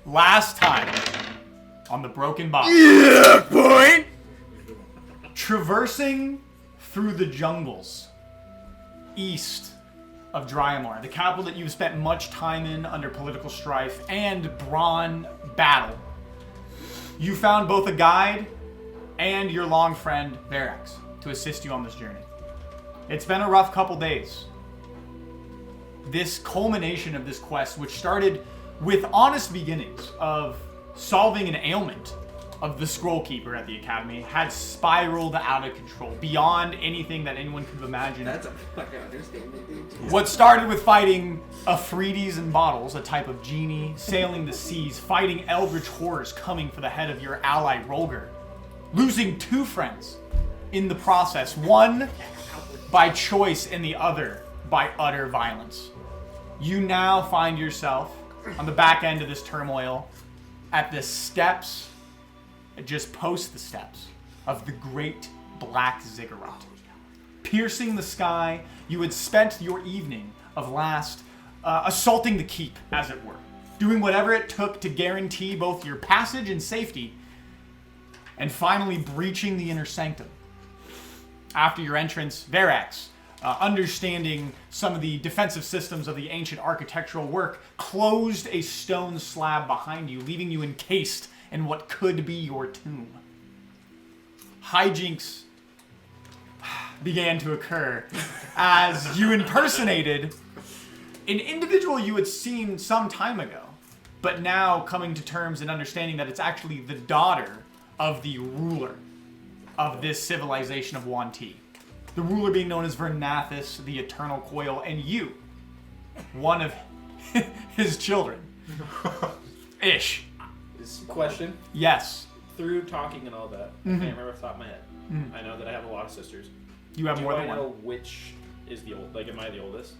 last time on the broken box. Yeah, point! Traversing through the jungles east of Dryamar, the capital that you've spent much time in under political strife and brawn battle, you found both a guide and your long friend Verax to assist you on this journey. It's been a rough couple days. This culmination of this quest, which started with honest beginnings of solving an ailment of the Scroll Keeper at the Academy, had spiraled out of control beyond anything that anyone could have imagined. That's a fucking understatement, dude. What started with fighting Afrides and bottles, a type of genie, sailing the seas, fighting eldritch horrors coming for the head of your ally Rolger, losing 2 friends in the process, one by choice and the other by utter violence. You now find yourself on the back end of this turmoil at the steps, just post the steps, of the great black ziggurat. Piercing the sky, you had spent your evening of last assaulting the keep, as it were, doing whatever it took to guarantee both your passage and safety, and finally breaching the inner sanctum. After your entrance, Verax, understanding some of the defensive systems of the ancient architectural work, closed a stone slab behind you, leaving you encased in what could be your tomb. Hijinks began to occur as you impersonated an individual you had seen some time ago, but now coming to terms and understanding that it's actually the daughter of the ruler of this civilization of Wanti. The ruler being known as Vernathus, the Eternal Coil, and you, one of his children. Ish. This question, Yes. through talking and all that, I can't remember off the top of my head. I know that I have a lot of sisters. You have more Do than I know one. which is the old? Like, am I the oldest?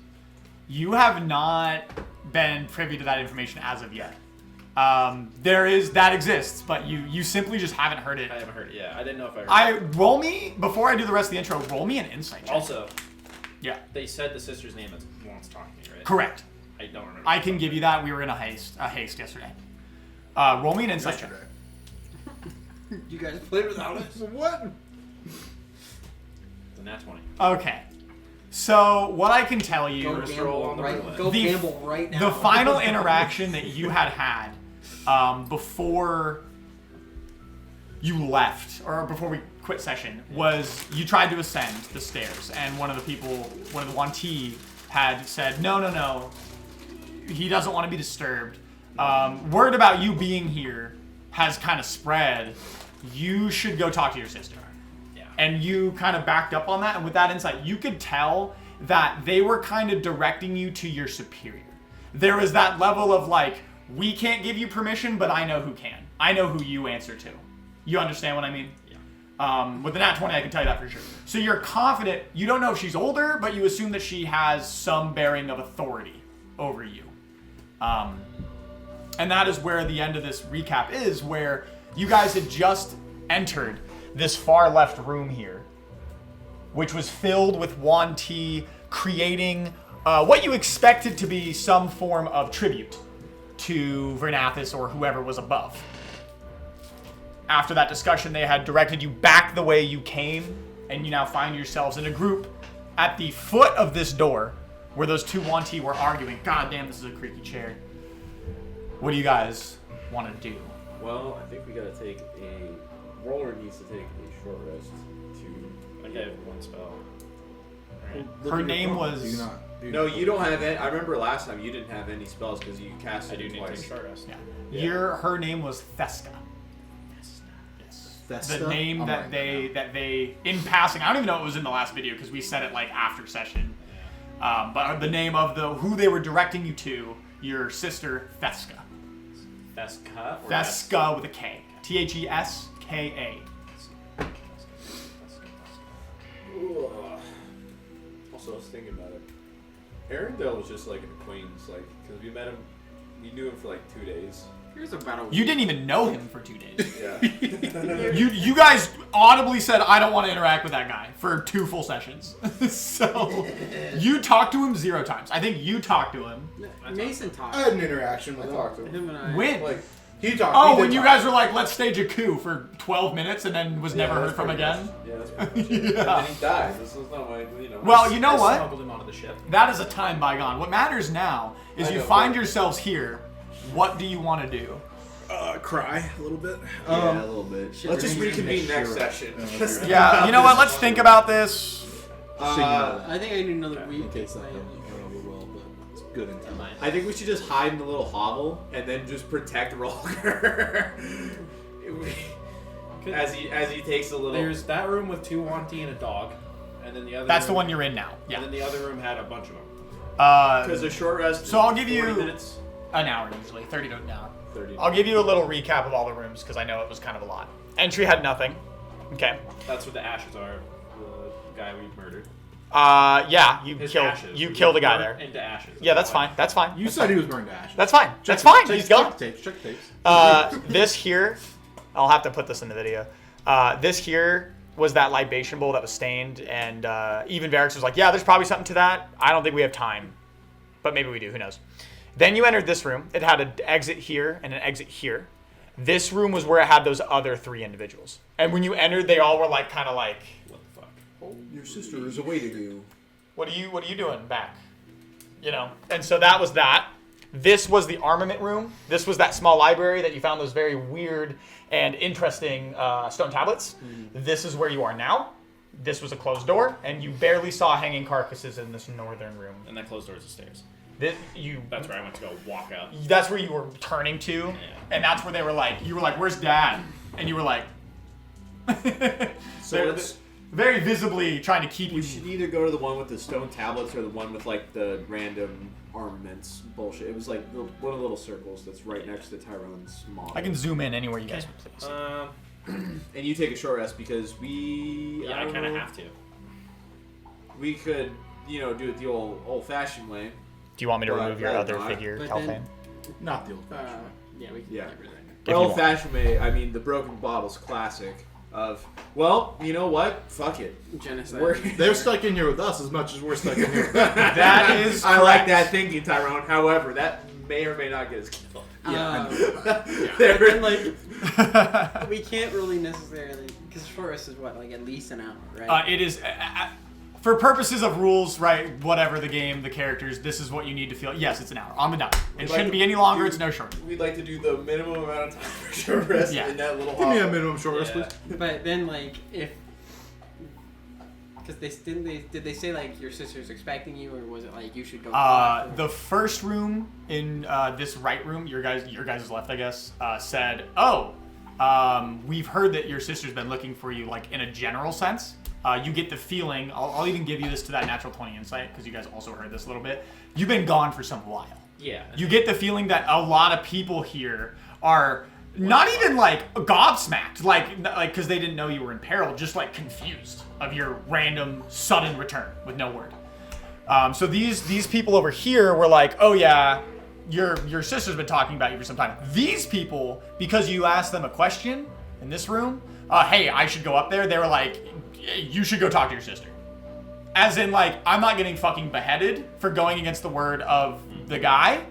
You have not been privy to that information as of yet. That exists, but you simply just haven't heard it. I haven't heard it. Yeah, I didn't know if I heard it. Roll me, before I do the rest of the intro, roll me an insight check. Also, Yeah. they said the sister's name is once talking to me, right? Correct. I don't remember. I can give you that. We were in a haste yesterday. Roll me an insight check. You guys played without us? What? The nat 20. Okay. So, what I can tell you... Go Stroll on gamble the right, roulette. go The- gamble right now. The final interaction that you had before you left, or before we quit session, was you tried to ascend the stairs, and one of the Wanti had said, no, he doesn't want to be disturbed. Word about you being here has kind of spread. You should go talk to your sister. Yeah. And you kind of backed up on that, and with that insight, you could tell that they were kind of directing you to your superior. There was that level of like, we can't give you permission, but I know who can. I know who you answer to. You understand what I mean? Yeah. With the nat 20, I can tell you that for sure. So you're confident, you don't know if she's older, but you assume that she has some bearing of authority over you. And that is where the end of this recap is, where you guys had just entered this far left room here, which was filled with Wanti creating what you expected to be some form of tribute to Vernathus or whoever was above. After that discussion, they had directed you back the way you came, and you now find yourselves in a group at the foot of this door where those 2 Wanti were arguing. God damn, this is a creaky chair. What do you guys want to do? Well, I think we gotta take a... Roller needs to take a short rest to... I have one spell. Her name was... Do you not? No, you don't have any... I remember last time you didn't have any spells because you cast I it do need to twice. take short rest. Yeah. Her name was Theska. That's The name that they in passing, I don't even know it was in the last video because we said it like after session. But the name of who they were directing you to, your sister Theska. Theska? Or Theska with a K. Theska. Ugh. Also, I was thinking about it. Arendelle was just like an acquaintance, like, because we met him, we knew him for like 2 days. Here's about a You didn't even know him for 2 days. Yeah. You guys audibly said, I don't want to interact with that guy for 2 full sessions. So, you talked to him 0 times. I think you talked to him. Mason talked. I had an interaction with I him. talked to him. Him and I. When? Like, He talked. Oh, he when did you talk. guys were like, let's stage a coup for 12 minutes and then was never heard from again? Yeah, that's pretty much it. And then he died. This is not my, Well, you know I what? smuggled him onto the ship. That is a time bygone. What matters now is I you know, find but- yourselves here. What do you want to do? Cry a little bit. Yeah, a little bit. Let's just reconvene next session. Yeah, you know what? Let's think about this. I think I need another week. in case that don't go over well, but it's good in time. I think we should just hide in the little hovel and then just protect Rolger. as he takes a little. There's that room with 2 Wanty and a dog, and then the other. That's the room- one you're in now. And Yeah. then the other room had a bunch of them. Because a short rest. So I'll give 40 you minutes. an hour usually, 30 to an hour. 30. I'll give you a little recap of all the rooms because I know it was kind of a lot. Entry had nothing. Okay. That's what the ashes are. The guy we murdered. Yeah, His ashes. you killed a guy there. Burnt into ashes. Yeah, that's fine. That's fine. You That's said fine. he was burned to ashes. That's fine. That's fine. He's gone. Check tapes. Check tapes. This here, I'll have to put this in the video. This here was that libation bowl that was stained, and even Varix was like, yeah, there's probably something to that. I don't think we have time, but maybe we do. Who knows? Then you entered this room. It had an exit here and an exit here. This room was where it had those other 3 individuals. And when you entered, they all were like, kind of like, What the fuck? Your sister is awaiting you. what are you doing back? You know? And so that was that. This was the armament room. This was that small library that you found those very weird and interesting stone tablets. This is where you are now. This was a closed door, and you barely saw hanging carcasses in this northern room. And that closed doors the stairs. That's where I went to go walk up. That's where you were turning to, and that's where they were like, you were like, "Where's Dad?" And you were like, So they're let's. very visibly trying to keep you. We should either go to the one with the stone tablets or the one with like the random armaments bullshit. It was like one of the little circles that's right next to Tyrone's model. I can zoom in anywhere you guys would please. And you take a short rest because we. Yeah, I kind of have to. We could, do it the old-fashioned way. Do you want me to Well, remove your well, other no, figure, but Telfane? then- Not the old fashioned. Yeah, we can Yeah. get rid of that. If The you want. old-fashioned way. I mean, the broken bottles classic of. Well, you know what? Fuck it. Genocide. They're stuck in here with us as much as we're stuck in here with them. That is I like correct. that thinking, Tyrone. However, that may or may not get us killed. They're in, like, we can't really necessarily, because short rest is what, like at least an hour, right? It is, for purposes of rules, right? Whatever the game, the characters, this is what you need to feel. Yes, it's an hour. On the dot. It We'd shouldn't like be to any longer. do- It's no shorter. We'd like to do the minimum amount of time for short rest Yeah. in that little Give me a hall. minimum short rest, Yeah. please. But then, like, if, because did they say like your sister's expecting you, or was it like you should go? The first room in this right room, your guys' left, I guess, said, "Oh, we've heard that your sister's been looking for you, like in a general sense." You get the feeling. I'll even give you this to that natural 20 insight because you guys also heard this a little bit. You've been gone for some while. Yeah. You get the feeling that a lot of people here are not even like gobsmacked, like because they didn't know you were in peril, just like confused of your random sudden return with no word. So these people over here were like, oh yeah, your sister's been talking about you for some time. These people, because you asked them a question in this room, hey, I should go up there. They were like, you should go talk to your sister. As in, like, I'm not getting fucking beheaded for going against the word of the guy.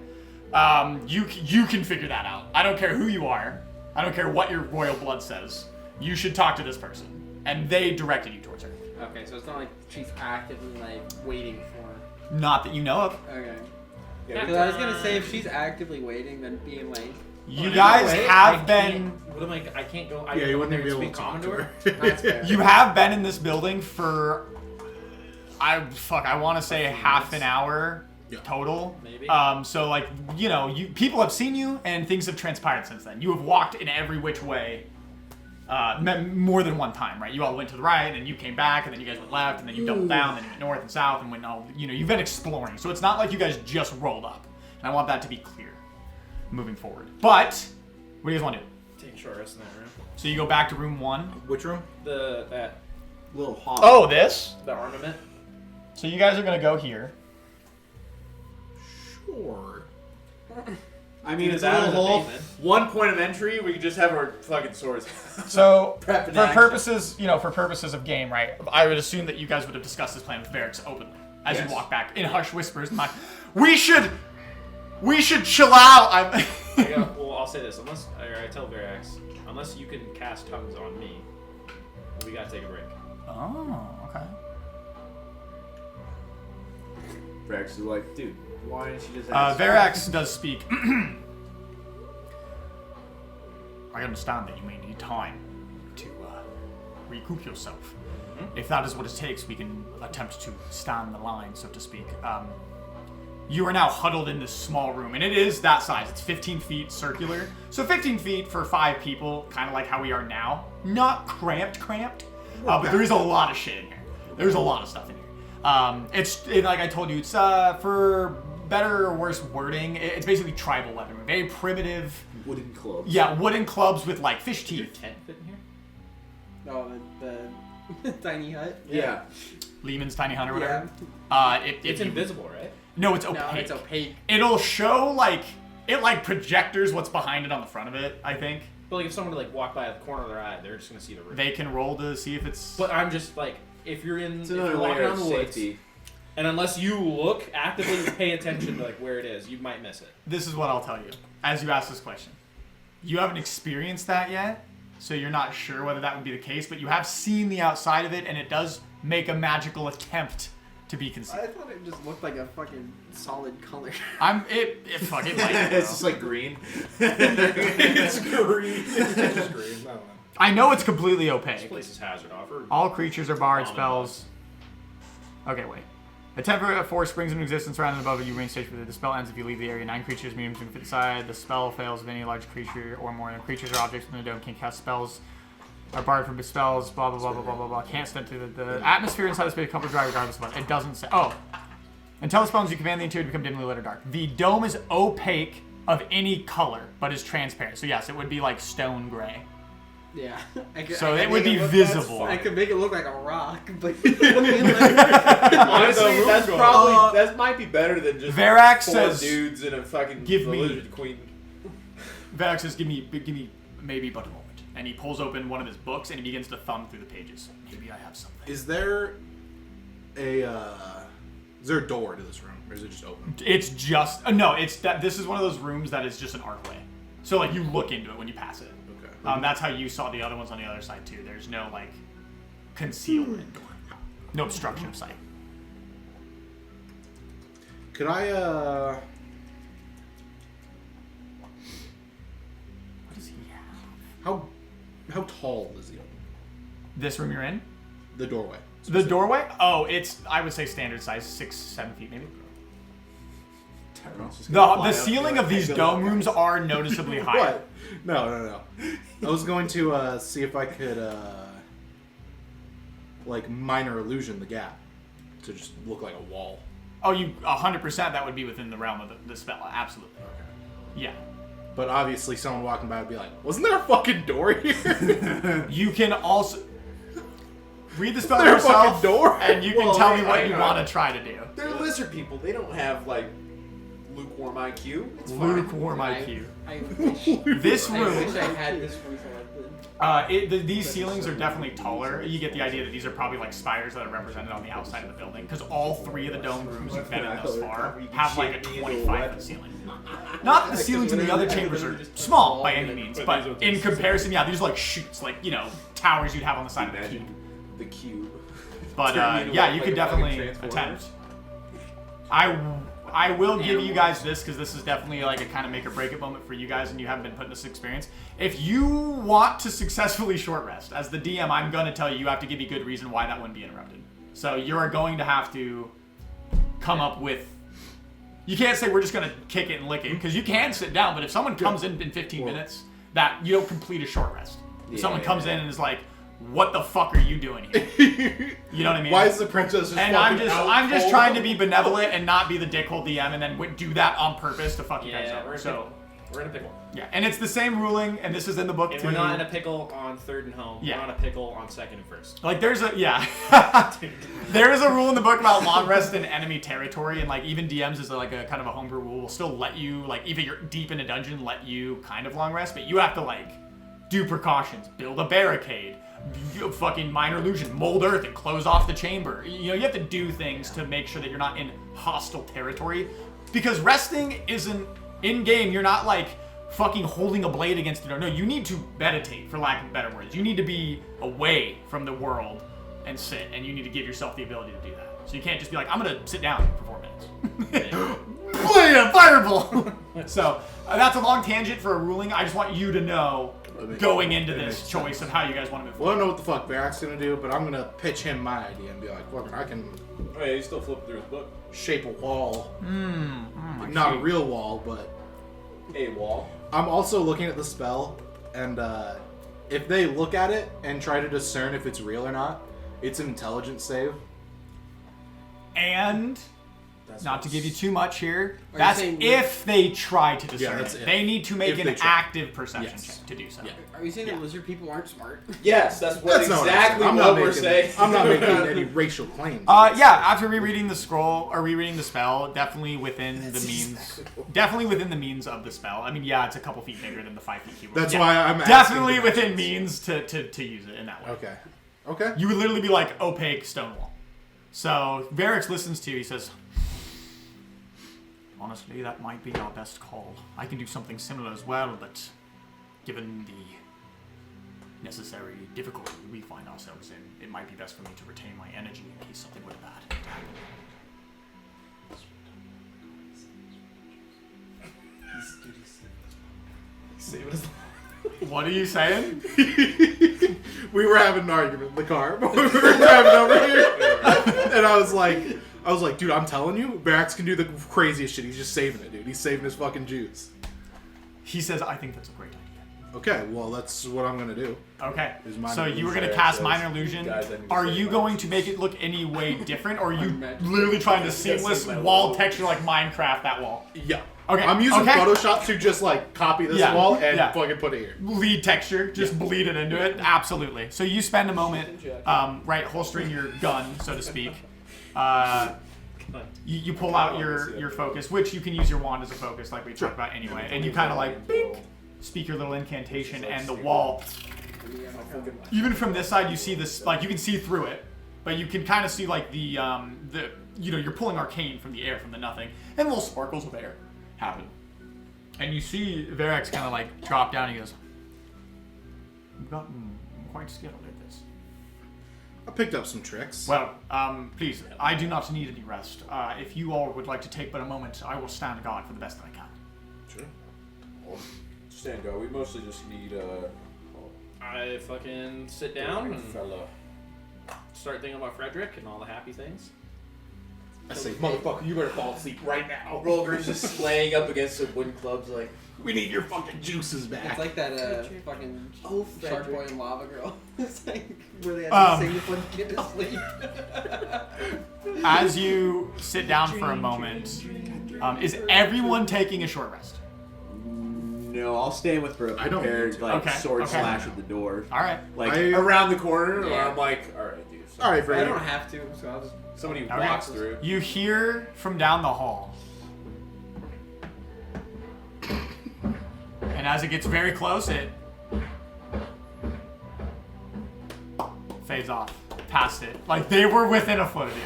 You can figure that out. I don't care who you are. I don't care what your royal blood says. You should talk to this person. And they directed you towards her. Okay, so it's not like she's actively like waiting for. Not that you know of. Okay. Yeah, Because I was gonna say if she's actively waiting, then being like, You guys have been. What am I can't go. I Yeah, you go in wouldn't there be and able speak to talk to Commodore. her. that's fair. You have been in this building for. I want to say half an hour Yeah. total. Maybe. So like people have seen you and things have transpired since then. You have walked in every which way. More than one time, right? You all went to the right, and you came back, and then you guys went left, and then you doubled down, then you went north and south, and went all. You've been exploring, so it's not like you guys just rolled up. And I want that to be clear, moving forward. But what do you guys want to do? Take a short rest in that room. So you go back to room 1. Which room? That little hall. Oh, this. the armament. So you guys are gonna go here. Sure. I mean, it's a that little or the hole. basement. One point of entry, we could just have our fucking swords. So Prep in for action. purposes of game, right? I would assume that you guys would have discussed this plan with Varix openly as Yes. you walk back in hushed whispers. We should chill out. Well, I'll say this. I tell Verax, unless you can cast tongues on me, we gotta take a break. Oh, okay. Rex is like, dude, why didn't you just Verax does speak. I understand that you may need time to recoup yourself. If that is what it takes, we can attempt to stand the line, so to speak. You are now huddled in this small room, and it is that size. It's 15 feet circular. So 15 feet for 5 people, kind of like how we are now. Not cramped, but there is a lot of shit in here. There's a lot of stuff in here. Like I told you, it's for better or worse wording, it's basically tribal weaponry. Very primitive. wooden clubs? Yeah, wooden clubs with like fish Your teeth. tent fit in here? Oh, the tiny hut. Yeah. Lehman's tiny hut or whatever. It's invisible, right? No, it's opaque. No, it's opaque. It'll show it projectors what's behind it on the front of it, I think. But like if someone would walk by the corner of their eye, they're just gonna see the roof. They can roll to see if it's. But I'm just if you're It's if another you're walking layer around of the woods, safety. and unless you look actively pay attention to where it is, you might miss it. This is what I'll tell you as you ask this question. You haven't experienced that yet, so you're not sure whether that would be the case, but you have seen the outside of it, and it does make a magical attempt to be concealed. I thought it just looked like a fucking solid color. It fucking like It's just like green. It's green. It's just green. I don't know. I know it's completely This opaque. place is hazard offer. All creatures are barred Common spells. Okay, wait. A temporary force springs into existence around and above you. Remain stationary. The spell ends if you leave the area. 9 creatures, mediums, can fit inside. The spell fails if any large creature or more than creatures or objects in the dome can cast spells. Are barred from spells. Blah blah blah blah blah blah blah. Can't step through the atmosphere inside the space. Comfort dry regardless of what. It doesn't say. Oh, until the spells you command the interior to become dimly lit or dark. The dome is opaque of any color, but is transparent. So yes, it would be like stone gray. Yeah. So it would be visible. I could make it look like a rock, but Honestly, that's probably that might be better than just Verax 4 says, dudes in a fucking "Give me- lizard queen. Verax says, give me maybe but a moment. And he pulls open one of his books and he begins to thumb through the pages. Maybe I have something. Is there a door to this room, or is it just open? It's just no. It's that this is one of those rooms that is just an archway. So like you look into it when you pass it. Okay. That's how you saw the other ones on the other side too. There's no like concealment door, no obstruction of sight. Could I What does he have? how tall is the opening? This room you're in? The doorway. The doorway? Oh, it's I would say standard size, 6-7 feet maybe. The ceiling of these dome rooms are noticeably higher. What? No. I was going to see if I could like minor illusion the gap to just look like a wall. Oh, you 100%. That would be within the realm of the spell. Absolutely. Okay. Yeah. But obviously, someone walking by would be like, "Wasn't there a fucking door here?" You can also read the spell Is there a yourself, fucking door? and you can Well, tell me I what you know. want to try to do. They're lizard people. They don't have like lukewarm IQ. It's fine. Lukewarm IQ. I wish, This I room, wish I had this room selected. these ceilings are definitely taller. You get the idea that these are probably like spires that are represented on the outside of the building, because all 3 of the dome rooms you've been in thus far have like a 25-foot ceiling. Not that the ceilings in the other chambers are small by any means, but in comparison, yeah, these are like chutes, like towers you'd have on the side of the keep. Imagine the cube. But Turn me into yeah, like you a could fucking definitely Transformers. attempt. I will give you guys this because this is definitely like a kind of make or break it moment for you guys, and you haven't been put in this experience. If you want to successfully short rest, as the DM, I'm going to tell you have to give me good reason why that wouldn't be interrupted. So you are going to have to come up with. You can't say we're just going to kick it and lick it because you can sit down, but if someone comes in 15 minutes, that you don't complete a short rest. If someone comes in and is like, "What the fuck are you doing here?" You know what I mean? Why is the princess just? And I'm just trying to be benevolent and not be the dickhole DM, and then do that on purpose to fuck you guys Yeah, over. we're So in a pickle. yeah, and it's the same ruling, and this is in the book And too. we're not in a pickle on 3rd and home. Yeah. We're on a pickle on 2nd and 1st. Like there's a there is a rule in the book about long rest in enemy territory, and like even DMs is like a kind of a homebrew rule. Will still let you like even you're deep in a dungeon, let you kind of long rest, but you have to like do precautions, build a barricade. Fucking minor illusion, mold earth, and close off the chamber. You have to do things to make sure that you're not in hostile territory. Because resting isn't in game. You're not like fucking holding a blade against the door. No, you need to meditate, for lack of better words. You need to be away from the world and sit, and you need to give yourself the ability to do that. So you can't just be like, I'm gonna sit down for 4 minutes. Blam! Fireball! So that's a long tangent for a ruling. I just want you to know going into this choice of how you guys want to move Well, I forward. don't know what the fuck Varric's gonna do, but I'm gonna pitch him my idea and be like, look, I can Oh yeah, he's still flipping through his book. shape a wall. I Not see. a real wall, but A wall. I'm also looking at the spell, and if they look at it and try to discern if it's real or not, it's an intelligence save. And That's not to give you too much here, you that's saying if they try to discern that's it. if. They need to make If an they try. active perception Yes. check to do so. Yeah. Are you saying that lizard people aren't smart? Yes, that's what That's not exactly I'm what not we're making, saying. I'm not making any racial claims. Yeah, after rereading the scroll or rereading the spell, definitely within the means, definitely within the means of the spell. I mean, yeah, it's a couple feet bigger than the 5 feet keyboard. That's Yeah, why I'm asking definitely the within dimensions. means to use it in that way. Okay. Okay. You would literally be like opaque stone wall. So Varrix listens to you. He says, "Honestly, that might be our best call. I can do something similar as well, but given the necessary difficulty we find ourselves in, it might be best for me to retain my energy in case something were bad to happen." What are you saying? We were having an argument in the car, but we were driving over here, and I was like, dude, I'm telling you, Varrix can do the craziest shit. He's just saving it, dude. He's saving his fucking juice. He says, "I think that's a great idea." Okay, well, that's what I'm gonna do. Okay. Is minor So you were illusion. gonna Yeah, cast so minor illusion. guys, I need to Are say you mine. going to make it look any way different, or are you Magic. literally trying to see seamless my wall wall. texture like Minecraft that wall? Yeah. Okay, I'm using okay. Photoshop to just like copy this Yeah, wall and yeah. fucking put it here. Bleed texture, just bleed it into it. Absolutely. So you spend a moment, right, holstering your gun, so to speak. You pull out your focus, which you can use your wand as a focus, like we talked about anyway, and you kind of like bink, speak your little incantation, and the wall. Even from this side, you see this, like you can see through it, but you can kind of see like the you're pulling arcane from the air, from the nothing, and little sparkles of air happen. And you see Varrix kind of like drop down. He goes, "You've gotten quite skilled at this." I picked up some tricks. Well, please, I do not need any rest. If you all would like to take but a moment, I will stand guard for the best that I can. Sure. Well, stand guard. We mostly just need I fucking sit down and fella. start thinking about Frederick and all the happy things. I say, motherfucker, you better fall asleep right now. Rolger's just laying up against the wooden clubs like, We need your fucking juices back. It's like that fucking Oh, Shark Boy Frederick. and Lava Girl. It's like where they had Um, to sing before they get to sleep. As you sit down for a moment, is everyone taking a short rest? no, I'll stand with for a I don't prepared need to. like Okay, sword okay. slash at the door. All right. Like I- around the corner, or Yeah. I'm like, alright, dude. All right, I Freddy. don't have to, so I'll just. Somebody Okay. walks through. You hear from down the hall. And as it gets very close, it fades off. Past it. Like they were within a foot of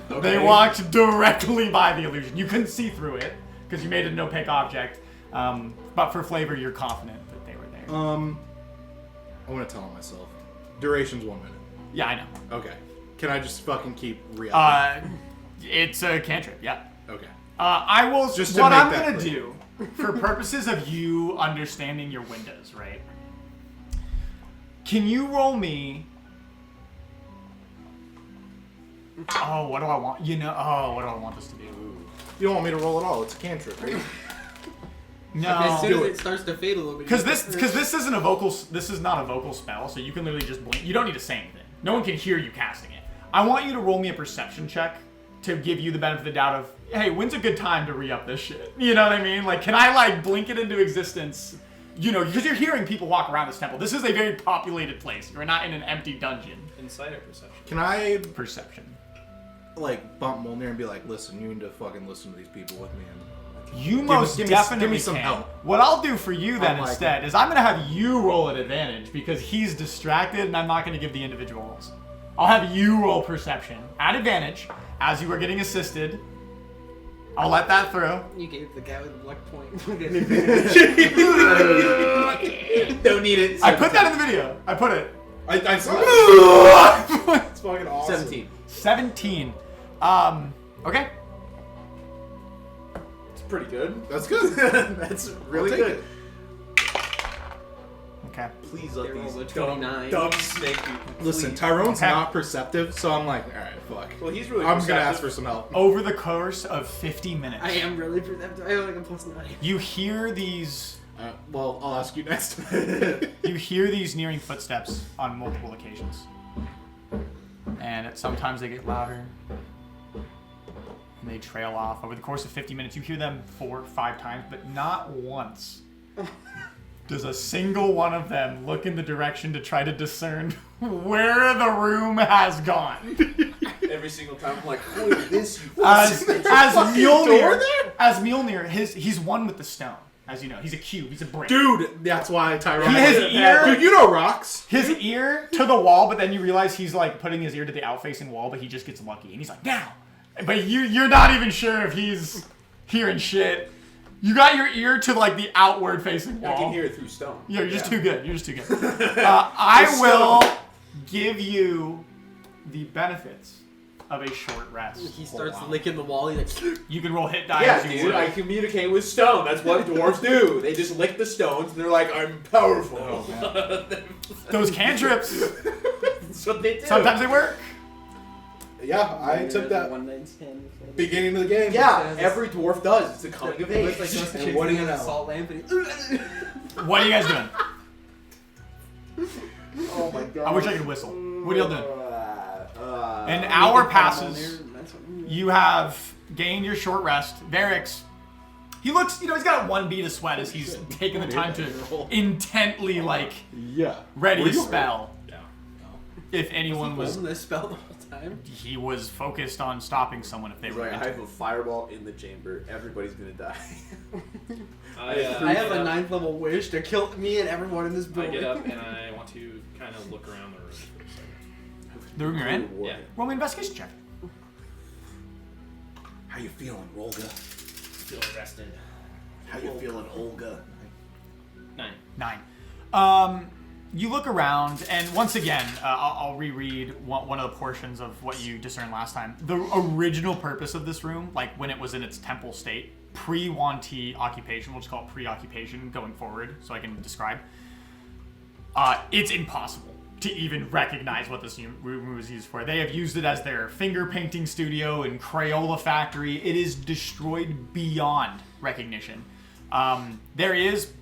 you. They walked directly by the illusion. You couldn't see through it because you made it an opaque object. But for flavor, you're confident that they were there. I want to tell myself. Duration's 1 minute. Yeah, I know. Okay. Can I just fucking keep real? It's a cantrip, yeah. Okay. I will. Just to what make I'm that gonna clear. do, for purposes of you understanding your windows, right? Can you roll me? Oh, what do I want? You know. Oh, what do I want this to be? You don't want me to roll at all. It's a cantrip, right? As soon No. as it starts to fade a little bit. Because this isn't a vocal. This is not a vocal spell, so you can literally just blink. You don't need to say anything. No one can hear you casting it. I want you to roll me a perception check to give you the benefit of the doubt of, hey, when's a good time to re-up this shit? You know what I mean? Like, can I like blink it into existence? You know, because you're hearing people walk around this temple. This is a very populated place. You're not in an empty dungeon. Insight or perception? Can I Perception. like bump Molnir and be like, listen, you need to fucking listen to these people with me and You most give me definitely some can. help. What I'll do for you then I'm like- instead is I'm going to have you roll at advantage because he's distracted and I'm not going to give the individual rolls. I'll have you roll perception at advantage as you are getting assisted. I'll let that through. You gave the guy with the luck point. Don't need it. I put that in the video. I put it. I saw it. It's fucking awesome. 17. 17. Okay. It's pretty good. That's good. That's really I'll take good. it. Okay. Please let They these rolled a dumb, 29. dumb snake people. Listen, please. Tyrone's Okay. not perceptive, so I'm like, alright, fuck. Well, he's really I'm gonna perceptive. ask for some help. Over the course of 50 minutes, I am really perceptive. I have like a +9. you hear these. Well, I'll ask you next. You hear these nearing footsteps on multiple occasions, and sometimes they get louder, and they trail off. Over the course of 50 minutes, you hear them 4 or 5 times, but not once does a single one of them look in the direction to try to discern where the room has gone. Every single time I'm like, look at this, you As fucking Mjolnir, door there? as Mjolnir, he's one with the stone. As you know, he's a cube. He's a brick. Dude, that's why Tyrone. His ear- Dude, you know rocks. His ear to the wall, but then you realize he's like putting his ear to the out-facing wall, but he just gets lucky, and he's like, now. But you're not even sure if he's hearing shit. You got your ear to like the outward-facing wall. I can hear it through stone. Yeah, you're just too good. You're just too good. I will give you the benefits of a short rest. He starts licking the wall. He's like, You can roll hit die. Yeah, as you dude, would. I communicate with stone. That's what dwarves do. They just lick the stones, and they're like, I'm powerful. Those cantrips. That's what they do. Sometimes they work. Yeah, I took that 1 9 10. beginning of the game. Yeah, every dwarf does. It's a coming of It's like age. those And chicks what do in you a know? salt lamp. And What are you guys doing? Oh my god. I wish I could whistle. What are y'all doing? An Uh, hour passes. You have gained your short rest. Varix, he looks, he's got 1 bead of sweat as he's taking the time to intently, Yeah. ready Were a you spell. Yeah. If anyone was, holding this spell the whole time. he was focused on stopping someone if they He's were. like, I into have a fireball in the chamber. Everybody's gonna die. I have a 9th level wish to kill me and everyone in this I building. get up and I want to kind of look around the room for a second. The room you're in? Yeah. Roll me an investigation check. How you feeling, Olga? Feel rested. How you feeling, Olga? 9. 9. You look around, and once again, I'll reread one of the portions of what you discerned last time. The original purpose of this room, like when it was in its temple state, pre-Wanti occupation, we'll just call it pre-occupation going forward, so I can describe. It's impossible to even recognize what this room was used for. They have used it as their finger painting studio and Crayola factory. It is destroyed beyond recognition. There is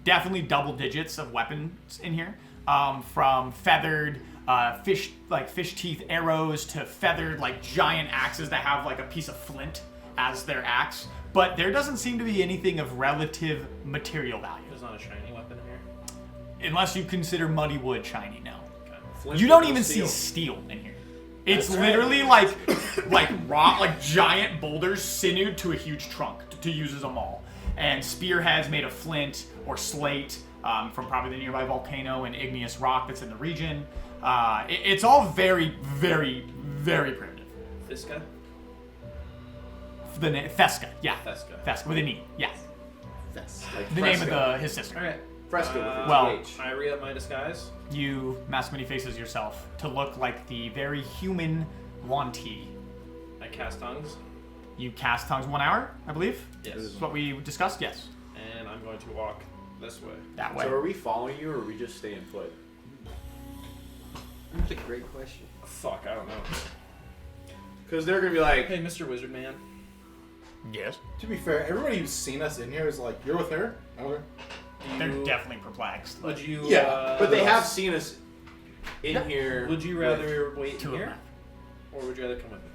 definitely double digits of weapons in here, from feathered fish teeth arrows to feathered giant axes that have a piece of flint as their axe. But there doesn't seem to be anything of relative material value, There's not a shiny weapon in here. unless you consider muddy wood shiny. No, Flint you don't with no even see steel. steel in here. It's literally like raw, giant boulders sinewed to a huge trunk to use as a maul. And spearheads made of flint or slate from probably the nearby volcano and igneous rock that's in the region. It's all very, very, very primitive. Fiska? Theska, yeah. Theska. Theska, with an E, yeah. Like The name fresco. of his sister. Alright. Fresco with a Well- TH. I re up my disguise. You mask many faces yourself to look like the very human Wanti. I cast tongues. You cast tongues 1 hour, I believe. Yes. Is what we discussed. Yes, And I'm going to walk this way. that way. So are we following you, or are we just staying put? That's a great question. Fuck, I don't know. Because they're gonna be like, Hey, Mr. Wizard Man. Yes. To be fair, everybody who's seen us in here is like, you're with her? Okay. They're You- definitely perplexed. Would you? Yeah, but they have seen us in here. Would you rather wait Two of here, them. or would you rather come with me?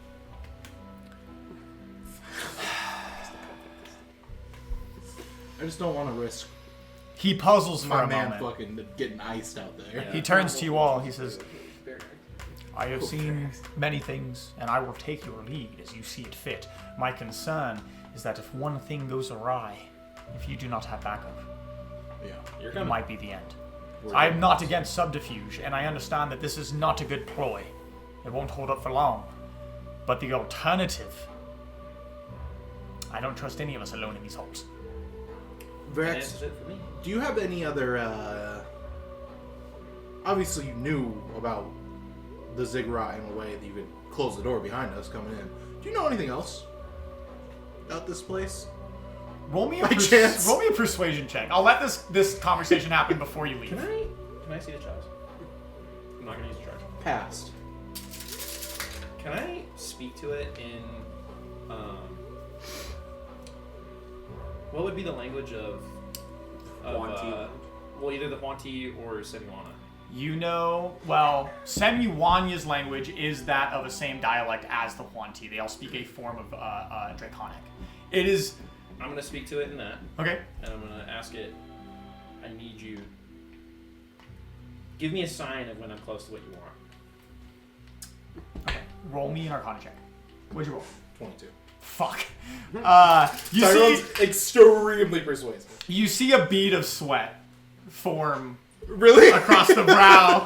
I just don't want to risk He puzzles for my a man moment. fucking getting iced out there. He turns to you all. He says, I have seen many things, and I will take your lead as you see it fit. My concern is that if one thing goes awry, if you do not have backup, Yeah. You're it coming. might be the end. I am not against subterfuge, and I understand that this is not a good ploy. It won't hold up for long. But the alternative I don't trust any of us alone in these halls. That Vex, answers it for me. do you have any other, obviously you knew about the ziggurat in a way that you could close the door behind us coming in. Do you know anything else about this place? Roll me a By chance. roll me a persuasion check. I'll let this conversation happen before you leave. Can I see the charge? I'm not gonna use the charge. Past. Can I speak to it in what would be the language of Huanti. well, either the Huanti or Senuana? You know, well, Semuanya's language is that of the same dialect as the Huanti. They all speak a form of Draconic. It is... I'm gonna speak to it in that, Okay. and I'm gonna ask it. I need you. Give me a sign of when I'm close to what you want. Okay. Roll me an Arcana check. What'd you roll? 22. Fuck. You see... Tyrone's extremely persuasive. You see a bead of sweat form Really? across the brow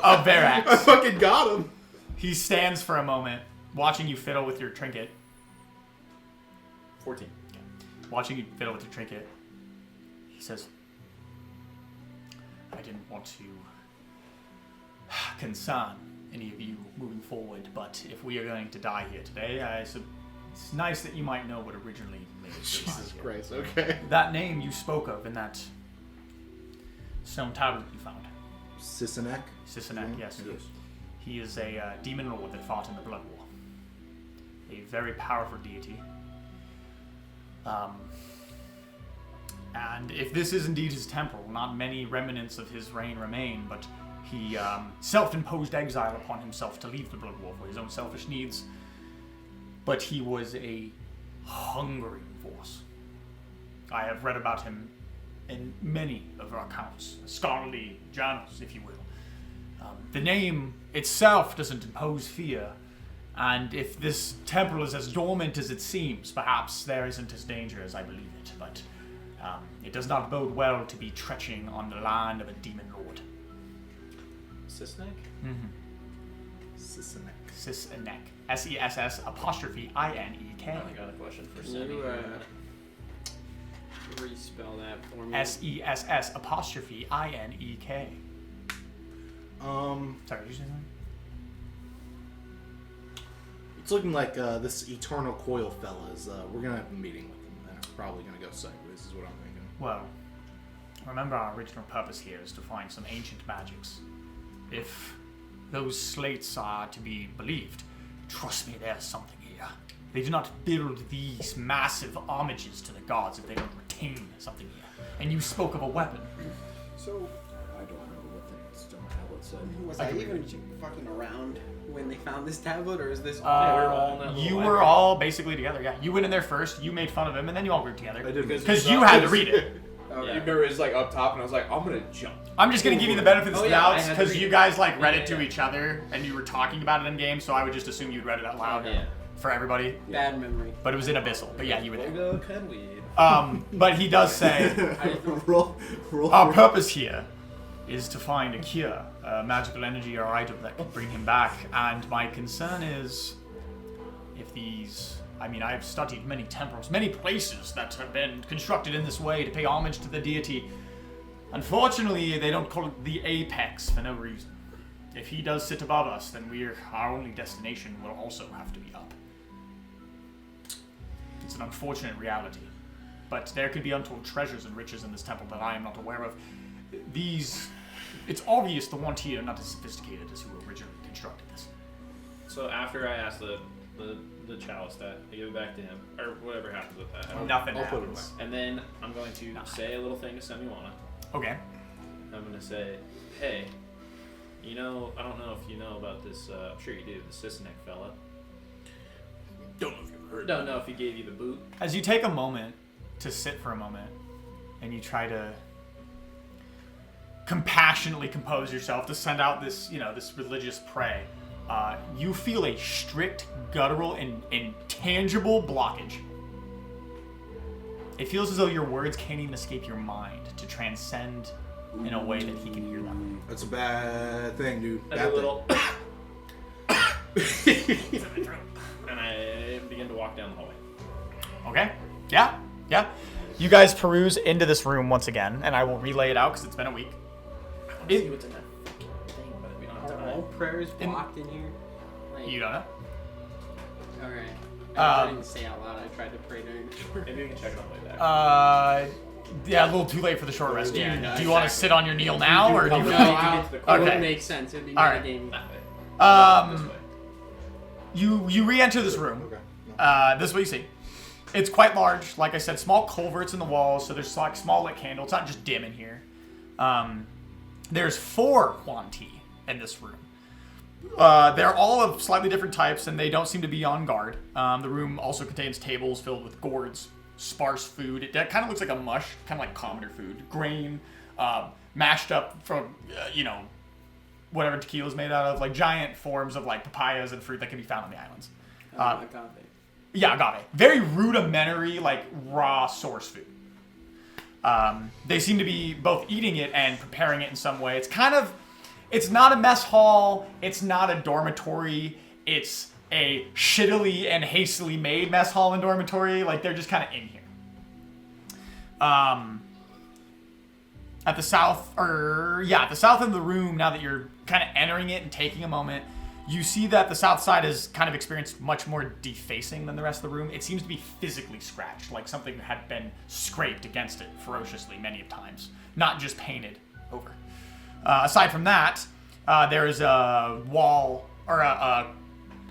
of I Verax. fucking got him. He stands for a moment, watching you fiddle with your trinket. 14. Watching you fiddle with your trinket. He says, I didn't want to concern any of you moving forward, but if we are going to die here today, it's nice that you might know what originally made us alive Jesus here. Christ, okay. That name you spoke of in that stone tablet you found. Sisanek? Sisanek, yes. He is a demon lord that fought in the Blood War. A very powerful deity. And if this is indeed his temple, not many remnants of his reign remain, but he self-imposed exile upon himself to leave the Blood War for his own selfish needs. But he was a hungering force. I have read about him in many of our accounts, scholarly journals, if you will. The name itself doesn't impose fear, and if this temple is as dormant as it seems, perhaps there isn't as danger as I believe it, but it does not bode well to be treaching on the land of a demon lord. Sisnek? Sisanek. Sisanek. S-E-S-S '-I-N-E-K. I got a question for Can Sammy. you respell that for me? S-E-S-S '-I-N-E-K. Sorry, did you say something? It's looking like this Eternal Coil fella is, we're gonna have a meeting with him, and it's probably gonna go sideways, is what I'm thinking. Well, remember our original purpose here is to find some ancient magics. If those slates are to be believed, trust me, there's something here. They do not build these massive homages to the gods if they don't retain something here. And you spoke of a weapon. So, I don't remember what the stone tablet said. Was I even fucking around when they found this tablet, or is this? Yeah, we were all in that little You were library. all basically together, yeah. You went in there first, you made fun of him, and then you all grouped together. I did. Because you had to read it. Okay. Yeah. You remember it was like up top, and I was like, I'm gonna jump. I'm just gonna give you the benefit of Oh, the yeah, I doubts had to because read you it. guys like read Yeah, it to yeah. each other and you were talking about it in game, so I would just assume you'd read it out loud Yeah. for everybody. Bad memory. But it was in Abyssal. But yeah, you were there. Logo Cudweed. But he does say roll. our purpose here is to find a cure, a magical energy or item that could bring him back. And my concern is if these. I mean, I've studied many temples, many places that have been constructed in this way to pay homage to the deity. Unfortunately, they don't call it the apex for no reason. If he does sit above us, then our only destination will also have to be up. It's an unfortunate reality. But there could be untold treasures and riches in this temple that I am not aware of. It's obvious the Wanti are not as sophisticated as who originally constructed this. So after I asked the chalice that, I give it back to him, or whatever happens with that. Nothing I'll put it happens. And then I'm going to say a little thing to Semuana. Okay. I'm going to say, hey, I don't know if you know about this, I'm sure you do, the Sisanek fella. Don't know if you've heard. Don't know if he gave you the boot. As you take a moment to sit for a moment, and you try to compassionately compose yourself to send out this, this religious prey, you feel a strict, guttural, and intangible blockage. It feels as though your words can't even escape your mind to transcend in a way that he can hear them. That's a bad thing, dude. And Bad a little. thing. And I begin to walk down the hallway. Okay. Yeah. Yeah. You guys peruse into this room once again, and I will relay it out because it's been a week. See what's in that fucking thing, but we don't have Are all time. prayers blocked in here? Like, You don't know. Alright. I didn't say out loud. I tried to pray during the short. Maybe we can check it on the way back. Yeah, a little too late for the short rest. Do you, Yeah, no, do you want to exactly. sit on your kneel now, or do you No, really? it Okay. wouldn't make sense. It would be Alright. metagaming. That way. This Um, way. you re-enter this room. Okay. No. This is what you see. It's quite large. Like I said, small culverts in the walls, so there's like small lit candle. It's not just dim in here. There's 4 Huan-Ti in this room. They're all of slightly different types, and they don't seem to be on guard. The room also contains tables filled with gourds, sparse food. It kind of looks like a mush, kind of like commoner food. Grain, mashed up from, whatever tequila's made out of, like giant forms of like papayas and fruit that can be found on the islands. Agave. Yeah, agave. Very rudimentary, like raw source food. They seem to be both eating it and preparing it in some way. It's not a mess hall. It's not a dormitory. It's a shittily and hastily made mess hall and dormitory. Like, they're just kind of in here. At the south end of the room, now that you're kind of entering it and taking a moment, you see that the south side has kind of experienced much more defacing than the rest of the room. It seems to be physically scratched, like something had been scraped against it ferociously many times, not just painted over. Aside from that, there is a wall, or a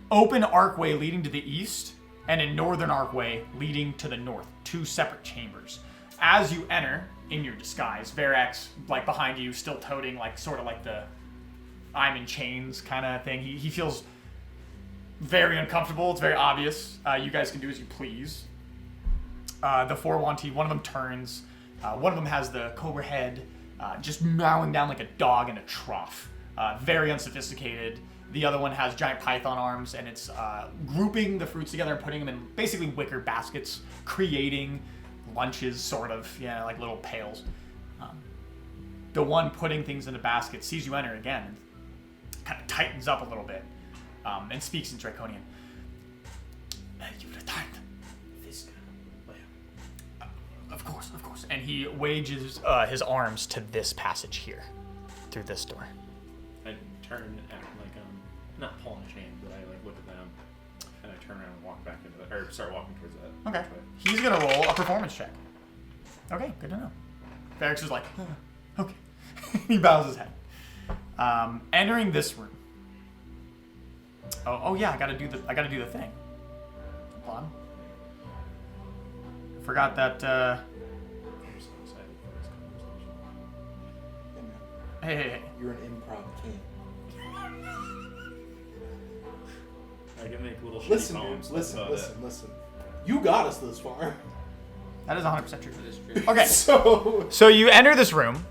open archway leading to the east, and a northern archway leading to the north, 2 separate chambers. As you enter, in your disguise, Verax, like behind you, still toting, like, sort of like the I'm in chains kind of thing. He feels very uncomfortable. It's very obvious. You guys can do as you please. The 4 Huan-Ti, one of them turns. One of them has the cobra head, just mowing down like a dog in a trough. Very unsophisticated. The other one has giant python arms, and it's grouping the fruits together and putting them in basically wicker baskets, creating lunches, sort of, like little pails. The one putting things in the basket sees you enter again, and kind of tightens up a little bit, and speaks in Draconian. You returned. This guy. Of course. And he wages his arms to this passage here, through this door. I turn and not pulling a chain, but I look at them, and I turn around and walk back into or start walking towards that. Okay. He's gonna roll a performance check. Okay, good to know. Ferrex is like, okay. He bows his head. Entering this room. Oh yeah, I gotta do the thing. Hold on. Forgot that. I'm so excited for this conversation. Hey. You're an improv king. I can make little shitty Listen, poems. dude. that's about it. Listen. You got us this far. That is 100% true. That is true. Okay. So So you enter this room.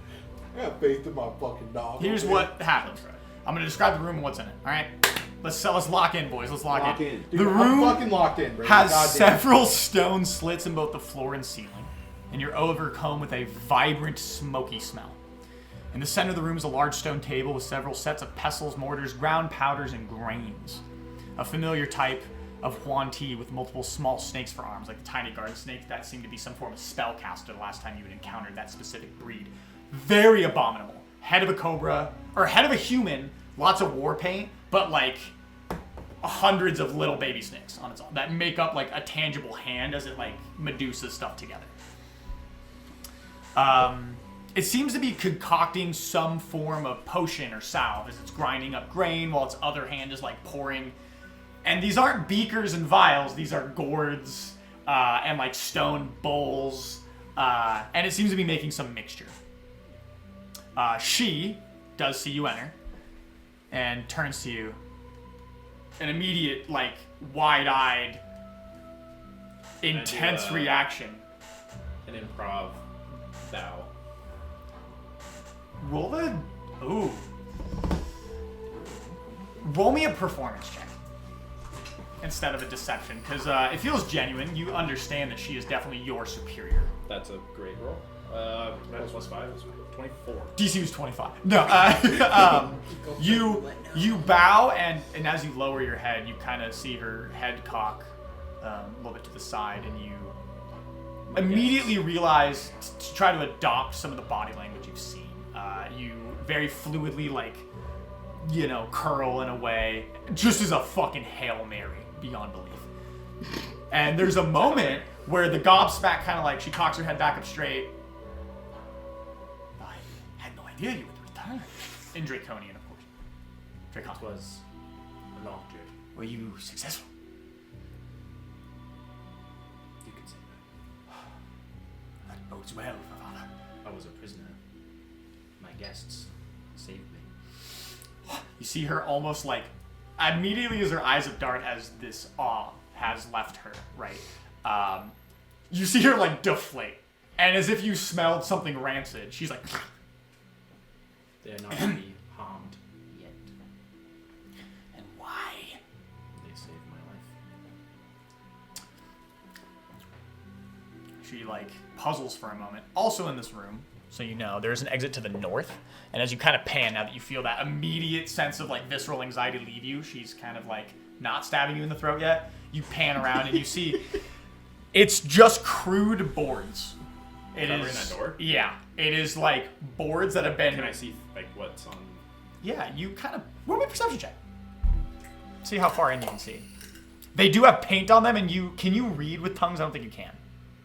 I got faith in my fucking dog. Here's what happens. I'm gonna describe the room and what's in it. All right. Let's lock in, boys. Let's lock in. Dude, The room I'm fucking locked in, bro. has Goddamn. several stone slits in both the floor and ceiling, and you're overcome with a vibrant, smoky smell. In the center of the room is a large stone table with several sets of pestles, mortars, ground powders, and grains. A familiar type of Huan-Ti with multiple small snakes for arms, like the tiny garden snake. That seemed to be some form of spellcaster the last time you had encountered that specific breed. Very abominable. Head of a cobra, or head of a human, lots of war paint, but like hundreds of little baby snakes on its own that make up like a tangible hand as it like Medusa stuff together. It seems to be concocting some form of potion or salve as it's grinding up grain while its other hand is like pouring. And these aren't beakers and vials, these are gourds and like stone bowls. And it seems to be making some mixture. She does see you enter and turns to you. An immediate, like, wide-eyed, intense reaction. An improv bow. Roll the... Ooh. Roll me a performance check. Instead of a deception, because it feels genuine. You understand that she is definitely your superior. That's a great roll. Plus 5 is 24. DC was 25. No, you bow, and as you lower your head, you kind of see her head cock a little bit to the side, and you immediately realize to try to adopt some of the body language you've seen. You very fluidly, like, you know, curl in a way, just as a fucking Hail Mary, beyond belief. And there's a moment where the gobsmack kind of like, she cocks her head back up straight. I had no idea you would return. In Draconian, of course. It Draconian. was a long journey. Were you successful? You could say that. That bodes well, Father. I was a prisoner. My guests saved me. You see her almost like, immediately as her eyes dart as this awe has left her, right? You see her like deflate. And as if you smelled something rancid, she's like, They are not to be harmed yet. and why? They saved my life. She like puzzles for a moment. Also in this room, so you know, there's an exit to the north. And as you kind of pan, now that you feel that immediate sense of like visceral anxiety leave you, she's kind of like not stabbing you in the throat yet. You pan around and you see it's just crude boards. It Covering is that door? Yeah, it is like boards that have been. Can I see like what's on? Yeah, you kind of roll me a perception check. See how far in you can see. They do have paint on them, and can you read with tongues? I don't think you can.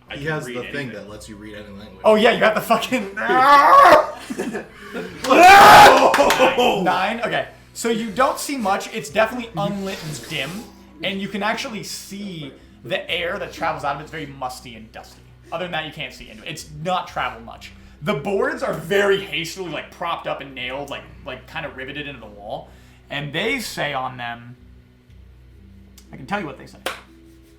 I He can has read the thing anything. that lets you read any language. Oh yeah, you have the fucking 9. Okay, so you don't see much. It's definitely unlit and dim, and you can actually see the air that travels out of it's very musty and dusty. Other than that, you can't see into it. It's not traveled much. The boards are very hastily like propped up and nailed, like kind of riveted into the wall, and they say on them. I can tell you what they say.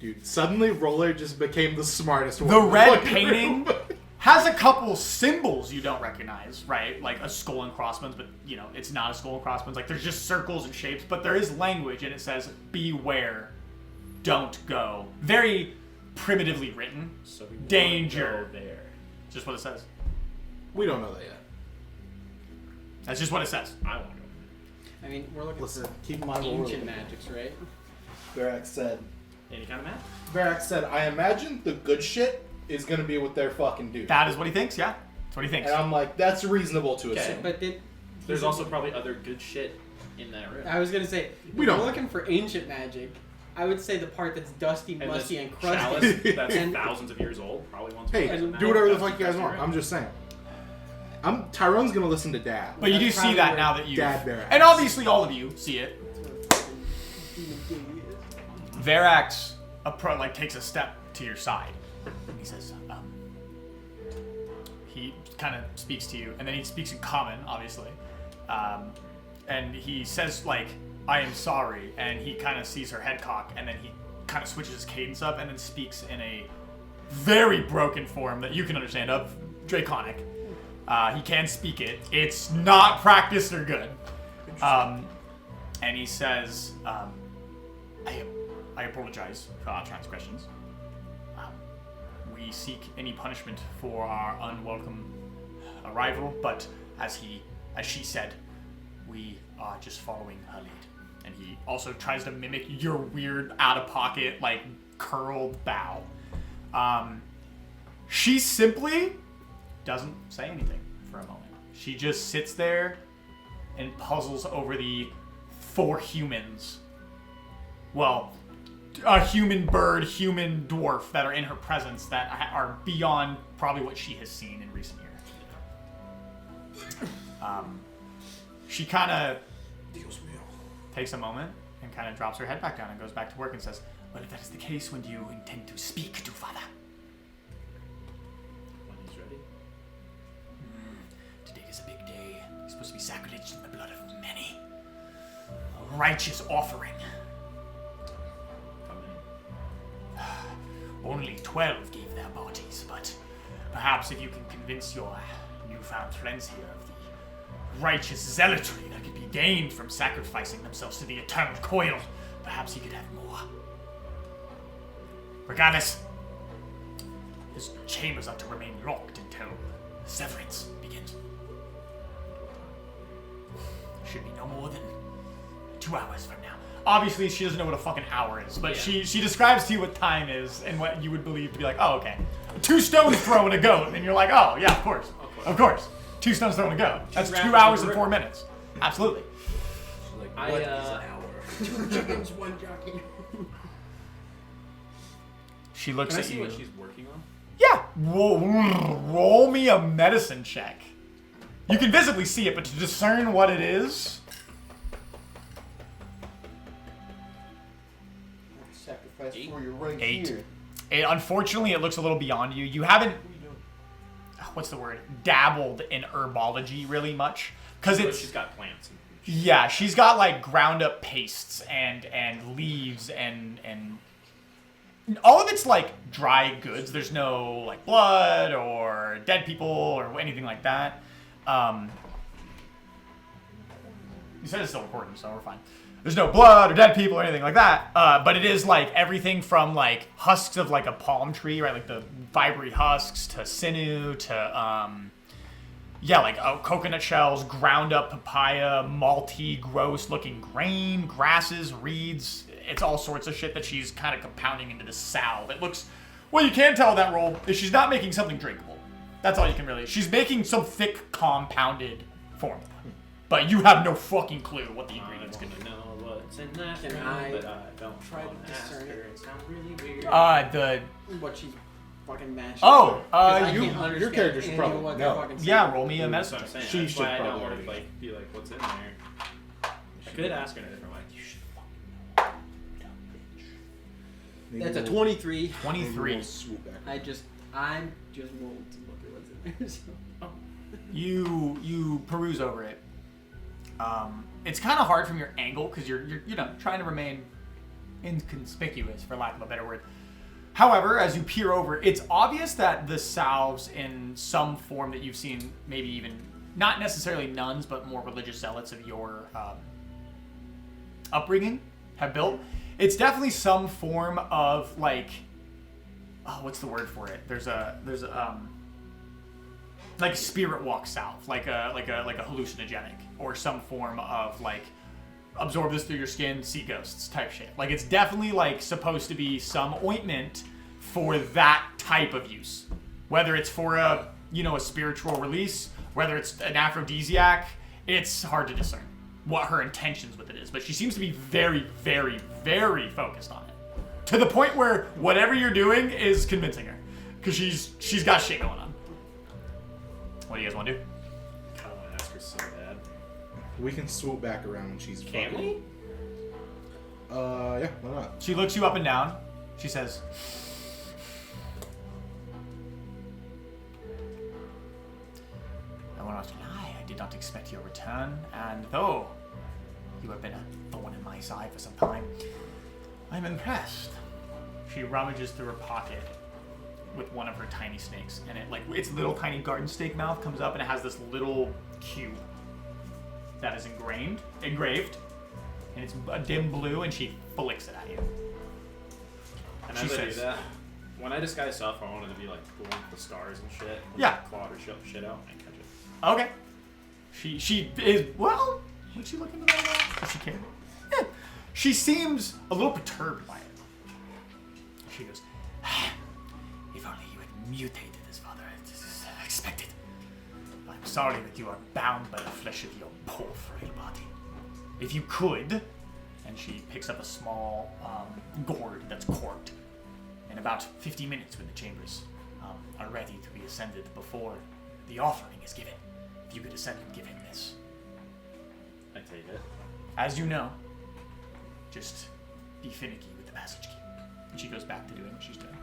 Dude, suddenly Roller just became the smartest one. The in red fucking painting room. has a couple symbols you don't recognize, right? Like a skull and crossbones, but you know, it's not a skull and crossbones. Like there's just circles and shapes, but there is language and it says, beware, don't go. Very primitively written. So we Danger. won't go there. Just what it says. We don't know that yet. That's just what it says. I want to go. I mean, we're looking Listen, for keep in mind what ancient we're magics, right? Barak said. Any kind of map? Barak said, I imagine the good shit is gonna be what they're fucking doing. That is what he thinks, yeah? That's what he thinks. And I'm like, that's reasonable to Okay. assume. But then There's also probably other good shit in that room. I was gonna say, We if don't. we're looking for ancient magic, I would say the part that's dusty, And musty, this and crusty. chalice that's And- thousands of years old probably wants to Hey, put and that do whatever the that's fuck you guys want. room. I'm just saying. Tyrone's gonna listen to Dad. But you do That's see probably that where now that you... Dad Verax. And obviously all of you see it. Verax takes a step to your side. And he says, he kind of speaks to you, and then he speaks in common, obviously. And he says, like, I am sorry, and he kind of sees her head cock, and then he kind of switches his cadence up, and then speaks in a very broken form that you can understand of Draconic. He can speak it. It's not practiced or good. And he says, I apologize for our transgressions. We seek any punishment for our unwelcome arrival, but as she said, we are just following her lead. And he also tries to mimic your weird, out-of-pocket, like, curled bow. She simply doesn't say anything for a moment. She just sits there and puzzles over the 4 humans. Well, a human bird, human dwarf that are in her presence that are beyond probably what she has seen in recent years. She kind of takes a moment and kind of drops her head back down and goes back to work and says, well, if that is the case, when do you intend to speak to Father? When he's ready. Today is a big day. It's supposed to be sacrileged in the blood of many. A righteous offering. Come in. Only 12 gave their bodies, but perhaps if you can convince your newfound friends here of the righteous zealotry that could be gained from sacrificing themselves to the eternal coil, perhaps you could have more. Regardless, his chambers are to remain locked until severance begins. Should be no more than 2 hours from now. Obviously, she doesn't know what a fucking hour is, but Yeah. she describes to you what time is and what you would believe to be like, oh, okay. 2 stones throw in a goat, and you're like, oh, yeah, of course. Of course. 2 stones throw in a goat. That's 2 rapids hours in the and 4 river. minutes. Absolutely. She's like, I, what is an hour? 2 chickens, 1 jockey. She looks Can I at see you. what she's working on? Yeah. Roll me a medicine check. You can visibly see it, but to discern what it is. Sacrifice for you right 8. here. Unfortunately, it looks a little beyond you. You haven't, what's the word, dabbled in herbology really much. Because So it's, she's got plants. yeah, she's got like ground up pastes and leaves and all of it's like dry goods. There's no like blood or dead people or anything like that. You said it's still recording, so we're fine. There's no blood or dead people or anything like that. But it is like everything from like husks of like a palm tree, right? Like the fibery husks to sinew to yeah, like coconut shells, ground up papaya, malty, gross looking grain, grasses, reeds. It's all sorts of shit that she's kind of compounding into this salve. It looks, well, you can tell that roll is she's not making something drinkable. That's all you can really. She's making some thick compounded formula. But you have no fucking clue what the ingredients could be. know what's in that Can room, I but I don't try to wanna ask discern her. it? It sounds really weird. What she's fucking mashing. Oh, 'Cause I you- can't your understand character should any probably of what know. they're fucking saying. yeah, roll me a That's medicine. what I'm saying. She That's should why I don't probably want to already. like be like, what's in there? I could ask her in a different way. That's a 23. 23. Swoop back. I'm just rolled to look at what's in there. So. You peruse over it. It's kind of hard from your angle because you're trying to remain inconspicuous, for lack of a better word. However, as you peer over, it's obvious that the salves in some form that you've seen, maybe even not necessarily nuns, but more religious zealots of your upbringing have built. It's definitely some form of like, oh, what's the word for it? There's a like spirit walk salve, like a hallucinogenic, or some form of like absorb this through your skin, see ghosts type shit. Like it's definitely like supposed to be some ointment for that type of use, whether it's for a spiritual release, whether it's an aphrodisiac. It's hard to discern what her intentions with it is, but she seems to be very, very, very focused on it, to the point where whatever you're doing is convincing her, because she's got shit going on. What do you guys want to do? I kind of want to ask her so bad. We can swoop back around when she's Can fucking- we? Yeah, why not? She looks you up and down. She says, I will not lie, I did not expect your return, and though you have been a thorn in my side for some time, I'm impressed. She rummages through her pocket with one of her tiny snakes, and its little tiny garden snake mouth comes up, and it has this little cube that is engraved, and it's a dim blue, and she flicks it at you. And She as I do says- that, when I disguise self, I wanted to be like cool with the stars and shit. Yeah. Claw her shit out and catch it. Okay. She is, well, would she look into that at all? Does she care? Yeah. She seems a little perturbed by it. She goes, if only you had mutated as father as expected. I'm sorry that you are bound by the flesh of your poor frail body. If you could, and she picks up a small gourd that's corked. In about 50 minutes when the chambers are ready to be ascended before the offering is given. If you could ascend and give him this. I take it. As you know, just be finicky with the passage key. And she goes back to doing what she's doing.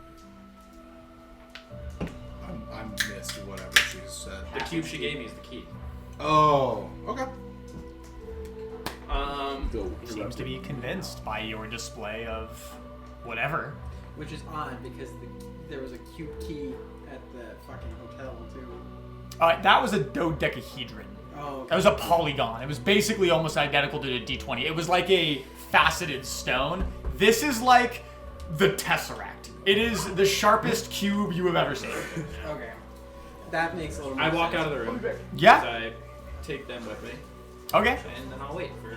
I missed whatever she said. The cube she gave me is the key. Oh, okay. Seems to be convinced by your display of whatever. Which is odd because there was a cube key at the fucking hotel too. That was a dodecahedron. Oh, okay. That was a polygon. It was basically almost identical to the D20. It was like a faceted stone. This is like the Tesseract. It is the sharpest cube you have ever seen. Okay. That makes a little more I walk sense. out of the room. Yeah. I take them with me, Okay. and then I'll wait for.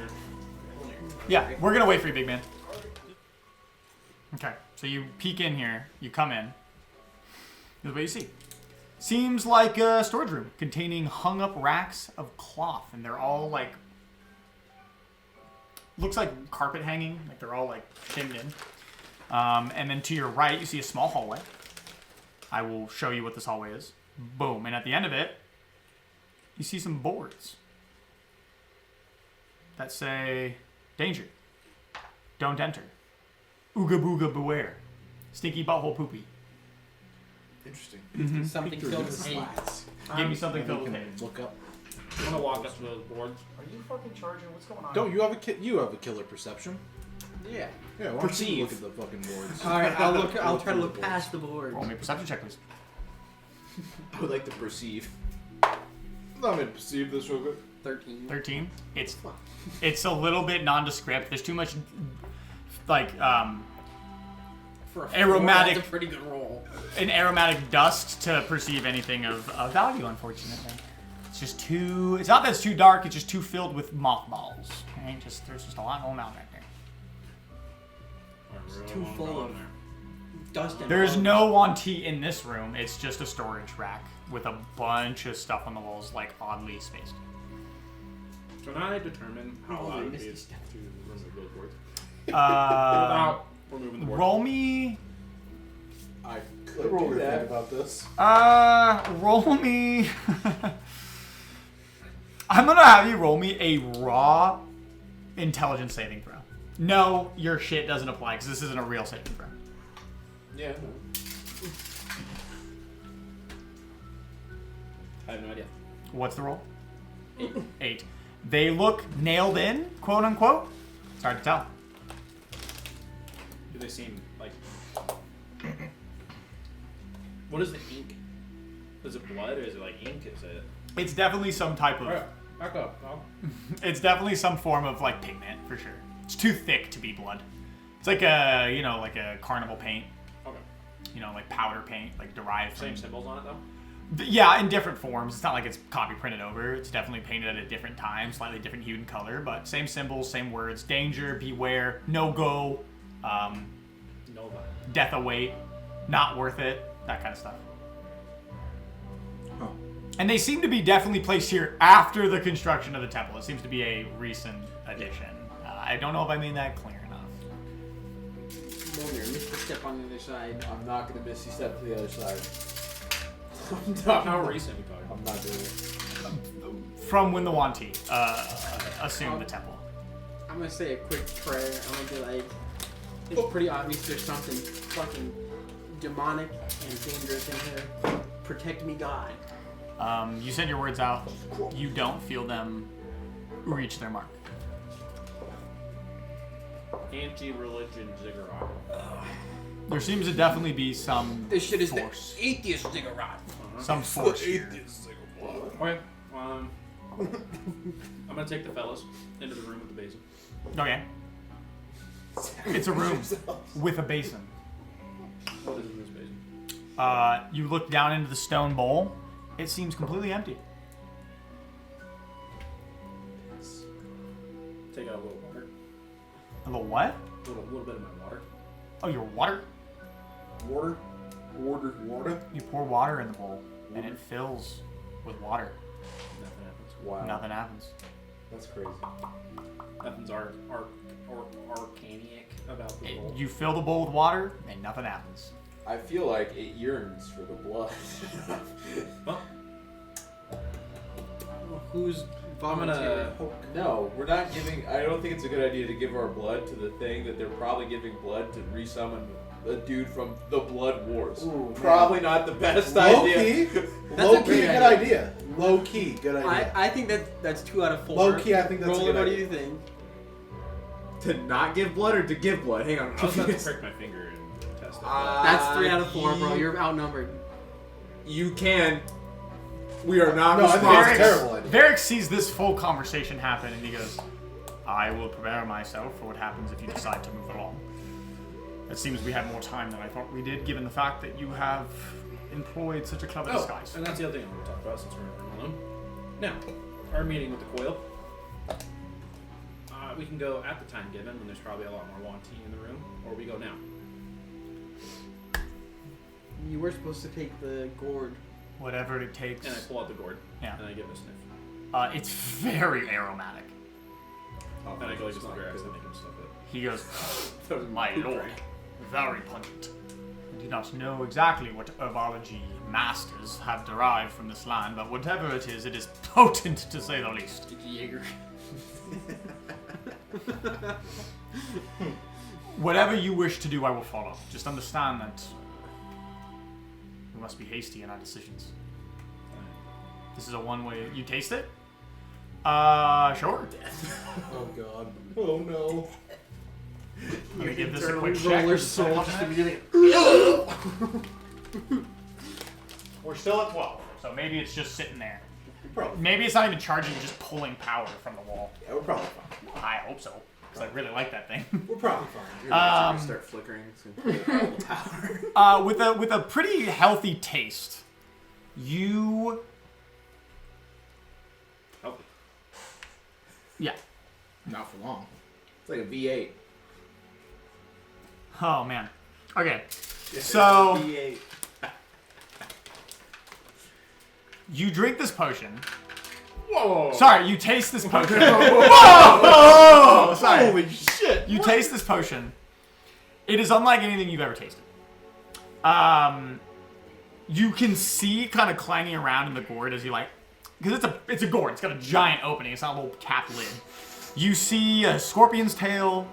Yeah, we're gonna wait for you, big man. Okay, so you peek in here, you come in. This is what you see. Seems like a storage room containing hung up racks of cloth, and they're all like, looks like carpet hanging, like they're all like shimmed in. And then to your right, you see a small hallway. I will show you what this hallway is. Boom, and at the end of it, you see some boards that say, danger, don't enter, ooga booga beware, stinky butthole poopy. Interesting. Something filled with hate. Give me something filled You with can hate. look up. I'm gonna walk up to those boards. Are you fucking charging? What's going on? Don't you have a killer perception? Yeah. Yeah. Why don't you look at the fucking boards? All right, I'll try to look through the past the board. Roll me a perception check, please. I would like to perceive. Let me perceive this real quick. 13. 13. It's a little bit nondescript. There's too much, like, For a aromatic- That's a pretty good roll. an aromatic dust to perceive anything of value, unfortunately. It's just too, it's not that it's too dark, it's just too filled with mothballs. Okay? There's just a lot going on right there. Too full of dust and There's bugs. no Wanti in this room, it's just a storage rack with a bunch of stuff on the walls, like oddly spaced. Can I determine how Oh, loud it Misty is Step. to remove those boards? Without Without removing the boards. roll me, I could do that about this. roll me. I'm gonna have you roll me a raw intelligence saving throw. No, your shit doesn't apply because this isn't a real saving throw. Yeah. I have no idea. What's the roll? 8. They look nailed in, quote unquote. It's hard to tell. Do they seem like? What is the ink? Is it blood or is it like ink? Is it? It's definitely some type of. Alright, back up. It's definitely some form of like pigment for sure. It's too thick to be blood. It's like a like a carnival paint. Okay. Like powder paint, like derived from. Same symbols on it though. Yeah, in different forms. It's not like it's copy printed over. It's definitely painted at a different time, slightly different hue and color, but same symbols, same words. Danger, beware, no go, Nova. death await, not worth it, that kind of stuff. Huh. And they seem to be definitely placed here after the construction of the temple. It seems to be a recent addition. I don't know if I made that clear enough. Momir, Mr. Step on the other side. I'm not gonna Misty Step to the other side. How recent we talking? I'm not doing it. From when the Wanti assumed the temple. I'm gonna say a quick prayer. I'm gonna be like, it's pretty obvious there's something fucking demonic and dangerous in here. Protect me, God. You send your words out. You don't feel them reach their mark. Anti-religion ziggurat. There seems to definitely be some This shit is force. the atheist ziggurat. Some force here. Okay. I'm gonna take the fellas into the room with the basin. Okay. It's a room with a basin. What is in this basin? You look down into the stone bowl. It seems completely empty. Take out a little water. A little what? A little bit of my water. Oh, your water? Water. You pour water in the bowl, and it fills with water. Nothing happens. Wow. Nothing happens. That's crazy. Nothing's arcanic about the bowl. You fill the bowl with water, and nothing happens. I feel like it yearns for the blood. Well, Who's I'm volunteering? gonna. No, we're not giving. I don't think it's a good idea to give our blood to the thing that they're probably giving blood to resummon the dude from the Blood Wars. Ooh, man. Probably not the best Low idea. key. That's Low a key, great good idea. idea. Low key, good idea. I think that's 2 out of 4. Low key, I think that's a Roland, good what do idea. you think? To not give blood or to give blood? Hang on. I was about to prick my finger and test it. That's 3 out of 4, bro. You're outnumbered. You can. We are not No, I think responsible. it's a terrible idea. Varric sees this full conversation happen, and he goes, I will prepare myself for what happens if you decide to move along. It seems we have more time than I thought we did, given the fact that you have employed such a clever Oh, disguise. and that's the other thing I want to talk about since we're alone. Now, our meeting with the coil. We can go at the time given when there's probably a lot more wanting in the room, or we go now. You were supposed to take the gourd. Whatever it takes. And I pull out the gourd. Yeah. And I give it a sniff. It's very aromatic. And I go like this to Verax and make him sniff it. He goes, my lord, very pungent. I do not know exactly what herbology masters have derived from this land, but whatever it is potent to say the least. Jaeger. Whatever you wish to do, I will follow. Just understand that we must be hasty in our decisions. This is a one-way. You taste it? Sure. Oh god. Oh no. Let me give this a quick check. Roller Is it still soul. puffing it? We're still at 12, so maybe it's just sitting there. Probably. Maybe it's not even charging, just pulling power from the wall. Yeah, we're probably fine. I hope so, because I really like that thing. We're probably fine. Your lights are gonna start flickering. It's gonna be a tower. With a pretty healthy taste, you Healthy. yeah. Not for long. It's like a V8. Oh man. Okay. So V8. you drink this potion. Whoa! Sorry, you taste this potion. Whoa! Sorry. Holy shit! You taste this potion. It is unlike anything you've ever tasted. You can see kind of clanging around in the gourd as you like, because it's a gourd. It's got a giant opening. It's not a little capped lid. You see a scorpion's tail,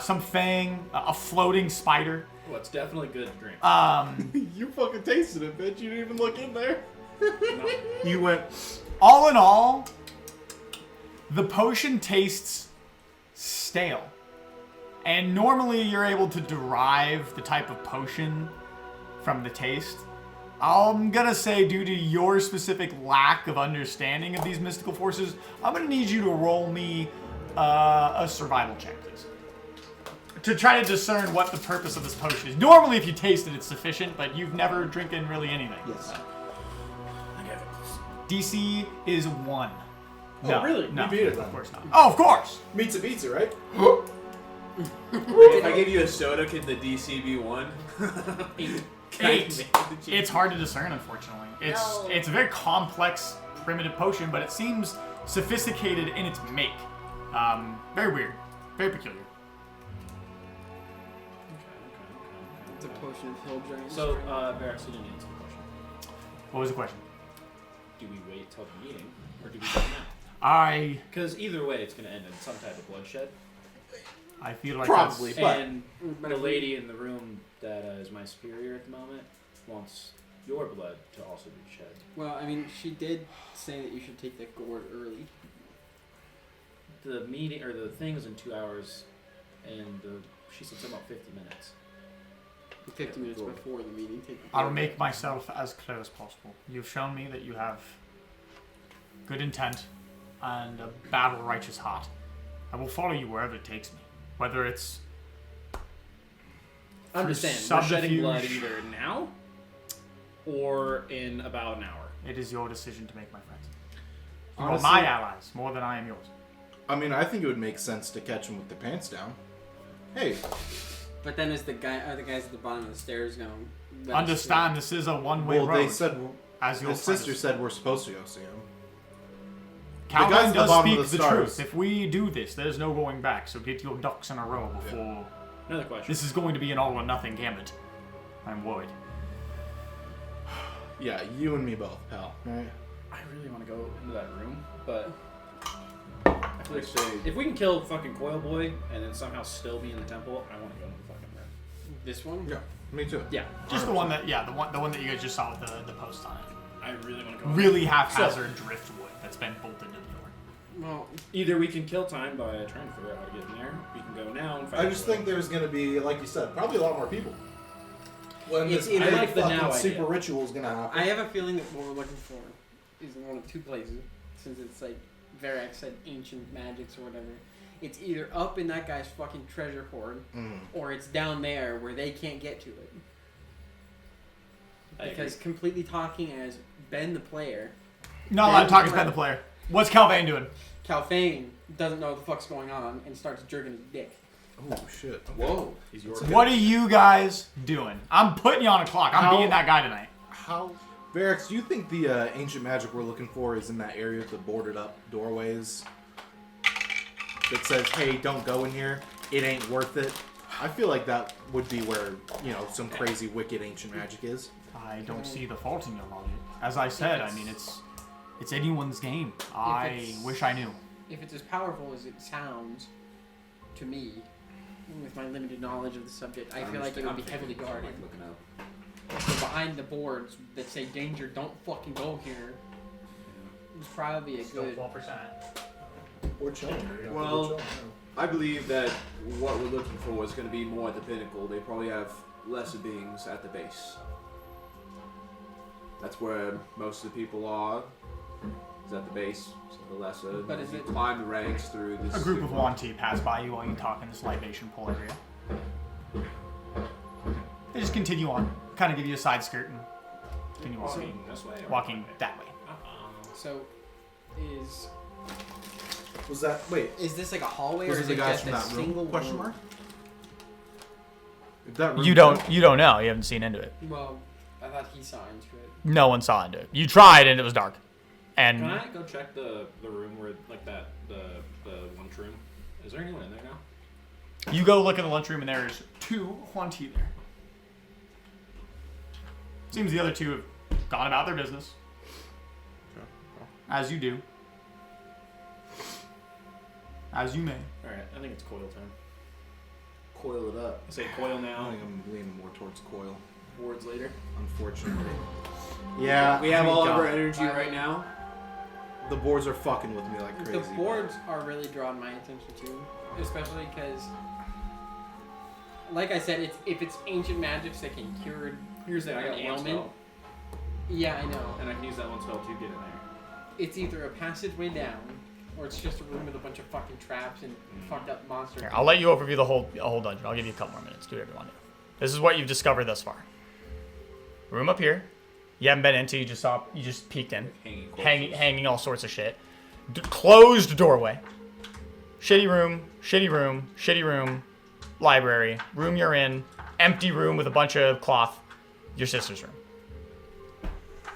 some fang, a floating spider. Well, it's definitely good to drink. You fucking tasted it, bitch. You didn't even look in there. You went. All in all, the potion tastes stale. And normally you're able to derive the type of potion from the taste. I'm gonna say, due to your specific lack of understanding of these mystical forces, I'm gonna need you to roll me a survival check, please. To try to discern what the purpose of this potion is. Normally, if you taste it, it's sufficient, but you've never drinking really anything. Yes. DC is 1. Oh, No, really? No, You beat it then. of course not. Oh, of course! Meets a pizza, right? If I give you a soda, could the DC be 1? 8. It's hard to discern, unfortunately. It's a very complex, primitive potion, but it seems sophisticated in its make. Very weird. Very peculiar. It's a potion of hill giants. So, Verax, you didn't answer the question. What was the question? Do we wait till the meeting, or do we go now? I Because either way, it's going to end in some type of bloodshed. feel like Probably. that's- But- And the lady in the room that is my superior at the moment wants your blood to also be shed. Well, I mean, she did say that you should take the gourd early. The meeting, or the thing's in 2 hours, and she said something about 50 minutes. 50 minutes before the meeting, take the I'll gourd. make myself as clear as possible. You've shown me that you have good intent and a battle righteous heart. I will follow you wherever it takes me. Whether it's Understand, through we're shedding blood subterfuge. either now or in about an hour. It is your decision to make, my friends. You are Honestly- my allies more than I am yours. I mean, I think it would make sense to catch him with their pants down. Hey, But then is the guys at the bottom of the stairs going? Understand, this is a one-way well, road. they said as your his sister said we're supposed to go see him. Calvin guys at the does bottom speak of the the stars. truth. If we do this, there's no going back. So get your ducks in a row before Another question. this is going to be an all-or-nothing gambit. I'm worried. Yeah, you and me both, pal. Right? I really want to go into that room, but I feel like Let's say if we can kill fucking Coil Boy and then somehow still be in the temple, I want to go into the fucking room. This one? Yeah, me too. Yeah, Just the one that, the one that you guys just saw with the post on it. I really want to go. Really haphazard driftwood that's been bolted to the door. Well, Either we can kill time by trying to figure out how to get in there. We can go now and fight. I just think there's gonna be, like you said, probably a lot more people. When It's this either- big I like the fucking now super idea. ritual is gonna happen. I have a feeling that what we're looking for is in one of two places, since it's like Verax said ancient magics or whatever. It's either up in that guy's fucking treasure hoard, or it's down there where they can't get to it. I Because completely talking as Ben the player, Not allowed to talk as Ben the player. What's Calvain doing? Calfane doesn't know what the fuck's going on and starts jerking his dick. Oh shit. Whoa. He's yours. What are you guys doing? I'm putting you on a clock. I'm being that guy tonight. How? Varix, do you think the ancient magic we're looking for is in that area with the boarded up doorways? That says, hey, don't go in here. It ain't worth it. I feel like that would be where, some crazy wicked ancient magic is. I don't see the fault in your logic. As I said, I mean, it's anyone's game. I wish I knew. If it's as powerful as it sounds to me, with my limited knowledge of the subject, I feel like it would be heavily guarded. Looking up. So behind the boards that say danger, don't fucking go here, is probably a good. 12%. Or chilling. Well, I believe that what we're looking for is going to be more at the pinnacle. They probably have lesser beings at the base. That's where most of the people are. Is at the base, so the lesser. But is you it- climb the ranks through this? A group of Wanti pass by you while you talk in this libation pool area. They just continue on, kind of give you a side skirt and continue Walking this way? Or walking that way. So, is Was that, wait, this like a hallway was or it is the it guys just from a that single room? Question room? mark? If that room You don't know. You haven't seen into it. Well, I thought he saw into it. No one saw into it. You tried and it was dark. Can And I go check the room where, like, the lunchroom? Is there anyone in there now? you go look in the lunchroom and there's 2 Wanti there. Seems the other 2 have gone about their business. As you do. As you may. Alright, I think it's coil time. Coil it up. I say coil I now, think I'm leaning more towards coil, boards later. unfortunately. Yeah, We have I all of got our it. energy right now. The boards are fucking with me like crazy. The boards are really drawing my attention too, especially because, like I said, if it's ancient magics that can cure Here's that. I an got one ailment. spell, Yeah, I know. and I can use that one spell to get in there. It's either a passageway down, or it's just a room with a bunch of fucking traps and fucked up monsters. Here, I'll let you overview the whole dungeon. I'll give you a couple more minutes. Do whatever you want to do. This is what you've discovered thus far. Room up here. You haven't been into. You just peeked in. Hanging corpses. Hanging all sorts of shit. Closed doorway. Shitty room. Shitty room. Shitty room. Library. Room you're in. Empty room with a bunch of cloth. Your sister's room.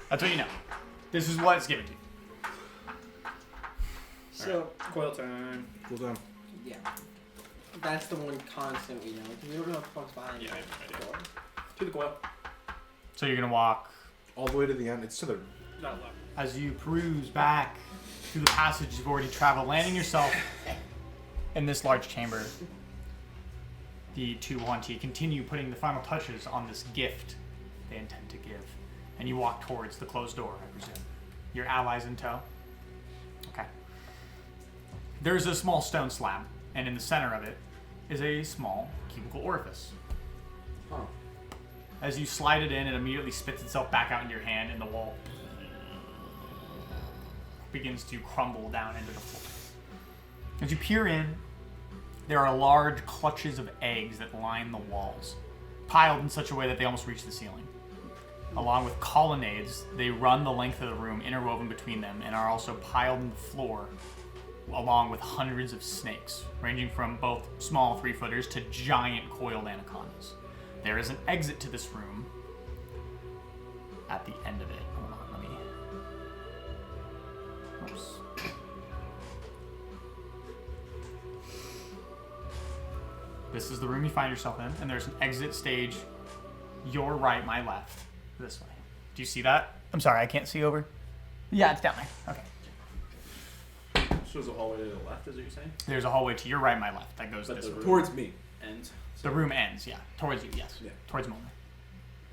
That's what you know. This is what it's given to you. So Coil time. Cool down. yeah, that's the one constant we know. 'Cause we don't know what the fuck's behind Yeah, I it. have no idea. To the coil. So you're gonna walk All the way to the end. It's to the. Not left. as you peruse back through the passage you've already traveled, landing yourself in this large chamber. The 2 Wanti continue putting the final touches on this gift they intend to give. And you walk towards the closed door, I presume. Your allies in tow? Okay. There's a small stone slab, and in the center of it is a small cubicle orifice. Huh. As you slide it in, it immediately spits itself back out into your hand, and the wall begins to crumble down into the floor. As you peer in, there are large clutches of eggs that line the walls, piled in such a way that they almost reach the ceiling. Along with colonnades, they run the length of the room, interwoven between them, and are also piled in the floor, along with hundreds of snakes, ranging from both small 3-footers to giant coiled anacondas. There is an exit to this room at the end of it. Hold on, let me... Oops. This is the room you find yourself in, and there's an exit stage, your right, my left, this way. Do you see that? I'm sorry, I can't see over. Yeah, it's down there. Okay. So there's a hallway to the left, is what you're saying? There's a hallway to your right, my left, that goes But this the way. room Towards me. ends. The room ends, yeah. Towards you, yes. Yeah. Towards Mona.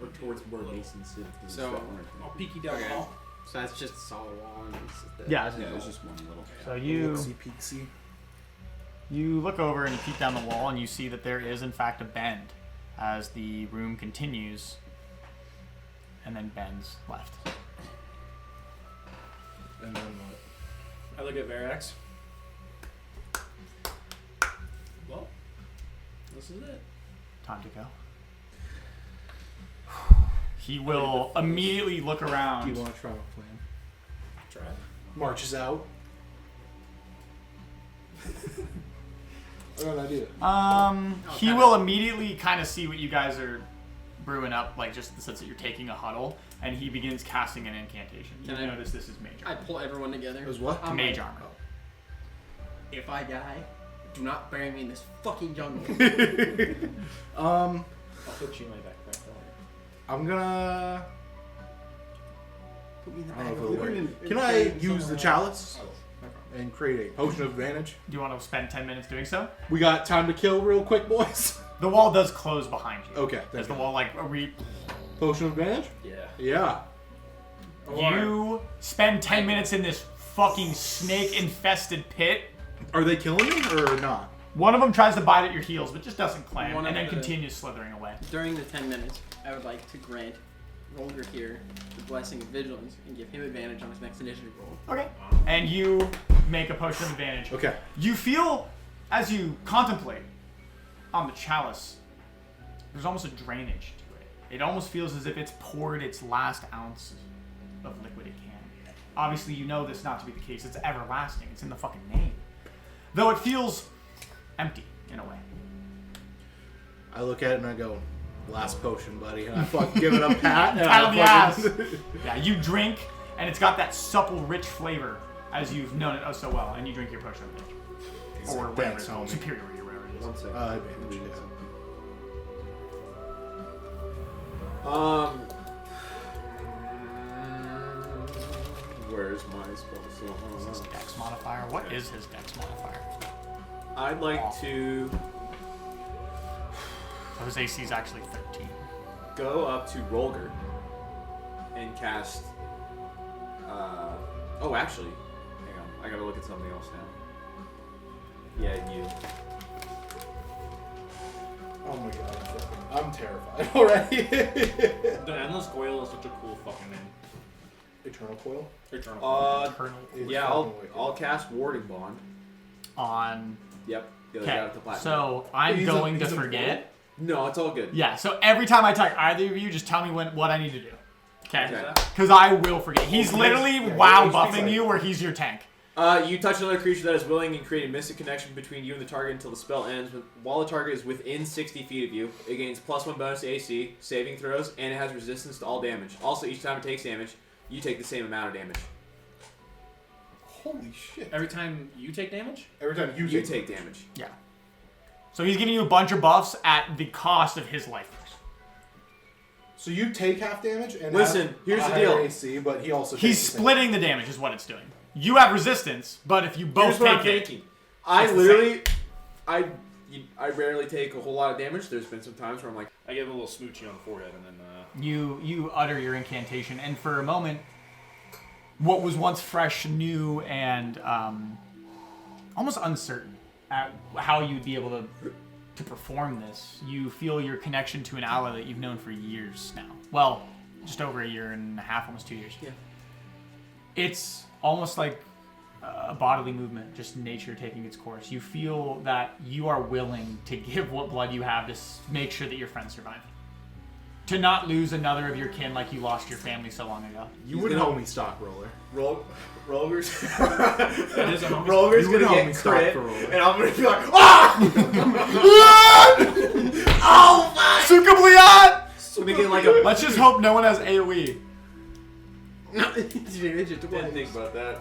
Or towards where Mason sits. So- I'll peek you down Okay. the hall. So that's just a solid wall. And it's just the, Yeah, Yeah, it's just one little. So you Look-see, peek-see. you look over and you peek down the wall and you see that there is in fact a bend as the room continues and then bends left. And then what? I look at Verax. Well, this is it. Time to go. He will immediately look Do around. you want to try a plan? Try it. Marches out, I got an idea. He will immediately kind of see what you guys are brewing up, like just the sense that you're taking a huddle, and he begins casting an incantation. You Can I- notice this is mage I armor. pull everyone together. It was what? I'm Mage like, armor. if I die, do not bury me in this fucking jungle. I'll put you in my backpack. I'm gonna. Put me in the I back don't of know the if it'll wagon. work. Can I use the chalice Oh, no problem. and create a potion of advantage? Do you want to spend 10 minutes doing so? We got time to kill real quick, boys. The wall does close behind you. Okay. As the wall, like, Potion of advantage? Yeah. Yeah. you spend 10 minutes in this fucking snake-infested pit. Are they killing me or not? One of them tries to bite at your heels, but just doesn't clam, One and of then the- continues slithering away. During the 10 minutes, I would like to grant Rolger here the blessing of vigilance and give him advantage on his next initiative roll. Okay. And you make a potion of advantage. Okay. You feel, as you contemplate on the chalice, there's almost a drainage to it. It almost feels as if it's poured its last ounce of liquid it can. Obviously, you know this not to be the case. It's everlasting. It's in the fucking name. Though it feels empty, in a way. I look at it and I go, last potion, buddy. And I fucking give it a pat. And Pat on the ass. fucking- Yeah, you drink, and it's got that supple, rich flavor, as you've known it oh so well, and you drink your potion of advantage. Or whatever, Thanks, homie. superiority, or whatever it is. 1 second. Advantage, yeah. Where's my spell Is his slot? dex modifier? What is his dex modifier? I'd like to So his AC is actually 13. go up to Rolger and cast. Oh, actually, hang on. I gotta look at something else now. Yeah, you. Oh my god. I'm terrified already. The Endless Coil is such a cool fucking name. Eternal coil? Eternal. Colonel It's Yeah, fucking wicked. I'll cast Warding Bond. on. Yep. The other guy Okay, with the platinum. so I'm He's going to he's forget. No, it's all good. Yeah, so every time I talk either of you, just tell me what I need to do. Okay? Okay. Because I will forget. He's literally yeah, wow he's buffing like- you where he's your tank. You touch another creature that is willing and create a mystic connection between you and the target until the spell ends. While the target is within 60 feet of you, it gains +1 bonus to AC, saving throws, and it has resistance to all damage. Also, each time it takes damage, you take the same amount of damage. Holy shit. Every time you take damage? Every time you You take damage. Yeah. So he's giving you a bunch of buffs at the cost of his life. So you take half damage and Listen, have here's a the higher deal. AC, but he also He's takes the same. splitting the damage is what it's doing. You have resistance, but if you both Here's what I'm take it, thinking. I It's the literally, I rarely take a whole lot of damage. There's been some times where I'm like, I give him a little smoochy on the forehead and then you utter your incantation, and for a moment, what was once fresh, new, and almost uncertain at how you'd be able to perform this, you feel your connection to an ally that you've known for years now. Well, just over a year and a half, almost 2 years. Yeah. It's almost like a bodily movement, just nature taking its course. You feel that you are willing to give what blood you have to make sure that your friends survive. To not lose another of your kin like you lost your family so long ago. You would gonna- homie stock roller. Rolger's That is a homie. Rolger's You would gonna homie get stock crit, for Roller. and I'm gonna be like, ah! Oh my! Sukabliat! So we get like a. Let's just hope no one has AoE. Didn't think about that.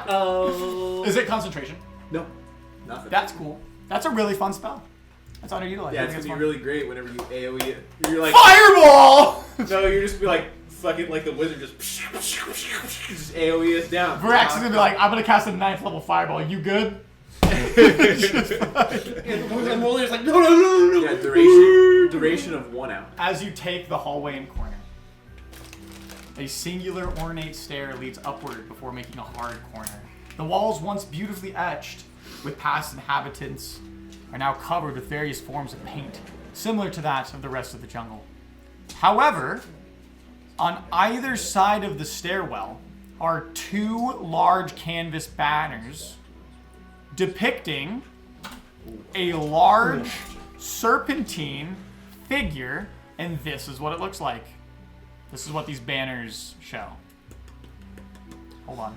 Oh. Is it concentration? No, nothing. That's cool. That's a really fun spell. That's underutilized. Yeah, I it's think gonna be fun. really great whenever you AoE it. You're like, Fireball! no, you're just be like, fucking like the wizard just AoE us down. Verax is gonna be like, I'm gonna cast a 9th level fireball. You good? And Roller's like, no. Yeah, duration of 1 hour. As you take the hallway and corner, a singular ornate stair leads upward before making a hard corner. The walls, once beautifully etched with past inhabitants, are now covered with various forms of paint, similar to that of the rest of the jungle. However, on either side of the stairwell are 2 large canvas banners depicting a large serpentine figure, and this is what it looks like. This is what these banners show. Hold on.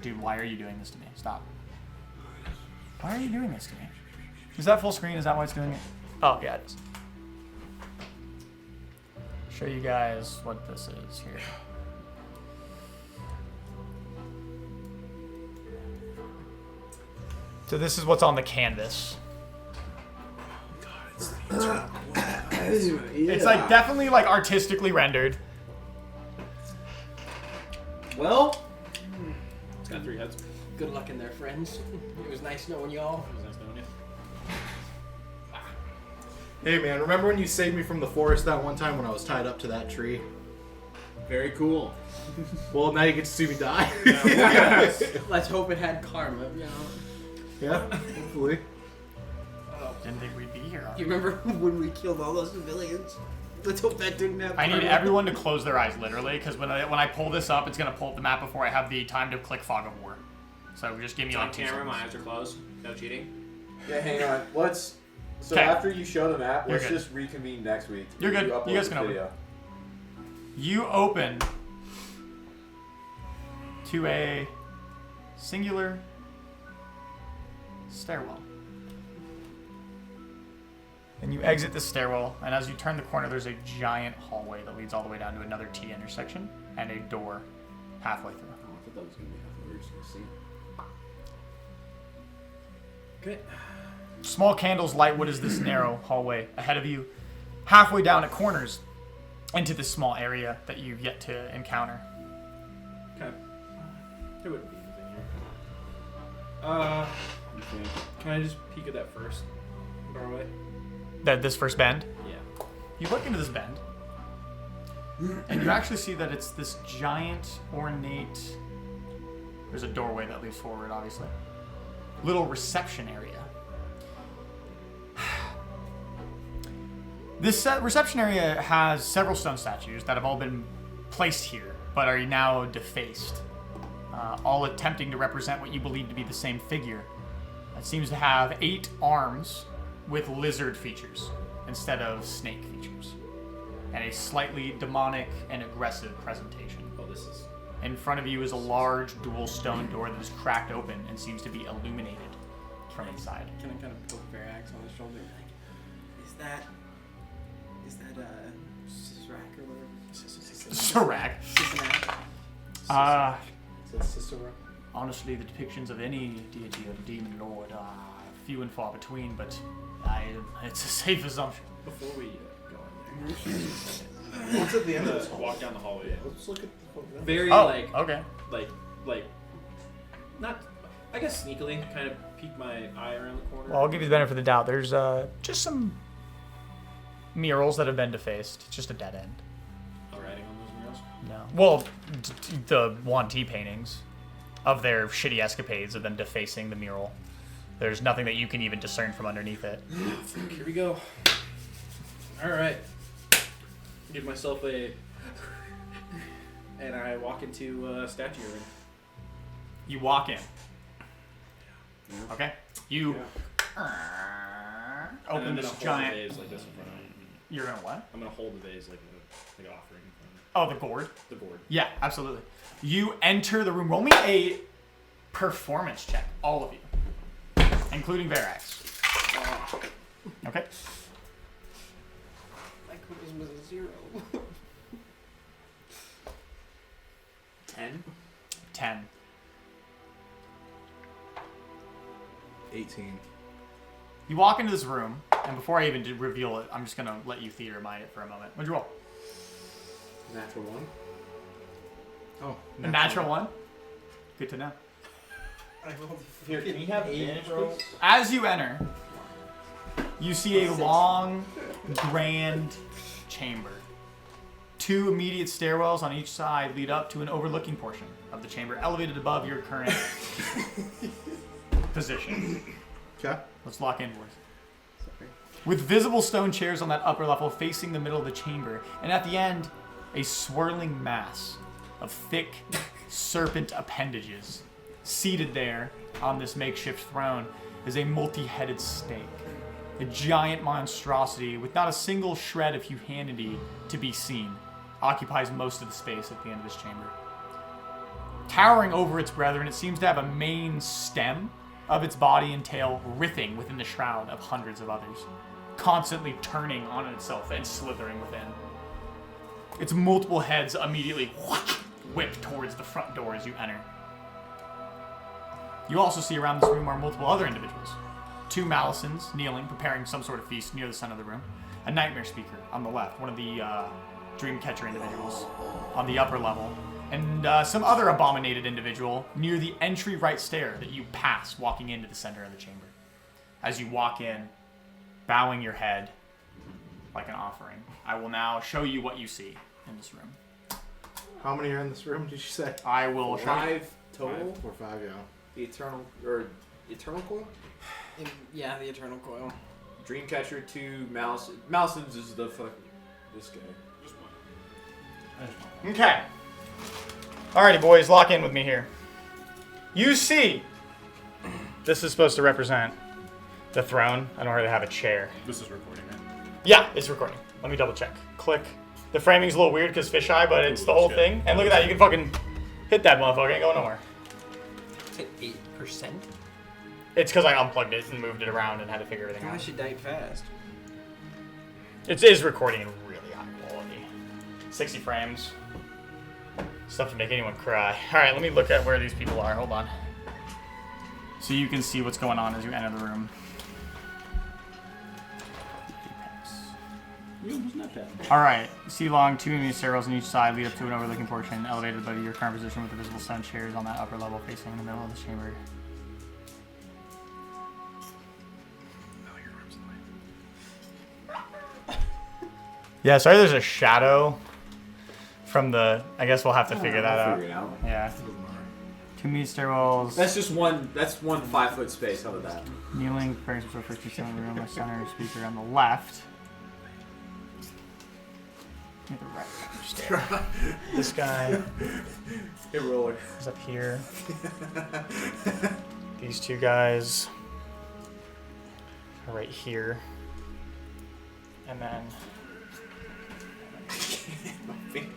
Dude, why are you doing this to me? Stop. Why are you doing this to me? Is that full screen? Is that why it's doing it? Oh, yeah, it is. Show you guys what this is here. So this is what's on the canvas. It's like definitely like artistically rendered. Well, It's got 3 heads. Good luck in there, friends. It was nice knowing y'all. It was nice knowing you. Hey man, remember when you saved me from the forest that one time when I was tied up to that tree? very cool. Well, now you get to see me die. Let's hope it had karma, you know. Yeah, hopefully. Didn't think we'd be here. You remember when we killed all those civilians? Let's hope that didn't happen. I need everyone to close their eyes, literally, because when I pull this up, it's gonna pull up the map before I have the time to click Fog of War. So just give me On like 2 camera, seconds. my eyes are closed. No cheating. Yeah, hang on. So 'Kay. after you show the map, You're let's good. just reconvene next week. You're good. upload You guys the can open. video. You open to a singular stairwell. And you exit the stairwell, and as you turn the corner, there's a giant hallway that leads all the way down to another T intersection and a door halfway through. Oh, I thought that was gonna be half. We were just gonna see. Okay. Small candles light what is this narrow hallway ahead of you. Halfway down at corners into this small area that you've yet to encounter. Okay. There wouldn't be anything here. You think? Can I just peek at that first doorway? This first bend. Yeah. You look into this bend, and you actually see that it's this giant, ornate. There's a doorway that leads forward, obviously. Little reception area. This reception area has several stone statues that have all been placed here, but are now defaced, all attempting to represent what you believe to be the same figure. It seems to have 8 arms with lizard features instead of snake features, and a slightly demonic and aggressive presentation. Oh, this is. In front of you is a large dual stone door that is cracked open and seems to be illuminated from inside. Can I kind of poke Verax on the shoulder? Like, is that Sisrak or whatever? Sirac. Sisrak. Is that Cicero? Honestly, the depictions of any deity or demon lord are few and far between, but it's a safe assumption. Before we go in there, What's at the I'm end of this gonna hall? walk down the hallway. Let's look at the hall. Very Oh, okay. like, not. I guess sneakily, kind of peek my eye around the corner. Well, I'll give you the benefit of the doubt. There's just some murals that have been defaced. It's just a dead end. No writing on those murals. No. Well, the Wanti paintings of their shitty escapades of them defacing the mural. There's nothing that you can even discern from underneath it. Here we go. All right. Give myself a. And I walk into statue room. You walk in. Okay. You And I'm open gonna this hold giant. the vase like this in front of me. You're gonna what? I'm gonna hold the vase like an offering in front Oh, the gourd. of the board. Yeah, absolutely. You enter the room. Roll me a performance check, all of you, including Verax. Okay. My charisma is a 0. 10. 10. 18. You walk into this room, and before I even reveal it, I'm just gonna let you theater mind it for a moment. What'd you roll? Natural 1. Oh, A natural 1. Good to know. Here, can you have advantage, please? As you enter, you see a long, grand chamber. 2 immediate stairwells on each side lead up to an overlooking portion of the chamber, elevated above your current position. Okay. Let's lock in, boys. With visible stone chairs on that upper level facing the middle of the chamber, and at the end, a swirling mass of thick serpent appendages. Seated there on this makeshift throne is a multi-headed snake. A giant monstrosity with not a single shred of humanity to be seen occupies most of the space at the end of this chamber. Towering over its brethren, it seems to have a main stem of its body and tail writhing within the shroud of hundreds of others, constantly turning on itself and slithering within. Its multiple heads immediately whip towards the front door as you enter. You also see around this room are multiple other individuals. 2 Malisons kneeling, preparing some sort of feast near the center of the room. A Nightmare Speaker on the left, one of the Dreamcatcher individuals on the upper level. And some other abominated individual near the entry right stair that you pass walking into the center of the chamber. As you walk in, bowing your head like an offering, I will now show you what you see in this room. How many are in this room, did you say? I will show you. 5 total. 4 or 5, yeah. The Eternal Coil? Yeah, the Eternal Coil. Dreamcatcher, 2 Malisons is the fuck. This guy. Okay. Alrighty, boys, lock in with me here. You see, this is supposed to represent the throne. I don't really have a chair. This is recording, right? Yeah, it's recording. Let me double check. Click. The framing's a little weird because fisheye, but it's the whole thing. And look at that, you can fucking hit that motherfucker. Ain't going nowhere. It's at 8%. It's because I unplugged it and moved it around and had to figure everything Gosh, out. you died fast. It is recording in really high quality. 60 frames. Stuff to make anyone cry. Alright, let me look at where these people are. Hold on. So you can see what's going on as you enter the room. Alright, see long 2 immediate stairwells on each side lead up to an overlooking portion elevated above your current position with the visible stone chairs on that upper level facing the middle of the chamber. Yeah, sorry there's a shadow from the... I guess we'll have to figure that out. Figure it out. Yeah. 2 immediate stairwells. That's just one. That's one 5-foot space. How about that? Kneeling, preparing some sort of first in the room. My center speaker on the left. Near the right stair. This guy Hey, roller. is up here. These 2 guys are right here. And then... My fingers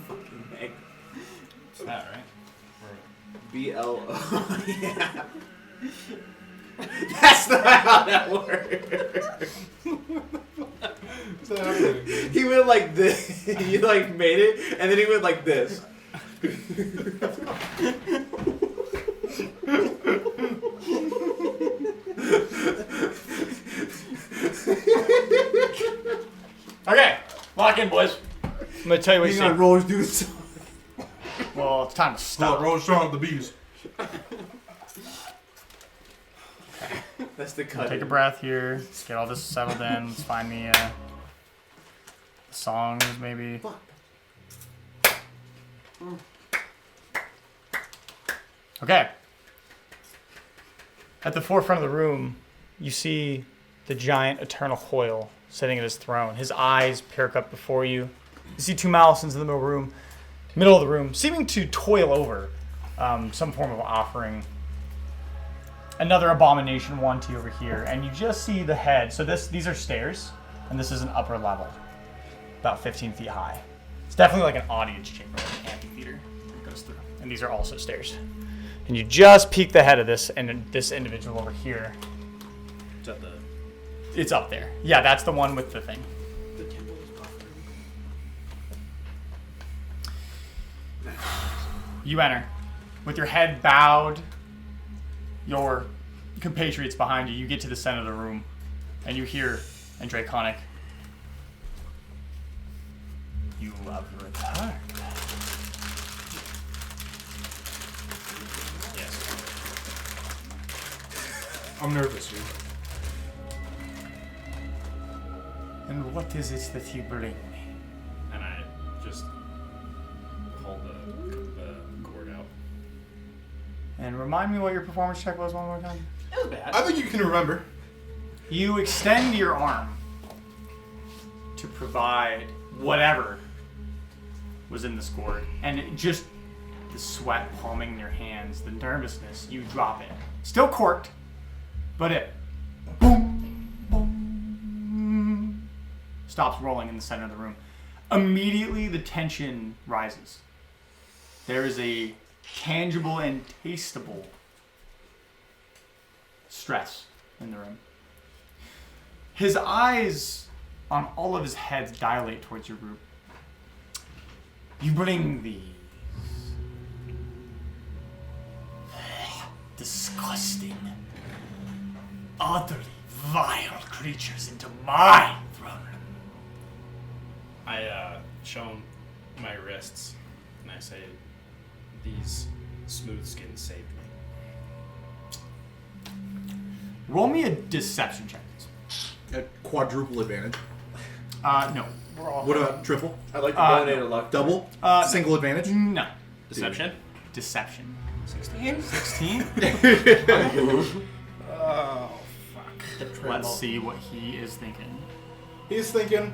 fucking hang. It's that, right? BLO. Yeah. That's not how that works. He went like this. He like made it, and then he went like this. Okay, lock in, boys. I'm gonna tell you what you see. rollers do this. Well, it's time to stop. Roll strong with the bees. That's the cut. Take a breath here. Let's get all this settled in. Let's find the songs, maybe. Okay. At the forefront of the room, you see the giant Eternal Coil sitting at his throne. His eyes perk up before you. You see 2 Malisons in the middle of the room, seeming to toil over some form of offering. Another abomination 1-2 over here, and you just see the head. So these are stairs, and this is an upper level, about 15 feet high. It's definitely like an audience chamber, like an amphitheater that goes through. And these are also stairs. And you just peek the head of this individual over here. Is that the... It's up there. Yeah, that's the one with the thing. The temple is buffering. You enter. With your head bowed, your compatriots behind you, you get to the center of the room, and you hear in Draconic, "You have returned." Yes. I'm nervous, dude. And what is it that you bring me? And I just hold the cord out. And remind me what your performance check was one more time. That was bad. I think you can remember. You extend your arm to provide whatever was in this gourd, and it just the sweat palming your hands, the nervousness, you drop it. Still corked, but it boom, boom, stops rolling in the center of the room. Immediately, the tension rises. There is a tangible and tasteable stress in the room. His eyes on all of his heads dilate towards your group. You bring these disgusting, utterly vile creatures into my throne room. I show him my wrists, and I say, "These smooth skins saved me." Roll me a deception check. At quadruple advantage. No. We're all What about triple? I'd like to donate a luck. Double? Single advantage? No. Deception. Deception. 16. 16? Oh fuck. Let's see what he is thinking. He's thinking,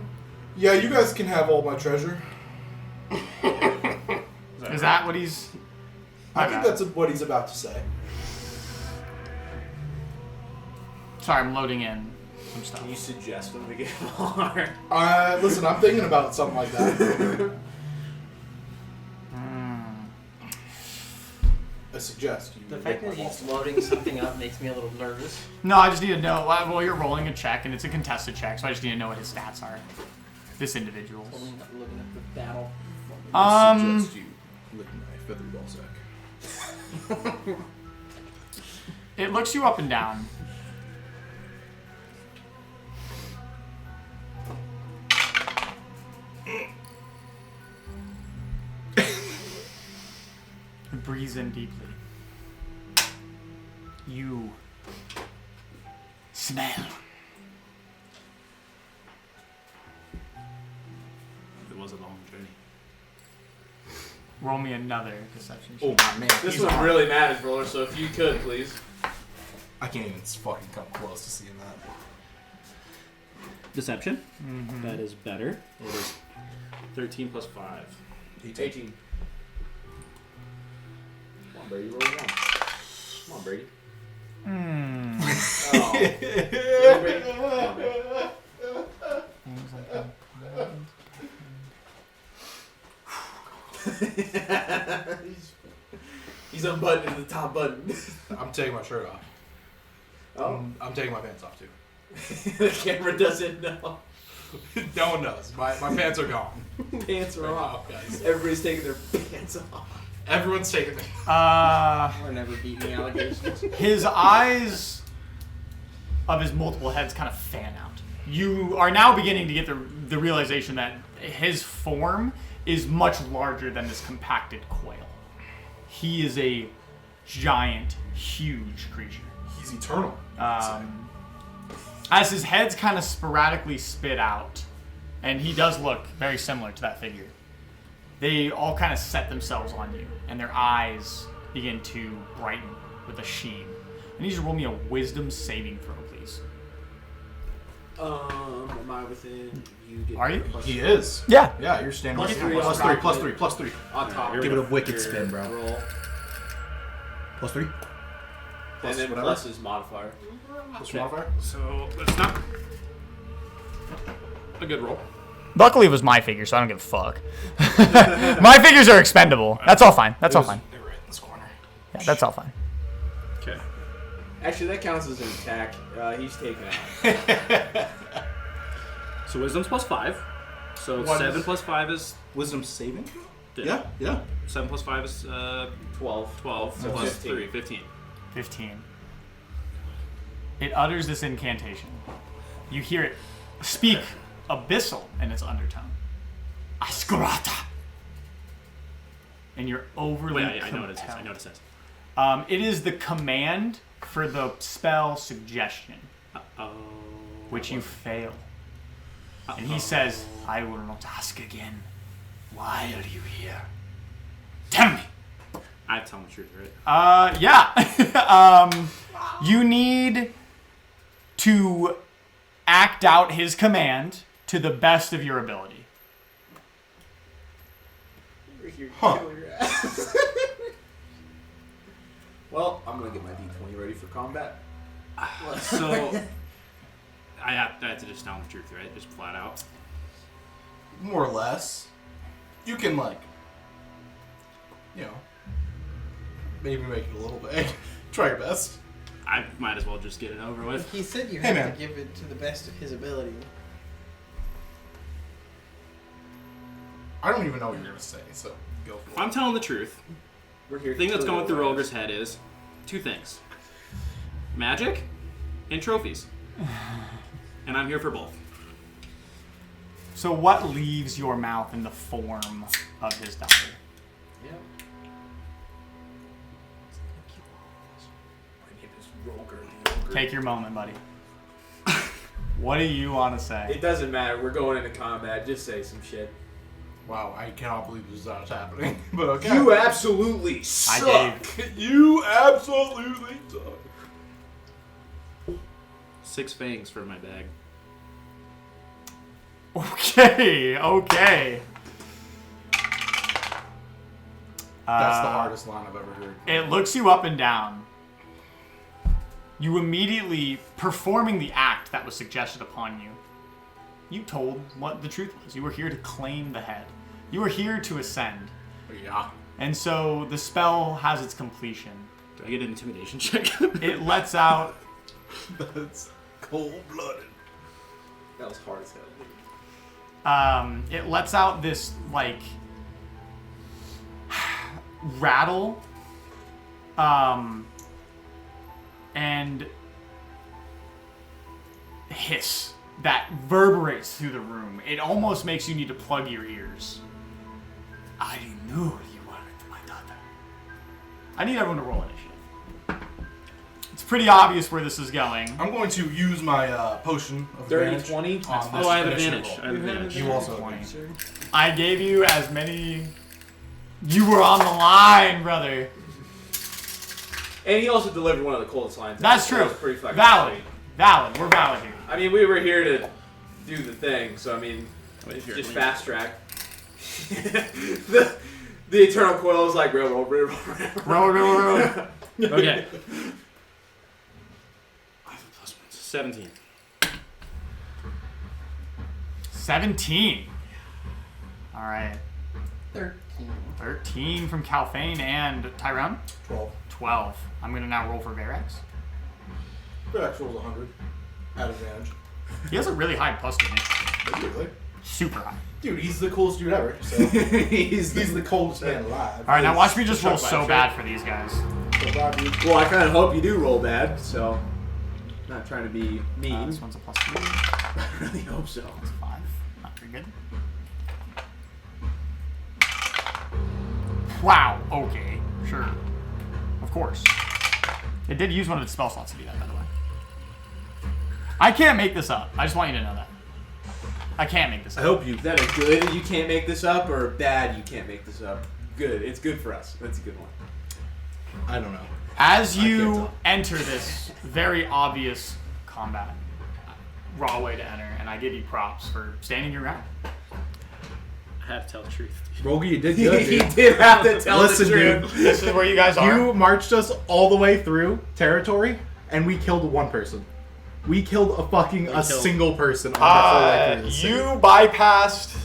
yeah, you guys can have all my treasure. Is that what he's... I think that's what he's about to say. Sorry, I'm loading in some stuff. Can you suggest him to get more? Listen, I'm thinking about something like that. I suggest you. The fact that he's loading something up makes me a little nervous. No, I just need to know. Well, you're rolling a check, and it's a contested check, so I just need to know what his stats are. This individual. Looking at the battle. I suggest you lick my feather ball sack. It looks you up and down. It breathes in deeply. You smell. It was a long journey. Roll me another deception check. Oh my man. This he's one on. really matters, roller. So if you could, please. I can't even fucking come close to seeing that. Deception. Mm-hmm. That is better. It is 13 plus 5. 18. Come on, Brady. Roll one. Come on, Brady. Mm. Oh. Really, Brady? Come on, Brady. Things like that. He's unbuttoning the top button. I'm taking my shirt off. Oh. I'm taking my pants off too. The camera doesn't know. No one knows. My pants are gone. Pants are off, guys. Everybody's taking their pants off. Everyone's taking them. We're never beating allegations. His eyes of his multiple heads kind of fan out. You are now beginning to get the realization that his form is much larger than this compacted quail. He is a giant, huge creature. He's eternal. As his head's kind of sporadically spit out, and he does look very similar to that figure, they all kind of set themselves on you, and their eyes begin to brighten with a sheen. I need you to roll me a wisdom saving throw, please. Am I within? You get Are you? plus He is. Yeah. Yeah, you're standing Plus right three. Plus three, plus three, plus three. on top. Give it a wicked Your spin, bro. Roll. Plus three? And then whatever. plus his modifier. Plus modifier? So that's not a good roll. Luckily, it was my figure, so I don't give a fuck. My figures are expendable. That's all fine. That's all fine. They're right in this corner. Yeah, that's all fine. Okay. Actually, that counts as an attack. He's taken out. So wisdom's plus 5. So What 7 is- plus 5 is Wisdom saving? Yeah, yeah. 7 plus 5 is 12. 12 So plus 15. 3, 15. 15. It utters this incantation. You hear it speak abyssal in its undertone. Askarata. And you're overly Wait, I know what it says. compelled. I know what it says. It is the command for the spell suggestion, Oh. which you fail. And he says, I will not ask again. Why are you here? Tell me. I have to tell him the truth, right? Yeah. You need to act out his command to the best of your ability. Huh. Well, I'm gonna get my D20 ready for combat. So I have to just tell him the truth, right? Just flat out. More or less. You can, like, you know, maybe make it a little big. Try your best. I might as well just get it over with. He said you Hey, have man. to give it to the best of his ability. I don't even know what you're gonna say, so go for it. I'm telling the truth. We're here. The thing that's to going through live. Rolger's head is two things: magic and trophies. And I'm here for both. So what leaves your mouth in the form of his daughter? Yeah. My name is Roger the Ogre. Take your moment, buddy. What do you want to say? It doesn't matter. We're going into combat. Just say some shit. Wow, I cannot believe this is what's happening. But okay. You absolutely suck. You absolutely suck. 6 fangs for my bag. Okay, okay. That's the hardest line I've ever heard. It looks you up and down. You immediately, performing the act that was suggested upon you, you told what the truth was. You were here to claim the head. You were here to ascend. Yeah. And so the spell has its completion. Do I get an intimidation check? It lets out... That's cold-blooded. That was hard as hell. It lets out this, like, rattle, and hiss that reverberates through the room. It almost makes you need to plug your ears. I knew you wanted my daughter. I need everyone to roll initiative. It's pretty obvious where this is going. I'm going to use my potion of Dirty advantage 20? on this Oh, I have initiative advantage. roll. I have advantage. You also have 20. advantage. I gave you as many... You were on the line, brother. And he also delivered one of the coldest lines. That's So true. that was pretty fucking Valid. sweet. Valid. We're valid here. I mean, we were here to do the thing, so I mean, If you're just a fast track. the eternal coil is like railroad. Roll. Okay. 17. 17. All right. 13. 13 from Calphane and Tyrone. 12. 12. I'm going to now roll for Verax. Rex rolls 100 at advantage. He has a really high plus to initiative. Really? Super high. Dude, he's the coolest dude ever. So he's the coldest man alive. All right, now watch me just Chuck roll so Blanchard. bad for these guys. So Bob, you- Well, I kind of hope you do roll bad, so not trying to be mean. This one's a plus 3. I really hope so. That's 5. Not very good. Wow. Okay. Sure. Of course. It did use one of its spell slots to do that, by the way. I can't make this up. I just want you to know that. I can't make this I up. hope you. Is that a good you can't make this up or bad you can't make this up? Good. It's good for us. That's a good one. I don't know. As can't you tell. enter this very obvious combat, raw way to enter, and I give you props for standing your ground. I had to tell the truth. Rogi, you did good, He dude. did have to tell Listen, the truth. dude. This is where you guys are. You marched us all the way through territory, and we killed one person. We killed a single person on our full way through this city. You bypassed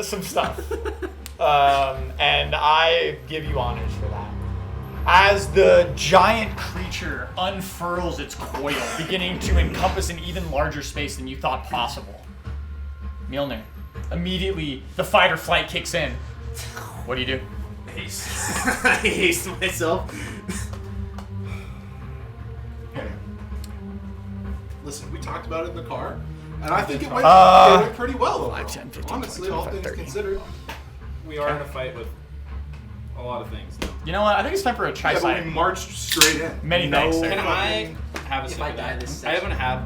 some stuff, and I give you honors for that. As the giant creature unfurls its coil, beginning to encompass an even larger space than you thought possible, Mjolnir, immediately the fight or flight kicks in. What do you do? I haste myself. Hey. Listen, we talked about it in the car, and I think it went pretty well overall. 5, 10, 15, Honestly, 20, all 25, things 30. considered. We are in a fight with a lot of things now. You know what? I think it's time for a Yeah, chai but site. we marched straight in. Many thanks, sir. Can I have a If sip I of die that? this I haven't had.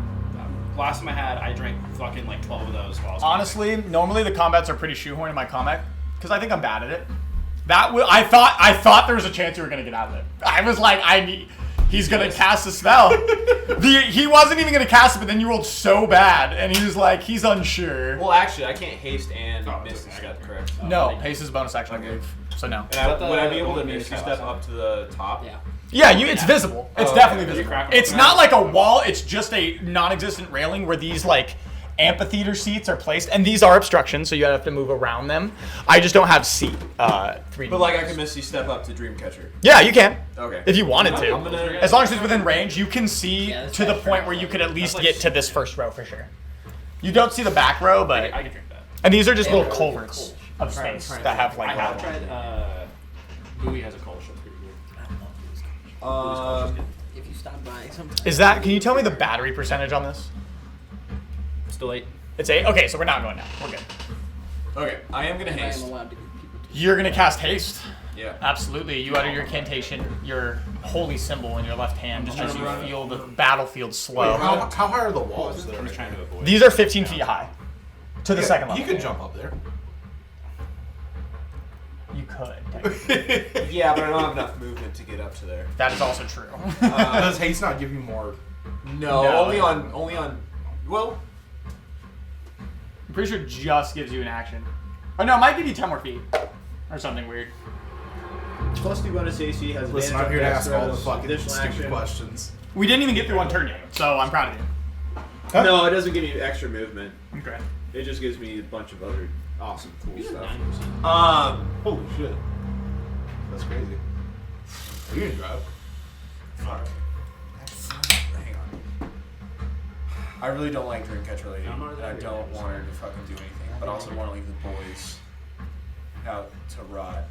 Last time I had, I drank fucking like 12 of those while I was Honestly, normally the combats are pretty shoehorned in my combat because I think I'm bad at it. I thought there was a chance you were gonna get out of it. I was like, he's gonna cast a spell. He wasn't even gonna cast it, but then you rolled so bad, and he was like, he's unsure. Well, actually, I can't haste and Oh, miss okay, I step, got correct? No, haste is a bonus action, I believe. So no. And would I be able to misty step up to the top? Yeah. Yeah, it's visible. It's Oh, definitely okay. visible. Crack It's open not that? like a wall. It's just a non-existent railing where these like amphitheater seats are placed, and these are obstructions, so you have to move around them. I just don't have seat 3D. But like I can Misty step up to Dreamcatcher. Yeah, you can. Okay. If you wanted to. I'm gonna- As long as it's within range, you can see Yeah, that's to the fair. point where you could at least get to this first row for sure. You don't see the back row, but I can drink that. and these are just Yeah, little really culverts of Try- space try that have like I have water. tried. Bowie has a Kolsch. That's pretty good. I don't know. If you stop by sometime. Is that? Can you tell me the battery percentage on this? Still 8. It's 8. Okay, so we're not going down. We're good. Okay, I am gonna I am haste. allowed to give people to You're gonna cast haste. Yeah. Absolutely. You utter your incantation, your holy symbol in your left hand, as you feel the battlefield slow. Wait, how high are the walls there? I'm just trying to avoid. These are 15 feet high. To the second level. You could jump up there. You could. technically. Yeah, but I don't have enough movement to get up to there. That is also true. Does haste not give you more? No, No. only on. Well, I'm pretty sure just gives you an action. Oh no, it might give you 10 more feet. Or something weird. plus 2 bonus AC has Listen, advantage I'm on here to dex ask all the throws, fucking additional stupid action. questions. We didn't even get through one turn yet, so I'm proud of you. Huh? No, it doesn't give me extra movement. Okay. It just gives me a bunch of other awesome, cool These are stuff. 9%. Holy shit. That's crazy. Are you gonna drive? Fuck. Hang on. I really don't like Dreamcatcher Lady. I'm not And I that don't great. want her to fucking do anything. But I also want to leave the boys out to rot.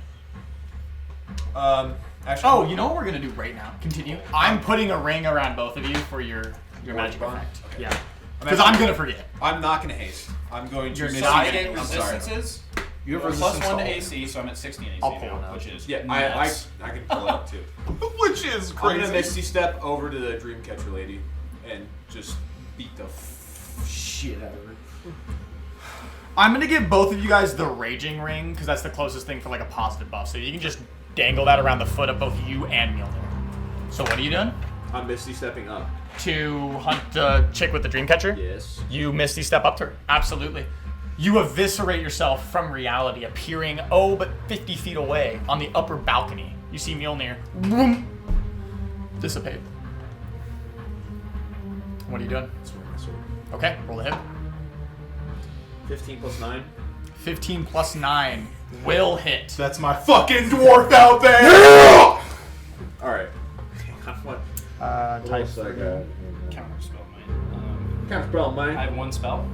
Actually. Oh, you know what we're gonna do right now? Continue. I'm putting a ring around both of you for your magic Bond? effect. Okay. Yeah. Because I'm gonna forget. I'm not gonna haste. I'm going to. You're So missing I it. get I'm sorry. resistances. You have plus resistance 1 to to all. AC, so I'm at 16 AC I'll pull now, it up. which is Yeah, nuts. I can pull it up too. Which is I'm crazy. gonna Misty Step over to the Dreamcatcher Lady and just beat the shit out of her. I'm gonna give both of you guys the raging ring because that's the closest thing for like a positive buff. So you can just dangle that around the foot of both you and Mjolnir. So what are you doing? I'm Misty Stepping up. To hunt the chick with the dreamcatcher? Yes. You Misty step up to her. Absolutely. You eviscerate yourself from reality, appearing but 50 feet away on the upper balcony. You see Mjolnir boom, dissipate. What are you doing? Sword, my sword. Okay, roll the hit. 15 plus 9. 15 plus 9 will hit. That's my fucking dwarf out there! Alright. What? Type Counter spell mine. Kind of spell I mine. have 1 spell,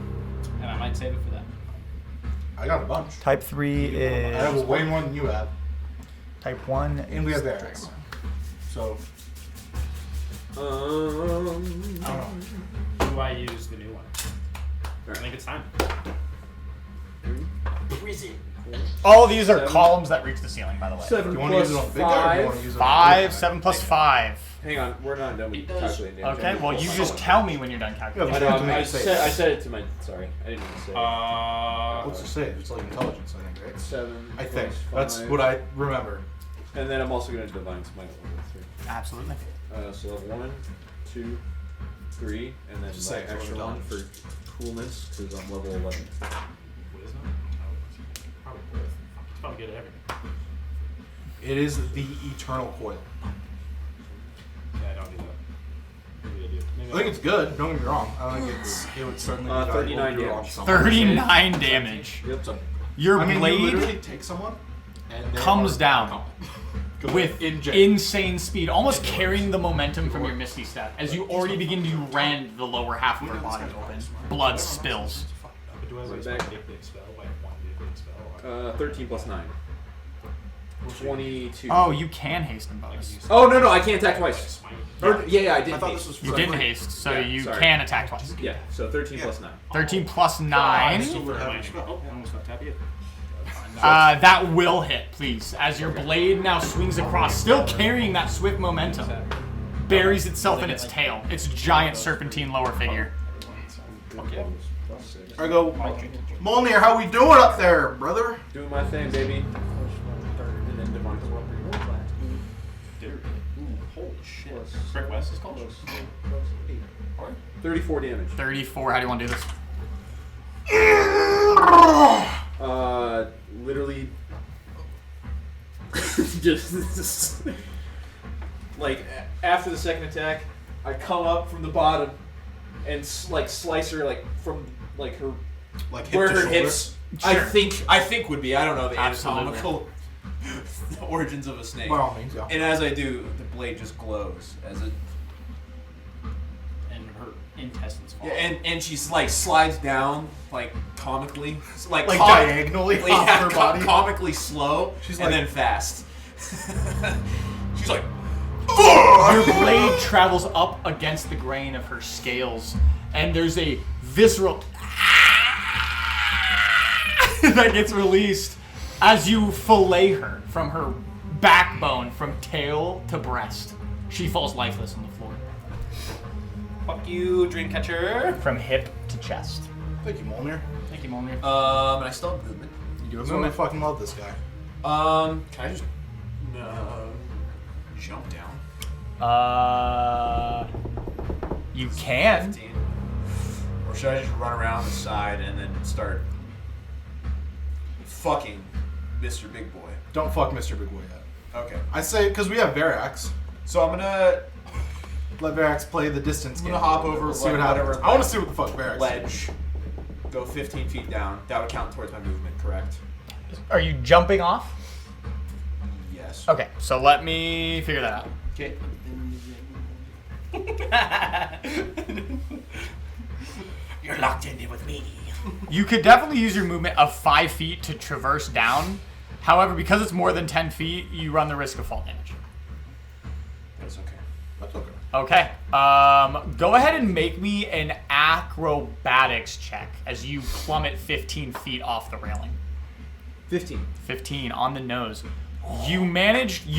and I might save it for that. I got a bunch. Type 3 I have is way more than you have. type 1. And we have is barracks. So, I don't know. Do I use the new one? I think it's time. All these are 7. columns that reach the ceiling, by the way. 7 do you want to use it on the big guy or do you want to use it on the 5, big guy? 7 plus 5. Hang on, we're not done with It does. calculating damage. Okay, well you just tell me when you're done calculating. I Yeah, know, to make I it safe. said it to my. Sorry, I didn't mean to say. What's it say? It's like intelligence, I think, right? 7. I think. plus That's 5. what I remember. And then I'm also going to divine smite level 3. Absolutely. So level 1, 2, 3, and then Just my say it's extra what 1 it for does. coolness because I'm level 11. Wisdom? Probably both. It's probably good at everything. It is the eternal coil. Yeah, I don't do that. Maybe I do. Maybe I think it's good. Don't get me wrong. I think it would certainly be valuable 39 to do it on damage. someone. 39 damage. Yep. So, Your I mean, you blade literally take someone and they comes are down gone. with in jail. insane speed, almost carrying the momentum from your Misty Step as you already begin to rend the lower half of her body open. Blood spills. But do I waste Back. my big spell? Like one big spell? Or... 13 plus 9. 22. Oh, you can hasten bonus. Oh, no, I can't attack twice. Smite. Or, yeah, I did. I thought haste. this was You didn't haste, so Yeah, you sorry. can attack twice. Yeah, so 13 plus 9. 13 plus 9. Oh, I almost got tap you. That will hit, please. As your blade now swings across, still carrying that swift momentum, buries itself in its tail, its giant serpentine lower figure. Okay. I go, Molnir, how we doing up there, brother? Doing my thing, baby. And then divine smite. Dude. Holy shit. Rick West is called? 34 damage. 34, how do you want to do this? Literally, just like after the second attack, I come up from the bottom and like slice her like from like her, Like hip where to her shoulder? hips. Sure. I think would be. I don't know the Absolutely. anatomical origins of a snake. By all means, yeah. And as I do, the blade just glows as it. And her intestines fall. Yeah, and she's like slides down like comically, like diagonally off yeah, her body. comically slow, She's and like- then fast. She's like, Your blade travels up against the grain of her scales, and there's a visceral that gets released as you fillet her from her backbone from tail to breast. She falls lifeless on the floor. Fuck you, Dreamcatcher. From hip to chest. Thank you, Molnir. Thank you, Molnir. and I still have movement. You do a So I movement. fucking love this guy. Can I just jump down? You can. 15? Or should I just run around the side and then start fucking Mr. Big Boy? Don't fuck Mr. Big Boy yet. Okay. I say, because we have Verax. So I'm gonna Let Verax play the distance I'm game. gonna hop over, See like, what happens. whatever I want to see what the fuck Verax ledge, go 15 feet down. That would count towards my movement, correct? Are you jumping off? Yes. Okay, so let me figure that out. Okay. You're locked in with me. You could definitely use your movement of 5 feet to traverse down. However, because it's more than 10 feet, you run the risk of fall damage. That's okay. That's okay. Okay. Go ahead and make me an acrobatics check as you plummet 15 feet off the railing. 15. 15 on the nose. You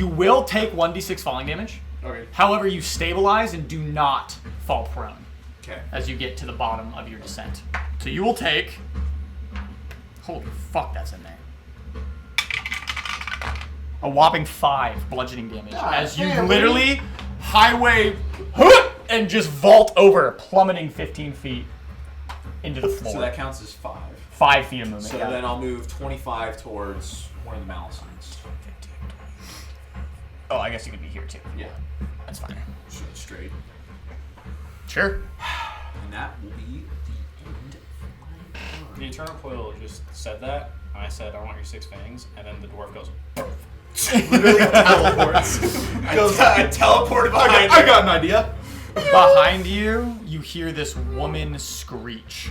will take 1d6 falling damage. Okay. However, you stabilize and do not fall prone Okay. as you get to the bottom of your descent. So you will take... Holy fuck, that's in there. A whopping 5 bludgeoning damage as you literally highway and just vault over, plummeting 15 feet into the floor. So that counts as 5. 5 feet of movement. So yeah. then I'll move 25 towards one of the Malisons. Oh, I guess you could be here too. Yeah. That's fine. Straight. Sure. And that will be the end of my turn. The Eternal Coil just said that. And I said, I want your 6 fangs. And then the dwarf goes, Literally teleports. I teleported behind I got an idea. Behind you, you hear this woman screech.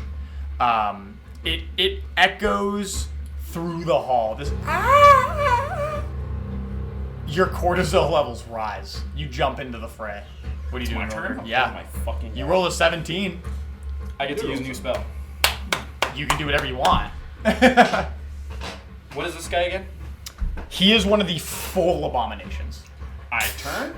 It echoes through the hall. This your cortisol levels rise. You jump into the fray. What are you doing? my turn? Rover? Yeah. Oh my fucking You God. roll a 17. I get to use a new spell. You can do whatever you want. What is this guy again? He is one of the full abominations. I turn.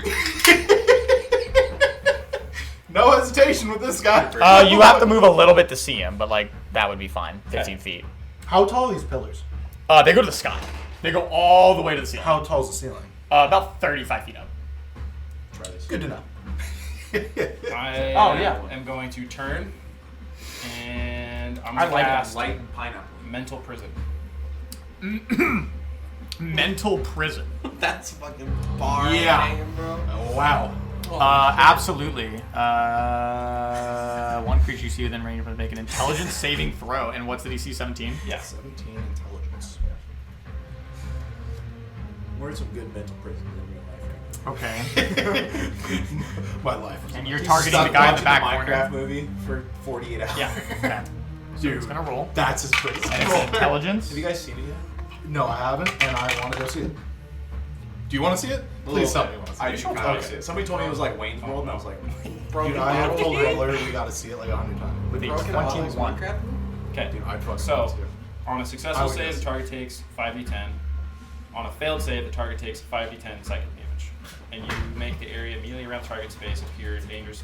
No hesitation with this guy. You have to move a little bit to see him, but like that would be fine. 15 feet. How tall are these pillars? They go to the sky. They go all the way to the ceiling. How tall is the ceiling? About 35 feet up. Try this. Good to know. I yeah. am going to turn. And I'm I going to like cast Light and pineapple. Mental Prison. Mental prison. That's fucking bar Yeah. hanging, bro. Oh, wow. Absolutely. One creature you see within range of make an intelligence saving throw. And what's the DC? 17? Yeah. 17 intelligence. We're in some good mental prison in real life. Okay. My life. And you're targeting the guy in the back Minecraft corner. movie for 48 hours. Yeah. Okay. So it's gonna roll. That's his prison. And it's an intelligence. Have you guys seen it yet? No, I haven't, and I want to go see it. Do you want to see it? Please tell me you want to see I it. do kind of see it. Somebody told me it was like Wayne's World, and I was like, Dude, I have told Roller we got to see it like 100 times. With a Broken Alex 21. Minecraft? Okay. Dude, I'd fucking So- love to. On a I successful would save, guess. the target takes 5d10. On a failed save, the target takes 5d10 psychic damage. And you make the area immediately around the target space appear dangerous.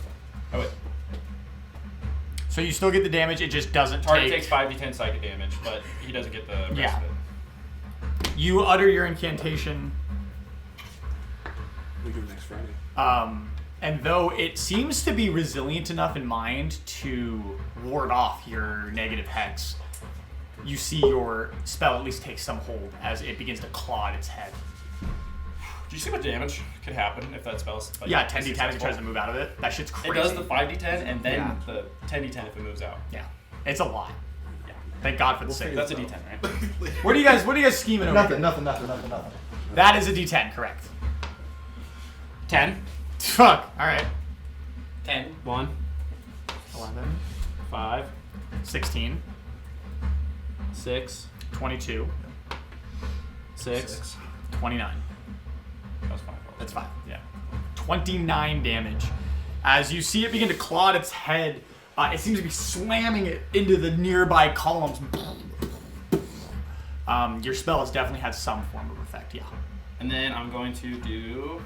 Oh wait. So you still get the damage. It just doesn't Target take. takes 5d10 psychic damage, but he doesn't get the rest Yeah. of it. You utter your incantation. we do it next Friday. And though it seems to be resilient enough in mind to ward off your negative hex, you see your spell at least take some hold as it begins to claw at its head. Do you see what damage could happen if that spell's like, Yeah, 10d10 if it successful? tries to move out of it. That shit's It crazy. does the 5d10 and then Yeah. the 10d10 if it moves out. Yeah. It's a lot. Yeah. Thank God for the save. That's a D10, right? What are you guys scheming over here? Nothing. That is a D10, correct. 10. Fuck. All right. 10. 1. 11, 5. 16, 6. 22, 6. 29. That's 5. That's 5. Yeah. 29 damage. As you see it begin to claw at its head, it seems to be slamming it into the nearby columns. Your spell has definitely had some form of effect, yeah. And then I'm going to do...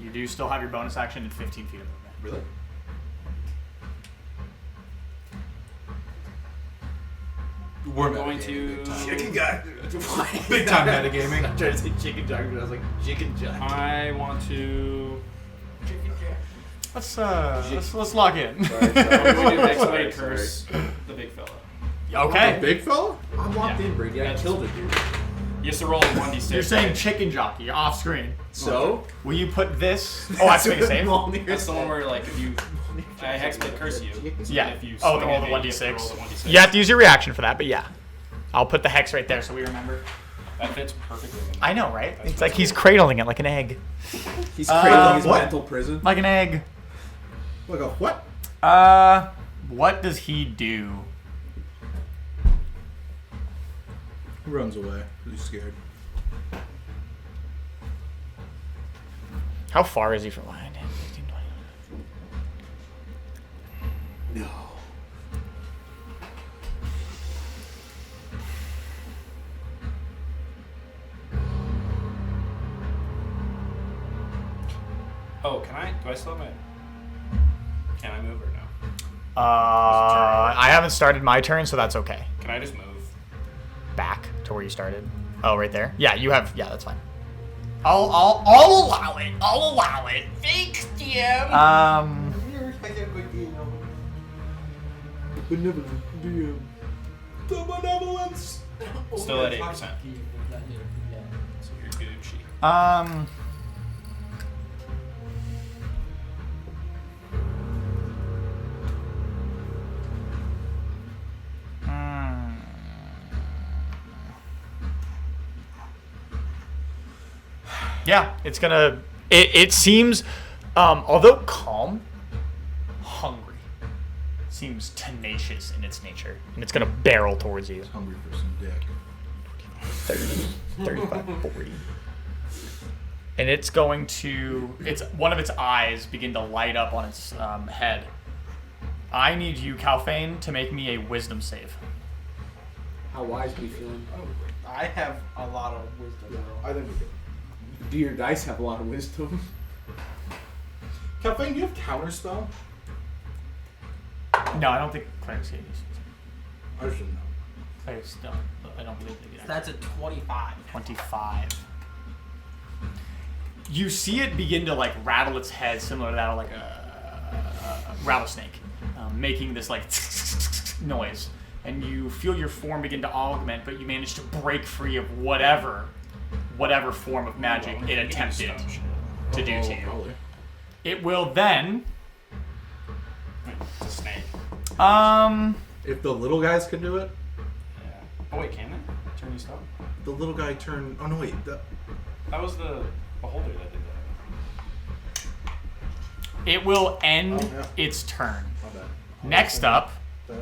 You do still have your bonus action at 15 feet of movement. Really? We're going to... Chicken guy. Big time metagaming. I tried to say chicken jack, but I was like chicken jack. I want to... Let's lock in. Sorry. I'm going to Sorry, X-Way curse the big fella. Okay. Big fella? I'm locked in, Brady. I killed it, dude. He has to roll a 1d6. You're saying chicken jockey. You're off screen. So? Will you put this? Oh, I have to make a save. That's the one where, like, if you... I Hexblade curse you. Yeah. If you Oh, swing roll at the me, you have to roll 1d6. the 1d6. You have to use your reaction for that, but yeah. I'll put the hex right there so we remember. That fits perfectly. I know, right? It's like he's cradling it like an egg. He's cradling his what? mental prison. Like an egg. Like a what? What does he do? He runs away. He's scared. How far is he from line? 15, 20. No. Oh, can I? Do I still have my... Can I move or no? I haven't started my turn, so that's okay. Can I just move? Back to where you started. Oh, right there. Yeah, you have. Yeah, that's fine. I'll allow it. I'll allow it. Thanks, DM. The benevolence. Still at 8%. So you're Gucci. Yeah, it's gonna. It seems, although calm, hungry. Seems tenacious in its nature, and it's gonna barrel towards you. Hungry for some dick. 30, 35, 40. And it's going to. It's one of its eyes begin to light up on its head. I need you, Calphane, to make me a wisdom save. How wise are we feeling? I have a lot of wisdom. I think we do. Do your dice have a lot of wisdom? Calvin, do you have counterspell? No, I don't think clerics get these. I should know. Clerics don't. I don't believe they get. That's a 25. 25. You see it begin to like rattle its head, similar to that of like a rattlesnake, making this like noise, and you feel your form begin to augment, but you manage to break free of whatever form of magic it attempted to do to you. Probably. It will then. It's a snake. If the little guys can do it, Yeah. Oh wait, can they? Turn you stop? the little guy turn. Oh no, wait. That was the beholder that did that. It will end Oh, yeah. its turn. My bad. Next up,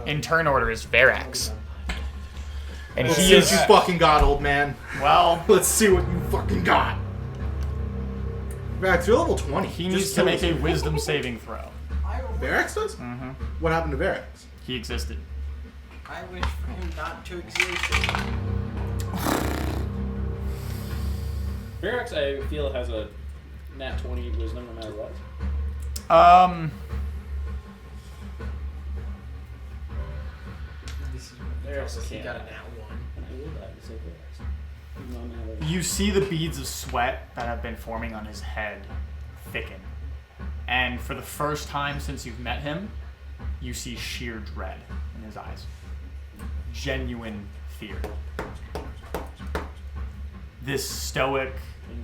in turn order, is Verax. And Let's he see what is you fucking got, old man. well. Let's see what you fucking got. Varax, you're level 20. He Just needs to kill make a us. wisdom saving throw. Varax does? Mm-hmm. What happened to Varax? He existed. I wish for him not to exist. Verax, I feel, has a nat 20 wisdom no matter what. Verax can't. got a nat 1. And I will die to save Verax. Even though I'm gonna have a- You see the beads of sweat that have been forming on his head thicken. And for the first time since you've met him, you see sheer dread in his eyes. Genuine fear. This stoic,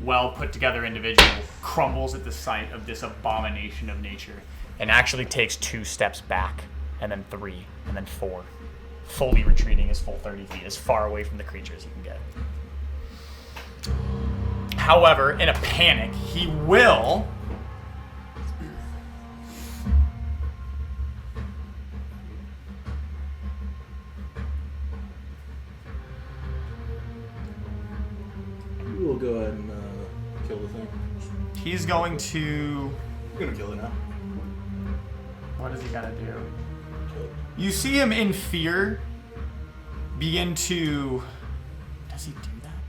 well put together individual crumbles at the sight of this abomination of nature. and actually takes 2 steps back, and then 3, and then 4, fully retreating his full 30 feet, as far away from the creature as he can get. However, in a panic, he will... We'll go ahead and kill the thing. He's going to... I'm gonna kill it now. What is he gonna do? Kill it. You see him in fear begin to... Does he do that?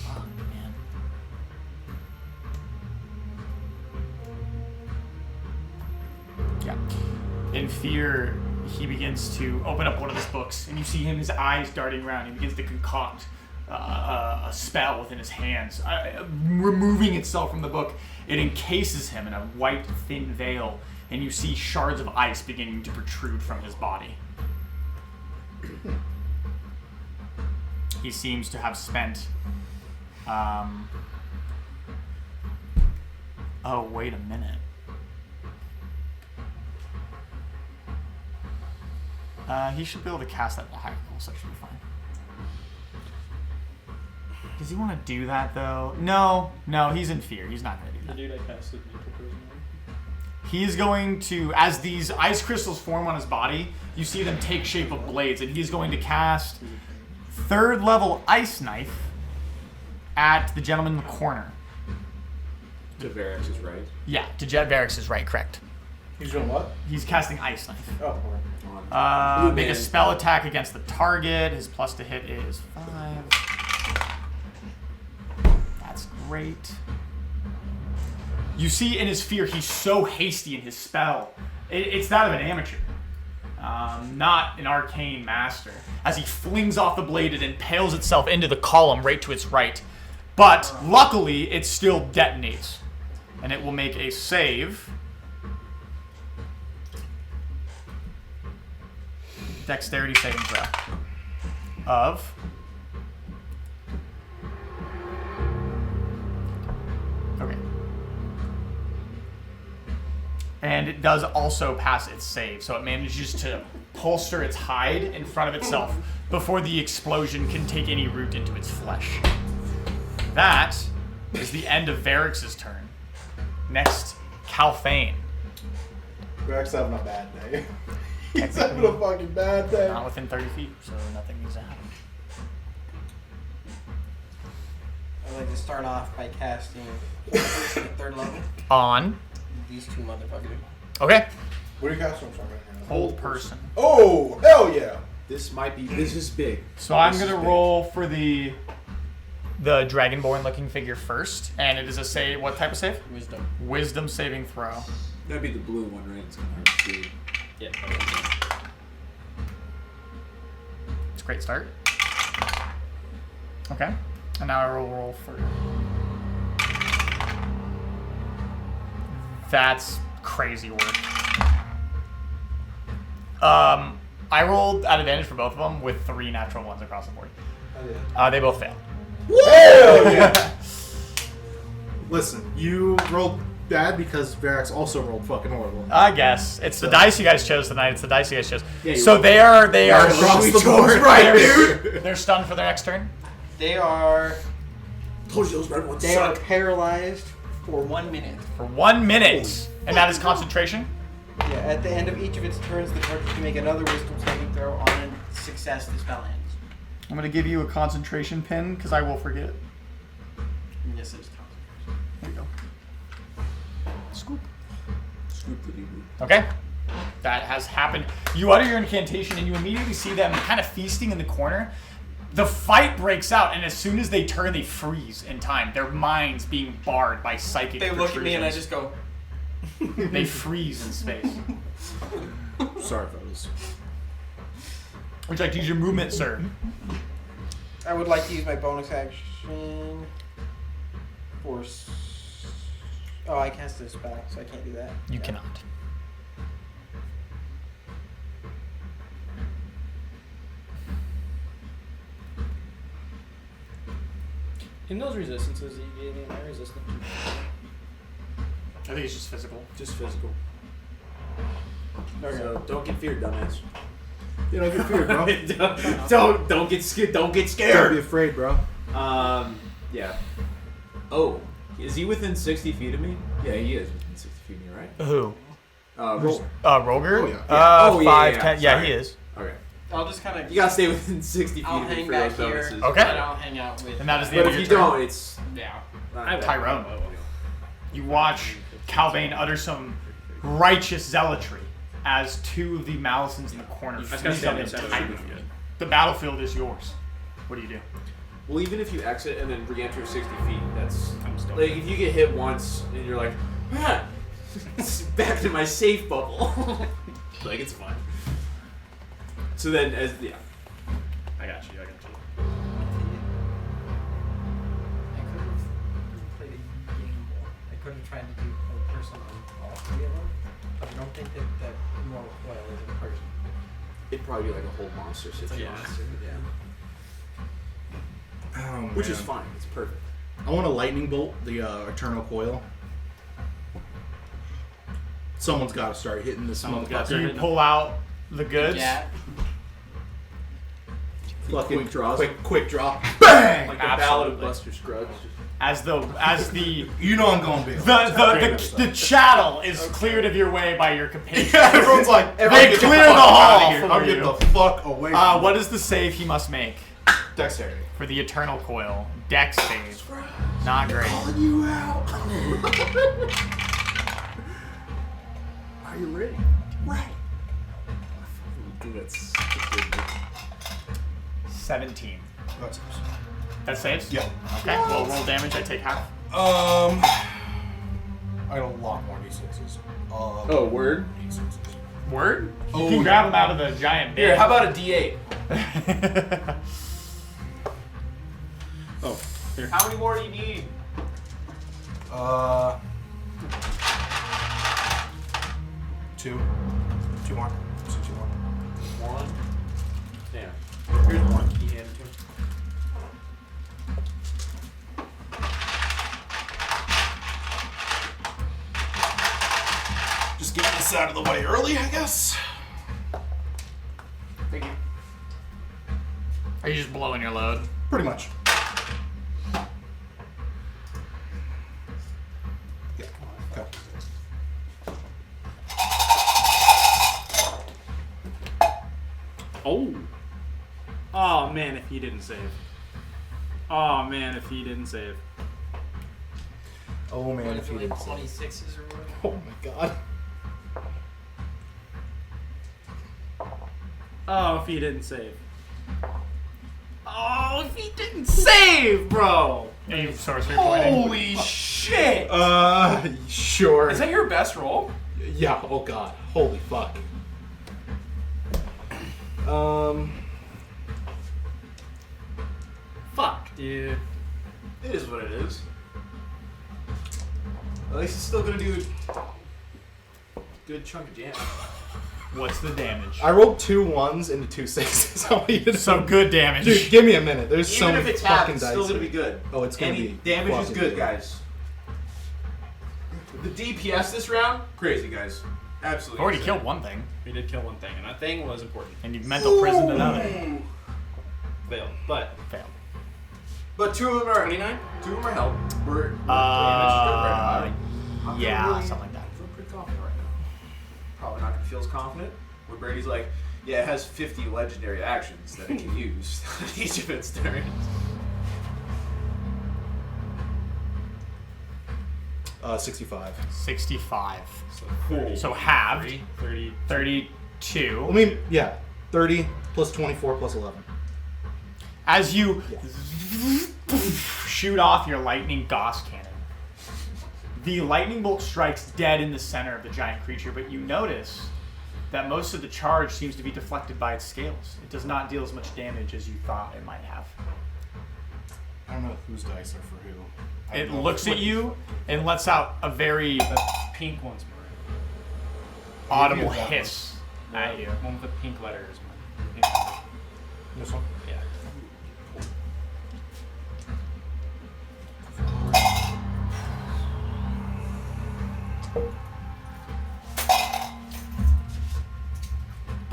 Fuck, man. Yeah. In fear, he begins to open up one of his books, and you see him, his eyes darting around. He begins to concoct a spell within his hands, removing itself from the book. It encases him in a white, thin veil, and you see shards of ice beginning to protrude from his body. He seems to have spent... Oh, wait a minute. He should be able to cast that at a higher level, so it should be fine. Does he want to do that, though? No, he's in fear. He's not going to do The that. dude I casted neutral poison on. He is going to, as these ice crystals form on his body, you see them take shape of blades, and he's going to cast 3rd level Ice Knife at the gentleman in the corner. To Varix is right. Yeah, to Jet Varix is right, correct. He's doing what? He's casting Ice Knife. Oh, okay. Blue Make a man. spell attack against the target. His plus to hit is 5. That's great. You see in his fear, he's so hasty in his spell. It's that of an amateur, not an arcane master. As he flings off the blade, it impales itself into the column right to its right. But luckily, it still detonates. And it will make a save. Dexterity saving throw of okay, and it does also pass its save, so it manages to holster its hide in front of itself before the explosion can take any root into its flesh. That is the end of Varix's turn. Next, Calphane. Rex having a bad day. He's having a fucking bad day. Not within 30 feet, so nothing needs to happen. I'd like to start off by casting the 3rd level. On. These 2 motherfuckers. Okay. What are you casting from right now? Hold person. Oh, hell yeah. This is big. So I'm gonna roll for the dragonborn looking figure first, and it is a save. What type of save? Wisdom. Wisdom saving throw. That'd be the blue one, right? It's gonna hurt to see. Yeah. It's a great start. Okay, and now I will roll for. That's crazy work. I rolled at advantage for both of them with 3 natural ones across the board. They both failed. Hell yeah. Listen, you rolled bad because Varix also rolled fucking horrible. I guess it's the dice you guys chose tonight. It's the dice you guys chose. Yeah, So you're they are Across the board, right, dude? they're stunned for their next turn. They are Told you those red ones they are suck. paralyzed for 1 minute. For 1 minute, and that is concentration. Yeah, at the end of each of its turns, the target can make another wisdom saving throw. On success, the spell ends. I'm gonna give you a concentration pin because I will forget. And this is concentration. There you go. Scoop. Scoop the doo-doo. Okay. That has happened. You utter your incantation and you immediately see them kind of feasting in the corner. The fight breaks out, and as soon as they turn, they freeze in time. Their minds being barred by psychic They look at me and I protrusions. just go. They freeze in space. Sorry, fellas. Would you like to use your movement, sir? I would like to use my bonus action for. Oh, I cast a spell, so I can't do that. You cannot. In those resistances that you gave me, am I resistant? I think it's just physical. Just physical. So don't get feared, dumbass. You don't get feared, bro. don't get scared. Don't get Don't be scared. afraid, bro. Yeah. Oh, is he within 60 feet of me? Yeah, he is within 60 feet of me, right? Who? Roll. Roger? Oh, yeah. Oh, yeah, 5, yeah, 10. Yeah, sorry. he is. Okay. I'll just kind of. You gotta stay within 60 feet I'll of me hang for back those here. bonuses. Okay. And I'll hang out with. And that is the But end if of you your turn. don't, it's Yeah. Tyrone. You watch Calvain utter some righteous zealotry as two of the Malisons in the corner just gotta freeze stay up on the and side of the tighten. room. The battlefield is yours. What do you do? Well, even if you exit and then re-enter 60 feet, that's I'm still. like if you get hit once and you're like, ah, back to my safe bubble. Like it's fine. So then, I as got you. I could have played a game more. I could have tried to do a person on all three of them, but I don't think that more well is in person. it'd probably be like a whole monster situation. Yeah. Oh, Which man. is fine. It's perfect. I want a lightning bolt, the Eternal Coil. Someone's got to start hitting this Someone's gotta motherfucker. So you pull out the goods. Yeah. Fucking Quick draws. quick draw. Bang! Like the Ballad of Absolutely. Buster Scruggs. As the You know I'm going big. the chattel is cleared of your way by your compatriots. Everyone's like, They get clear fuck the outta hall here. for I'll you. get the fuck away from What is the save he must make Dexterity. for the Eternal Coil? Dex save. Not great. You out. Are you ready? Right. Dude, that's 17. That's That saves? Yeah. Okay, well, roll damage. I take half. I got a lot more D6s. Oh, word? D6s. Word? Oh, You can yeah. grab them out of the giant bin. Here, how about a D8? Oh, here. How many more do you need? Two. Two more. So two more. One. Yeah. Here's one. You hand it to him. Just getting this out of the way early, I guess. Thank you. Are you just blowing your load? Pretty much. Yeah. Okay. Oh. Oh man, if he didn't save. Oh man, if he didn't save. Oh man, What if is you it, like didn't say. 26s or whatever? Oh my god. Oh, if he didn't save. Oh, if he didn't save, bro. Are you sorcery pointing? Holy shit. Sure. Is that your best roll? Yeah, oh god. Holy fuck. Fuck, dude. It is what it is. At least it's still gonna do a good chunk of damage. What's the damage? I rolled 2 1s into 2 6s. I want you to Some good damage. Dude, give me a minute. There's so Even if many it's half, fucking it's dice. still gonna here. be good. Oh, it's gonna Any be damage is fucking good, guys. The DPS this round, crazy, guys. Absolutely. Already insane. killed one thing, We did kill one thing, and that thing was important. and you've mental prisoned another. Failed. But Failed. But 2 of them are 29? 2 of them are held. We're damaged. I'm Yeah, feeling really- something like that. I feel pretty confident right now. Probably not gonna feel as confident. Where Brady's like, yeah, it has 50 legendary actions that it can use on each of its turns. 65. 65. So 30. So halved. 30. 32. I mean, yeah. 30 plus 24 plus 11. As you shoot off your lightning Gauss cannon, the lightning bolt strikes dead in the center of the giant creature, but you notice that most of the charge seems to be deflected by its scales. It does not deal as much damage as you thought it might have. I don't know whose dice are for who. I It don't know. looks at you and lets out a very Pink one's mine. audible that one. hiss at The you. one with the pink letters is mine. Pink one. This one? Yeah.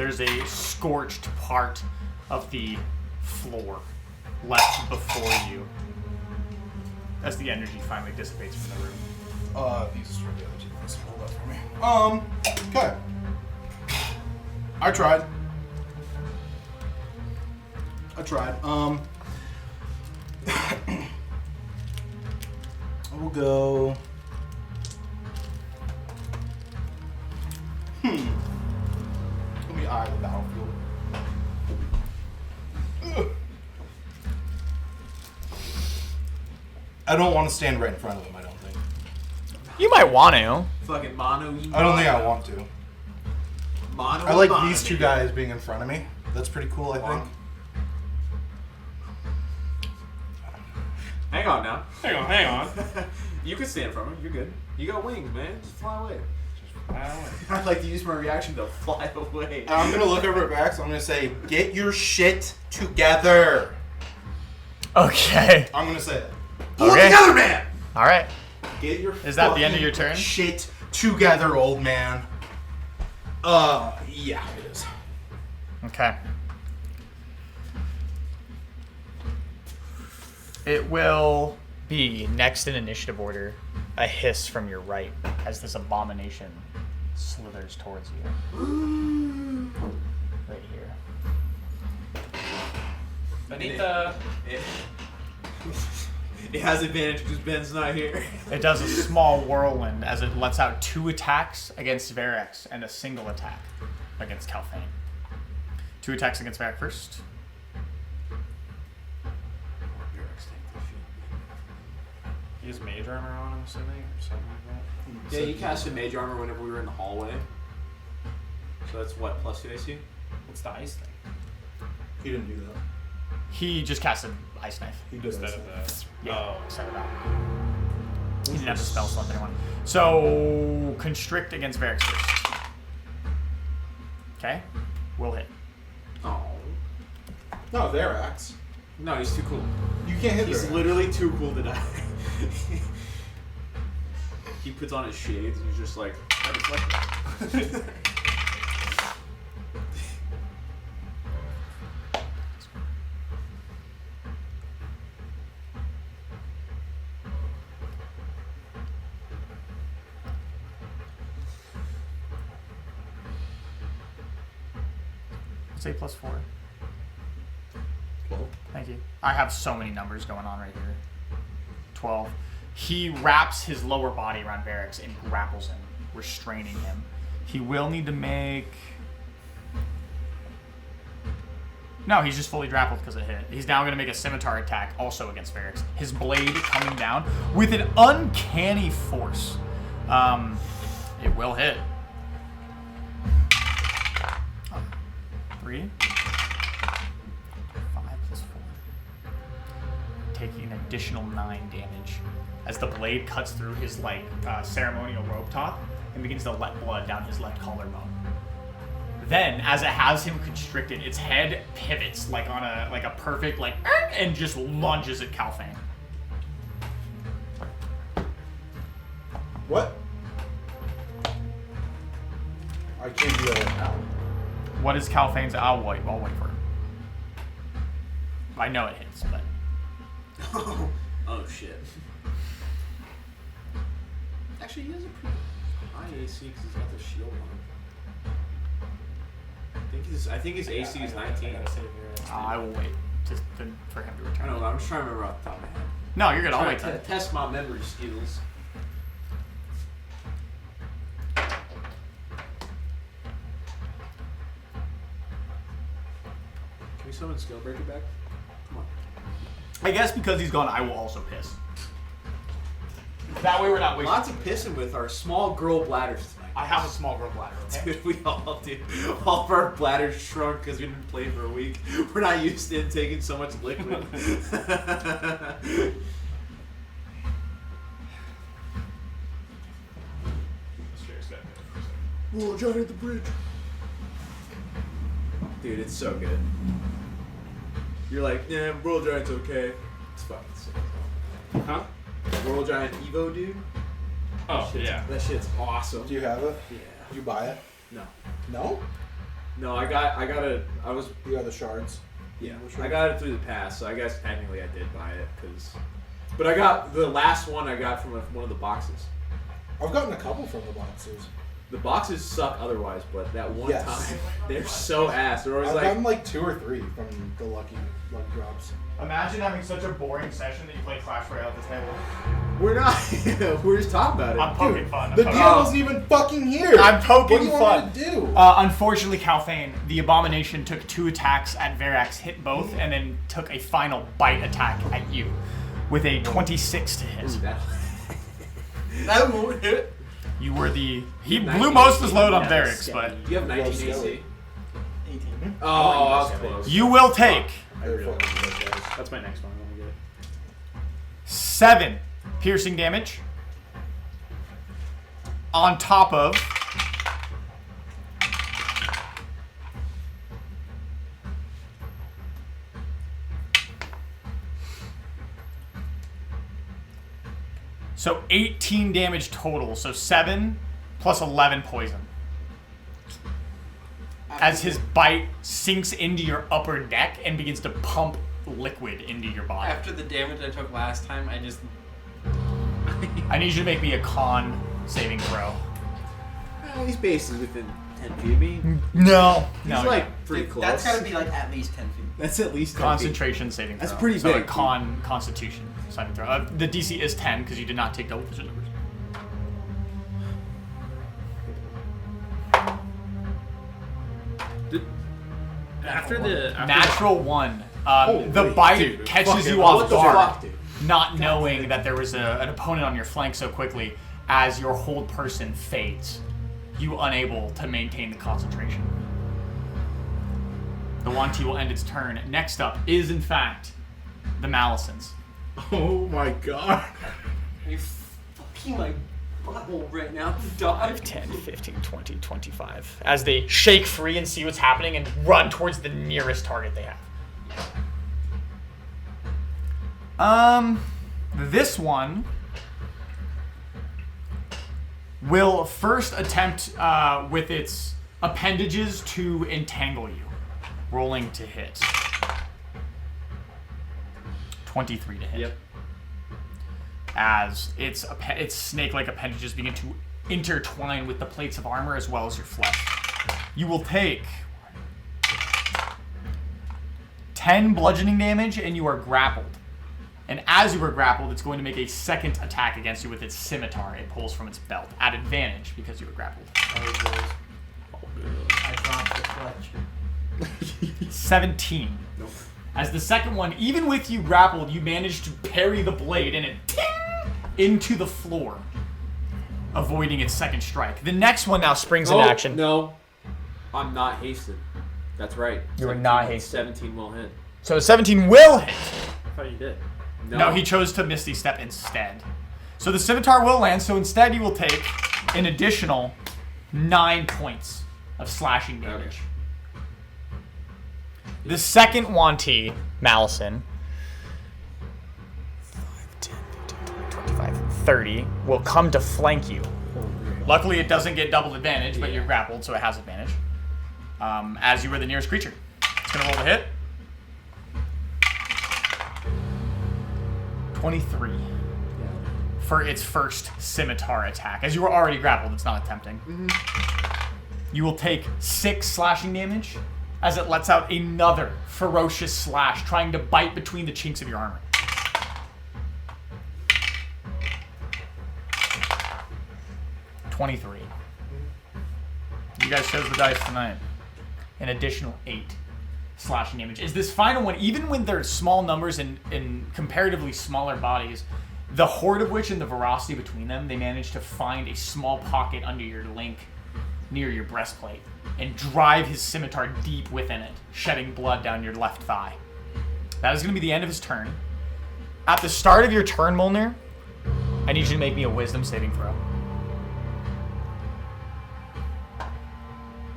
there's a scorched part of the floor left before you as the energy finally dissipates from the room. These are the other two things. Hold up for me. Okay. I tried. We'll go. Let me eye the battlefield. Ugh. I don't want to stand right in front of him, I don't think. You might want to. Fucking mono. I don't think I want to. Mono. I like these two guys being in front of me. That's pretty cool, I think. Hang on now. Hang on. You can stand from him. You're good. You got wings, man. Just fly away. I don't know. I'd like to use my reaction to fly away. I'm gonna look over at Vax. I'm gonna say, "Get your shit together." Okay. I'm gonna say that. Pull Okay. it together, man. All right. Get your. Is that the end of your fucking turn? Shit together, old man. Yeah, it is. Okay. It will be next in initiative order. A hiss from your right as this abomination slithers towards you. Right here. Anita. It has advantage because Ben's not here. It does a small whirlwind as it lets out 2 attacks against Verex and a single attack against Calphane. 2 attacks against Verex first. He has mage armor on, I'm assuming, or something like that. Yeah, he casted mage armor whenever we were in the hallway. So that's what, +2 AC? What's the ice thing? He didn't do that. He just casted Ice Knife. He did Instead that. of the. Yeah, Oh. instead of that. He didn't have the spell slot anyone. So, constrict against Verex first. Okay, will hit. Oh. No, Verax. No, he's too cool. You can't hit He's Verax. literally too cool to die. He puts on his shades and he's just like, I reflect. Say +4. 12. Thank you. I have so many numbers going on right here. 12. He wraps his lower body around Verex and grapples him, restraining him. He will need to make... No, he's just fully grappled because it hit. He's now going to make a scimitar attack also against Verex. His blade coming down with an uncanny force. It will hit. 3. 5 + 4. Taking an additional 9 damage as the blade cuts through his ceremonial robe top and begins to let blood down his left collarbone. Then, as it has him constricted, its head pivots like on a perfect and just lunges at Calphane. What? I can't do that now. What is Calphane's? I'll wait for it. I know it hits, but Oh shit. Actually, he has a pretty high AC because he's got the shield on. I think his AC is 19. I will wait for him to I return. don't know. I'm just trying to remember off the top of my head. No, you're good. I'll Trying wait to then. test my memory skills. Can we summon Skillbreaker back? Come on. I guess because he's gone, I will also piss. That way we're not wasting. Lots of pissing with our small girl bladders tonight. I have a small girl bladder. Okay? Dude, we all do. All of our bladders shrunk because we didn't play for a week. We're not used to taking so much liquid. Oh, Johnny at the bridge. Dude, it's so good. You're like, yeah, World Giant's okay. It's fucking sick. Huh? World Giant Evo, dude. Oh, yeah. That shit's awesome. Do you have it? Yeah. Did you buy it? No. No? No, I was You got the shards. yeah. I got it through the pass, so I guess technically I did buy it but I got the last one I got from one of the boxes. I've gotten a couple from the boxes. The boxes suck otherwise, but that one Yes. time they're so ass. They're always I've like gotten like 2 or 3 from the lucky drops. Imagine having such a boring session that you play Clash Royale at the table. we're not. We're just talking about it. I'm poking fun. I'm The poking- DM wasn't even fucking here. I'm poking What do you fun. want me to do? Unfortunately, Calthane, the Abomination took 2 attacks at Verax, hit both, and then took a final bite attack at you with a 26 to hit. Ooh, that- That won't hit. You were the... He blew 19. most of his load on Yeah, Verax, it's but You have 19 Well, AC. 18. Oh, I was close. you will take I realize. That's my next one. I'm gonna get it. 7 piercing damage on top of... So 18 damage total. So 7 plus 11 poison. As his bite sinks into your upper deck and begins to pump liquid into your body. After the damage I took last time, I just. I need you to make me a con saving throw. Well, he's basically within 10 feet of me. No. He's No. like pretty close. That's gotta be like at least 10 feet. That's at least 10 feet. Concentration saving throw. That's pretty so big. A constitution saving throw. The DC is 10 because you did not take double digit numbers. After the Natural 1. Holy The bite dude, catches fucking you What off the guard, fuck, dude? not knowing that there was an opponent on your flank so quickly. As your hold person fades, you unable to maintain the concentration. The Wanti will end its turn. Next up is, in fact, the Malisons. Oh my god. Are you fucking my butthole right now? Dodge. 10, 15, 20, 25. As they shake free and see what's happening and run towards the nearest target they have. This one will first attempt with its appendages to entangle you. Rolling to hit. 23 to hit. Yep. As its snake-like appendages begin to intertwine with the plates of armor as well as your flesh. You will take 10 bludgeoning damage and you are grappled. And as you are grappled, it's going to make a second attack against you with its scimitar it pulls from its belt at advantage because you were grappled. I dropped the clutch. 17. Nope. As the second one, even with you grappled, you manage to parry the blade and it ting into the floor, avoiding its second strike. The next one now springs into action. No, I'm not hasted. That's right. You were 17 not hasted. 17 will hit. So 17 will hit. I thought you did. No, he chose to Misty Step instead. So the scimitar will land, so instead you will take an additional 9 points of slashing damage. The second Wanti, Malison, 5, 10, 15, 20, 25, 30, will come to flank you. Luckily, it doesn't get double advantage, but you're grappled, so it has advantage. As you were the nearest creature. It's going to roll the hit. 23 for its first scimitar attack. As you were already grappled, it's not attempting. You will take 6 slashing damage as it lets out another ferocious slash, trying to bite between the chinks of your armor. $23. You guys chose the dice tonight. An additional 8 slashing damage. Is this final one, even when they're small numbers and in comparatively smaller bodies, the horde of which and the veracity between them, they manage to find a small pocket under your link near your breastplate and drive his scimitar deep within it, shedding blood down your left thigh. That is going to be the end of his turn. At the start of your turn, Molnir, I need you to make me a wisdom saving throw.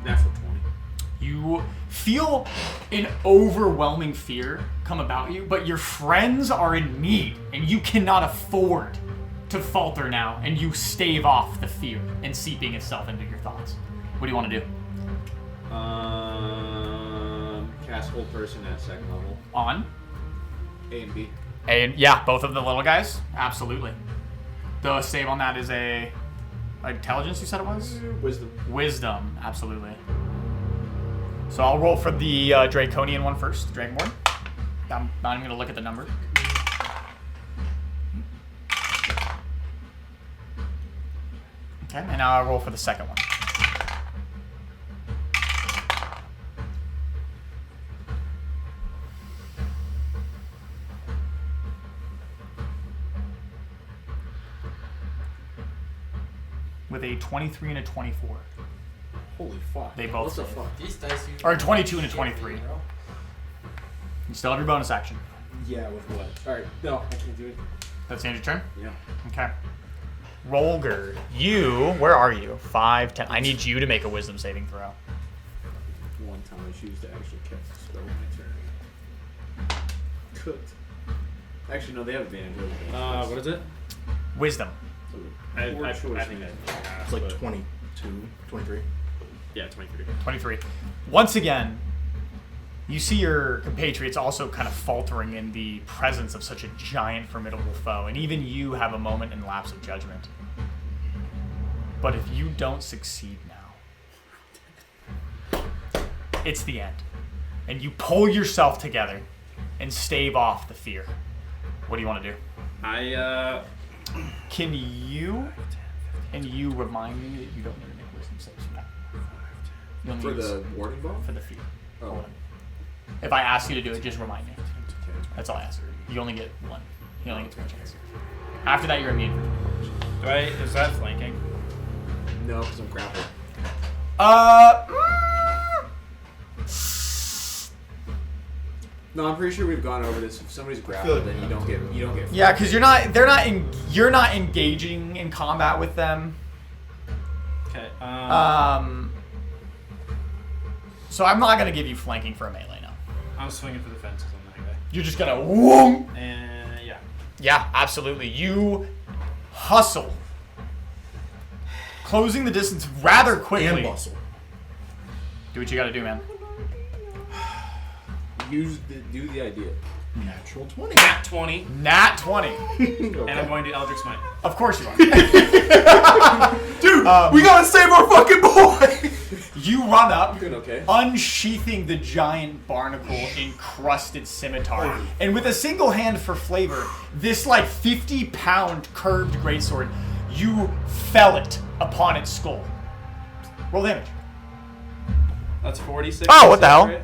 Natural 20. You feel an overwhelming fear come about you, but your friends are in need, and you cannot afford to falter now, and you stave off the fear and seeping itself into your thoughts. What do you want to do? Cast hold person at second level. On. A and B. And yeah, both of the little guys. Absolutely. The save on that is a intelligence. You said it was Wisdom. wisdom. Absolutely. So I'll roll for the draconian one first, the dragonborn. I'm not even gonna look at the number. Okay, and now I'll roll for the second one. With a 23 and a 24. Holy fuck. They both What the save. fuck? These dice. Or a 22 and a 23. You still have your bonus action. Yeah, with what? Alright, no, I can't do it. That's the end of your turn? Yeah. Okay. Rolger, you, where are you? 5, 10. I need you to make a wisdom saving throw. One time I choose to actually cast a spell my turn. Cooked. Actually, no, they have advantage over me. What is it? Wisdom. I Poor choice, think man. It's like 22, 23. Yeah, 23. 23. Once again, you see your compatriots also kind of faltering in the presence of such a giant, formidable foe, and even you have a moment in lapse of judgment. But if you don't succeed now, it's the end. And you pull yourself together and stave off the fear. What do you want to do? Can you remind me that you don't need to make wisdom saves for that? You'll For need the warding ball? for the fear. Oh. Hold on. If I ask you to do it, just remind me. That's all I ask. You only get one. You only get 3 chances. After that, you're immune. Is that flanking? No, because I'm grappled. No, I'm pretty sure we've gone over this. If somebody's grappled, then you don't get. Yeah, because you're not engaging in combat with them. Okay. So I'm not gonna give you flanking for a melee now. I'm swinging for the fences on that guy. You're just gonna whoom. And yeah. Yeah, absolutely. You hustle, closing the distance rather quickly. And bustle. Do what you gotta do, man. Do the idea. Natural 20. Nat 20. Nat 20. And I'm going to Eldritch Smite. Of course you are. Dude, we gotta save our fucking boy! You run up, Doing okay. unsheathing the giant barnacle-encrusted scimitar, and with a single hand for flavor, this like 50-pound curved greatsword, you fell it upon its skull. Roll damage. That's 46. Oh, what the hell? Right?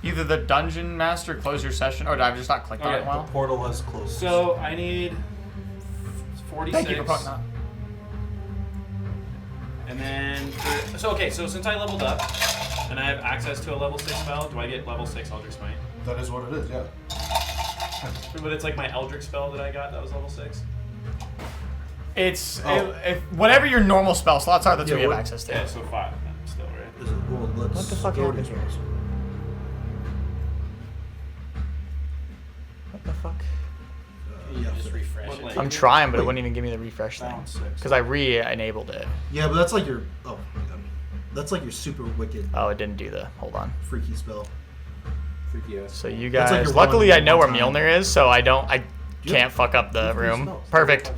Either the dungeon master close your session, or did I just not click on it in a Okay. while? Portal has closed. So I need 46. Thank you for pointing that. And then, so since I leveled up and I have access to a level 6 spell, do I get level 6 Eldritch Smite? That is what it is, yeah. But it's like my Eldritch spell that I got that was level 6. It's Oh. if whatever your normal spell slots are, that's what Yeah, you have what- access to. Yeah, so 5 then, still, right? Is it, well, let's What the fuck go happened to here? this. What the fuck? You just refresh What it. lane? I'm trying, but it wouldn't even give me the refresh thing. Balance 6. Because I re-enabled it. Yeah, but that's like your. Oh my god. That's like your super wicked, Oh, it didn't do the. Hold on. freaky spell. Freaky ass. So you That's like guys. your Luckily, one- I know where one time. Mjolnir is, so I don't. I Yeah. can't fuck up the Three room. spells. Perfect.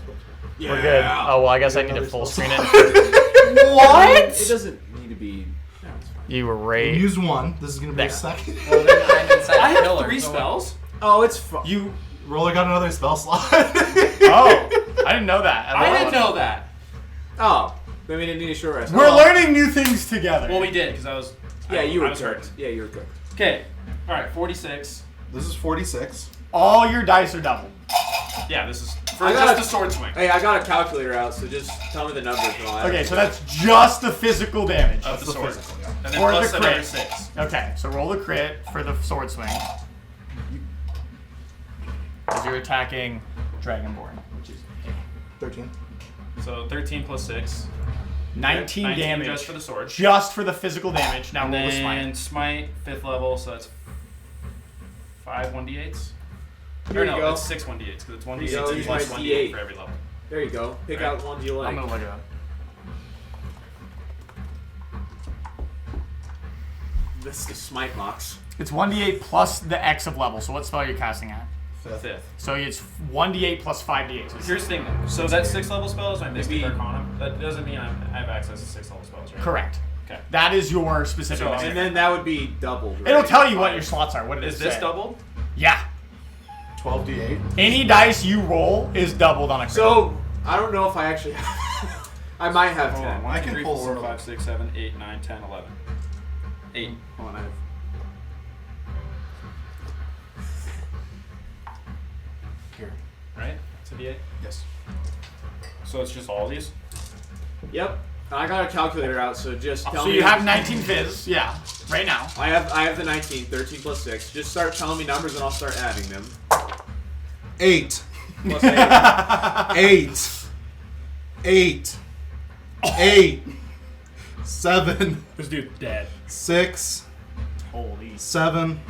Yeah. We're good. Oh well, I guess I need to Another full spell screen slot. it. What? It doesn't need to be. No, it's fine. You were We right. used one. This is gonna be There. a second. Well, then I'm inside I the have pillar, 3 so spells. Oh, it's fine. You. Roller got another spell slot. Oh, I didn't know that. I didn't know that. Oh, then we didn't need a short rest. We're Oh. learning new things together. Well, we did because I was. Yeah, you were I was cooked. hurt. Yeah, you were cooked. Okay. All right, 46. This is 46. All your dice are doubled. Yeah, this is for I just got the sword swing. Hey, I got a calculator out, so just tell me the numbers and all that. Okay, so that's just the physical damage. Of the the sword. physical, yeah. And then Or plus the another crit. 6. Okay, so roll the crit for the sword swing. Because you're attacking Dragonborn, which is 13. So 13 plus 6. 19 damage. Just for the sword. Just for the physical damage. Now And roll the then smite. smite, 5th level, so that's 5 1d8s. Here Or you no, go. it's 6 1d8s because it's Here 1d8 you go, and use plus my 1d8 D8. for every level. There you go. Pick Right. out ones you like. I'm gonna look it up. This is smite box. It's 1d8 plus the X of level. So what spell are you casting at? 5th. So it's 1d8 plus 5d8. So Here's the thing though. So that 6th level spell is my Mystic Arcana. That doesn't mean I have access to 6th level spells, right? correct. Okay. That is your specific. So- Mystic And then that would be doubled. Right? It'll tell you what your slots are. What it Is this say. doubled? Yeah. 12d8. Any dice you roll is doubled on a crit. So I don't know if I actually have. I might have Hold 10. on. 1, I 2, can 3, pull 4, some. 5, 6, 7, 8, 9, 10, 11. 8. Hold on, I have. Here. Right? It's a D8. Yes. So it's just all these? Yep. I got a calculator out, so just tell So me. you have 19 fizz. Yeah. Right now. I have the 19, 13 plus 6. Just start telling me numbers and I'll start adding them. 8. Plus 8. 8. 8. 8. 7. This dude's dead. 6. Holy. 7.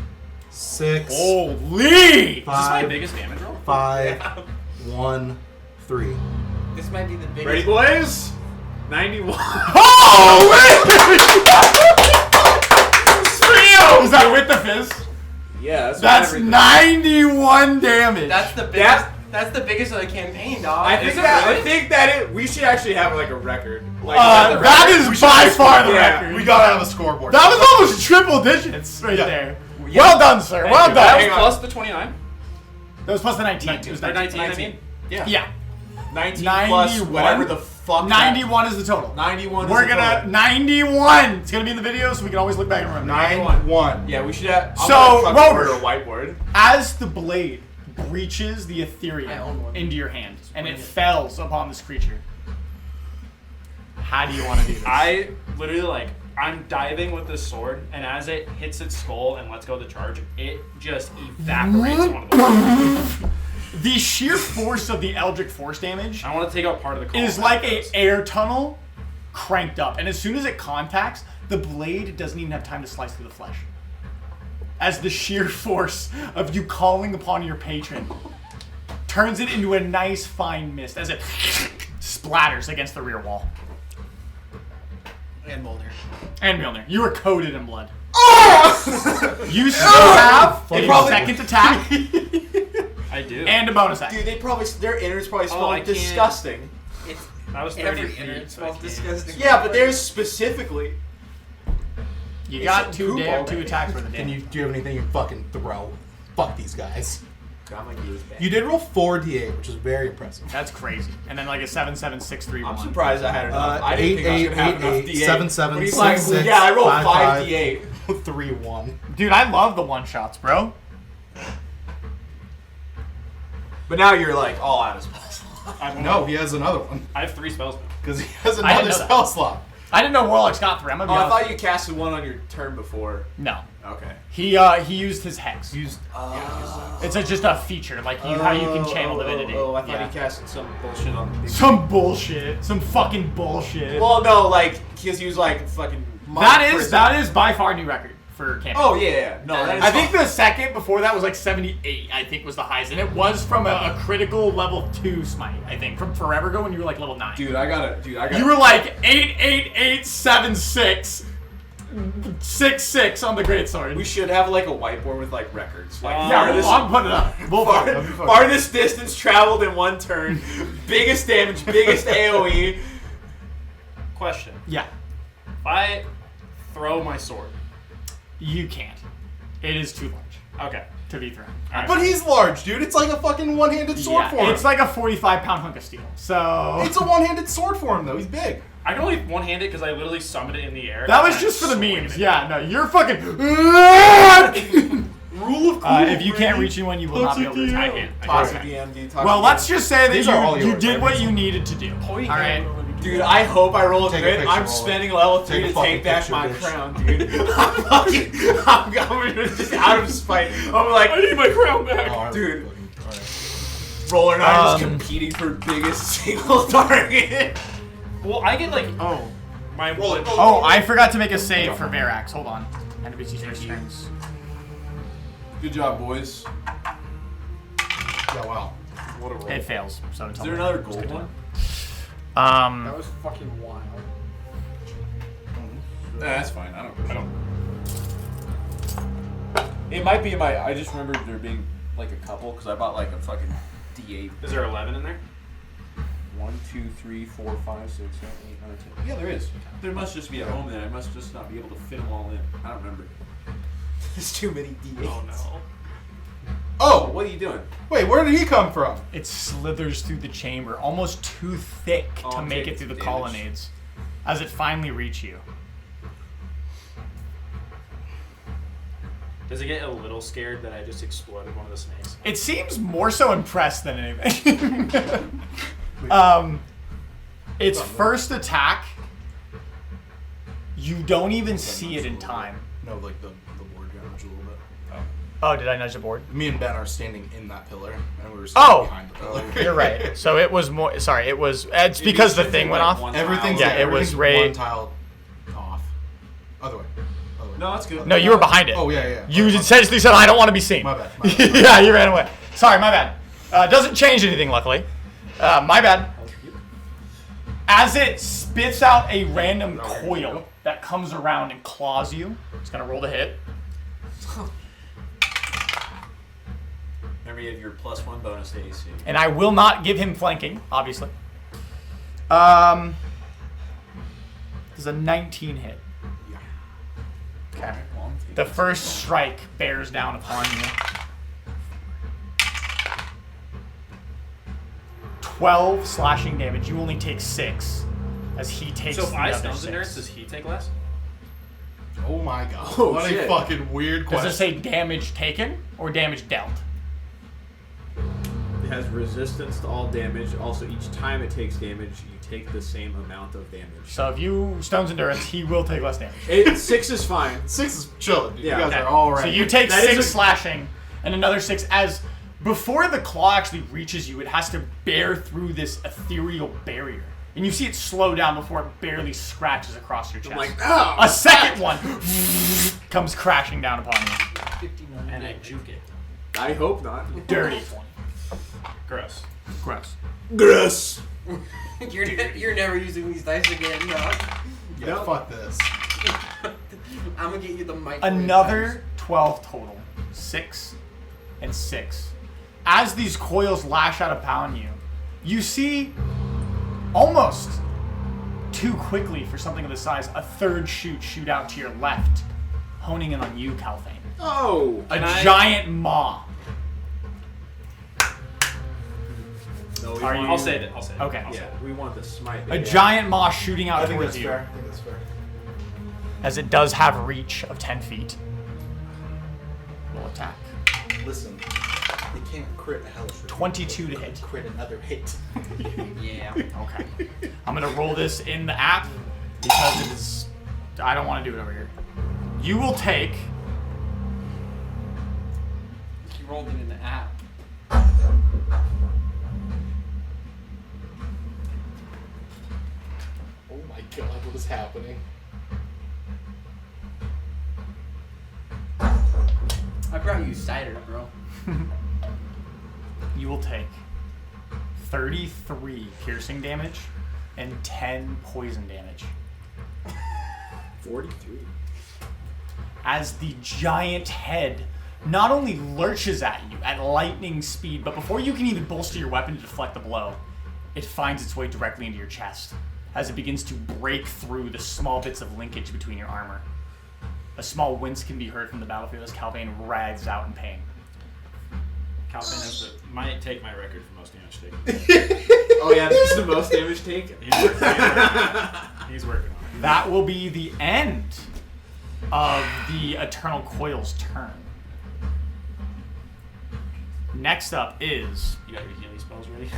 6. Holy! Is this my 5. biggest damage roll? 5. 1. 3. This might be the biggest. Ready, boys? 91. Is that with the fizz? Yeah, That's everything. 91 damage. That's the biggest. That's the biggest of the campaign, dog. I think that we should actually have like a record. Like that is by far the Yeah. record. We gotta have a scoreboard. That was almost triple digits right there. Yeah. Well done, sir. Thank Well you. done. That was plus the 29? That was plus the 19. It was Or 19. 19, I mean? Yeah. 19 91? plus whatever the fuck. 91 is the total. 91. We're is the gonna total. 91. It's gonna be in the video, so we can always look back and remember. 9-1. Yeah, we should have. I'm So, gonna fucking order Rover. a whiteboard. As the blade breaches the I own ethereum one. into your hand, and it fells upon this creature, how do you want to do this? I literally I'm diving with this sword, and as it hits its skull and lets go of the charge, it just evaporates one of the The sheer force of the Eldritch Force damage I want to take out part of the column. is like a air tunnel cranked up, and as soon as it contacts, the blade doesn't even have time to slice through the flesh. As the sheer force of you calling upon your patron turns it into a nice fine mist as it splatters against the rear wall. And Mulder. And Milner, you are coated in blood. You still have a second attack I do. and a bonus action. Dude, their innards probably smell I like can't- disgusting. that was 30 Every feet, internet so I smells can't. disgusting. Yeah, but theirs specifically. You got It's two poop damn all two day. attacks worth of Do damage. you have anything you fucking throw? Fuck these guys. God, my gear is bad. You did roll 4d8, which is very impressive. That's crazy. And then like a 7, 7, 6, 3, 1. I'm surprised I had enough. I 8, didn't think I was 8, gonna have 8, enough 8, D8. 7, 7, But he's 6, like, 6, yeah, I rolled 5, 5 D8. 3, 1. Dude, I love the one shots, bro. But now you're like all out of spells. No, he has another one. I have 3 spells now. Because he has I didn't another know that. spell slot. I didn't know Warlock's got 3. I'm gonna Oh, be I honest. thought you casted one on your turn before. No. Okay. He used his hex. Used It's just a feature, like how you can channel divinity. Oh, I thought Yeah. he casted some bullshit on. Some bullshit. Some fucking bullshit. Well, no, like because he was like fucking. that is by far a new record for campaign. Oh yeah, no, that is. I think the second before that was like 78, I think was the highest. And it was from a critical level 2 smite, I think. From forever ago when you were like level 9. Dude, I gotta. You were like 88876 6 on the greatsword. We should have like a whiteboard with like records. Like Yeah, farthest, I'll put it up. We'll find it. farthest distance traveled in one turn, biggest damage, biggest AOE. Question. Yeah, If I throw my sword. you can't. It is too large Okay. to be thrown. But he's large, dude. It's like a fucking one-handed sword Yeah, for him. it's like a 45-pound hunk of steel. So It's a one-handed sword for him, though. He's big. I can only one-hand it because I literally summoned it in the air. that was and just for the swing memes. it. Yeah, no, you're fucking. Rule of cool. If you can't reach anyone, you will not be able to attack it. Toss a Okay. DMD. Toss Well, a let's DMD. just say These that are all you yours, did right? what you needed to do. All right. Dude, I hope I roll a Take a crit. picture, I'm roll it. spending level 3 Take a to fucking take back picture, my bitch. crown, dude. I'm just out of spite. I'm like, I need my crown back. Oh, Dude. Alright. Roller and I are just competing for biggest single target. Well, I get like my roll. Oh, I forgot to make a save for Verax. Hold on. NPC strings. Good job, boys. Yeah, wow. What a roll. It fails. So Is there another gold one? That was fucking wild. That's fine. I don't. It might be in my. I just remember there being like a couple because I bought like a fucking D8. Is there 11 in there? 1, 2, 3, 4, 5, 6, 7, 8, 9, 10. Yeah, there is. There must just be at home then. I must just not be able to fit them all in. I don't remember. There's too many D8s. Oh no. Oh, What are you doing? wait, where did he come from? It slithers through the chamber, almost too thick Oh, to I'm make taking it through the damage. colonnades, as it finally reaches you. Does it get a little scared that I just exploded one of the snakes? It seems more so impressed than anything. Its first attack, you don't even see it in time. No, like the board damage a little bit. Oh, did I nudge the board? Me and Ben are standing in that pillar, and we were Oh! standing behind the pillar. You're right. So it was more. Sorry, it was. It's because the thing went off. Everything's Yeah, it was everything's right- one tile off. Other way. Other way. No, that's good. No, you were behind it. Oh yeah. You essentially said, "I don't want to be seen." My bad. My bad. Yeah, you ran away. Sorry, my bad. Doesn't change anything, luckily. My bad. As it spits out a random coil that comes around and claws you, it's gonna roll to hit. Remember, you have your +1 bonus to AC. And I will not give him flanking, obviously. Does a 19 hit? Yeah. Okay. Well, I'm thinking- The first strike bears down upon you. 12 slashing damage. You only take 6, as he takes So if the I other stones endurance, 6. does he take less? Oh my god. Oh, what shit. a fucking weird Does question. it say damage taken or damage dealt? It has resistance to all damage. Also, each time it takes damage, you take the same amount of damage. So if you stones endurance, he will take less damage. 6 is fine. 6 is chilling, dude. Yeah. You guys Okay. are all right. So you take That 6 is a- slashing and another 6 as before the claw actually reaches you, it has to bear through this ethereal barrier. And you see it slow down before it barely scratches across your chest. I'm like, oh! A second one comes crashing down upon you. 59 And I damage. juke it. I hope not. Dirty. Gross. Gross. Gross. You're never using these dice again, dog. Yeah, No. fuck this. I'm gonna get you the mic. Another 12 total. 6 and 6. As these coils lash out upon you, you see almost too quickly for something of this size, a third shoot out to your left, honing in on you, Calthane. Oh. A giant maw. No, we Are want, you- I'll save it. I'll save it. Okay. I'll save Yeah, it. we want the smite. A baby. giant maw shooting out I think towards that's you, fair. I think that's fair. as it does have reach of 10 feet. Roll attack. Listen, they can't crit a hell for 22 to hit. Crit another hit. Yeah. Okay. I'm gonna roll this in the app because it is. I don't want to do it over here. You will take. You rolled it in the app. Oh my god, what is happening? I brought you cider, bro. You will take 33 piercing damage and 10 poison damage 43. as the giant head not only lurches at you at lightning speed, but before you can even bolster your weapon to deflect the blow, it finds its way directly into your chest as it begins to break through the small bits of linkage between your armor. A small wince can be heard from the battlefield as Calvane writhes out in pain. Calvin might take my record for most damage taken. Oh yeah, this is the most damage taken. He's working on it. That will be the end of the Eternal Coil's turn. Next up is, You got your healing spells ready?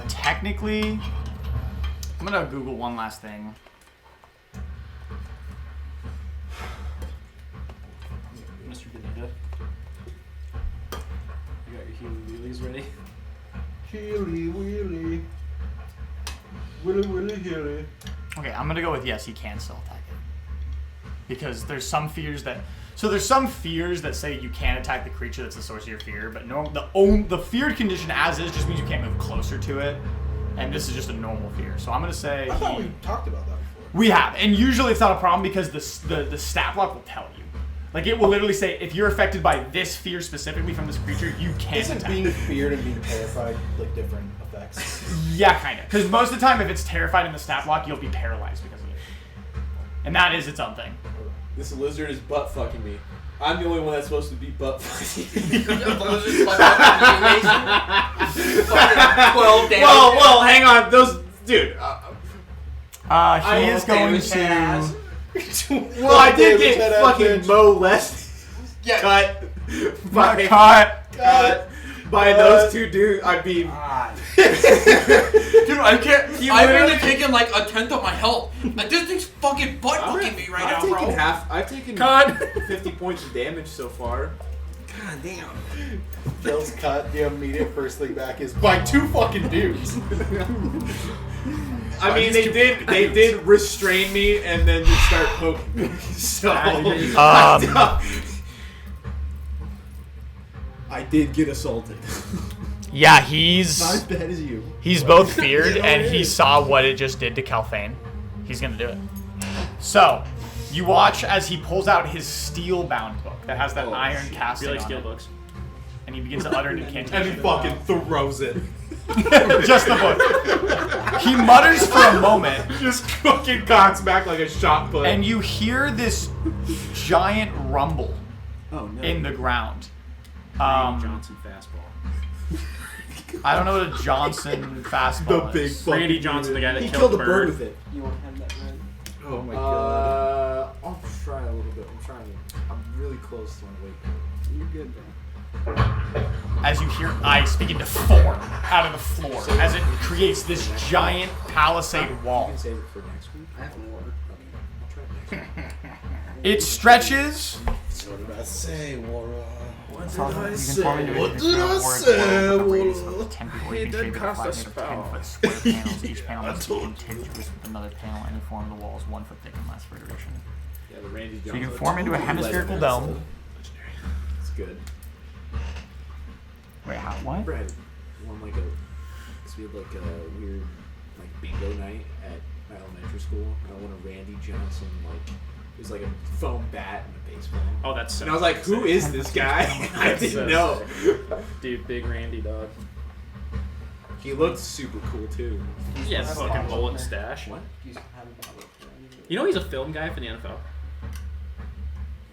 technically, I'm gonna Google one last thing. Mr. Benita. You got your healing wheelies ready? Healy, wheelie. Willy, willy, healy. Okay, I'm gonna go with yes, he can still attack it. Because there's some fears that say you can attack the creature that's the source of your fear, but the feared condition as is just means you can't move closer to it, and this is just a normal fear. So I'm gonna say I thought we talked about that before. We have, and usually it's not a problem because the stat block will tell you. Like it will literally say if you're affected by this fear specifically from this creature, you can't Isn't attack. being feared and being terrified like different effects? Yeah, kind of. Because most of the time, if it's terrified in the stat block, you'll be paralyzed because of it, and that is its own thing. This lizard is butt fucking me. I'm the only one that's supposed to be butt fucking. 12 damage. Well, hang on. Those, dude. He is going to. Well, I did get fucking molested. Yeah. Cut. By, Cut. by those two dudes. I mean. Dude, I can't. I've only taken like a tenth of my health. This thing's fucking butt fucking me right now, bro. I've taken 50 points of damage so far. God damn. Phil's cut. The immediate first thing back is by 2 fucking dudes. I mean, they did restrain me and then just start poking me. So I did get assaulted. Yeah, Not as bad as you. he's both feared, Yeah, and it he is. saw what it just did to Calthane. He's gonna do it. So, you watch as he pulls out his steel-bound book that has that iron We casting like on steel it, books. and he begins to utter an And incantation. he fucking throws it. Just the book. He mutters for a moment, Just fucking cocks back like a shot put. and you hear this giant rumble Oh no. in the ground. Johnson fastball. I don't know what a Johnson fastball the big is. fucking Randy Johnson, the guy that He killed killed a the bird with it. You want to have that right? Oh my god. I'll try a little bit. I'm really close to my weight. You're good, bro. As you hear ice begin to form out of the floor as it creates this giant palisade You wall. can save it for next week. I have more. I'll try it next week. It stretches. What did I say, Wara? What What did I did say? I say, Wara? It did cost us foul. Square panels. Each panel must be contiguous with another panel. Any form of the wall is 1 foot thick and lasts for a duration. Yeah, the Randy So you Johnson. can form into a hemispherical dome. It's good. Wait, how? What? Brad won like a. Cause we had like a weird like bingo night at my elementary school. And I won a Randy Johnson like. It was like a foam bat and a baseball. Oh, that's so And I was like, who is this guy? I That's didn't so know. Dude, big Randy dog. He looked super cool too. He has have a fucking bottle bullet opener? stash. What? You have a bottle opener. You know he's a film guy for the NFL.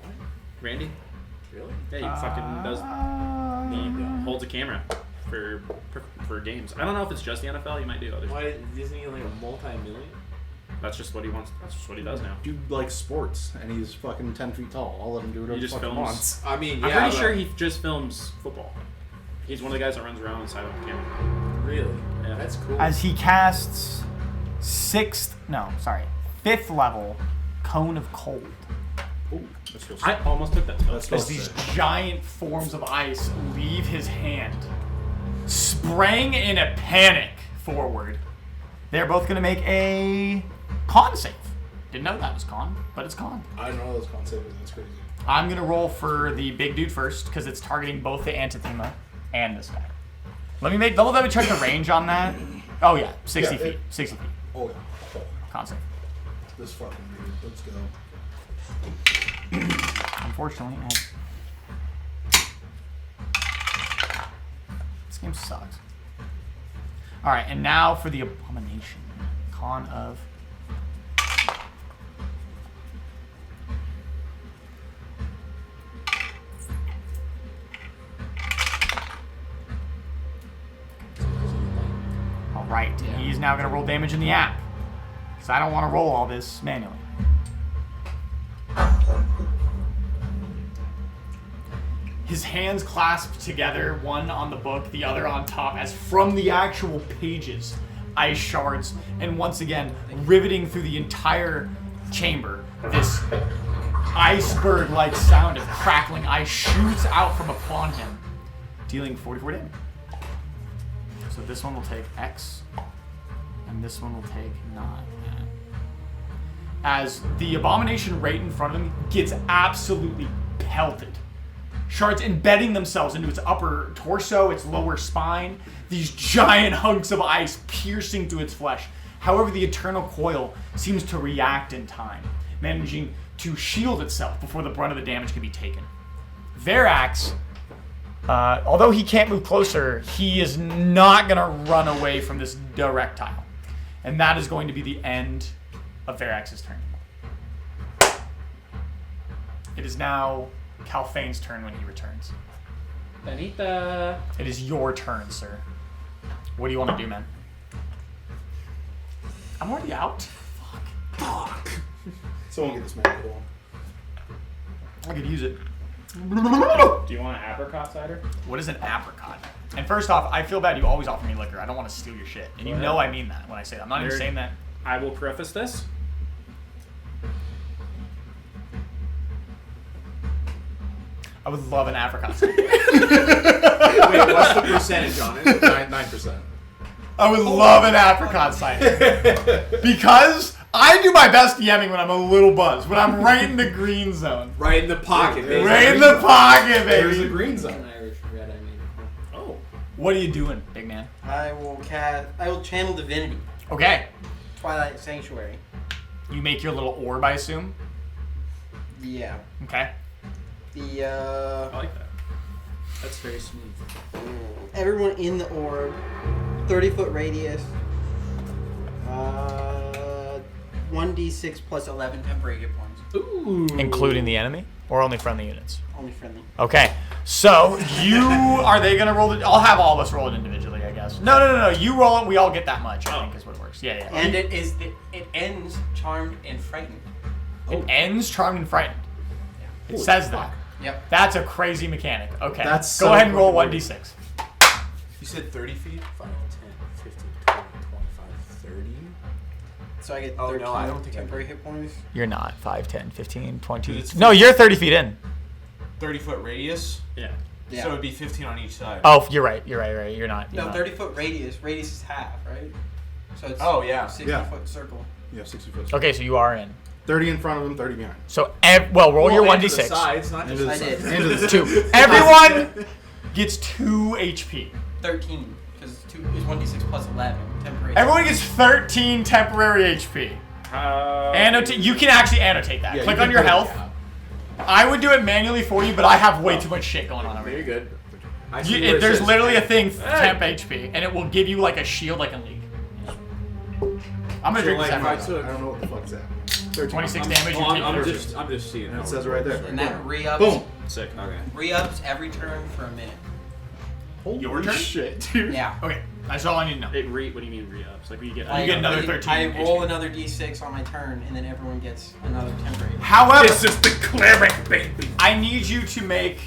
What? Randy? Really? Yeah, he fucking does. He holds a camera for games. I don't know if it's just the NFL. He might do others. Why isn't he like a multi-million? That's just what he wants. That's just what he does now. Dude likes sports, and he's fucking 10 feet tall. I'll let him do whatever He the just fuck he films. wants. I mean, I'm yeah. pretty sure but- he just films football. He's one of the guys that runs around inside of the camera. Really? Yeah. That's cool. As he casts fifth level Cone of Cold. Ooh, that's real I almost took that spell. That's As supposed these to. giant forms of ice leave his hand, sprang in a panic forward. They're both going to make a con save. Didn't know that was con, but it's con. I don't know those concepts. That's crazy. I'm going to roll for the big dude first because it's targeting both the Antithema and this guy. Let me check the range on that. Oh yeah, 60 Yeah, feet. 60 feet. Oh yeah. Con save. This fucking dude. Let's go. Unfortunately, this game sucks. Alright, and now for the Abomination. Con of... Alright, he's now going to roll damage in the app. Because I don't want to roll all this manually. His hands clasped together, one on the book, the other on top, as from the actual pages, ice shards, and once again, riveting through the entire chamber, this iceberg-like sound of crackling ice shoots out from upon him, dealing 44 damage. So this one will take X, and this one will take 9. As the Abomination right in front of him gets absolutely pelted. Shards embedding themselves into its upper torso, its lower spine. These giant hunks of ice piercing through its flesh. However, the Eternal Coil seems to react in time, managing to shield itself before the brunt of the damage can be taken. Verax, although he can't move closer, he is not going to run away from this Directile. And that is going to be the end of Verax's turn. It is now Calphane's turn when he returns. Benita. It is your turn, sir. What do you want to do, man? I'm already out. Fuck. Someone get this man cool. I could use it. Do you want an apricot cider? What is an apricot? And first off, I feel bad you always offer me liquor. I don't want to steal your shit. And you know I mean that when I say that. I'm not even saying that. I will preface this. I would love an apricot cider. Wait, what's the percentage on it? 9%. I would love an apricot cider. Because I do my best DMing when I'm a little buzzed. When I'm right in the green zone. Right in the pocket, baby. Right in the pocket, There's a baby. green An zone. Irish red, I mean. Oh. What are you doing, big man? I will channel divinity. Okay. Twilight Sanctuary. You make your little orb, I assume. Yeah. Okay. I like that. That's very smooth. Everyone in the orb, 30-foot radius, 1d6 plus 11 temporary hit points. Ooh. Including the enemy? Or only friendly units? Only friendly. Okay. So, are they going to roll it? I'll have all of us roll it individually, I guess. No. You roll it, we all get that much, I think is what it works. Yeah. And it ends charmed and frightened. It ends charmed and frightened. It says that. Yep. That's a crazy mechanic. Okay. That's Go so ahead and roll fucking 1d6. You said 30 feet? 5, 10, 15, 20, 25, 30? So I get Oh, 13 no, I don't think I temporary hit points. You're not. 5, 10, 15, 20. Dude, it's No, you're 30 feet in. 30-foot radius? Yeah. Yeah. So it would be 15 on each side. Oh, you're right. You're not. No, 30-foot radius. Radius is half, right? So it's Oh, yeah. 60-foot circle. Yeah, 60 foot. Okay, so you are in. 30 in front of him, 30 behind. So, roll your and to 1d6. the sides, not Into just the I did. side. Into the 2. Everyone gets 2 HP. 13, because it's 1d6 plus 11 temporary. Everyone gets 13 temporary HP. You can actually annotate that. Yeah, Click you on can your put it health. down. I would do it manually for you, but I have way too much shit going on over Very here. good. I see where it There's says literally a 10. thing, temp HP, and it will give you like a shield like a league. I'm gonna drink this like, if I after. took- I don't know what the fuck's happening. 13. 26 damage. Oh, You I'm take just seeing And how it says it right there. And that re-ups, Boom. Sick. Okay. re-ups every turn for a minute. Your turn? Shit, dude. Yeah. Okay, that's all I need to know. What do you mean re-ups? Like you get. You get another 13 I roll HP. another d6 on my turn, and then everyone gets another temporary. However, This is the cleric, baby. I need you to make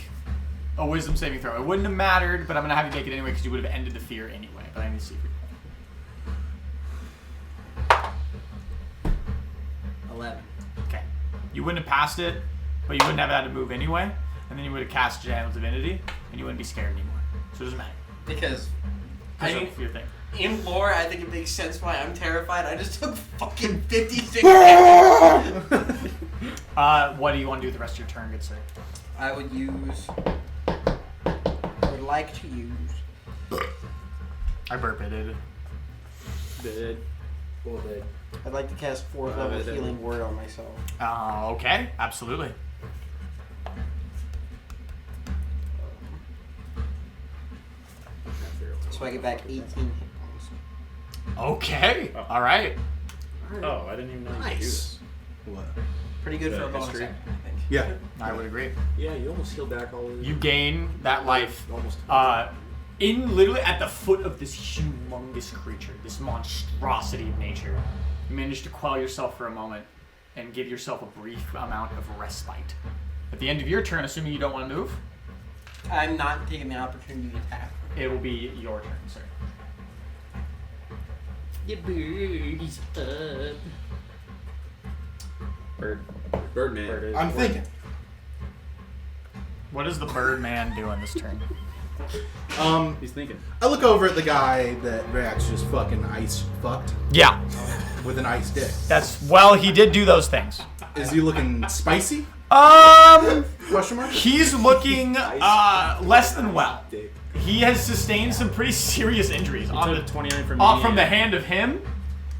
a wisdom saving throw. It wouldn't have mattered, but I'm gonna have you make it anyway because you would have ended the fear anyway. But I need to see if you. 11. Okay. You wouldn't have passed it, but you wouldn't have had to move anyway, and then you would have cast Channel Divinity, and you wouldn't be scared anymore. So it doesn't matter. Because I Because mean, of your thing. in lore, I think it makes sense why I'm terrified. I just took fucking 56 damage. What do you want to do with the rest of your turn, good sir? I would like to use. I burped. I'd like to cast 4th level healing word on myself. Okay, absolutely. So I get back 18 hit points. Okay, all right. Oh, I didn't even know you could do this. What? Pretty good The for a bonus history? action, I think. Yeah. I would agree. Yeah, you almost healed back all of You gain that life Almost. in literally at the foot of this humongous creature, this monstrosity of nature. You manage to quell yourself for a moment and give yourself a brief amount of respite. At the end of your turn, assuming you don't want to move, I'm not taking the opportunity to attack. it will be your turn, sir. The bird is up. Birdman. I'm thinking. What does the Birdman do on this turn? He's thinking. I look over at the guy that Rax just fucking ice fucked Yeah, with an ice dick. he did do those things. Is he looking spicy? Question mark? He's looking less than well. He has sustained some pretty serious injuries He on took the 29 from from the hand of him,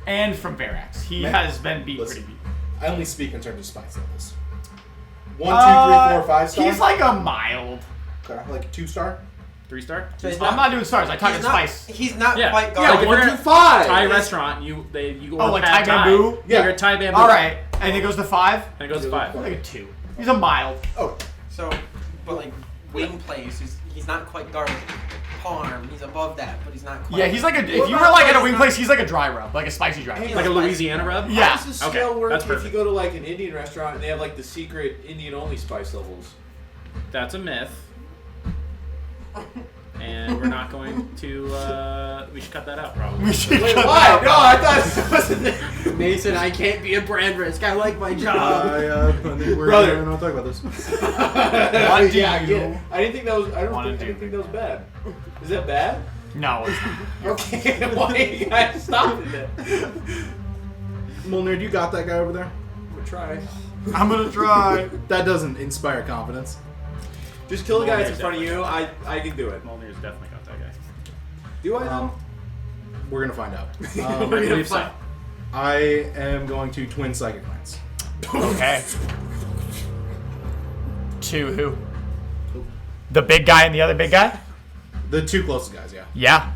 and from Verax. He Man, has been beat listen. pretty beat. I only speak in terms of spice levels. 1, 2, 3, 4, 5 star. He's like a mild. Okay, like 2-star. 3-star. So he's I'm not doing stars. I talk in he's not, spice. he's not Yeah. quite Yeah, garbage. like 1, 2, 5. Thai restaurant. You go. Oh, like pad Thai bamboo? Yeah. You're a Thai bamboo. All right, and it goes to 5. And it goes to 5. Like a 2. He's a mild. Oh, So, but like wing place, he's not quite garbage. Parm, he's above that, but he's not quite. Yeah, he's like a. If you were like at a wing place, he's like a dry rub, like a spicy dry rub. Like a Louisiana rub. Yeah. How does the Okay, scale work that's if you perfect. go to like an Indian restaurant and they have like the secret Indian only spice levels? That's a myth. And we're not going to. We should cut that out, probably. We should Wait, cut why? that No, out. I thought it wasn't there. Mason, I can't be a brand risk. I like my job. we're Brother. going to talk about this. What do Yeah, I you get it. I didn't think that was. I wanna didn't do? think that was bad. Is that bad? No, it's not. Okay, why you guys stop it? Molnir, you got that guy over there? We'll try. I'm gonna try. That doesn't inspire confidence. Just kill the guy that's in Molnir's front of you. I can do it. Molnir's definitely got that guy. Do I Um, though? we're going to find out. I believe so. I am going to twin psychic lance. Okay. To who? The big guy and the other big guy? The 2 closest guys, yeah. Yeah.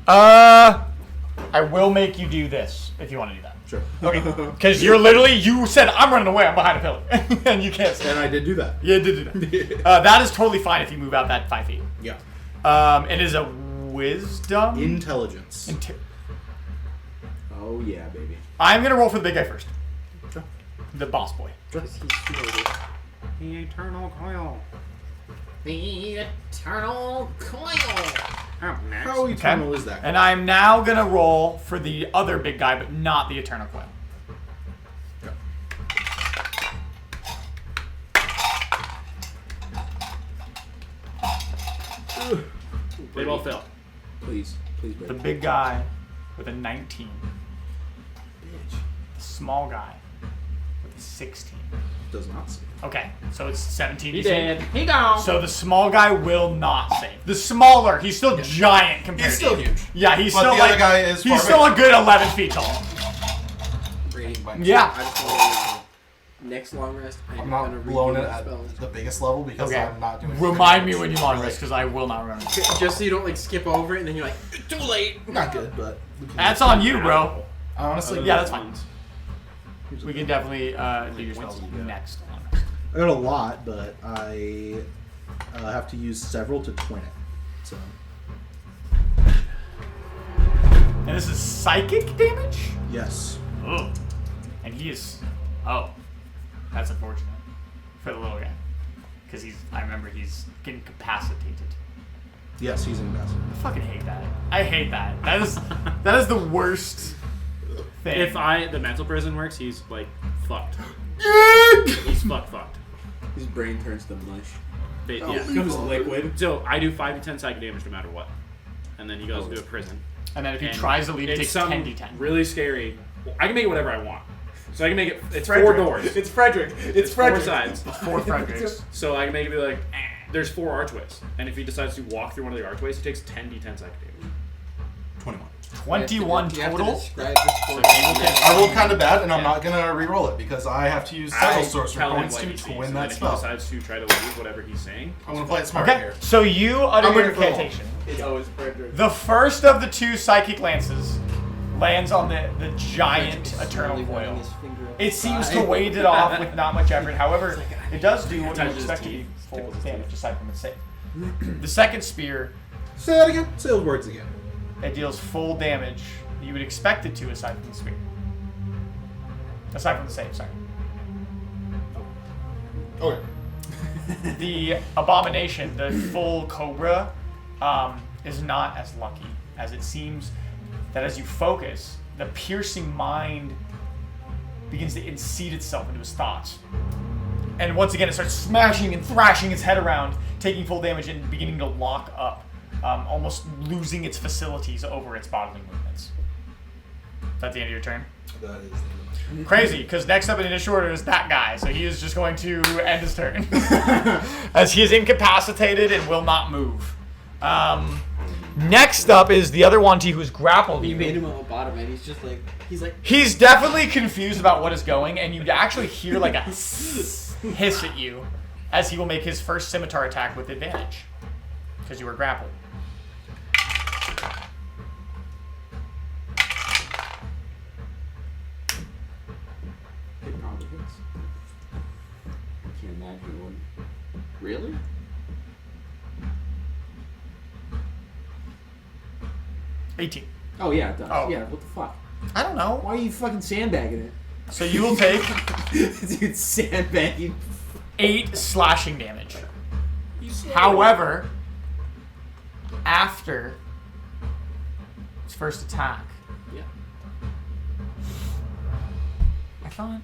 I will make you do this if you want to do that. Sure. Okay. Because you said I'm running away. I'm behind a pillar, and you can't. And I did do that. Yeah, did do that. That is totally fine if you move out that 5 feet. Yeah. It is a wisdom. Intelligence. Oh yeah, baby. I'm gonna roll for the big guy first. Sure. The boss boy. He's smarter. The eternal coil. The eternal coil. Up next. How eternal is that? And I'm now gonna roll for the other big guy, but not the eternal coil. They both fail. Please, The baby. big guy with a 19. The small guy with a 16. Does not see. Okay, so it's 17. He you say? did. He gone. So the small guy will not save. The smaller, he's still giant compared He's still to you. huge. Yeah, he's But still the like other guy is he's far still bigger. a good 11 feet tall. Brady. Yeah. I just want to next long rest. I'm gonna not blowing redo it my at spells. the biggest level because Okay. I'm not doing. Remind me when you want want this, because I will not remember. Just so you don't like skip over it and then you're like, too late. Not good, but That's on you, bro. honestly, Yeah, that's fine. We can definitely do your spells next on. I got a lot, but I have to use several to twin it. So And this is psychic damage? yes. Oh. And he is. Oh. That's unfortunate for the little guy. Because I remember he's getting incapacitated. Yes, he's invested. I fucking hate that. I hate that. That is the worst thing. If the mental prison works, he's like fucked. He's fucked. His brain turns to mush. Yeah. Goes liquid. So I do 5 to 10 psychic damage no matter what, and then he goes to a prison. And then if he And tries to leave, it it's takes some 10d10. really scary. I can make it whatever I want. So I can make it. It's Frederick. 4 doors. It's Frederick. It's Four Frederick. sides. 4 Fredericks. So I can make it be like, there's 4 archways, and if he decides to walk through one of the archways, he takes 10d10 psychic damage. 21. 21 You have to total? describe this for I rolled kind of bad, and I'm Yeah. not gonna re-roll it because I have to use several sorcery tell him points what he to sees, win and that then if he spell. decides to try to leave whatever he's saying, I'm gonna play it smart Okay, here. so you utter I'm your ready for the incantation. It's always Frederick. The first of the 2 psychic lances lands on the giant eternal Slowly running coil. his finger up It his seems thigh. to wade it off with not much effort. However, it does do what you Touches his expect to be teeth, full tickles his damage teeth. aside from its save. The second spear, Say that again. Say those words again. it deals full damage you would expect it to aside from the spear. Aside from the save, sorry. Okay. The abomination, the full cobra, is not as lucky as it seems that as you focus, the piercing mind begins to seed itself into his thoughts. And once again, it starts smashing and thrashing its head around, taking full damage and beginning to lock up, almost losing its facilities over its bodily movements. Is that the end of your turn? That is. Crazy, because next up in initial order is that guy, so he is just going to end his turn. As he is incapacitated and will not move. Next up is the other Wanti who's grappled You you. made him a bottom, and he's like, He's definitely confused about what is going, and you actually hear like a hiss at you as he will make his first scimitar attack with advantage because you were grappled. It probably hits. I can't imagine it wouldn't. Really? $18. Oh yeah, it does. Oh. Yeah, what the fuck? I don't know. Why are you fucking sandbagging it? So you will take Dude, sandbagging. 8 slashing damage. However, after his first attack, Yeah. I thought.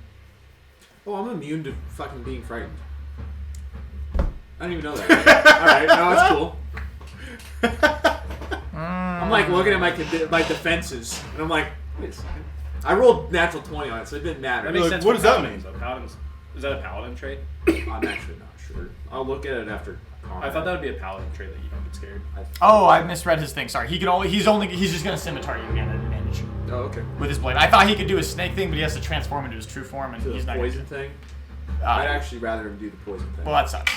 Oh, I'm immune to fucking being frightened. I don't even know that. Alright, no, it's cool. I'm like looking at my defenses, and I'm like, wait a second. I rolled natural 20 on it, so it didn't matter. That makes sense. what for does that paladins, though. Paladins, is that a paladin trait? I'm actually not sure. I'll look at it after combat. I thought that would be a paladin trait that you don't get scared. Oh, I misread his thing. Sorry. He's just gonna scimitar you again at advantage Oh, okay. with his blade. I thought he could do his snake thing, but he has to transform into his true form, and So he's the not. poison thing? I'd actually rather him do the poison thing. Well, that sucks.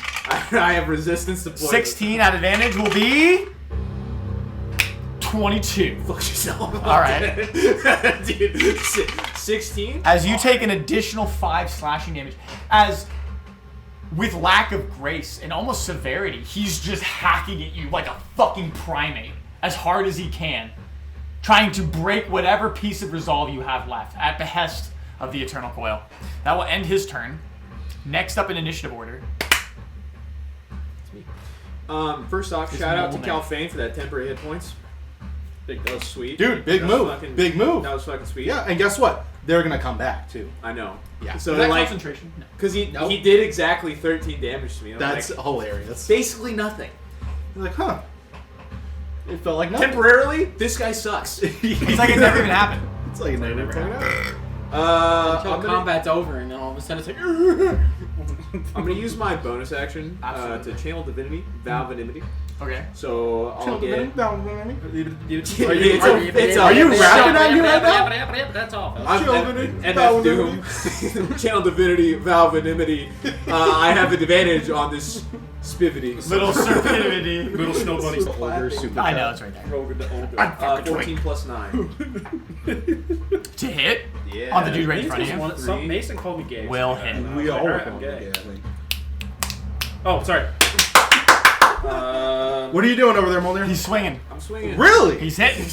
I have resistance to poison. 16 at advantage will be 22. Fuck yourself. All right. Dude, 16? As you take an additional 5 slashing damage, as with lack of grace and almost severity, he's just hacking at you like a fucking primate as hard as he can, trying to break whatever piece of resolve you have left at behest of the Eternal Coil. That will end his turn. Next up in initiative order. First off, This shout out to nobleman. Calfane for that temporary hit points. That was sweet. Dude, big That was move. fucking- Big move. That was fucking sweet. Yeah, and guess what? They're gonna come back too. I know. Yeah. So Is that like, concentration? No. because he Nope. he did exactly 13 damage to me. I'm That's like, hilarious. basically nothing. You're like, huh? It felt like nothing. Temporarily, this guy sucks. It's like it never even happened. It's like it never happened. until I'm gonna, combat's over, and then all of a sudden it's like, I'm gonna use my bonus action to Absolutely. channel divinity, Valvanimity. Okay. So I'll get. Are It's you rapping at me right now? That's all. I'm MF Doom. Channel Divinity, Valvanimity. I have advantage on this spivity. Little serpidity. Little snow bunnies. I know, it's right there. 14 plus 9. To hit Yeah. on the dude right in front of you. Mason called me gay. Will so- hit. We all Alright, are I'm gay. gay, I think. Oh, sorry. What are you doing over there, Molnir? He's swinging. I'm swinging. Really? He's hitting.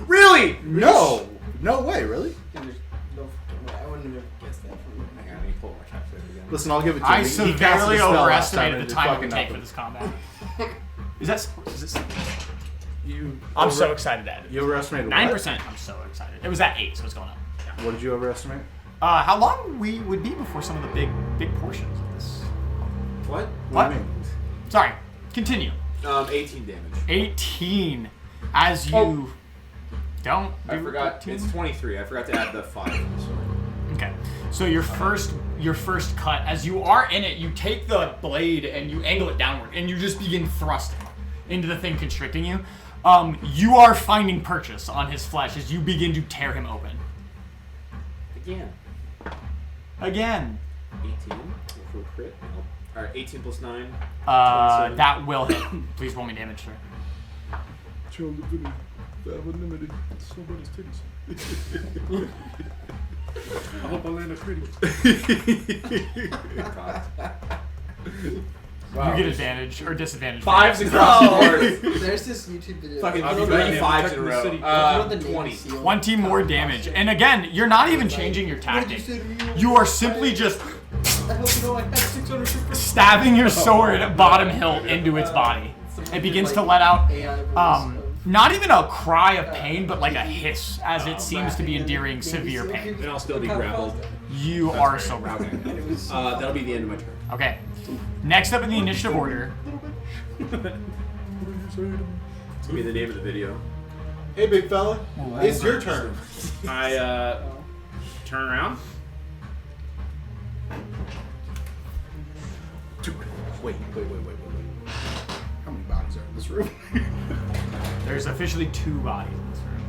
Really? No. No way, really? I wouldn't have guessed that from you. Hang on, let me pull my calculator again. Listen, I'll give it to I you. He cast severely the spell last time overestimated and the it time it fucking would take for nothing. this combat. Is this? You I'm so excited at it. You overestimated 9%. I'm so excited. It was at 8, so it's going up. What did you overestimate? How long we would be before some of the big portions of this? What? What? do you mean? Sorry. Continue. 18 damage. 18. As you don't. I do forgot. 13? It's 23. I forgot to add the 5. Sorry. Okay. So your first cut, as you are in it, you take the blade and you angle it downward, and you just begin thrusting into the thing constricting you. You are finding purchase on his flesh as you begin to tear him open. Again. 18 for a crit. Alright, 18 plus 9. 27. That will hit. Please roll me damage, sir. I hope I land a pretty. Wow. You get advantage or disadvantage. Fives across the board. There's this YouTube video. Fucking I'll be 3 back. 5s in a Protecting the city. row. You know the Navy 20. SEAL? 20 more damage. And again, you're not even changing your tactic. You are simply just I hope you know I have 600 stabbing your sword at bottom hilt into its body. It begins to let out not even a cry of pain, but like a hiss, as it seems to be enduring severe pain. And I'll still be grappled. You are so grappled. That'll be the end of my turn. Okay. Next up in the initiative order, It's gonna be the name of the video. Hey, big fella. It's your turn. I turn around. Dude, wait. How many bodies bodies are in this room? There's officially 2 bodies in this room.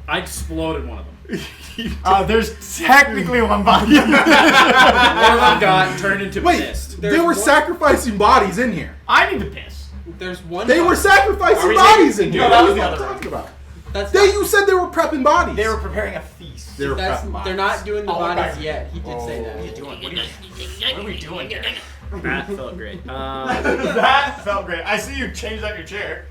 I exploded one of them. There's technically 1 body. One of them got turned into Wait, mist. they were sacrificing bodies in here. I need to piss. There's one. They were sacrificing bodies in here. No, that was What the are you other talking about? That's You said they were prepping bodies. They were preparing a feast. They were That's, prepping bodies. they're not doing the Oh, bodies okay. yet. He did say that. What are we doing here? That felt great. That felt great. I see you changed out your chair.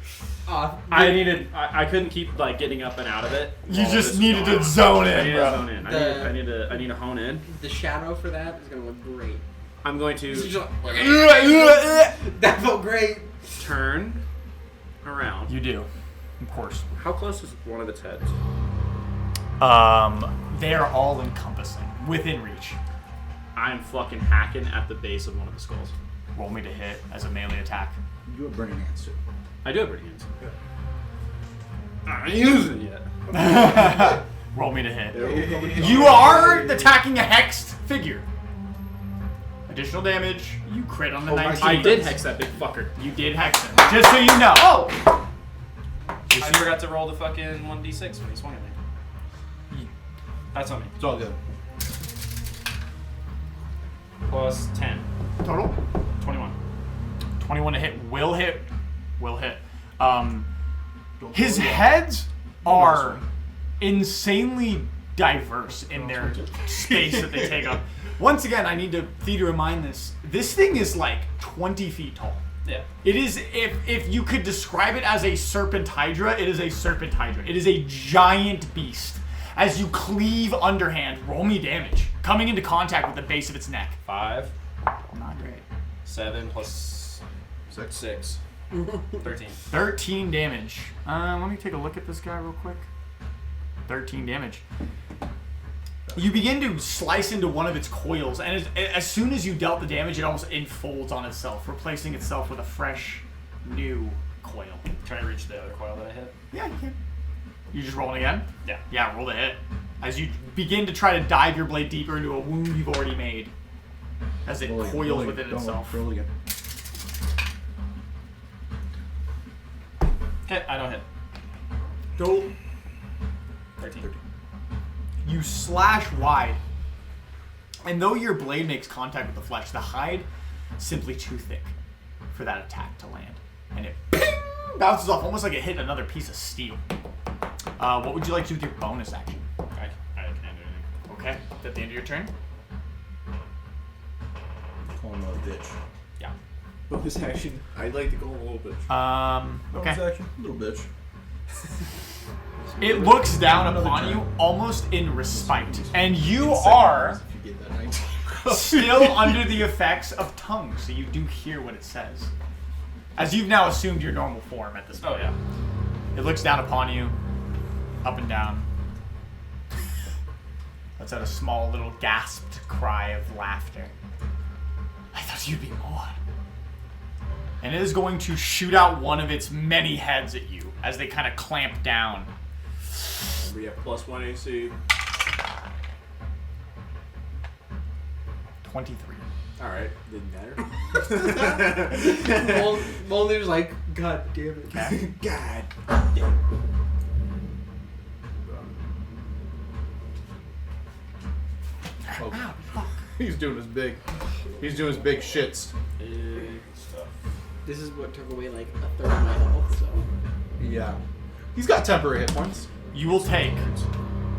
I couldn't keep like getting up and out of it. You while just this needed was going to on. zone I in, need to bro. zone in. I need to hone in. The shadow for that is gonna look great. I'm going It's to just like, that felt great. turn around. You do, of course. How close is one of its heads? They are all encompassing, within reach. I'm fucking hacking at the base of one of the skulls. Roll me to hit as a melee attack. You have burning hands too. I do have pretty hands. I ain't using it yet. Roll me to hit. You are attacking a hexed figure. Additional damage. You crit on the 19. I did hex that big fucker. You did hex him. Just so you know. Oh! I forgot to roll the fucking 1d6 when he swung at me. That's on me. It's all good. Plus 10. Total? 21. 21 to hit. Will hit. Will hit. His heads are insanely diverse in their space that they take up. Once again, I need to remind this thing is like 20 feet tall. Yeah. It is, if you could describe it as a serpent hydra, it is a serpent hydra. It is a giant beast. As you cleave underhand, roll me damage. Coming into contact with the base of its neck. 5. Not great. 7 plus 6. 13. 13 damage. Let me take a look at this guy real quick. 13 damage. You begin to slice into one of its coils, and as soon as you dealt the damage, it almost enfolds on itself, replacing itself with a fresh, new coil. Trying to reach the other coil that I hit. Yeah, you can. You just rolling again? Yeah. Yeah, roll the hit. As you begin to try to dive your blade deeper into a wound you've already made, as it coils within itself. Roll again. Hit. I don't hit. Go. 13. You slash wide, and though your blade makes contact with the flesh, the hide simply too thick for that attack to land, and it ping, bounces off almost like it hit another piece of steel. What would you like to do with your bonus action? I can't do anything. Okay, at the end of your turn. Call him a bitch. Yeah. Bonus action. I'd like to call him a little bitch. Okay. Bonus action, little bitch. It looks down upon you almost in respite, and you are If you get that 19. still under the effects of tongue, so you do hear what it says. As you've now assumed your normal form at this point. Oh, yeah. It looks down upon you, up and down. Lets out a small little gasped cry of laughter. I thought you'd be more. And it is going to shoot out one of its many heads at you as they kind of clamp down. We have +1 AC. 23. Alright, didn't matter. Molder's like, God damn it. Okay. God. Ow, fuck. He's doing his big shits. Big stuff. This is what took away like a third of my health, so. Yeah. He's got temporary hit points. You will take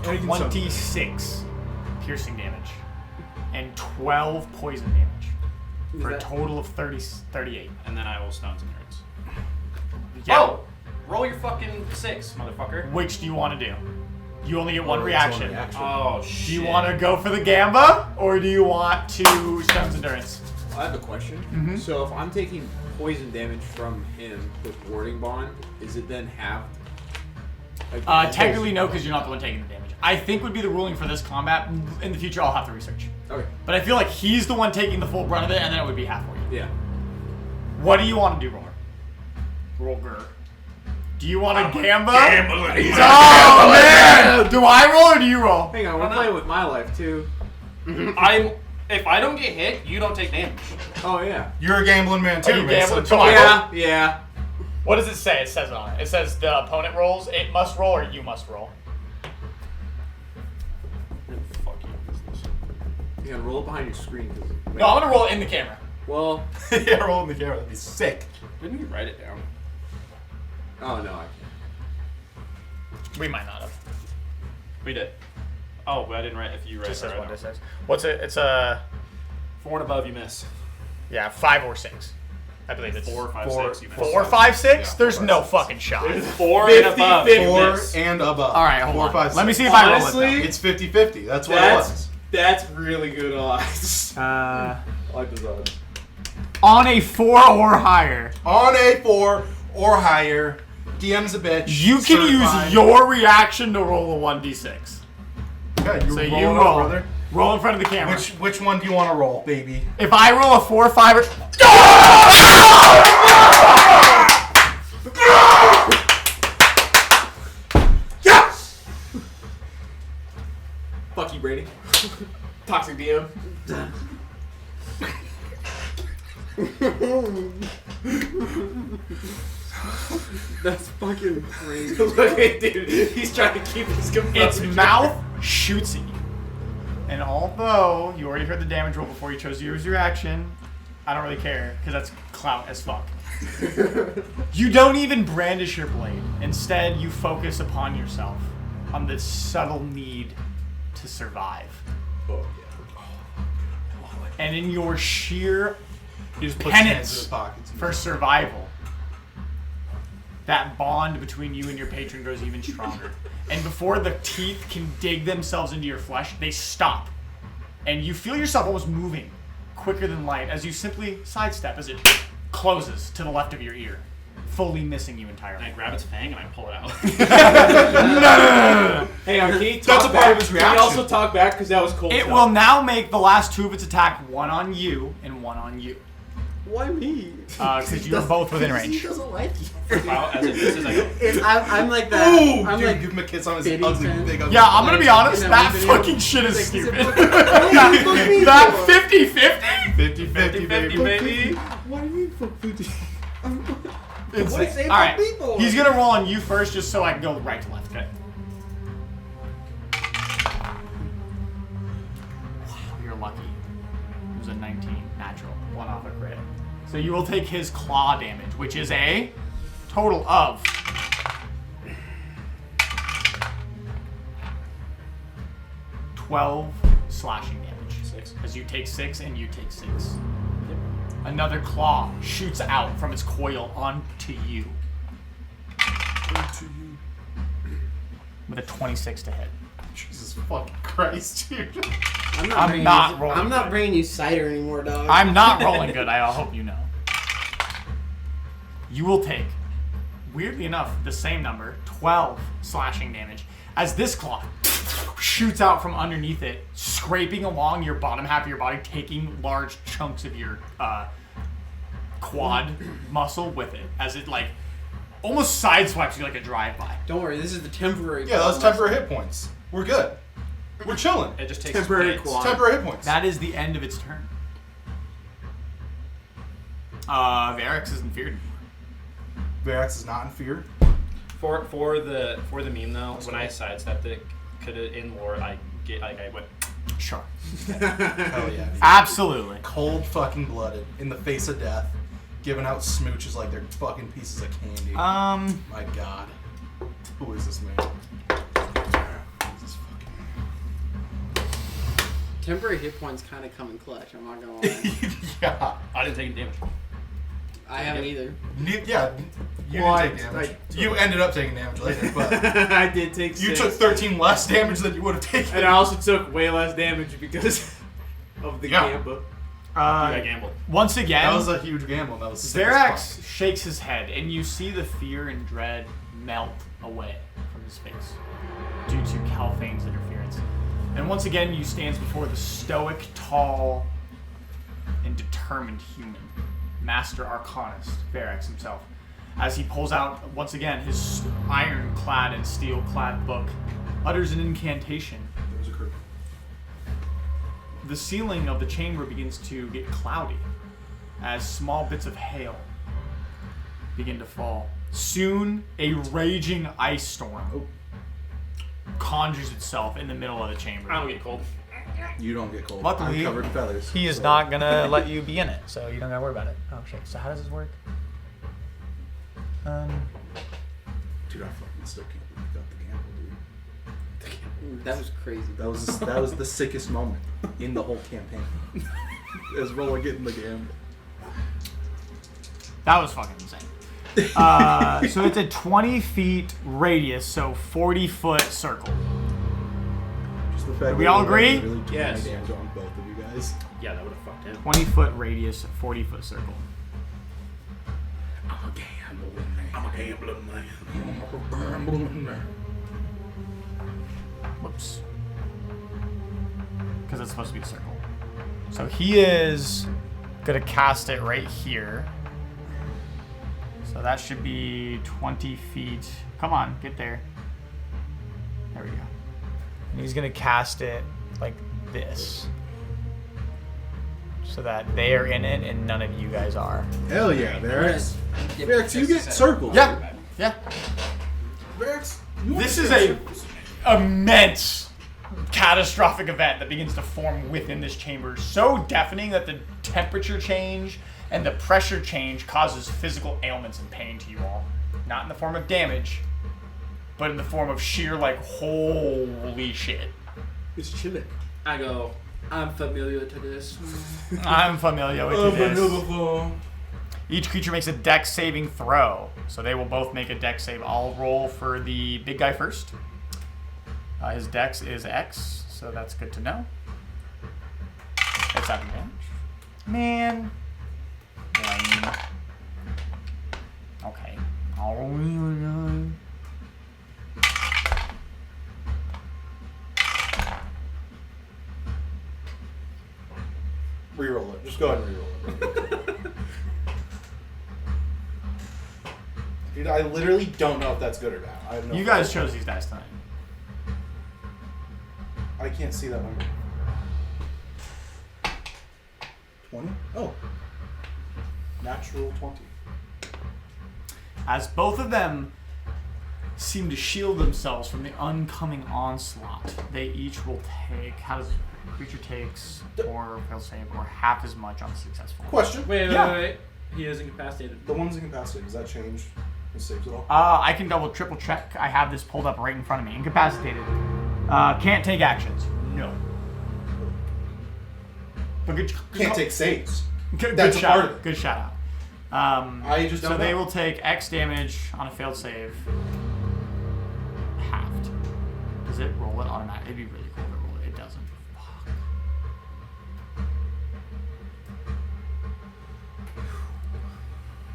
Anything 26 piercing damage and 12 poison damage for a total of 38. And then I will Stone's Endurance. Yeah. Oh! Roll your fucking 6, motherfucker. Which do you want to do? You only get one It's reaction. Oh, shit. Do you want to go for the Gamba, or do you want to Stone's Endurance? I have a question. Mhm. So if I'm taking poison damage from him with warding bond, is it then halved? Like, Technically no, because you're not the one taking the damage. I think would be the ruling for this combat. In the future, I'll have to research. Okay. But I feel like he's the one taking the full brunt of it, and then it would be half for you. Yeah. What do you want to do, Roller? Roger. Do you want a Gamba? Oh, man! Do I roll or do you roll? Hang on, we're playing with my life too. If I don't get hit, you don't take damage. Oh yeah. You're a gambling man too, Are you man. gambling? So Come on. Yeah. What does it say? It says on it. It says the opponent rolls, it must roll, or you must roll. Fuck you. Yeah, roll it behind your screen. No, I'm gonna roll it in the camera. Well, Yeah, roll in the camera. That'd be sick. Didn't we write it down? oh no, I We might not have. We did. Oh, but I didn't write. If you write, Just says it, 1d6. What's it? It's a 4 and above, you miss. 5 or 6. I believe it's 4, 5, Four. 6, you miss. 4, 5, 6. Yeah, There's 4, 5, no 6. fucking shot. 4 and above, you 4 miss. and above. All right, hold 4, on. 5, Let me 6. see if I roll it. Honestly, It's 50-50. That's what it was. That's really good odds. though. I like those odds. On a 4 or higher, On a 4 or higher, DM's a bitch. you can certified. use your reaction to roll a 1d6. Okay, you So roll you it up, roll. brother. Roll in front of the camera. Which one do you want to roll, baby? If I roll a 4, 5, or... Yes! Fuck you, Brady. Toxic DM. That's fucking crazy. Look at dude. He's trying to keep his composure. Its mouth shoots at you. And although you already heard the damage roll before you chose to use your action, I don't really care, because that's clout as fuck. You don't even brandish your blade. Instead, you focus upon yourself, on this subtle need to survive. Oh, And in your sheer He just puts his hands in his penance pockets. for survival, that bond between you and your patron grows even stronger. And before the teeth can dig themselves into your flesh, they stop. And you feel yourself almost moving quicker than light as you simply sidestep as it closes to the left of your ear, fully missing you entirely. And I grab its fang and I pull it out. Hey, can he That's talk a back? part of his Can he reaction. also talk back? Because that was cold. It will now make the last 2 of its attack, one on you and one on you. Why me? Because you're both within He range. doesn't like you. Wow, as it misses, I go. I'm like that. Ooh, I'm dude, like, give him a kiss on his baby ugly, fan. big ugly. Yeah, I'm gonna be honest, in that that video, fucking shit is like, stupid. fuck me That for? 50-50? 50-50, 50-50, baby. baby. What do you mean fuck 50? It's, What do you say all fuck right, people? he's gonna roll on you first, just so I can go right to left. Okay. Wow, you're lucky. It was a 19 natural, 1 off a crit. So you will take his claw damage, which is a total of 12 slashing damage. 6. As you take 6 and you take 6. Another claw shoots out from its coil onto you. With a 26 to hit. Jesus fucking Christ, dude. I'm not rolling I'm not good. bringing you cider anymore, dog. I'm not rolling good, I hope you know. You will take, weirdly enough, the same number, 12 slashing damage, as this claw shoots out from underneath it, scraping along your bottom half of your body, taking large chunks of your quad muscle with it, as it like almost sideswipes you like a drive-by. Don't worry, this is the temporary. Yeah, those temporary hit points. We're good. We're chilling. It just takes Temporary hits. quad. Temporary hit points. That is the end of its turn. Varix isn't feared anymore. Varax is not in fear. For the meme though, when I sidestepped it, could it in lore I went. Sure. Hell yeah. Dude. Absolutely. Cold fucking blooded in the face of death, giving out smooches like they're fucking pieces of candy. My God, who is this man? Who is this fucking Temporary hit points kind of come in clutch. I'm not gonna lie. yeah. I didn't take any damage. I haven't either. Yeah. You Well, didn't take damage. You ended up taking damage later, but I did take you 6. took 13 less damage than you would have taken. And I also took way less damage because of the Yeah. Gamba. I gambled. Once again, That was a huge gamble. That was sick as Varax fuck. shakes his head, and you see the fear and dread melt away from his face due to Calphane's interference. And once again, you stands before the stoic, tall, and determined human, Master Arcanist, Varax himself, as he pulls out, once again, his iron-clad and steel-clad book, utters an incantation. There was a curve. The ceiling of the chamber begins to get cloudy as small bits of hail begin to fall Soon, a raging ice storm conjures itself in the middle of the chamber. I don't get cold. You don't get cold. Luckily, I'm covered in feathers. He is so- not gonna let you be in it, so you don't gotta worry about it. Oh shit! So how does this work? Dude, I fucking still can't believe you got the gamble, dude. That was crazy. That was the sickest moment in the whole campaign. Is Roller getting the gamble. That was fucking insane. So it's a 20 feet radius, so 40-foot circle. Just the fact we that all you agree? Really took Yes. my damage on both of you guys. Yeah, that would have fucked him. 20-foot radius, 40-foot circle. I'm a gambling man. I'm a gambling man. I'm a gambling man. Whoops. Because it's supposed to be a circle. So he is gonna cast it right here. So that should be 20 feet. Come on, get there. There we go. And he's gonna cast it like this. So that they are in it and none of you guys are. Hell yeah, Varix. Yep. Varix, you get circled. Yeah. Yeah. Varix, you This get is a circles. immense catastrophic event that begins to form within this chamber, so deafening that the temperature change and the pressure change causes physical ailments and pain to you all. Not in the form of damage, but in the form of sheer, like, holy shit. It's chilling. I go, I'm familiar to this. I'm familiar with this. Each creature makes a dex saving throw, so they will both make a dex save. I'll roll for the big guy first. His dex is X, so that's good to know. It's not advantage. Man. Lame. Okay. I'll roll. Reroll it. Just go ahead and reroll it. Dude, I literally don't know if that's good or bad. I have no You guys chose these dice tonight. I can't see that number. 20? Oh. Natural 20. As both of them seem to shield themselves from the oncoming onslaught, they each will take. How does creature takes or fail save or half as much on successful? Question. Wait, Yeah. wait. He is incapacitated. The one's incapacitated. Does that change his saves at all? I can triple check. I have this pulled up right in front of me. Incapacitated. Can't take actions. No. But good. Can't take saves. Good That's a shout. part of it. Good shout out. I just So don't they know. will take X damage on a failed save. Halved. Does it roll it automatically? It'd be really cool to roll it. It doesn't. Fuck.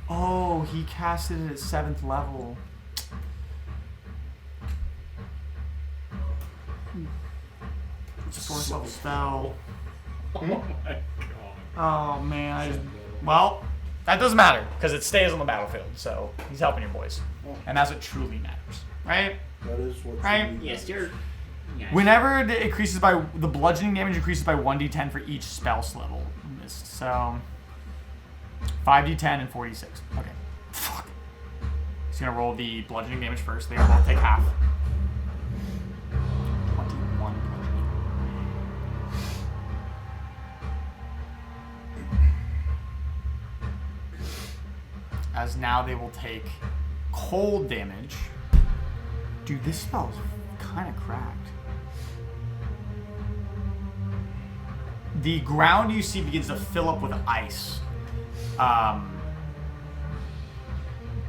Oh, he casted it at 7th level. It's a 4th level spell. Oh man. Well, that doesn't matter because it stays on the battlefield. So he's helping your boys, and that's what truly matters, right? That is what Right. should be Yes, done. you're. Whenever it increases by the bludgeoning damage increases by 1d10 for each spell level. So 5d10 and 46. Okay. Fuck. He's gonna roll the bludgeoning damage first. They both take half. 21 bludgeoning. As now they will take cold damage. Dude, this spell's kind of cracked. The ground you see begins to fill up with ice,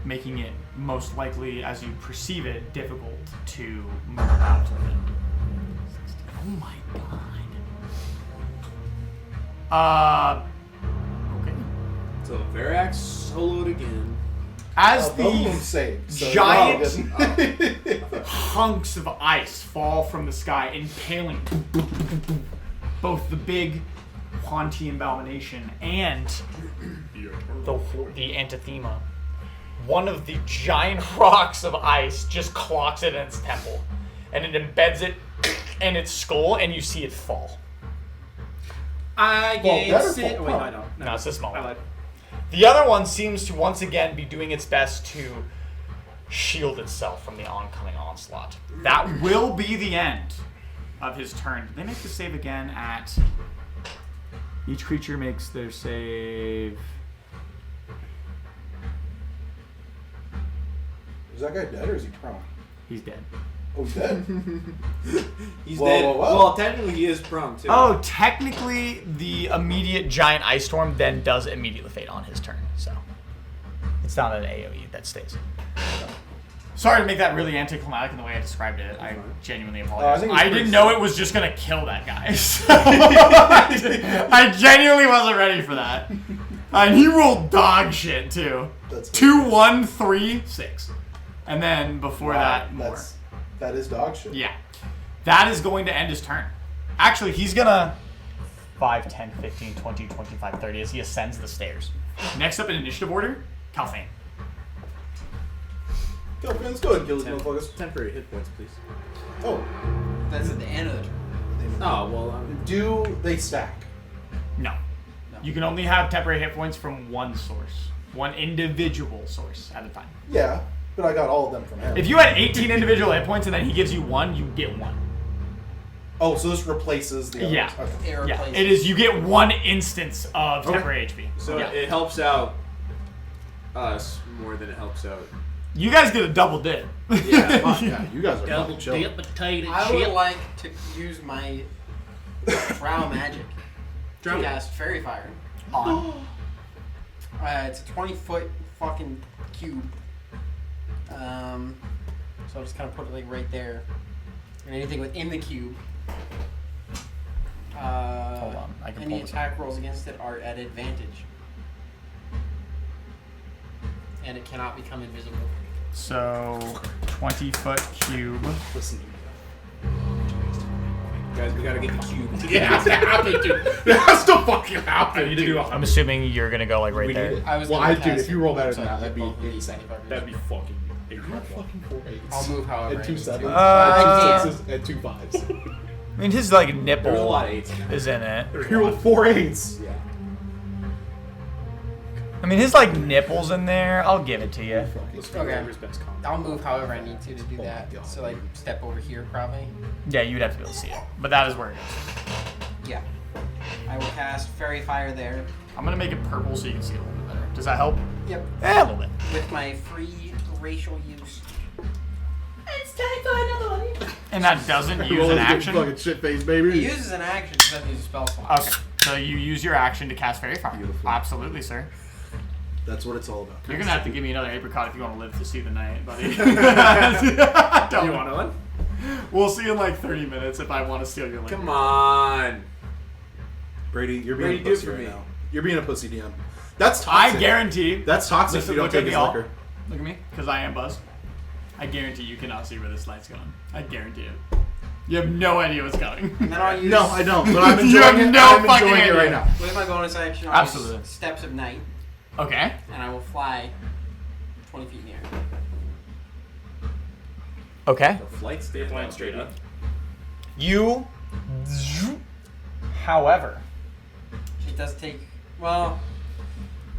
making it most likely, as you perceive it, difficult to move about with it. Oh my god. Okay. So Verax soloed again. As Both of them the saved. So giant wow, good. hunks of ice fall from the sky, impaling both the big Hauntian Balmination and the Antithema. One of the giant rocks of ice just clocks it in its temple, and it embeds it in its skull, and you see it fall. I Well, gain better six. fall. Wait, I don't. No, it's a small I one. lied. The other one seems to once again be doing its best to shield itself from the oncoming onslaught. That will be the end of his turn. They make the save again at... Each creature makes their save... Is that guy dead or is he prone? He's dead. Oh, he's dead? He's Whoa, dead. whoa, whoa. Well, technically he is prone too. Oh, technically, the immediate giant ice storm then does immediately fade on his turn. So it's not an AoE that stays. Sorry to make that really anticlimactic in the way I described it. I genuinely apologize. think it's I pretty didn't know simple. it was just gonna kill that guy. So I genuinely wasn't ready for that. And he rolled dog shit too. That's 2, 1, 3, 6, and then before that more. That is dog shit. Yeah. That is going to end his turn. Actually, he's gonna 5, 10, 15, 20, 25, 30 as he ascends the stairs. Next up in initiative order, Calfane. Go, let's go ahead and kill these motherfuckers. Temporary hit points, please. Oh. That's at the end of the turn. Oh well. Do they stack? No. You can only have temporary hit points from one source. One individual source at a time. Yeah, but I got all of them from him. If you had 18 individual hit points and then he gives you one, you get one. Oh, so this replaces the others. Yeah. Okay. It Yeah, replaces- it is. You get one instance of temporary HP. So Yeah. it helps out us more than it helps out. You guys get a double dip. Yeah, Fuck, yeah, you guys are Double fucking chill. dip potato I chip. would like to use my Drow magic to cast Fairy Fire. On. It's a 20-foot fucking cube. So I'll just kind of put it like right there. And anything within the cube. Hold on, I can any pull this attack up. rolls against it are at advantage. And it cannot become invisible. So, 20-foot cube. Listen. Guys, we gotta get the cube. It has to happen, dude. It has to fucking happen. I need to do I'm assuming you're gonna go like right We there. need it. I was Well, gonna dude, cast if you roll better so than I that, can that'd get be both of these insane. if I That'd be fucking You're incredible. fucking 4 8s. I'll move however. And 2 I need to. 7s. Uh, and 2 6s and 2 5s. I mean, his like There was a nipple lot of 8s. is in it. You rolled 4 8s. Yeah. I mean, his like nipples in there. I'll give it to you. Okay. Best combo. I'll move however I need to do Oh my that. God. So like step over here probably. Yeah, you'd have to be able to see it, but that is where it is. Yeah. I will cast Fairy Fire there. I'm gonna make it purple so you can see it a little bit better. Does that help? Yep. A little bit. With my free racial use. And that doesn't use Roll an this big action. fucking shit face, It baby. uses an action, it doesn't use a spell slot. Okay, so you use your action to cast Fairy Fire. Beautiful. Absolutely, sir. That's what it's all about. You're gonna have to give me another apricot if you want to live to see the night, buddy. You Don't. want one? We'll see in like 30 minutes if I want to steal your liquor. Come on. Brady, you're being Brady, a do it pussy for right me. now. You're being a pussy, DM. That's I toxic. guarantee. That's toxic if Listen, you don't look at take me his all. liquor. Look at me, because I am buzzed. I guarantee you cannot see where this light's going. I guarantee it. You have no idea what's coming. And then I'll use No, I don't, but I'm You enjoying have it. no I'm fucking enjoying it idea. right now. with my bonus action I'll Absolutely. use Steps of Night Okay. and I will fly 20 feet in the air. Okay. The flight stay Flying straight up. You. However. It does take well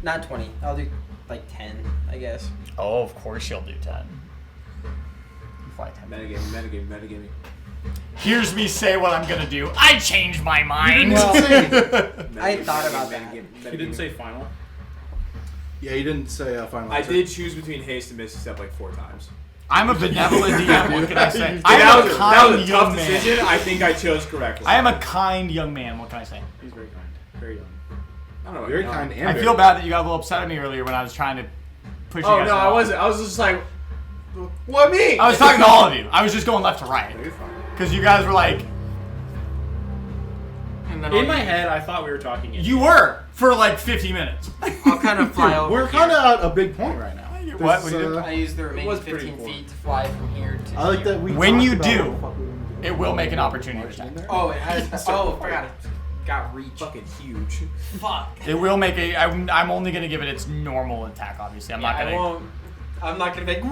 not 20. I'll do like 10, I guess. Oh, of course you'll do 10. You fly 10. Metagaming. Here's me say what I'm gonna do. I changed my mind. Well, Metagaming. I thought about that. He didn't say final. Yeah, you didn't say final I answer. did choose between haste and misty step like 4 times. I'm a benevolent DM. What can I say? I that am was a that kind was a young tough man. decision. I think I chose correctly. I am a kind young man. What can I say? He's very kind. Very young. I don't know. Very young. kind and I very feel bad that you got a little upset at me earlier when I was trying to push you Oh guys no, I along. wasn't. I was just like, what me? I was talking to all of you. I was just going left to right. No, you're fine. Because you guys were like... And then all In my you- head, I thought we were talking. You were! For like 50 minutes. I'll kind of fly over. We're kind of at a big point right now. What? What do you do? I use the remaining was pretty 15 cool. feet to fly from here to I like here. that we. When talked you about do, what the fuck we were gonna do. It will make an opportunity attack. Oh, it has. Oh, I forgot it. Got reach. Fucking huge. Fuck. It will make a... I'm only going to give it its normal attack, obviously. I'm not I going to... won't. I'm not gonna make.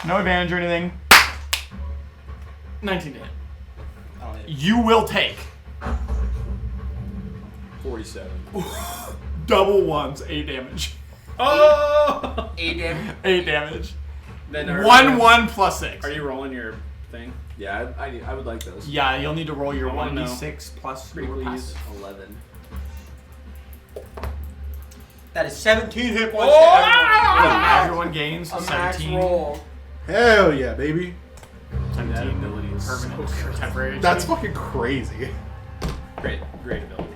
No advantage or anything. 19 to hit. Oh, yeah. You will take 47. double ones, 8 damage. Oh! 8 damage. 8 damage. Then 1 plus 6. Are you rolling your thing? Yeah, I would like those. Yeah, you'll need to roll your I wanna know. 1d6 plus Pretty your please. passive. 11. That is 17 hit points Oh! to everyone. Everyone gains A max 17. roll. Hell yeah, baby. 17 ability is permanent so or temporary. That's fucking crazy. Great ability.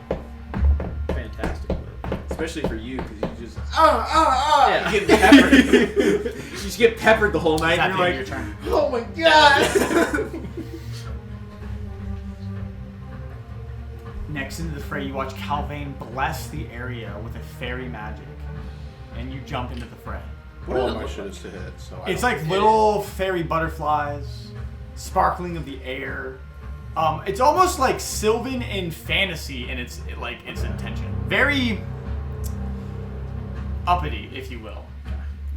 Fantastic ability. Especially for you, because you just Yeah. you get peppered. You just get peppered the whole night. At And the you're end of your like, turn. oh my god. Next into the fray, you watch Calvain bless the area with a fairy magic, and you jump into the fray. All my shit is to hit, so I It's don't- like little fairy butterflies, sparkling of the air. It's almost like Sylvan in fantasy in its intention. Very uppity, if you will.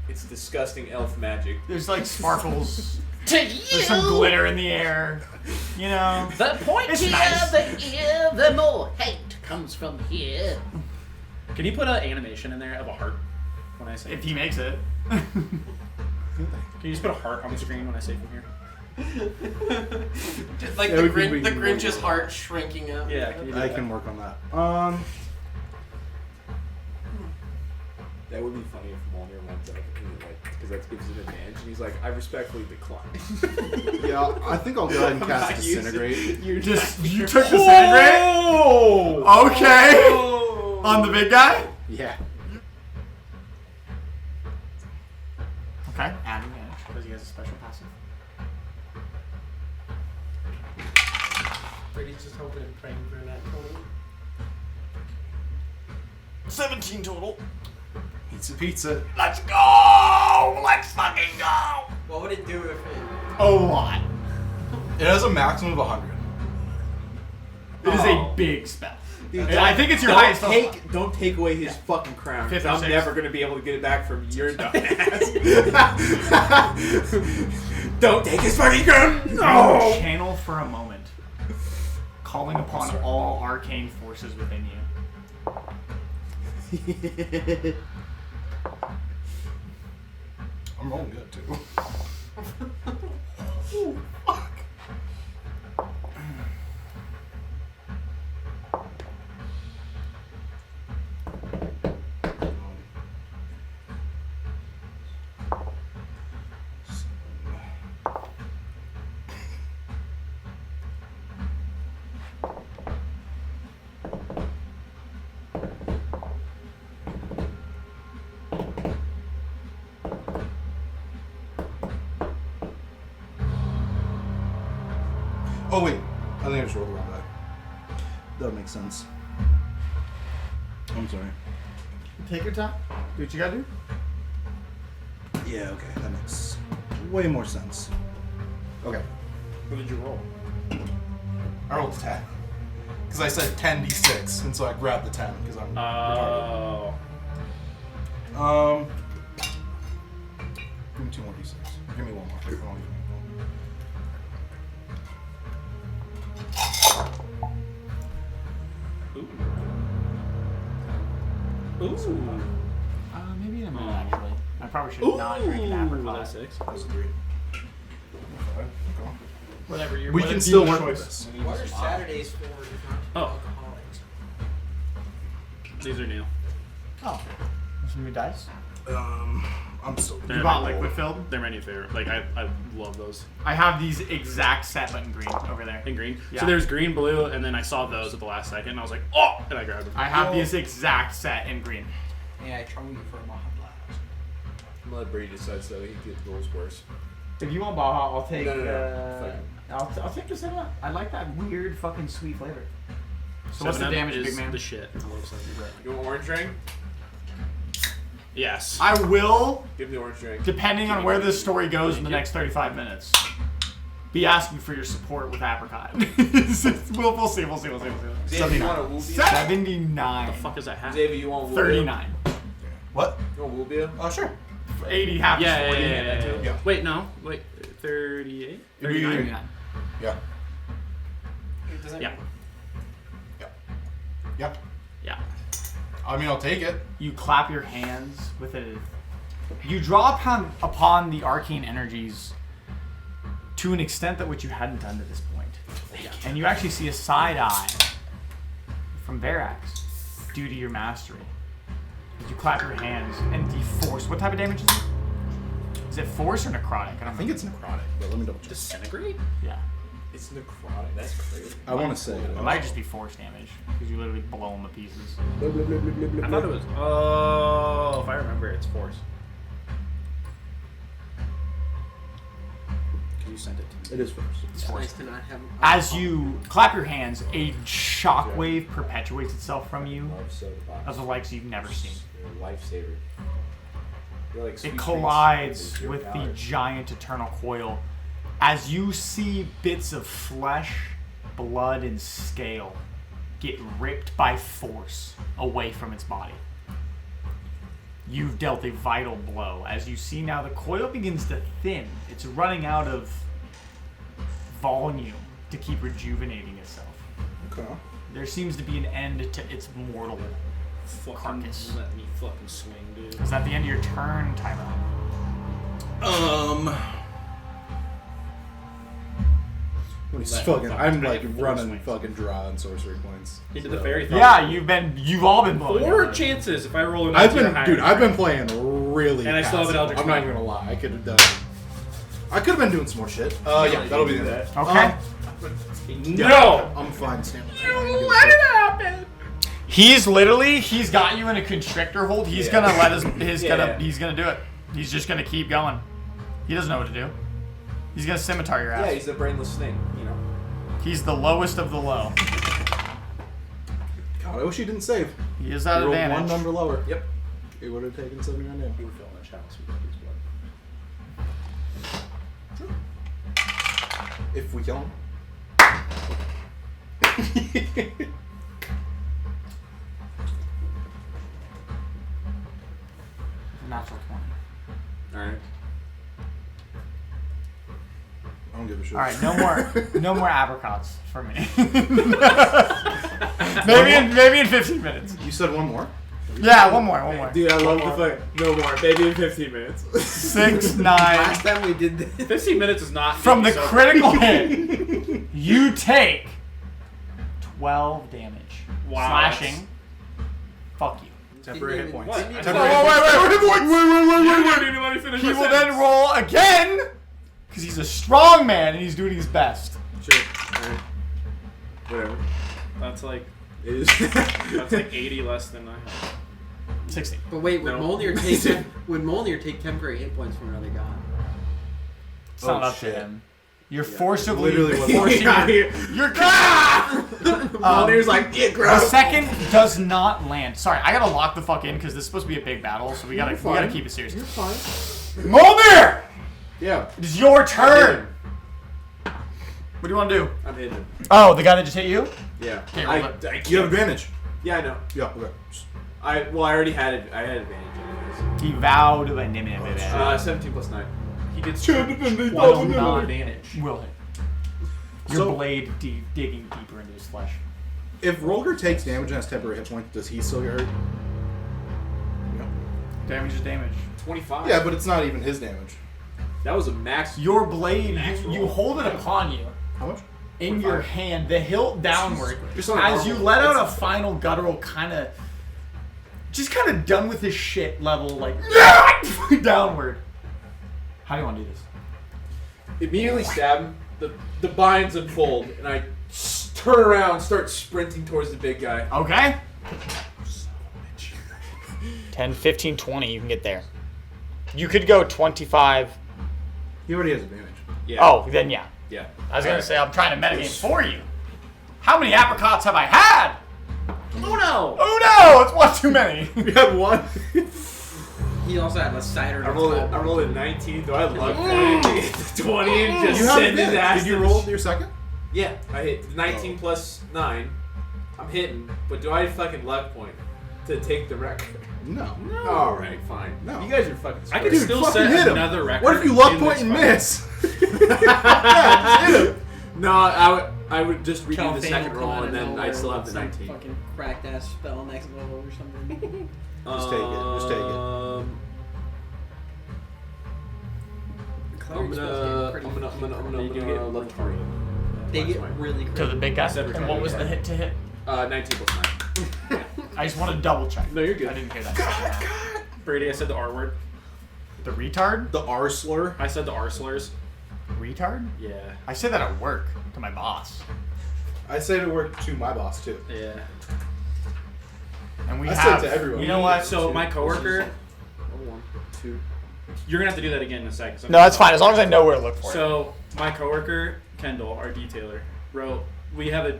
It's disgusting elf magic. There's like sparkles. To There's some glitter in the air. You know. The It's nice. the ear, the more hate comes from here. Can you put an animation in there of a heart when I say? If he makes it. Can you just put a heart on the screen when I say from here? Just like Yeah, the, we can the work Grinch's on heart shrinking up. Yeah, can you do I that? can work on that. That would be funny if Mulder went up and like, because that gives it an advantage, and he's like, I respectfully decline. Yeah, I think I'll go ahead and cast not using- Disintegrate. You took disintegrate? Oh! Okay. On the big guy? Yeah. Okay. Add advantage because he has a special passive. Brady's just hoping and praying for that total. 17 total. Pizza, pizza. Let's go! Let's fucking go! What would it do if it... A lot. It has a maximum of 100. It is a big spell. I think it's your highest spell. Don't take away his fucking crown. 'Cause Fifth or I'm sixth. never gonna be able to get it back from your dumb ass. Don't take his fucking crown. No! Channel for a moment, calling upon all arcane forces within you. I'm rolling good too. Oh wait, I think I just rolled the wrong die. That makes sense. I'm sorry. Take your time. Do what you gotta do. Yeah, okay, that makes way more sense. Okay. What did you roll? I rolled 10. Because I said 10d6, and so I grabbed the 10 because I'm retarded. Oh. Give me 2 more d6. Or give me 1 more. I can only give me 1. Ooh. Maybe in a minute, actually. I probably should not drink an apricot. 6. That's 3. Okay. Whatever you're. We whatever can still your work with choice. this. What are Saturdays for if not Oh. alcoholics? These are new. Oh. Some new dice? I'm still. They're You bought my- liquid filled? They're my new favorite. Like I love those. I have these exact set but in green over there. In green. Yeah. So there's green, blue, and then I saw those at the last second, and I was like, oh, and I grabbed them. I have these exact set in green. Yeah, I trouble you for a Baja Blast. I'm gonna let Brady decide so he can get the rules worse. If you want Baja, I'll take. No. I'll take the 7 Up. I like that weird fucking sweet flavor. So what's the 7-Up damage, is big man? the shit. I love 7-Up. You want orange drink? Yes. I will, Give me the orange drink. depending on where this story goes in the next 35 minutes, be asking for your support with apricot. we'll see. Xavier, you want a Wubia? 79. What the fuck is that hat? Xavier, you want Wubia? 39. What? You want Wubia? Oh, sure. 80 half is Yeah, 40. Yeah. Wait, no. Wait, 38? 39. Yeah. Does that Yeah. Yeah. Yeah. I mean, I'll take it. You clap your hands with it. You draw upon the arcane energies to an extent that which you hadn't done to this point. And you actually see a side eye from Verax due to your mastery. As you clap your hands and de-force. What type of damage is it? Is it force or necrotic? I think it's necrotic, but let me double check. Disintegrate? Yeah. It's necrotic. That's crazy. I want to say it. It might just be force damage because you literally blow them to pieces. I thought it was. Oh, if I remember, it's force. You sent it to me. It is first. It's nice to not have. As you clap your hands, a shockwave perpetuates itself from you Love soda pop. of the likes you've never seen. You're a lifesaver. You're like sweet It treats collides with your with the powder. giant eternal coil as you see bits of flesh, blood, and scale get ripped by force away from its body. You've dealt a vital blow. As you see now, the coil begins to thin. It's running out of volume to keep rejuvenating itself. Okay. There seems to be an end to its mortal. Fucking Carcass. let me fucking swing, dude. Is that the end of your turn, Tyrone? I'm like running fucking draw on sorcery points. Into the fairy thought. Yeah, you've all been blowing. 4 up. chances if I roll an I've 19 or been, higher. dude. I've been playing really. And I still have an passive. Eldritch I'm not Knight. even gonna lie. I could have done. I could have been doing some more shit. Yeah, that'll be the end. Okay. No! I'm fine. Stand. Let it happen! He's got you in a constrictor hold. He's Yeah. gonna let he's Yeah. gonna do it. He's just gonna keep going. He doesn't know what to do. He's gonna scimitar your ass. Yeah, he's a brainless snake, you know. He's the lowest of the low. God, I wish he didn't save. He is at He rolled advantage. one number lower. Yep. It would have taken 79 damage. You were filling a chalice with his blood. If we kill him. Natural 20. Alright. I don't give a shit. All right, no more apricots for me. maybe in 15 minutes. You said one more? Yeah, one more. Dude, I love the fight. No more. Maybe in 15 minutes. 6, 9. Last time we did this. 15 minutes is not. From the so- critical hit, you take 12 damage. Wow, Slashing. Fuck you. Temporary hit points. What? Wait. Let me finish He my will sentence. then roll again, because he's a strong man and he's doing his best. Sure. Alright. Whatever. That's like It is. that's like 80 less than I have. 60. But wait, would No. Mjolnir take temporary hit points from another god? It's not Oh, up shit. to him. You're forcibly Literally what- forcing Yeah, your... you're Mjolnir's like, yeah, The gross. second does not land. Sorry, I gotta lock the fuck in because this is supposed to be a big battle, so we gotta keep it serious. You're fine. Mjolnir! Yeah. It is your turn! What do you want to do? I'm hitting him. Oh, the guy that just hit you? Yeah. Okay, I roll it. can't. You have advantage. Yeah, I know. Yeah, okay. I already had it. I had advantage anyways. He vowed to an imminent 17 plus 9. He gets Will no not advantage. will hit. Your So- blade digging deeper into his flesh. If Rolger takes damage and has temporary hit points, does he still get hurt? No. Damage is damage. 25. Yeah, but it's not even his damage. That was a max. Your blade, Max you roll. hold it upon you How much? in your hand, the hilt downward. Just on a As you normal- let out a final guttural kind of, just kind of done with this shit level, like downward. How do you want to do this? Immediately stab him. The binds unfold, and I turn around, start sprinting towards the big guy. Okay. 10, 15, 20, you can get there. You could go 25. He already has advantage. Yeah. Oh, then yeah. Yeah. I was going to say, I'm trying to metagame for you. How many apricots have I had? Oh no! Oh no, it's one too many. You had one. He also had a cider. I rolled a 19, though I luck point. 20 and just You have send his advantage. ass. Did you to roll the your second? Yeah, I hit 19 plus 9. I'm hitting, but do I fucking luck point to take the record? No. All right, fine. No. You guys are fucking. I could Dude, still fucking set hit him. another record. What if you luck in point this and fight. miss? Yeah, hit him. No, I would just redo Kelvin the second will roll, come out and of then nowhere I'd still have with the some 19. Fucking cracked ass spell next level or something. Just take it. Just take it. I'm gonna left target. They get really To crazy. the big guy. Separate And what was the target. hit to hit? 19 plus 9. I just want to double check. No, you're good. I didn't hear that. second half. Brady, I said the R word. The retard? The R slur. I said the R slurs. Retard? Yeah. I say that at work to my boss. I say to work to my boss too. Yeah. And we I say have it to everyone. You know what? So my coworker, 1, 2. you're gonna have to do that again in a second. So No, that's fine. As long as I know where to look for it. So my coworker Kendall, our detailer, wrote. We have a.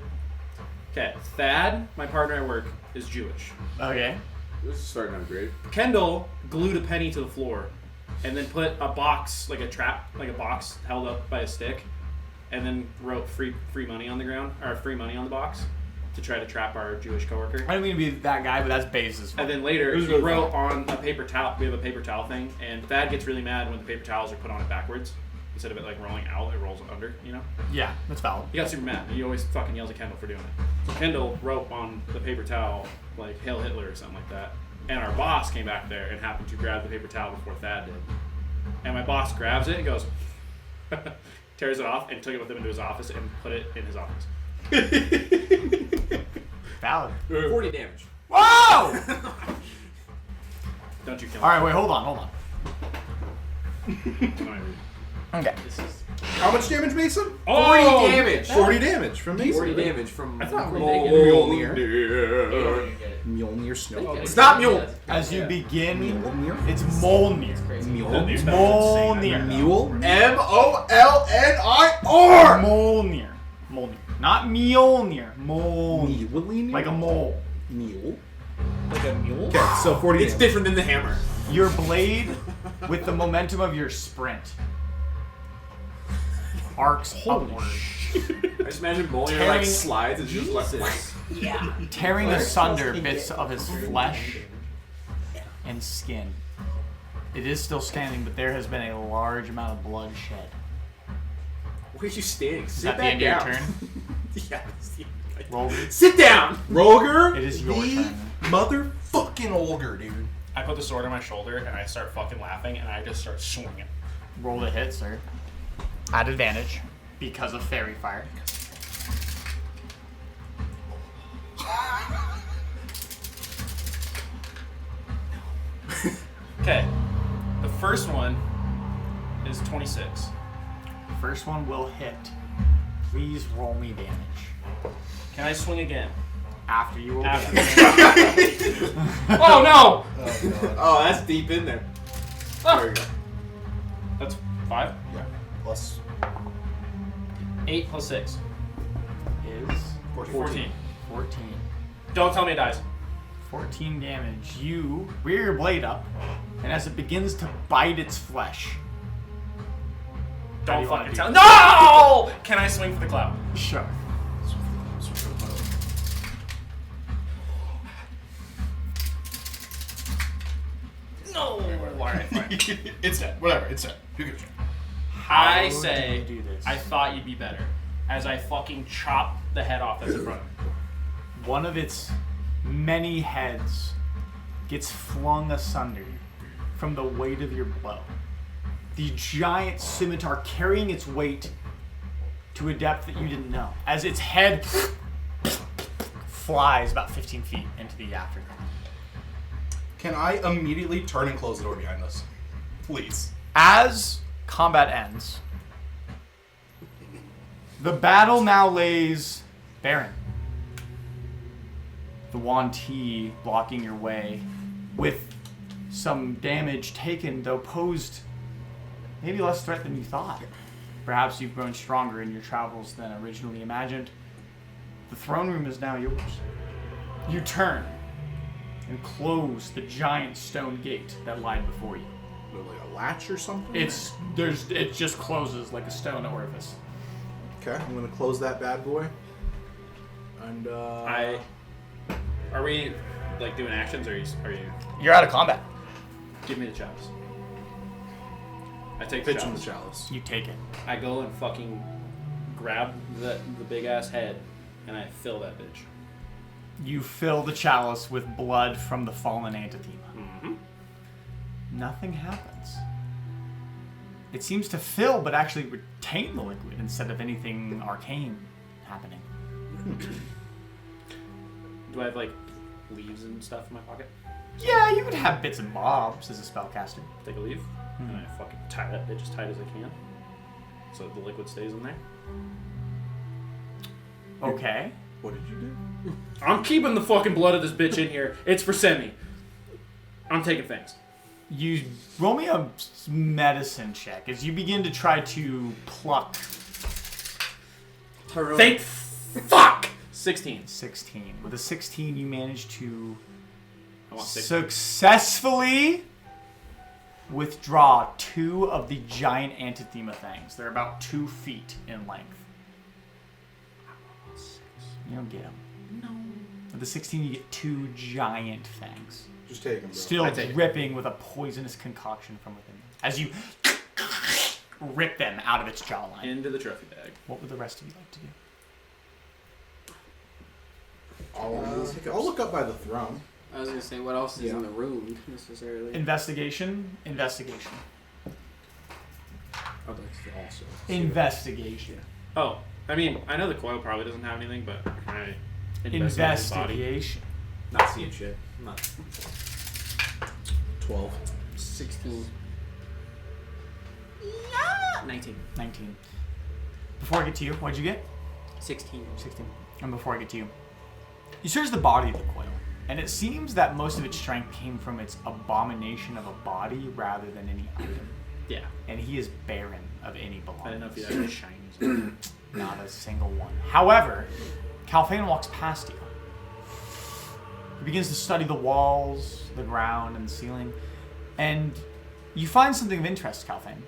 Okay, Thad, my partner at work, is Jewish. Okay. This is starting out great. Kendall glued a penny to the floor, and then put a box, like a trap, like a box held up by a stick, and then wrote free money on the ground, or free money on the box, to try to trap our Jewish coworker. I didn't mean to be that guy, but that's basis. And then later, It was he really wrote on a paper towel. We have a paper towel thing, and Thad gets really mad when the paper towels are put on it backwards. Instead of it like rolling out, it rolls under, you know? Yeah, that's valid. He got super mad. He always fucking yells at Kendall for doing it. So Kendall wrote on the paper towel, like, Hail Hitler or something like that. And our boss came back there and happened to grab the paper towel before Thad did. And my boss grabs it and goes, tears it off, and took it with him into his office and put it in his office. Valid. 40 damage. Whoa! Don't you kill him. All right, wait, hold on. Okay. How much damage, Mason? 40 Oh! damage. 40 damage from Mason. 40 damage from I thought we were Mjolnir. Mjolnir. Mjolnir snow. It's not Mule. As you begin, Mjolnir? it's Mjolnir. Mjolnir? Mjolnir. Mule? M-O-L-N-I-R. Mjolnir. Mjolnir. Not Mjolnir. Mjolnir. Mule? Like a mole. mule. Like a mule? Okay, so 40 It's damage. different than the hammer. Your blade, with the momentum of your sprint, arcs upward, I just imagine Mjolnir like Tearing- slides and just like. tearing asunder bits of his flesh and skin. It is still standing, but there has been a large amount of blood shed. Where are you standing? Is Sit that the back end of your down. turn? Yeah. Roll. Sit down. Roger, It is your the turn. motherfucking Olger, dude. I put the sword on my shoulder and I start fucking laughing and I just start swinging. Roll the hit, sir. At advantage because of fairy fire. Okay, the first one is 26. First one will hit. Please roll me damage. Can I swing again? After you roll After. damage. Oh no! Oh, that's deep in there. There we go. That's 5. Yeah. Plus 8 plus 6. Is 14. 14. Don't tell me it dies. 14 damage. You rear your blade up, and as it begins to bite its flesh. How do Don't you wanna fucking do tell. this? No! Can I swing for the cloud? Sure. No! Alright, fine. it's dead. Whatever. It's dead. Who gives a shit? I How say, do you do this? I thought you'd be better. As I fucking chop the head off that's in front of me. One of its many heads gets flung asunder from the weight of your blow. The giant scimitar carrying its weight to a depth that you didn't know. As its head flies about 15 feet into the afterglow. Can I immediately turn and close the door behind us? Please. As combat ends, the battle now lays barren. The Yuan-Ti blocking your way, with some damage taken, though posed maybe less threat than you thought. Perhaps you've grown stronger in your travels than originally imagined. The throne room is now yours. You turn and close the giant stone gate that lied before you. Like a latch or something? It just closes like a stone orifice. Okay, I'm gonna close that bad boy. And Are we like doing actions, or are you? You're out of combat. Give me the chalice. I take the pitch him chalice. the chalice. You take it. I go and fucking grab the big ass head and I fill that bitch. You fill the chalice with blood from the fallen antithema. Mm-hmm. Nothing happens. It seems to fill, but actually retain the liquid instead of anything arcane happening. Do I have like leaves and stuff in my pocket? Yeah, you would have bits and bobs as a spellcaster. Take a leaf and I fucking tie that bitch as tight as I can, so the liquid stays in there. Okay. What did you do? I'm keeping the fucking blood of this bitch in here. It's for Semi. I'm taking things. You roll me a medicine check as you begin to try to pluck. Thank fuck! 16. 16. With a 16, you manage to I want 16. successfully withdraw 2 of the giant antithema things. They're about 2 feet in length. You don't get them. No. With the 16, you get 2 giant things. Just take them, bro. Still dripping with a poisonous concoction from within them. As you rip them out of its jawline. Into the trophy bag. What would the rest of you like to do? I'll look up by the throne. I was gonna say, what else is in the room necessarily? Investigation. Oh, that's also. Investigation. Oh, I mean, I know the coil probably doesn't have anything, but can I investigate his body? Investigation. Not seeing shit. Not. 12. 16. 19. 19. Before I get to you, what'd you get? 16. 16. And before I get to you, you search the body of the coil, and it seems that most of its strength came from its abomination of a body rather than any item. Yeah. And he is barren of any I didn't know if belongings. he had any shinies. Not a single one. However, Calphane walks past you. He begins to study the walls, the ground, and the ceiling, and you find something of interest, Calphane.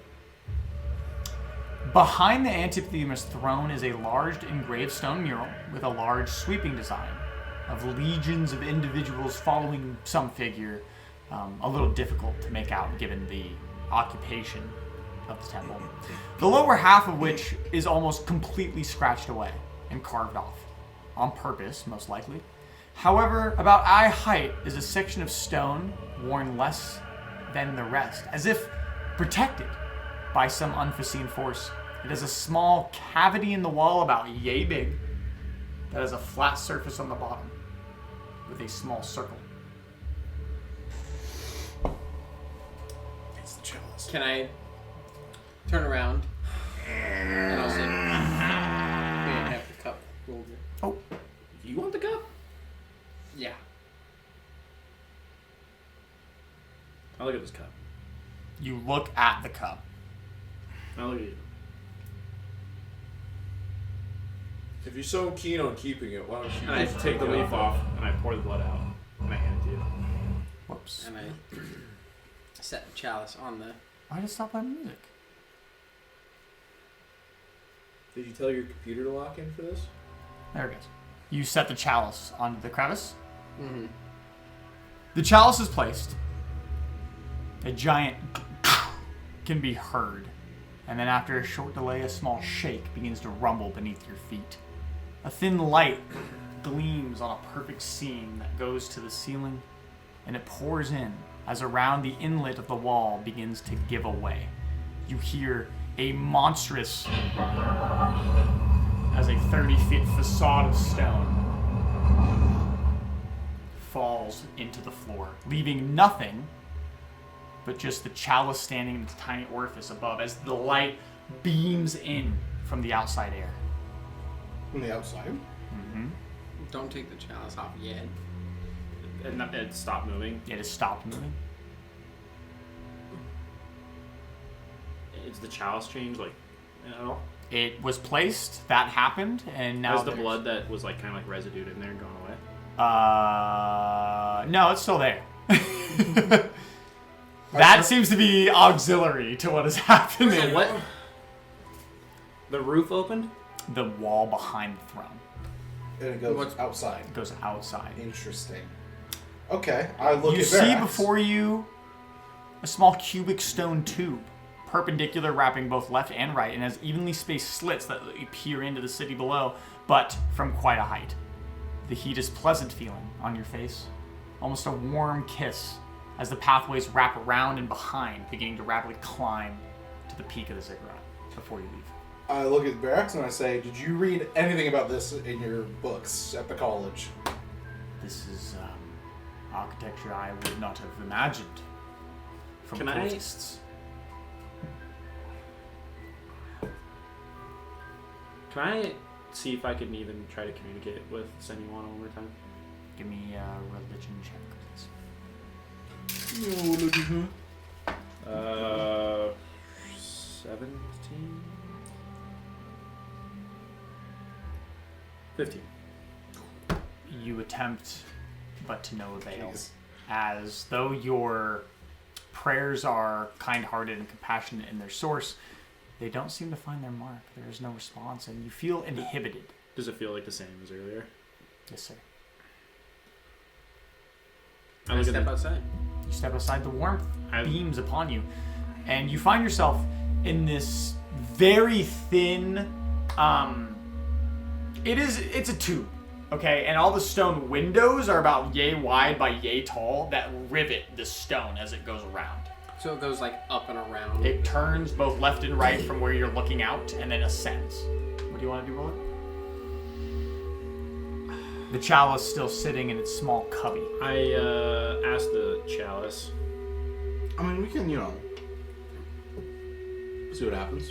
Behind the Antithemus throne is a large engraved stone mural with a large sweeping design of legions of individuals following some figure, a little difficult to make out given the occupation of the temple. The lower half of which is almost completely scratched away and carved off, on purpose, most likely. However, about eye height is a section of stone worn less than the rest, as if protected by some unforeseen force. It has a small cavity in the wall about yay big that has a flat surface on the bottom with a small circle. It's the chalice. Can I turn around and I'll say, "May I have the cup holder?" Oh, You want the cup? Yeah. I look at this cup. you look at the cup. I look at you. If you're so keen on keeping it, why don't you And I just take the it leaf off and I pour the blood out and I hand it to you. Whoops. And I set the chalice on the... Why did it stop playing music? Did you tell your computer to lock in for this? There it goes. You set the chalice onto the crevice. Mm-hmm. The chalice is placed. A giant can be heard. And then after a short delay, a small shake begins to rumble beneath your feet. A thin light gleams on a perfect seam that goes to the ceiling, and it pours in as around the inlet of the wall begins to give away. You hear a monstrous, as a 30-foot facade of stone falls into the floor, leaving nothing but just the chalice standing in its tiny orifice above as the light beams in from the outside air. From the outside? Mm-hmm. Don't take the chalice off yet. It stopped moving. It has stopped moving. Is the chalice changed like at all? It was placed, that happened, and now Has the there's- blood that was like kind of like residued in there gone away? No, it's still there. That seems to be auxiliary to what is happening. So what? The roof opened? The wall behind the throne And it goes What's- outside. goes outside. Interesting. Okay, I look You at see Verax. before you a small cubic stone tube perpendicular, wrapping both left and right, and has evenly spaced slits that peer into the city below, but from quite a height. The heat is pleasant feeling on your face, almost a warm kiss, as the pathways wrap around and behind, beginning to rapidly climb to the peak of the ziggurat before you leave. I look at Barracks and I say, did you read anything about this in your books at the college? This is architecture I would not have imagined from Can I- cultists. Can I see if I can even try to communicate with Senuana one more time? Give me a religion check, please. 17? 15. You attempt, but to no avail. Jeez. As though your prayers are kind-hearted and compassionate in their source, they don't seem to find their mark. There is no response, and you feel inhibited. Does it feel like the same as earlier? Yes, sir. I look at Step the, outside. You step aside, the warmth I- beams upon you, and you find yourself in this very thin, it's a tube, okay? And all the stone windows are about yay wide by yay tall that rivet the stone as it goes around. So it goes like up and around. It turns both left and right from where you're looking out and then ascends. What do you want to do, Bullet? The chalice still sitting in its small cubby. I asked the chalice. I mean, we can, see what happens.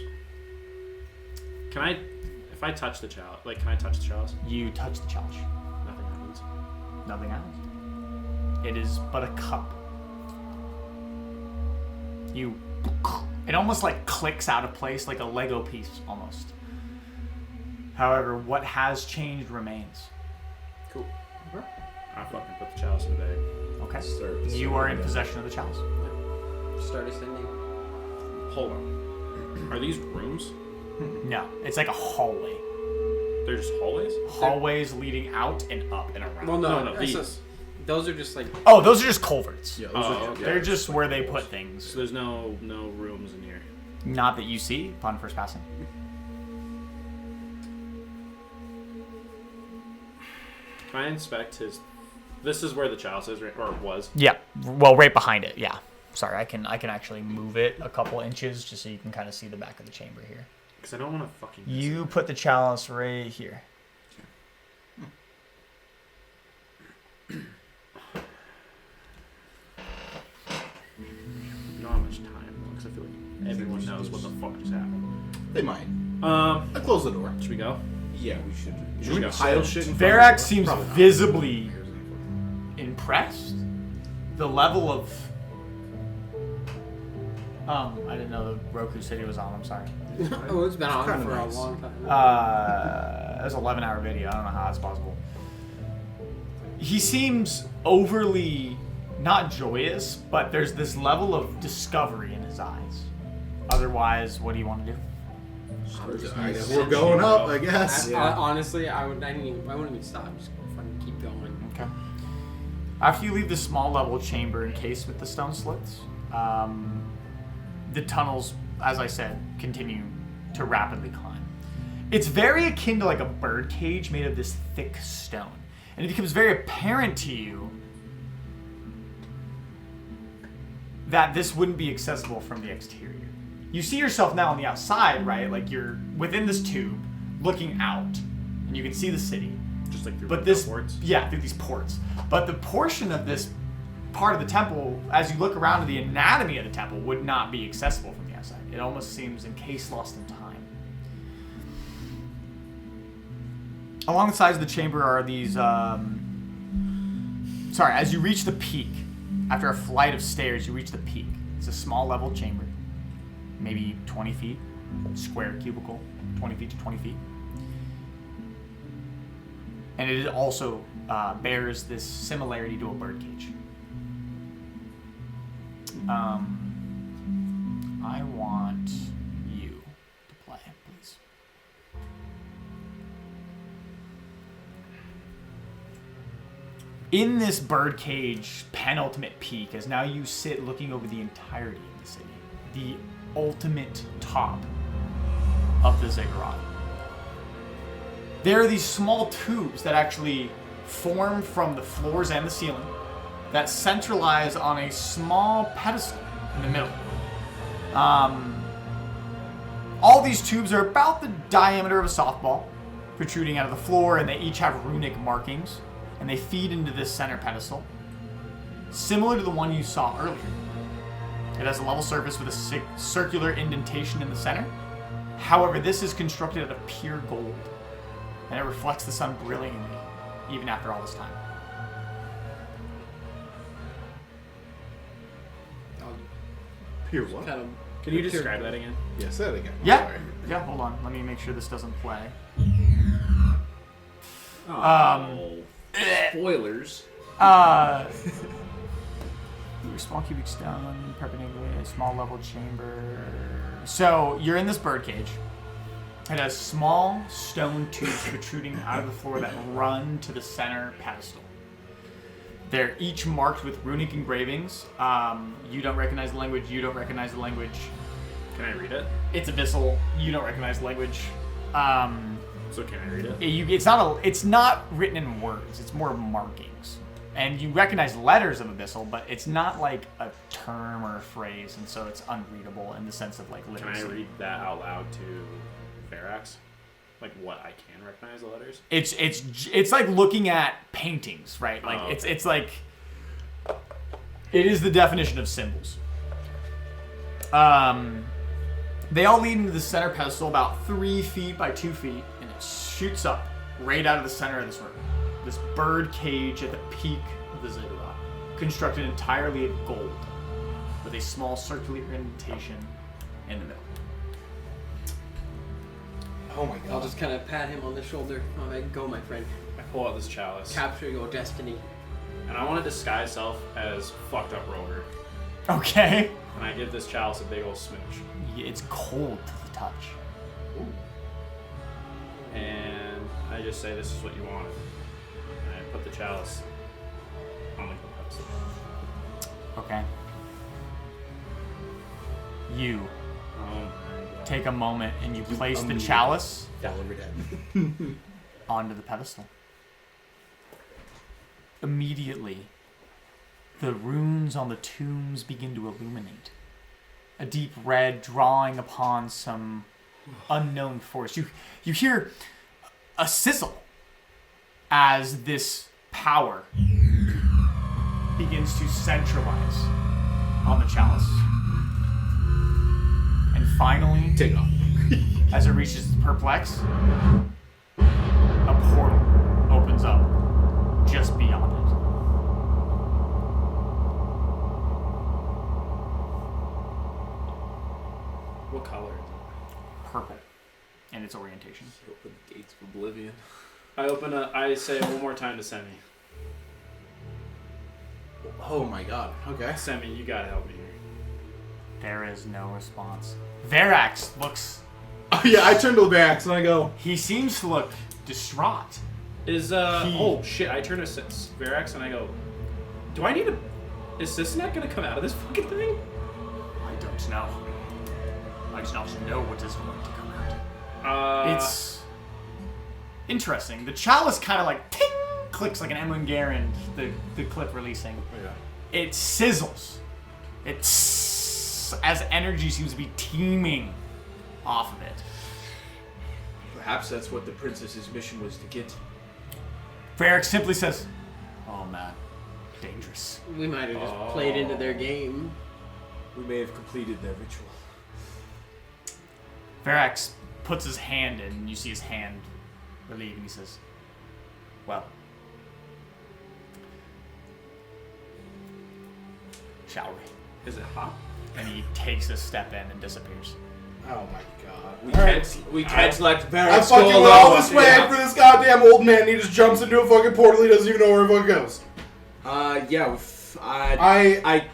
Can I, if I touch the chalice, can I touch the chalice? You touch the chalice. Nothing happens. Nothing happens. It is but a cup. It almost like clicks out of place, like a Lego piece almost. However, what has changed remains. Cool. I fucking put the chalice in the bag. Okay. Start- You are in possession of the chalice. Start ascending. Hold on. Are these rooms? No, it's like a hallway. They're just hallways? Hallways leading out and up and around. Well, No, no, these. those are just like Oh, those are just culverts. Yeah, They're just where they put things. So there's no rooms in here. Not that you see upon first passing. Can I inspect his? This is where the chalice is, right? Or was. Yeah. Well, right behind it. Yeah. Sorry, I can actually move it a couple inches just so you can kind of see the back of the chamber here. Because I don't want to fucking. You put the chalice right here. You don't have much time because I feel like everyone knows what the fuck just happened. They might. I close the door. should we go? Yeah, we should. Should we go pile sit? shit in front of Verax the door? seems Probably not. visibly impressed. The level of I didn't know the Roku City was on. I'm sorry. oh, it's been on kinda for nice. a long time. It was an 11-hour video. I don't know how that's possible. He seems overly not joyous, but there's this level of discovery in his eyes. Otherwise, what do you want to do? I guess we're going up, I guess. Honestly, I wouldn't even stop. Just fucking keep going. Okay. After you leave the small level chamber encased with the stone slits, the tunnels, as I said, continue to rapidly climb. It's very akin to like a bird cage made of this thick stone. And it becomes very apparent to you that this wouldn't be accessible from the exterior. You see yourself now on the outside, right? Like you're within this tube, looking out, and you can see the city. Just like through But this, ports. yeah, through these ports. But the portion of this part of the temple, as you look around to the anatomy of the temple, would not be accessible from the outside. It almost seems encased, lost in time. Along the sides of the chamber are these, as you reach the peak, after a flight of stairs, you reach the peak. It's a small level chamber, maybe 20 feet, square cubicle, 20 feet to 20 feet. And it also bears this similarity to a birdcage. I want you to play, please. In this birdcage penultimate peak, as now you sit looking over the entirety of the city, the ultimate top of the ziggurat. There are these small tubes that actually form from the floors and the ceiling that centralize on a small pedestal in the middle. All these tubes are about the diameter of a softball, protruding out of the floor, and they each have runic markings, and they feed into this center pedestal, similar to the one you saw earlier. It has a level surface with a circular indentation in the center. However, this is constructed out of pure gold, and it reflects the sun brilliantly, even after all this time. Pure what? Kind of. Can you describe that again? Yeah, say it again. Yeah. Sorry. Yeah, hold on. Let me make sure this doesn't play. Spoilers. Your small cubic stone, perpendicular, a small level chamber. So you're in this birdcage. It has small stone tubes protruding out of the floor that run to the center pedestal. They're each marked with runic engravings. You don't recognize the language. You don't recognize the language. Can I read it? It's abyssal. You don't recognize the language. So can I read it? It's not written in words. It's more markings. And you recognize letters of abyssal, but it's not like a term or a phrase, and so it's unreadable in the sense of like Can literacy. I read that out loud to Verax? Like what I can recognize the letters? It's like looking at paintings, right? Like Oh, okay. it's like it is the definition of symbols. They all lead into the center pedestal about 3 feet by 2 feet, and it shoots up right out of the center of this room. This bird cage at the peak of the ziggurat, constructed entirely of gold, with a small circular indentation in the middle. Oh my I'll god. just kind of pat him on the shoulder. All right, go, my friend. I pull out this chalice, Capture your destiny. and I want to disguise self as fucked up Roger. Okay. And I give this chalice a big old smooch. It's cold to the touch. And I just say, this is what you wanted. And I put the chalice on the pedestal. Okay. You Oh my god. take a moment and you place the chalice onto the pedestal. Immediately, the runes on the tombs begin to illuminate. A deep red drawing upon some unknown force. You hear a sizzle as this power begins to centralize on the chalice. And finally, Take it off. as it reaches Perplex, a portal opens up just beyond it. What color is it? Purple in its orientation. Open the gates of oblivion. I say it one more time to Semi. Oh my god. Okay. Semi, you gotta help me here. There is no response. Verax looks... Oh yeah, I turn to the Verax and I go, He seems to look distraught. Oh shit, I turn to Verax and I go, do I need a... Is Sisnet gonna come out of this fucking thing? I don't know. I just not know what is going to come out. It's interesting. The chalice kind of like ting clicks like an Emlyn Garand, the clip releasing. yeah. It sizzles. It's as energy seems to be teeming off of it. Perhaps that's what the princess's mission was to get. Varric simply says, "Oh man, dangerous." We might have just played into their game. We may have completed their ritual. Verax puts his hand in, and you see his hand relieve, and he says, "Well, shall we?" Is it hot? And he takes a step in and disappears. Oh my god. We can't select I Verax. fucking went all this way for this goddamn old man. He just jumps into a fucking portal. He doesn't even know where he fucking goes. Yeah. I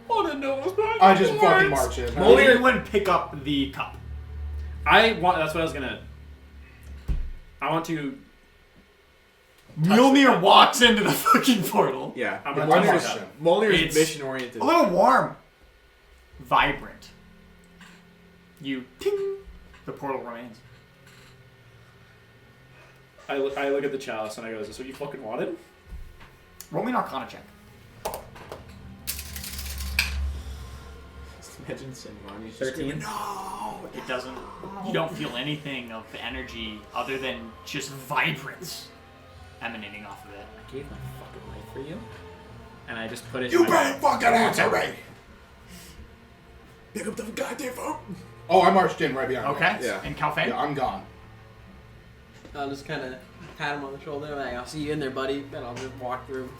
want to know what's behind I the just words. fucking march in. Molly wouldn't pick up the cup. That's what I was gonna. I want to. Mjolnir walks into the fucking portal. Yeah. I'm Yeah, gonna why touch not? the cup. Molnir It's is mission oriented. A little warm. vibrant. You ting, the portal remains. I look at the chalice and I go, "Is this what you fucking wanted?" Roll me an Arcana check. Just imagine Sinwani. 13. No. It doesn't. You don't feel anything of the energy other than just vibrance emanating off of it. I gave my fucking life for you. And I just put it You in my better fucking answer me! Pick up the goddamn phone! Oh, I marched in right behind Okay. you. Yeah. And Calfei? Yeah, I'm gone. I'll just kind of pat him on the shoulder, like, I'll see you in there, buddy, and I'll just walk through.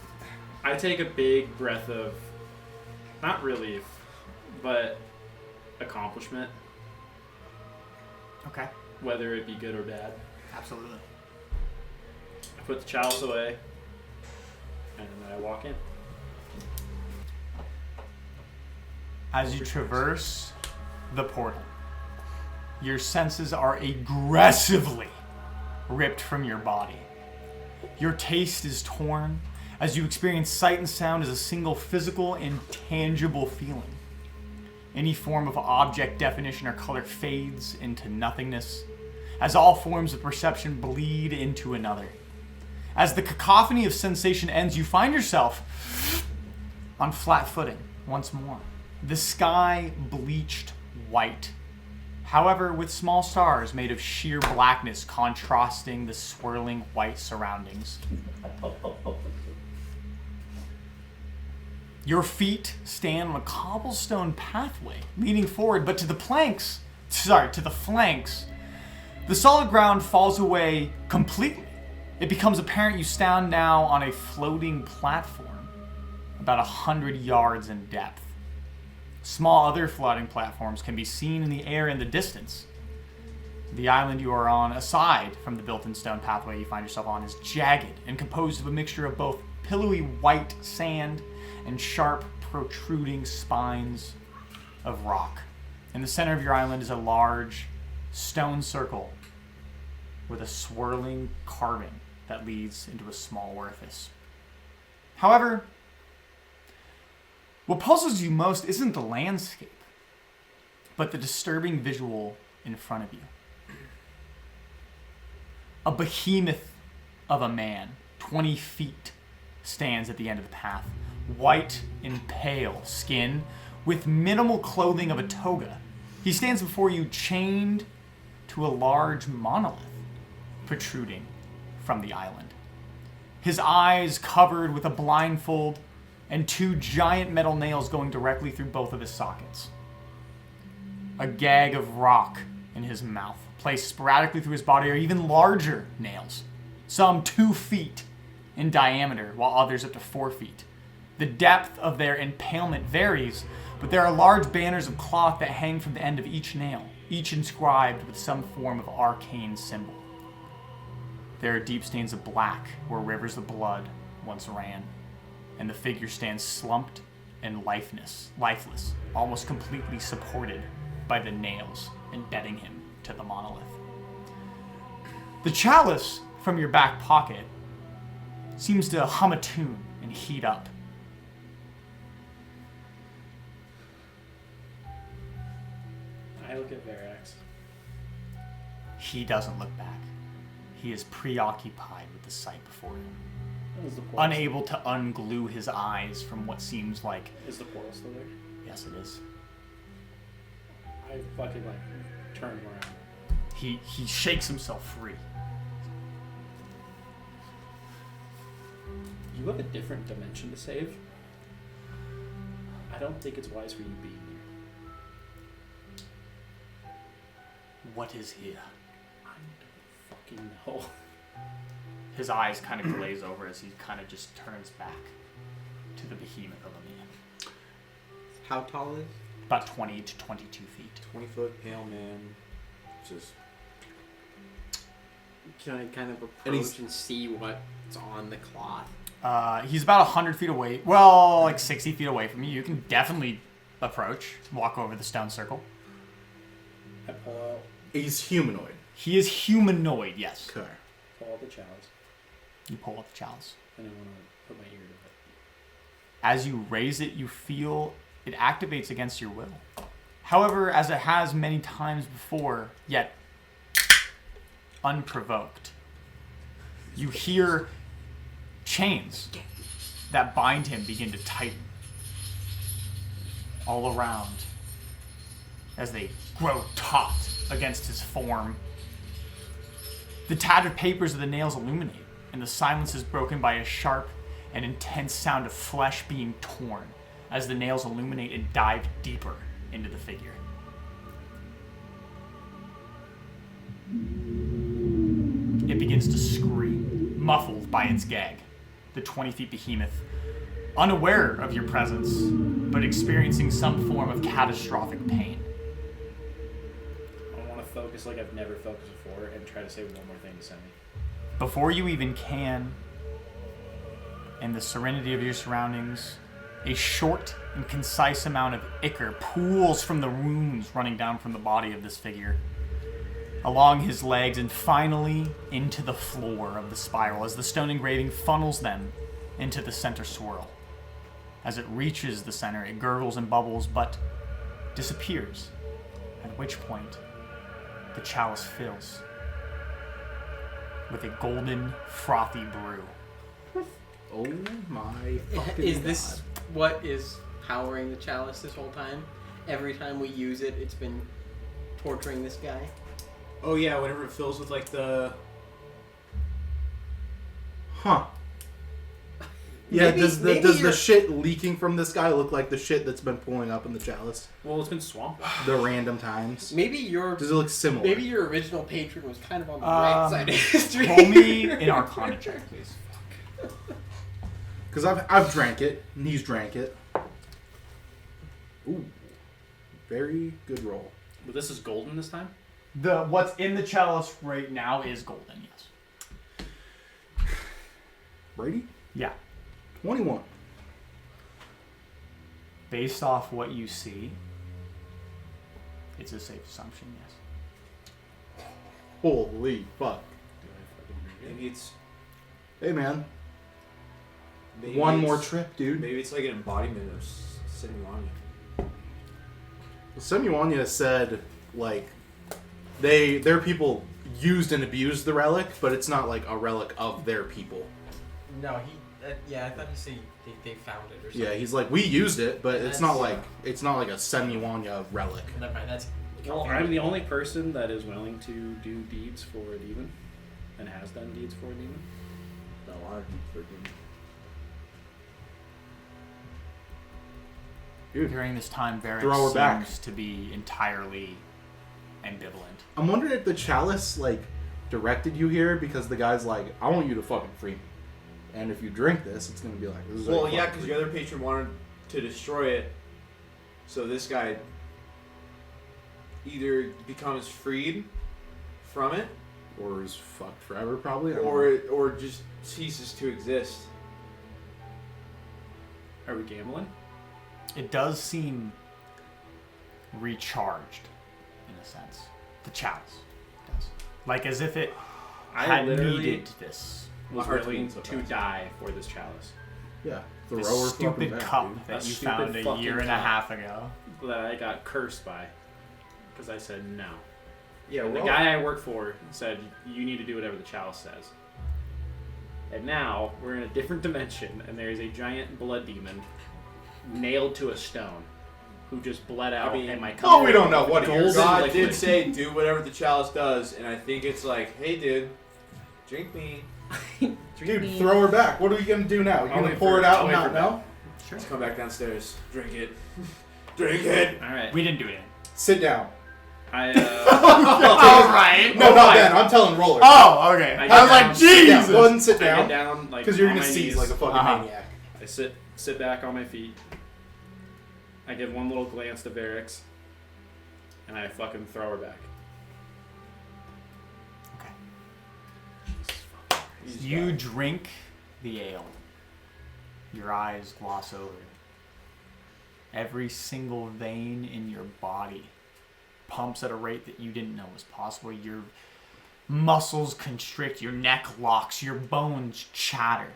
I take a big breath of, not relief, but accomplishment, Okay. whether it be good or bad. Absolutely. I put the chalice away, and then I walk in. As you traverse the portal, your senses are aggressively ripped from your body. Your taste is torn as you experience sight and sound as a single physical and tangible feeling. Any form of object definition or color fades into nothingness as all forms of perception bleed into another. As the cacophony of sensation ends, you find yourself on flat footing once more. The sky bleached white, however, with small stars made of sheer blackness contrasting the swirling white surroundings. Your feet stand on a cobblestone pathway leading forward, but to the flanks, the solid ground falls away completely. It becomes apparent you stand now on a floating platform about 100 yards in depth. Small other floating platforms can be seen in the air in the distance. The island you are on, aside from the built-in stone pathway you find yourself on, is jagged and composed of a mixture of both pillowy white sand and sharp, protruding spines of rock. In the center of your island is a large stone circle with a swirling carving that leads into a small orifice. However, what puzzles you most isn't the landscape, but the disturbing visual in front of you. A behemoth of a man, 20 feet, stands at the end of the path, white and pale skin, with minimal clothing of a toga. He stands before you chained to a large monolith protruding from the island. His eyes covered with a blindfold and two giant metal nails going directly through both of his sockets. A gag of rock in his mouth, placed sporadically through his body, are even larger nails, some 2 feet in diameter, while others up to 4 feet. The depth of their impalement varies, but there are large banners of cloth that hang from the end of each nail, each inscribed with some form of arcane symbol. There are deep stains of black where rivers of blood once ran, and the figure stands slumped and lifeless, almost completely supported by the nails embedding him to the monolith. The chalice from your back pocket seems to hum a tune and heat up. I look at Verax. He doesn't look back. He is preoccupied with the sight before him, Is the portal, unable to unglue his eyes from what seems like... is the portal still there? Yes, it is. I fucking turn around. He shakes himself free. You have a different dimension to save. I don't think it's wise for you being here. What is here? I don't fucking know. His eyes kind of glaze over as he kind of just turns back to the behemoth of a man. How tall is? About 20 to 22 feet. 20-foot pale man. Just Can I kind of And he's- approach and see what's on the cloth? He's about 100 feet away. Well, like 60 feet away from you. You can definitely approach, walk over the stone circle. I pull out He's humanoid. He is humanoid, yes. Okay. the chalice, You pull up the chalice. and I want to put my ear to it. As you raise it, you feel it activates against your will. However, as it has many times before, yet unprovoked, you hear chains that bind him begin to tighten all around as they grow taut against his form. The tattered papers of the nails illuminate, and the silence is broken by a sharp and intense sound of flesh being torn as the nails illuminate and dive deeper into the figure. It begins to scream, muffled by its gag. The 20-feet behemoth, unaware of your presence, but experiencing some form of catastrophic pain. I want to focus like I've never focused before and try to say one more thing to Semi. Before you even can, in the serenity of your surroundings, a short and concise amount of ichor pools from the runes running down from the body of this figure, along his legs, and finally into the floor of the spiral as the stone engraving funnels them into the center swirl. As it reaches the center, it gurgles and bubbles, but disappears, at which point the chalice fills with a golden, frothy brew. Oh my fucking Is this what is powering the chalice this whole time? Every time we use it, it's been torturing this guy? Oh yeah, whenever it fills with like the... Huh. Yeah, Maybe- does maybe the you're- shit leaking from this guy look like the shit that's been pulling up in the chalice? Well, it's been swamped. The random times? Maybe your Does it look similar? maybe your original patron was kind of on the right side of history. Roll me an Arcana check, please. Because I've drank it, and he's drank it. Ooh. Very good roll. But this is golden this time? What's in the chalice right now is golden, yes. Brady? Yeah. 21. Based off what you see, it's a safe assumption, yes. Holy fuck. Maybe it's... Hey, man. Maybe One it's- more trip, dude. Maybe it's like an embodiment of Sinuanya. Semyonya said, like, their people used and abused the relic, but it's not like a relic of their people. No, yeah, I thought he said they found it or something. Yeah, he's like, we used it, but it's not That's- like a Semyonya relic. Never mind, that's... Well, I'm the only person that is willing to do deeds for a demon, and has done deeds for a demon. Got a lot of deep freaking... Dude, During this time, Varric Throw her back. seems to be entirely ambivalent. I'm wondering if the chalice, like, directed you here because the guy's like, I want you to fucking free me. And if you drink this, it's going to be like, this is how Well, you yeah, fucking because free your other patron wanted to destroy it, so this guy either becomes freed from it, me. Or is fucked forever, probably. I don't know. or just ceases to exist. Are we gambling? It does seem recharged, in a sense. The chalice does. Like as if it I had literally needed this. was My heart's willing beating so to fast. die for this chalice. Yeah. Throw This her stupid fucking back, cup dude. that A you stupid found a fucking year and a cup. half ago. That I got cursed by. Because I said no. Yeah, And the guy I work for said, you need to do whatever the chalice says. And now, we're in a different dimension, and there is a giant blood demon nailed to a stone who just bled out, I mean, and my Oh, we don't know what he is. God liquid. did say do whatever the chalice does, and I think it's like, hey dude, drink me. Dude, throw her back. What are we going to do now? You I'll going to wait pour for- it out I'll and wait not for know? Sure. Let's come back downstairs. Drink it. Drink it. Alright. We didn't do it. Sit down. I, All right. No, not then. I'm telling roller. Oh, okay. I I was like, down. Sit down. Jesus. Go ahead and sit I get down. down, like, Because you're on going to my seize knees. like a fucking Uh-huh. maniac. I sit back on my feet. I give one little glance to Varix, and I fucking throw her back. Okay. You drink the ale. Your eyes gloss over. Every single vein in your body pumps at a rate that you didn't know was possible. Your muscles constrict, your neck locks, your bones chatter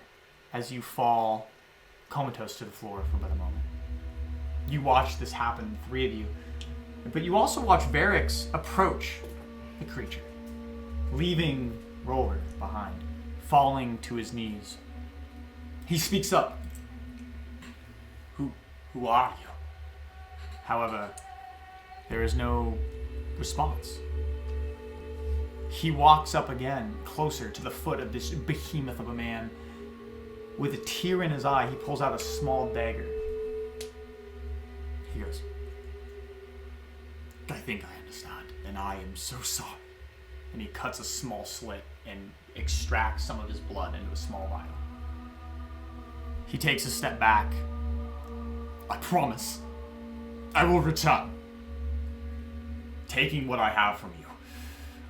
as you fall comatose to the floor for about a moment. You watch this happen, the three of you. But you also watch Varix approach the creature, leaving Roller behind, falling to his knees. He speaks up. Who are you? However, there is no response. He walks up again, closer to the foot of this behemoth of a man. With a tear in his eye, he pulls out a small dagger. He goes, I think I understand, and I am so sorry. And he cuts a small slit and extracts some of his blood into a small vial. He takes a step back. I promise, I will return. Taking what I have from you,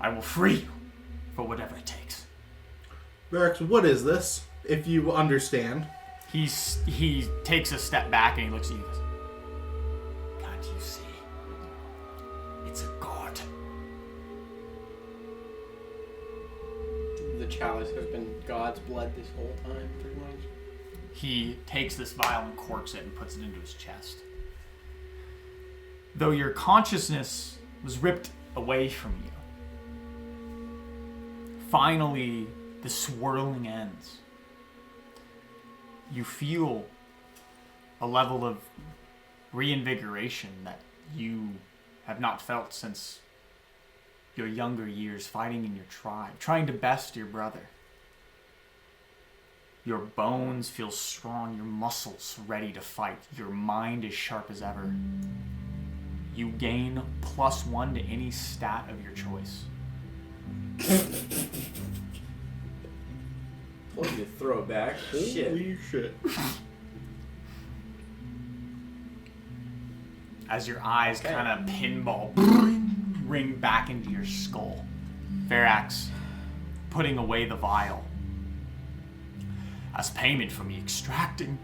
I will free you for whatever it takes. Varix, what is this? If you understand. He takes a step back and he looks at you and goes, can't you see? It's a god. The chalice has been God's blood this whole time, pretty much. He takes this vial and corks it and puts it into his chest. Though your consciousness was ripped away from you, finally the swirling ends. You feel a level of reinvigoration that you have not felt since your younger years fighting in your tribe, trying to best your brother. Your bones feel strong, your muscles ready to fight, your mind is sharp as ever. You gain +1 to any stat of your choice. Told you to throw it back. Shit. Holy shit. As your eyes kind of pinball ring back into your skull. Verax putting away the vial. As payment for me extracting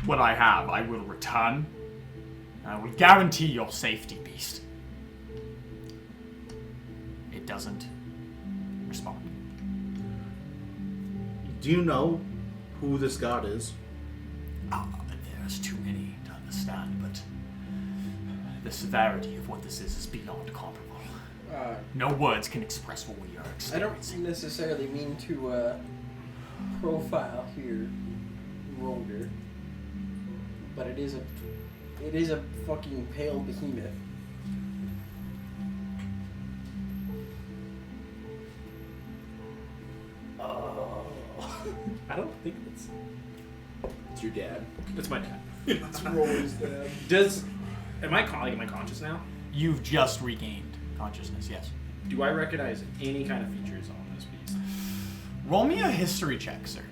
what I have, I will return. I will guarantee your safety, beast. It doesn't respond. Do you know who this god is? There's too many to understand, but the severity of what this is beyond comparable. No words can express what we are I don't experiencing. necessarily mean to profile here, Roger, but it is a fucking pale behemoth. I don't think It's your dad. it's my dad. It's Roller's dad. Am I conscious now? You've just regained consciousness, yes. Do I recognize any kind of features on this beast? Roll me a history check, sir.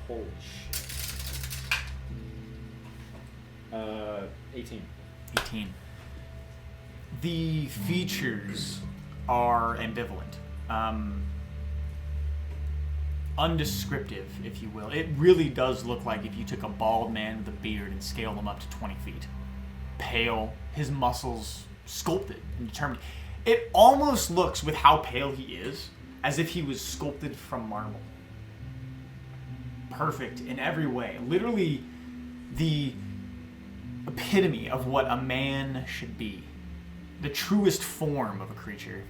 Holy shit. 18. 18. The features are ambivalent. Undescriptive, if you will. It really does look like if you took a bald man with a beard and scaled him up to 20 feet. Pale, his muscles sculpted and determined. It almost looks, with how pale he is, as if he was sculpted from marble. Perfect in every way. Literally the epitome of what a man should be. The truest form of a creature.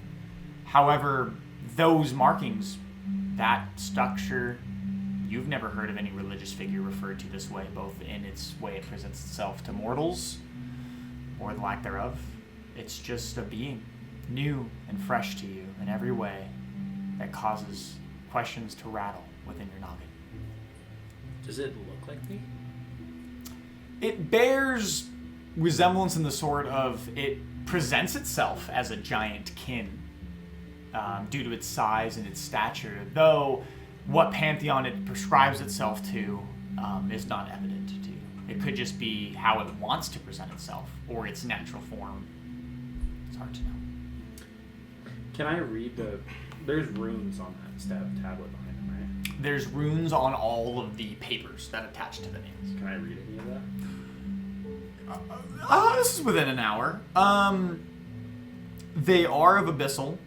However, those markings, that structure, you've never heard of any religious figure referred to this way, both in its way it presents itself to mortals, or the lack thereof. It's just a being, new and fresh to you in every way, that causes questions to rattle within your noggin. Does it look like me? It bears resemblance in the sort of, it presents itself as a giant kin, due to its size and its stature, though what pantheon it prescribes itself to is not evident to you. It could just be how it wants to present itself, or its natural form. It's hard to know. Can I read there's runes on that tablet behind him, right? There's runes on all of the papers that attach to the nails. Can I read any of that? This is within an hour. They are of abyssal.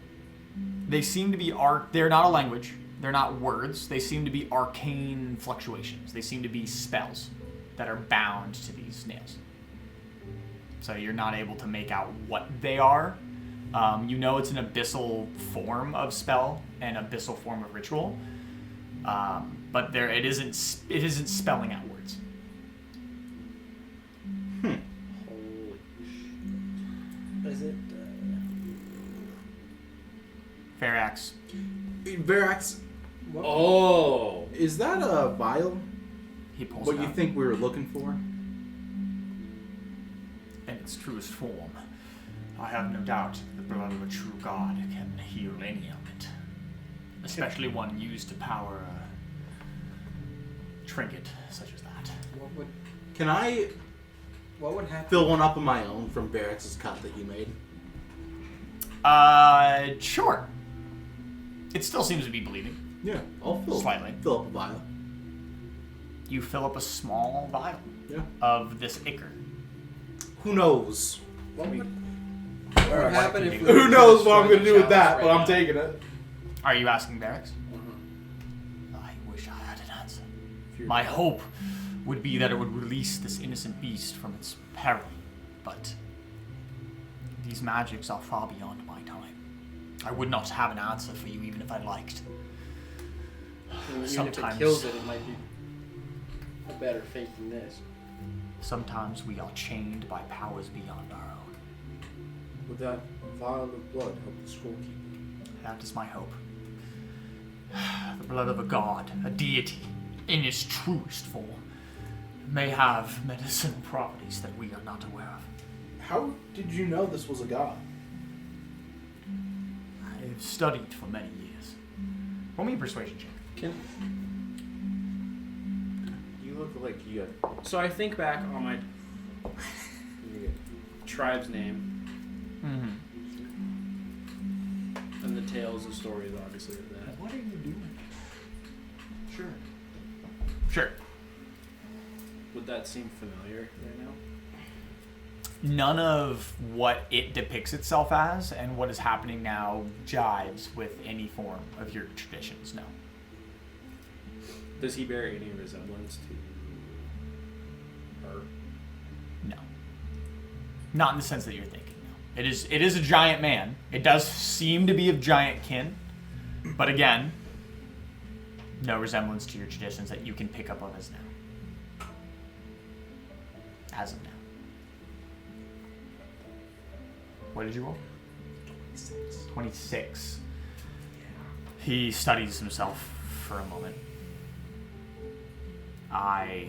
They seem to be they're not a language. They're not words. They seem to be arcane fluctuations. They seem to be spells. that are bound to these nails. So you're not able to make out what they are. You know it's an abyssal form of spell and abyssal form of ritual, but it isn't spelling out words. Holy Is it? Verax, Verax, What? Oh. is that a vial? he pulls What it you out. think we were looking for? In its truest form, I have no doubt the blood of a true god can heal any ailment, especially one used to power a trinket such as that. Can I What would happen? fill one up of my own from Verax's cut that he made? Sure. It still seems to be bleeding. Yeah, I'll fill Slightly. Fill up a vial. You fill up a small vial Yeah. of this ichor. Who knows? What would happen if we Who were knows to what I'm destroy gonna the do with that? chalice But right I'm now? taking it. Are you asking Verax? Mhm. I wish I had an answer. My hope would be that it would release this innocent beast from its peril, but these magics are far beyond my time. I would not have an answer for you even if I liked. Even if it Sometimes- kills it, it might be a better fate than this. Sometimes we are chained by powers beyond our own. Would that vial of blood help the scroll keeper? That is my hope. The blood of a god, a deity, in its truest form, may have medicinal properties that we are not aware of. How did you know this was a god? I've studied for many years. Roll me a persuasion check. You look like you got. So I think back on my tribe's name Mm-hmm. and the tales and stories, obviously, of that. What are you doing? Sure. Sure. Would that seem familiar right now? None of what it depicts itself as and what is happening now jives with any form of your traditions, no. Does he bear any resemblance to her? No. Not in the sense that you're thinking, no. It is a giant man. It does seem to be of giant kin, but again, no resemblance to your traditions that you can pick up on as now. As of now. What did you roll? 26. He studies himself for a moment. I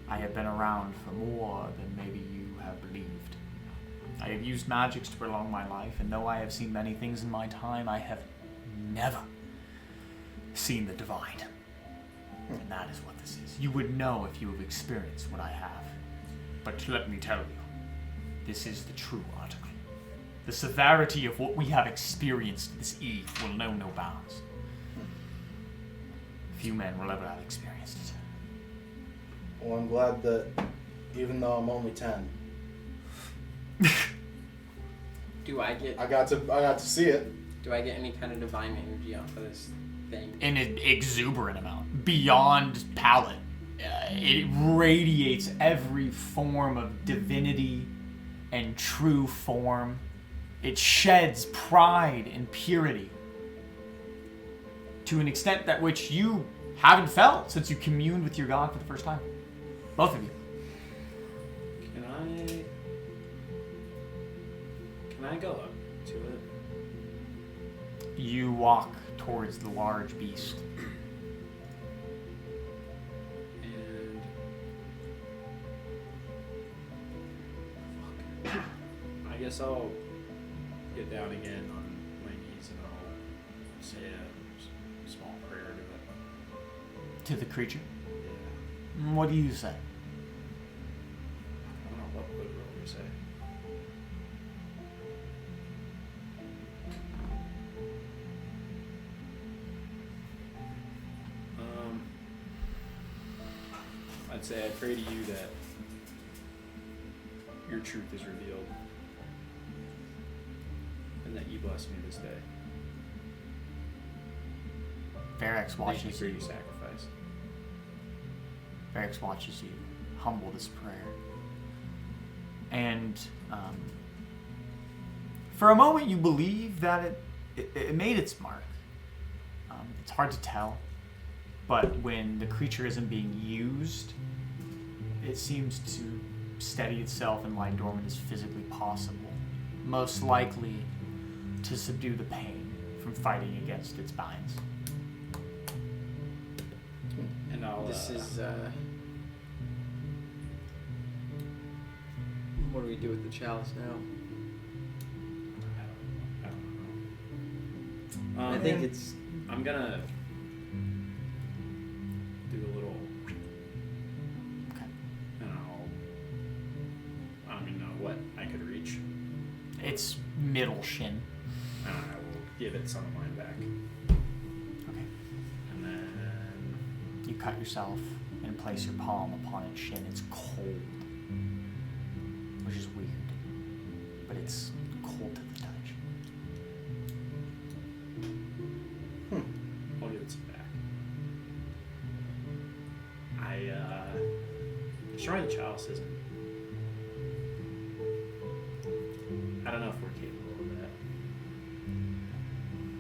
have been around for more than maybe you have believed. I have used magics to prolong my life, and though I have seen many things in my time, I have never seen the divine. And that is what this is. You would know if you have experienced what I have. But let me tell you, this is the true article. The severity of what we have experienced this eve will know no bounds. Few men will ever have experienced it. Well, I'm glad that even though I'm only 10, Do I get I got to see it. any kind of divine energy off of this thing? In an exuberant amount, beyond palate. It radiates every form of divinity and true form. It sheds pride and purity to an extent that which you haven't felt since you communed with your God for the first time. Both of you. Can I go up to it? You walk towards the large beast. And I guess I'll get down again on my knees and I'll say a small prayer to it. To the creature. Yeah. What do you say? I don't know what would we say. I'd say I pray to you that your truth is revealed and that you bless me this day. Verax Thank you watches for you. your sacrifice. Varix watches you humble this prayer. And for a moment you believe that it made its mark. It's hard to tell, but when the creature isn't being used, it seems to steady itself and lie dormant as physically possible, most likely to subdue the pain from fighting against its binds. And I'll. This is. What do we do with the chalice now? I don't know. I think it's. I'm gonna do a little. Okay. And I don't even know what I could reach. It's middle shin. And I will give it some of mine back. Okay. And then. You cut yourself and place your palm upon its shin. It's cold, which is weird, but it's cold to the touch. I'll give it some back. Destroying the chalice isn't. I don't know if we're capable of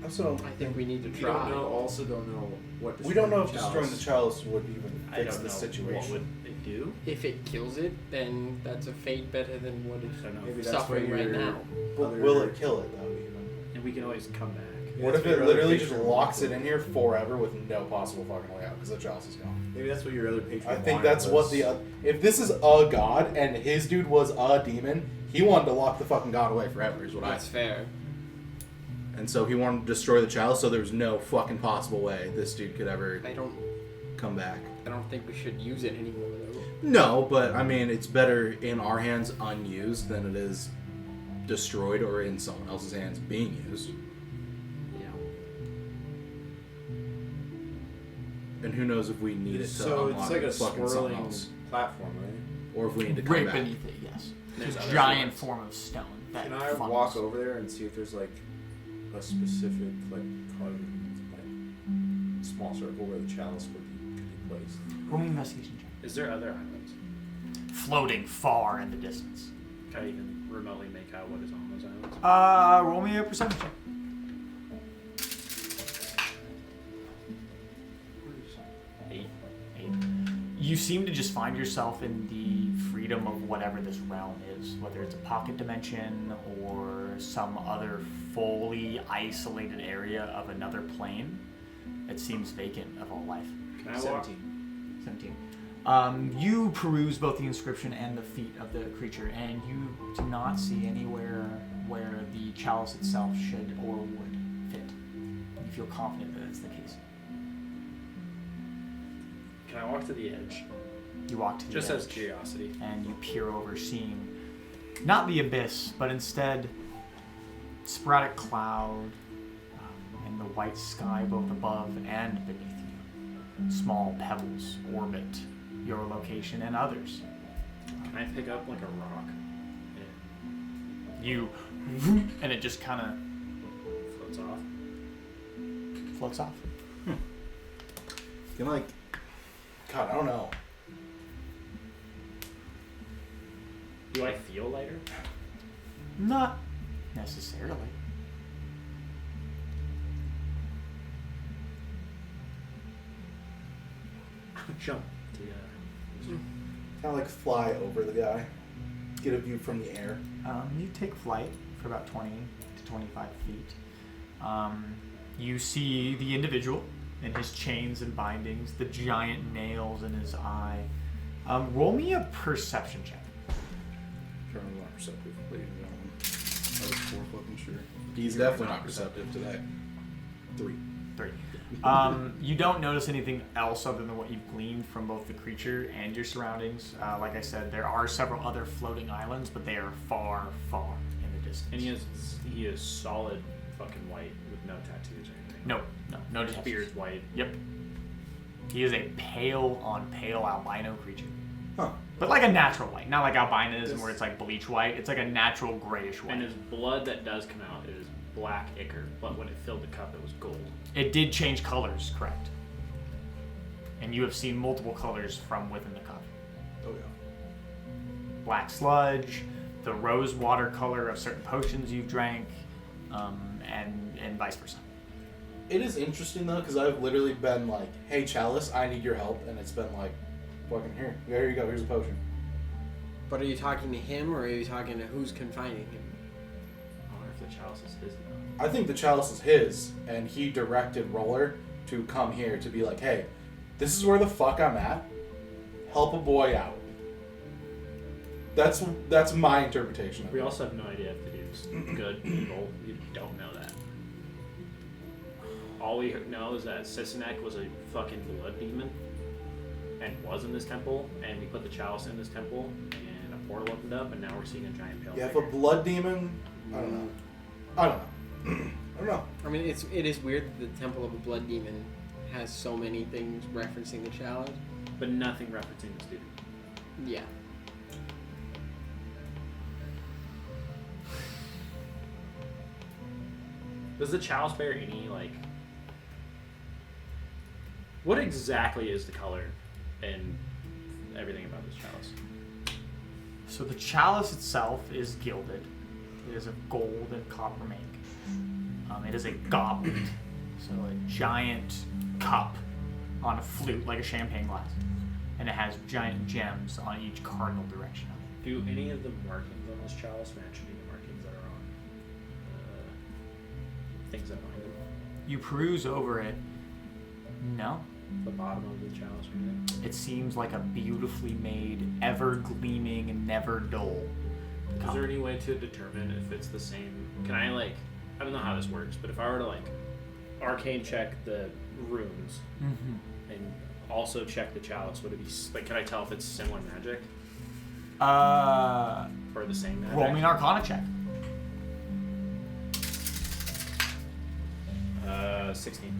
that. So I think we need to We try. don't know. Also, don't know what. we don't know if destroying destroying the chalice would even I fix don't the know situation. what would they do. If it kills it, then that's a fate better than what I it's don't know. Maybe that's suffering what right you're- now. But will it kill it though? Even? And we can always come back. What that's if what it your literally other just patron locks it wanted. in here forever with no possible fucking way out because the chalice is gone? Maybe that's what your other patron. I think wanted that's what was- the if this is a god and his dude was a demon, he wanted to lock the fucking god away forever. Is what That's fair. And so he wanted to destroy the chalice, so there was no fucking possible way this dude could ever I don't come back. think we should use it anymore though. No, but I mean, it's better in our hands unused than it is destroyed or in someone else's hands being used. Yeah. And who knows if we need it to So unlock it's like a fucking something swirling else, platform, right? or if we need to come Right back. beneath it, yes. There's It's a other giant floors. form of stone that Can I funnels. walk over there and see if there's like a specific small circle where the chalice could be placed? Roll me an investigation check. Is there other islands? Floating far in the distance. Can I even remotely make out what is on those islands? Roll me a perception check. 8. You seem to just find yourself in the freedom of whatever this realm is, whether it's a pocket dimension or some other fully isolated area of another plane. It seems vacant of all life. Can I walk? 17. You peruse both the inscription and the feet of the creature, and you do not see anywhere where the chalice itself should or would fit. You feel confident that it's the case. Can I walk to the edge? You walk to the Just edge, as curiosity. and you peer over, seeing not the abyss, but instead sporadic cloud and the white sky both above and beneath you. Small pebbles orbit your location and others. Can I pick up like a rock? You, and it just kind of Floats off. floats off. Can like, God, I don't know. Do I feel lighter? Not necessarily. Jump. Kind of like fly over the guy, get a view from the air. You take flight for about 20 to 25 feet. You see the individual and his chains and bindings, the giant nails in his eye. Roll me a perception check. Currently not perceptive, ladies and gentlemen. I was for fucking sure. He's definitely not perceptive today. 3. 3. You don't notice anything else other than what you've gleaned from both the creature and your surroundings. Like I said, there are several other floating islands, but they are far, far in the distance. And he is solid fucking white with no tattoos or anything. No His tattoos. beard's white. Yep. He is a pale on pale albino creature. Huh. But like a natural white, not like albinism where it's like bleach white. It's like a natural grayish white. And his blood that does come out is black ichor, but when it filled the cup, it was gold. It did change colors, correct? and you have seen multiple colors from within the cup. Oh yeah. Black sludge, the rose water color of certain potions you've drank, and vice versa. It is interesting though, because I've literally been like, "Hey, Chalice, I need your help," and it's been like, "Fucking here, there you go. Here's a potion." But are you talking to him, or are you talking to who's confining him? I wonder if the chalice is his now. I think the Chalice is his, and he directed Roller to come here to be like, "Hey, this is where the fuck I'm at. Help a boy out." That's my interpretation of We it. also have no idea if the dude's good, evil. We don't know that. All we know is that Sissenek was a fucking blood demon and was in this temple, and we put the chalice in this temple, and a portal opened up, and now we're seeing a giant pale Yeah, if figure. a blood demon, I don't know. I don't know. I mean, it is weird that the Temple of a Blood Demon has so many things referencing the challenge. But nothing referencing this dude. Yeah. Does the chalice bear any, like... What exactly is the color and everything about this chalice? So the chalice itself is gilded. It is of gold and copper make. It is a goblet, so a giant cup on a flute, like a champagne glass, and it has giant gems on each cardinal direction of it. Do any of the markings on this chalice match any of the markings that are on things that bind it? You peruse over it. No. The bottom of the chalice or anything? It seems like a beautifully made, ever gleaming, and never dull Is cup. there any way to determine if it's the same? Can I, like, I don't know how this works, but if I were to, like, arcane check the runes Mm-hmm. and also check the chalice, would it be, like, can I tell if it's similar magic or the same magic? Roll me an Arcana check. 16.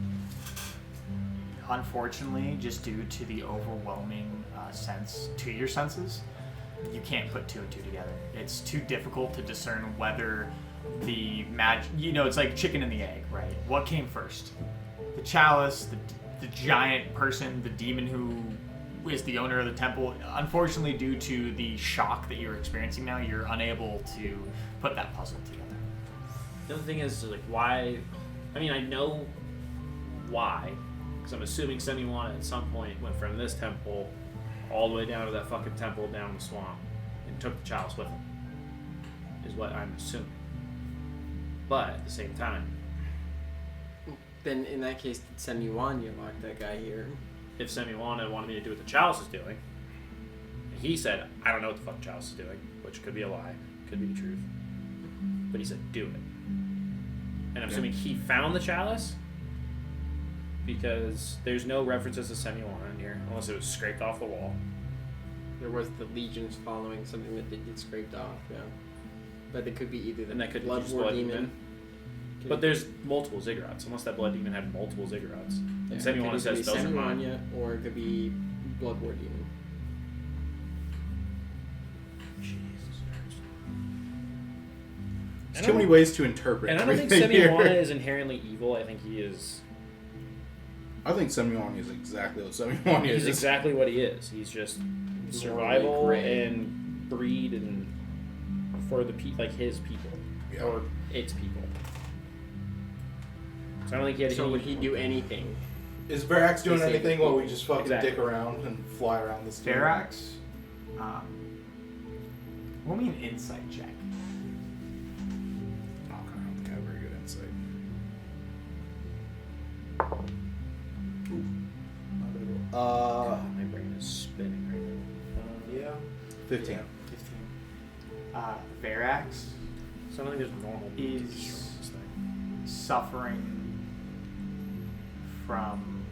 Unfortunately, just due to the overwhelming sense to your senses, you can't put two and two together. It's too difficult to discern whether the magic, it's like chicken and the egg, right? What came first? The chalice, the giant person, the demon who is the owner of the temple. Unfortunately, due to the shock that you're experiencing now, you're unable to put that puzzle together. The other thing is, like, why? I mean, I know why, because I'm assuming Semiwana at some point went from this temple all the way down to that fucking temple down in the swamp and took the chalice with him, is what I'm assuming. But at the same time, Then in that case, did Semiwanya lock that guy here? if Semiwana wanted me to do what the chalice is doing, and he said, I don't know what the fuck the chalice is doing, which could be a lie, could be the truth, but he said, do it. And I'm assuming he found the chalice, because there's no references to Semiwana in here, unless it was scraped off the wall. There was the legions following something that did get scraped off, yeah. But it could be either the And that could be blood just war blood demon. demon. But there's multiple ziggurats, unless that blood demon had multiple ziggurats. Yeah, And it Semiwana could says be those are mine. Semiwanya, or it could be blood war demon. There's too many ways to interpret. And I don't think everything here. Semiwana is inherently evil. I think he is. I think Semiwani is exactly what Semiwani is. He's exactly what he is. He's just survival gray. and breed and for the like his people Yeah. or its people. So I don't think he had So any. would he do anything? Is Verax doing He's anything saying- while we just fucking Exactly. dick around and fly around this? Verax, roll me an insight check. Oh, God, I don't think I have very good insight. God, my brain is spinning right now. Yeah. 15. 15. Verax So I don't think there's normal Is- to destroy this thing. suffering from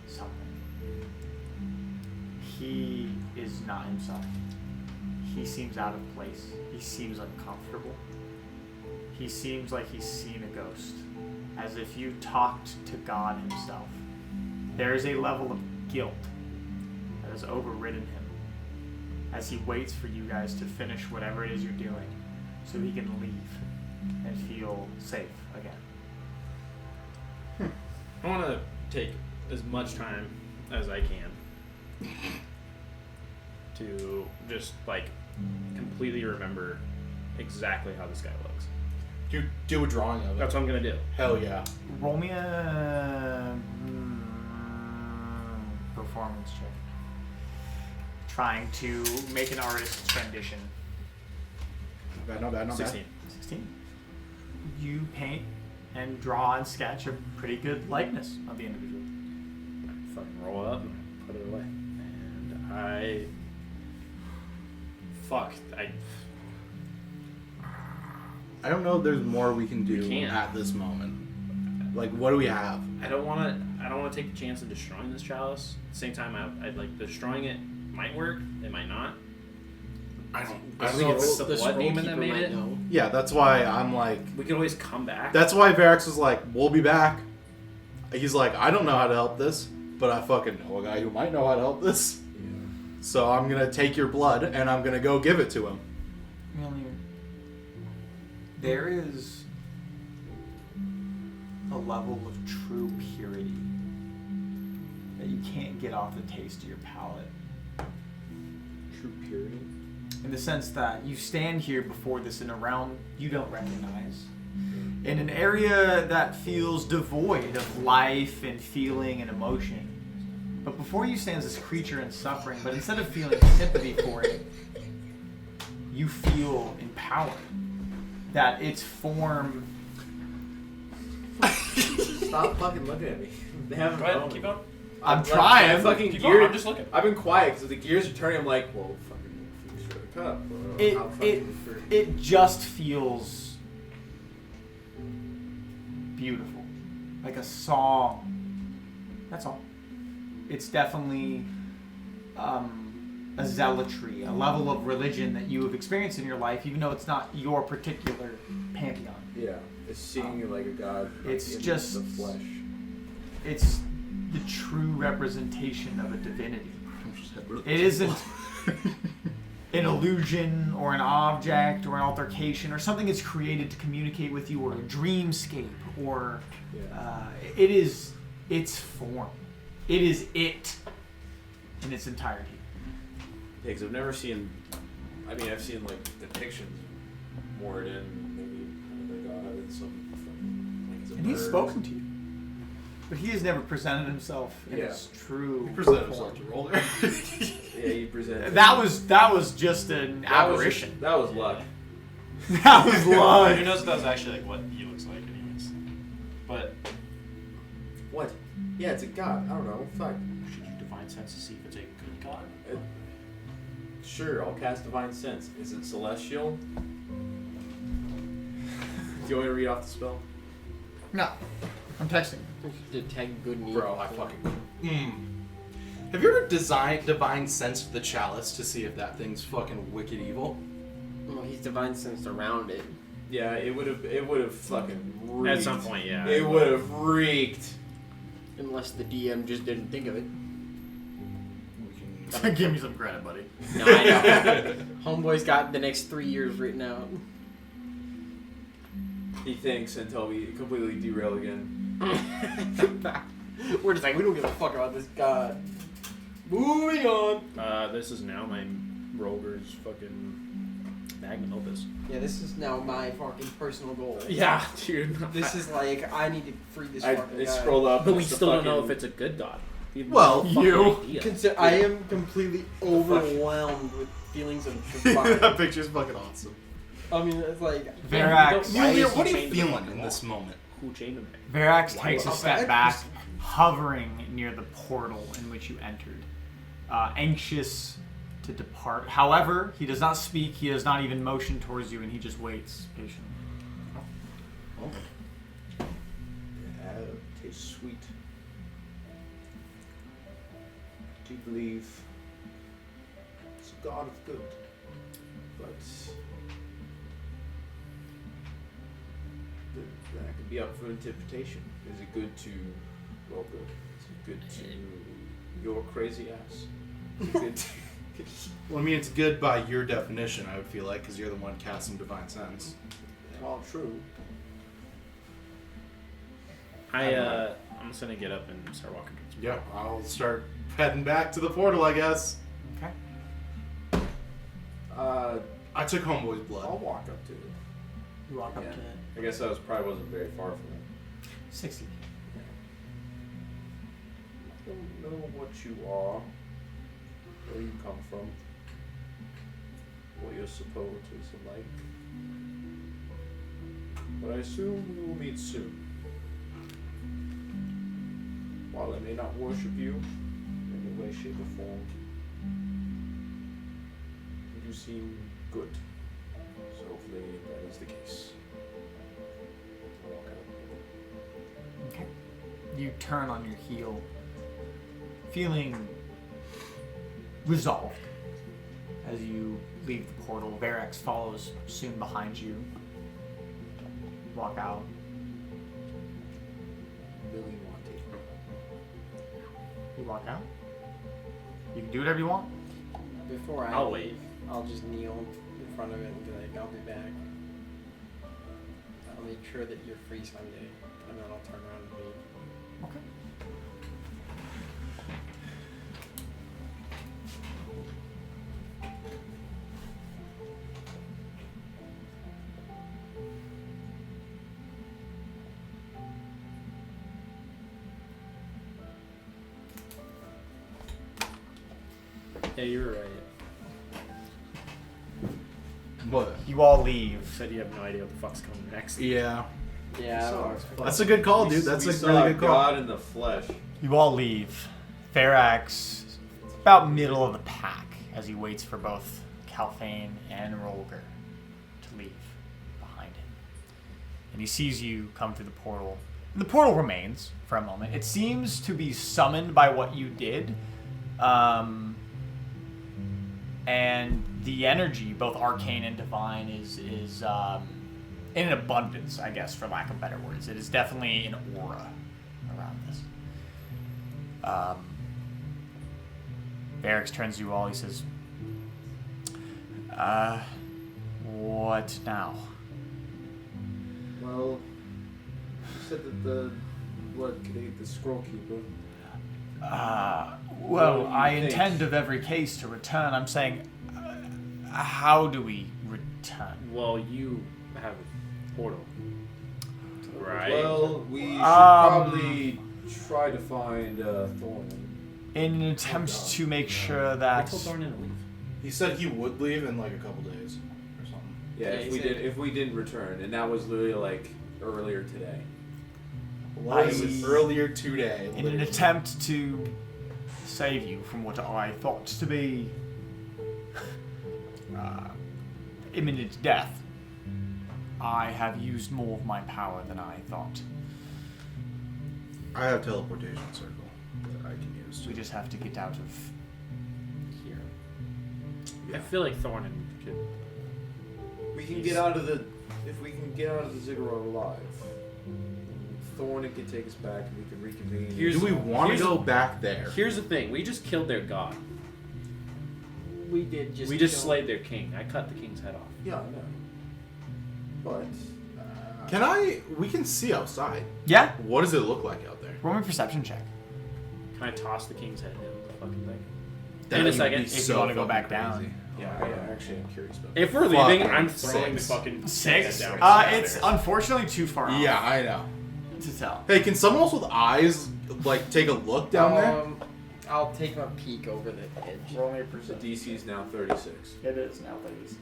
something. He is not himself. He seems out of place. He seems uncomfortable. He seems like he's seen a ghost, as if you talked to God himself. There is a level of guilt that has overridden him as he waits for you guys to finish whatever it is you're doing so he can leave and feel safe again. I want to take as much time as I can to just like completely remember exactly how this guy looks. Do a drawing of it. That's what I'm gonna do. Hell yeah. Roll me a performance check. Trying to make an artist's rendition. Not bad. 16. 16. You paint and draw and sketch a pretty good likeness of the individual. Fucking roll it up and put it away. And I I don't know if there's more we can do We can't. at this moment. Like, what do we have? I don't want to take the chance of destroying this chalice. At the same time, I'd like destroying it might work. It might not. I don't It's know. the blood demon that made it. Know. Yeah, that's why I'm like... We could always come back. That's why Verax was like, we'll be back. He's like, I don't know how to help this, but I fucking know a guy who might know how to help this. So I'm going to take your blood, and I'm going to go give it to him. There is a level of true purity that you can't get off the taste of your palate. True purity. In the sense that you stand here before this in a realm you don't recognize. In an area that feels devoid of life and feeling and emotion. But before you stands this creature in suffering, but instead of feeling sympathy for it, you feel empowered. That its form... Stop fucking looking at me. They haven't Go ahead, known. keep going. I'm Like, trying. my fucking Keep gear. going, I'm just looking. I've been quiet because the gears are turning. I'm like, well, fucking finish the cup. It just feels beautiful, like a song. That's all. It's definitely a zealotry, a level of religion that you have experienced in your life, even though it's not your particular pantheon. Yeah, it's seeing you like a god. It's in just the flesh. It's the true representation of a divinity. It isn't an illusion or an object or an altercation or something that's created to communicate with you, or a dreamscape, or it is its form. It is it in its entirety. Yeah, because I've never seen. I mean, I've seen like depictions more in maybe another god and some fucking like as a And he's bird. spoken to you. But he has never presented himself in Yeah. his true He presented form. himself to Roller. Yeah, he presented. That was just an That was aberration. just- that was luck. That was Who luck. knows if that was actually like what he looks like, anyways. But What? Yeah, it's a god. I don't know. Fuck. should you divine sense to see if it's a good god? Sure, I'll cast Divine Sense. Is it celestial? Do you want me to read off the spell? No. I'm texting. Detect good and Bro, evil. I fucking... Have you ever divine sensed the chalice to see if that thing's fucking wicked evil? Well, he's divine sensed around it. Yeah, it would have fucking reeked. At some point, yeah. It would have reeked. Unless the DM just didn't think of it. Give me some credit, buddy. No, I know. Homeboy's got the next 3 years written out. He thinks until we completely derail again. We're just like, we don't give a fuck about this god. Moving on. This is now my Roger's fucking magnum opus. Yeah, this is now my fucking personal goal. Yeah, dude. This is like, I need to free this I fucking guy. scrolled up. But we it's the still don't know fucking- if it's a good god. We have Well, no fucking you. idea. I am completely overwhelmed with feelings of divine. That picture's fucking awesome. I mean, it's like, Verax. Why is he What are you chained to feeling the in this moment? Who chained him? Verax takes a Why? step back, hovering near the portal in which you entered, anxious to depart. However, he does not speak, he does not even motion towards you, and he just waits patiently. Yeah, it tastes sweet. Do you believe it's a god of good? But that could be up for interpretation. Is it good to Roger? Is it good to your crazy ass? Is it good to... Well, I mean, it's good by your definition, I would feel like, because you're the one casting divine sense. Well, true. I'm I'm just gonna get up and start walking towards Yeah, I'll start heading back to the portal, I guess. Okay. I took Homeboy's I'll blood. walk up to it. You walk up Yeah. to it. I guess I probably wasn't very far from it. 60. I don't know what you are, where you come from, what your supporters are like. But I assume we will meet soon. While I may not worship you in any way, shape, or form, you seem good. So hopefully that is the case. I'll walk out. Okay. You turn on your heel, feeling resolved as you leave the portal. Verax follows soon behind you. Walk out. Billy Monty. You walk out. You can do whatever you want. Before I I'll leave, wait. I'll just kneel in front of it and be like, I'll be back. I'll make sure that you're free someday, and then I'll turn around and leave. Okay. Yeah, you were right. What? You all You leave. said you have no idea what the fuck's coming next. Yeah. Yeah, So, That's a good call, dude. That's we a saw really good call. God in the flesh. You all leave. Verax about middle of the pack as he waits for both Calphane and Rolger to leave behind him. And he sees you come through the portal. And the portal remains for a moment. It seems to be summoned by what you did. And the energy, both arcane and divine, is in an abundance, I guess, for lack of better words. It is definitely an aura around this. Verax turns to you all. He says, what now? Well, you said that the scroll keeper. Well, What do you I think? intend of every case to return. I'm saying, how do we return? Well, you have a portal, right? Well, we should probably try to find Thorn. In an attempt to make sure that... Wait till Thorn and leave. He said he would leave in like a couple days or something. Yeah, Yeah, he said- if we didn't return, and that was literally like earlier today. Well, it was earlier today. In an literally. attempt to save you from what I thought to be imminent death, I have used more of my power than I thought. I have teleportation circle that I can use. We just have to get out of here. I feel like Thorn and could. We can get out of the. If we can get out of the ziggurat alive, Thorn can take us back, and we can reconvene. Here's- Do we want to here's- go back there? Here's the thing: we just killed their god. we did just. We just kill- slayed their king. I cut the king's head off. Yeah, I know. But Can I? We can see outside. Yeah? What does it look like out there? Roll me a perception check. Can I toss the king's head into the fucking thing? That In a would second, be if you so wanna go fucking back crazy. down. yeah, I actually am curious about. If we're Fuck, leaving, I'm throwing six. the fucking Six? head down. It's unfortunately too far off Yeah, I know. to tell. Hey, can someone else with eyes like take a look down there? I'll take a peek over the edge. Roll me a The perception. DC is now 36. It is now, ladies.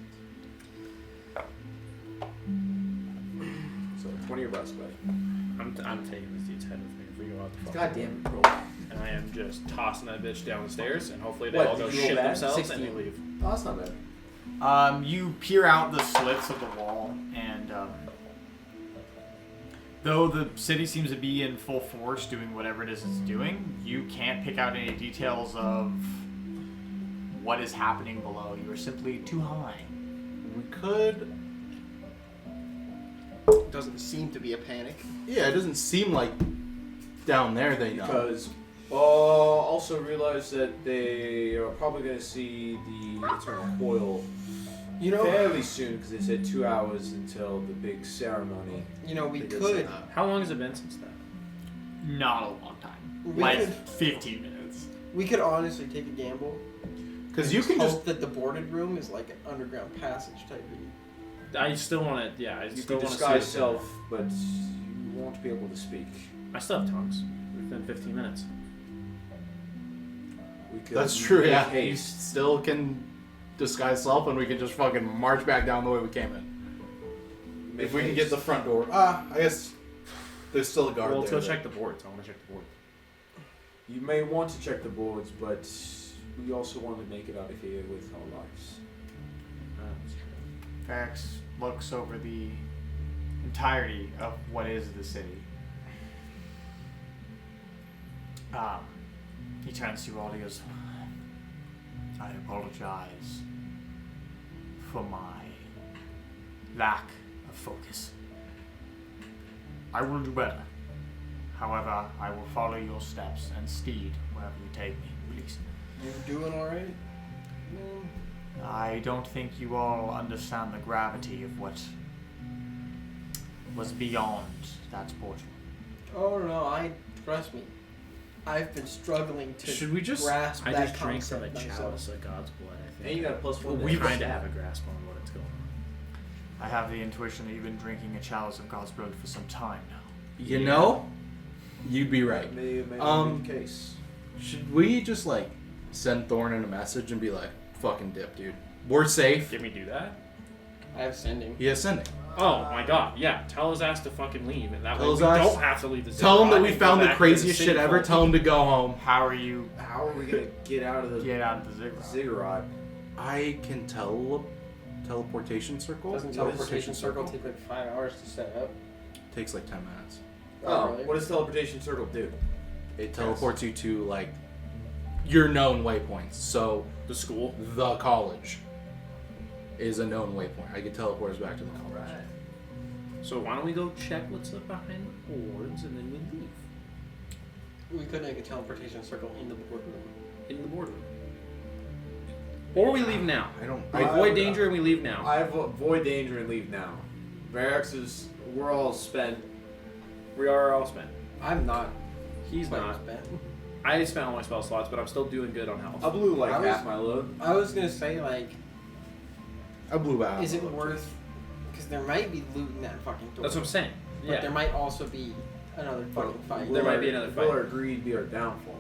So 20 your best, buddy. I'm taking this dude's head with me if we go out the fucking God damn it, bro. And I am just tossing that bitch down the stairs, and hopefully they What, all go did you roll shit bad? themselves 16. and we leave. Oh, that's not bad. You peer out the slits of the wall, and though the city seems to be in full force doing whatever it is it's doing, you can't pick out any details of what is happening below. You are simply too high. We could. Doesn't seem to be a panic. Yeah, it doesn't seem like down there they know. Because also realize that they are probably going to see the Eternal Coil fairly soon, because they said 2 hours until the big ceremony. You know, we They did could. say that. How long has it been since then? not a long time. We Like could- 15 minutes. We could honestly take a gamble. Because and you can hope just that the boarded room is like an underground passage type of. I still want to. Yeah, I You still can want to disguise see self, but you won't be able to speak. I still have tongues within 15 minutes. We could That's true. make Yeah, you haste. still can disguise self, and we can just fucking march back down the way we came in. Make If we can haste. get the front door. I guess there's still a guard Well, there. let's go but- check the boards. I want to check the board. You may want to check the boards, but we also want to make it out of here with our lives. That's true. Varix looks over the entirety of what is the city. He turns to you all and he goes, I apologize for my lack of focus. I will do better. However, I will follow your steps and steed wherever you take me, please. You're doing all right. I don't think you all understand the gravity of what was beyond that portal. Oh no, trust me. I've been struggling to Should we just- grasp I that just drank from a concept chalice myself. of God's blood, I think. And you got a +1. We to kind of have a grasp on what's going on. I have the intuition that you've been drinking a chalice of God's blood for some time now. You know, you'd be right. That may Um, be the case. Should we just like send Thornton a message and be like, "Fucking dip, dude. We're safe." Did we do that? I have sending. He is sending. Oh my god, yeah. Tell his ass to fucking leave, and that way Tell his we ass- don't have to leave the city. Tell him that I we can go found the back to craziest city shit ever. full- Tell him to go home. How are you How are we gonna get out of the get out of the ziggurat? ziggurat? I can teleportation circle. Doesn't teleportation circle take like 5 hours to set up? Takes like 10 minutes. Oh, really? what does teleportation circle do? It teleports you to like your known waypoints. So The school. the college is a known waypoint. I can teleport us back to the college. So why don't we go check what's up behind the boards, and then we leave We could make a teleportation circle in the boardroom. in the boardroom. Or we leave now. I don't. We avoid danger and we leave now. I avoid danger and leave now. Varix is. We're all spent. We are all spent. I'm not. He's quite not. spent. I spent all my spell slots, but I'm still doing good on health. I blew like I was- half my load. I was gonna say like, I blew out. is it worth? Because there might be loot in that fucking door. That's what I'm saying. But there Yeah. might also be another fucking fight. There might be another fight. Will our greed be our downfall?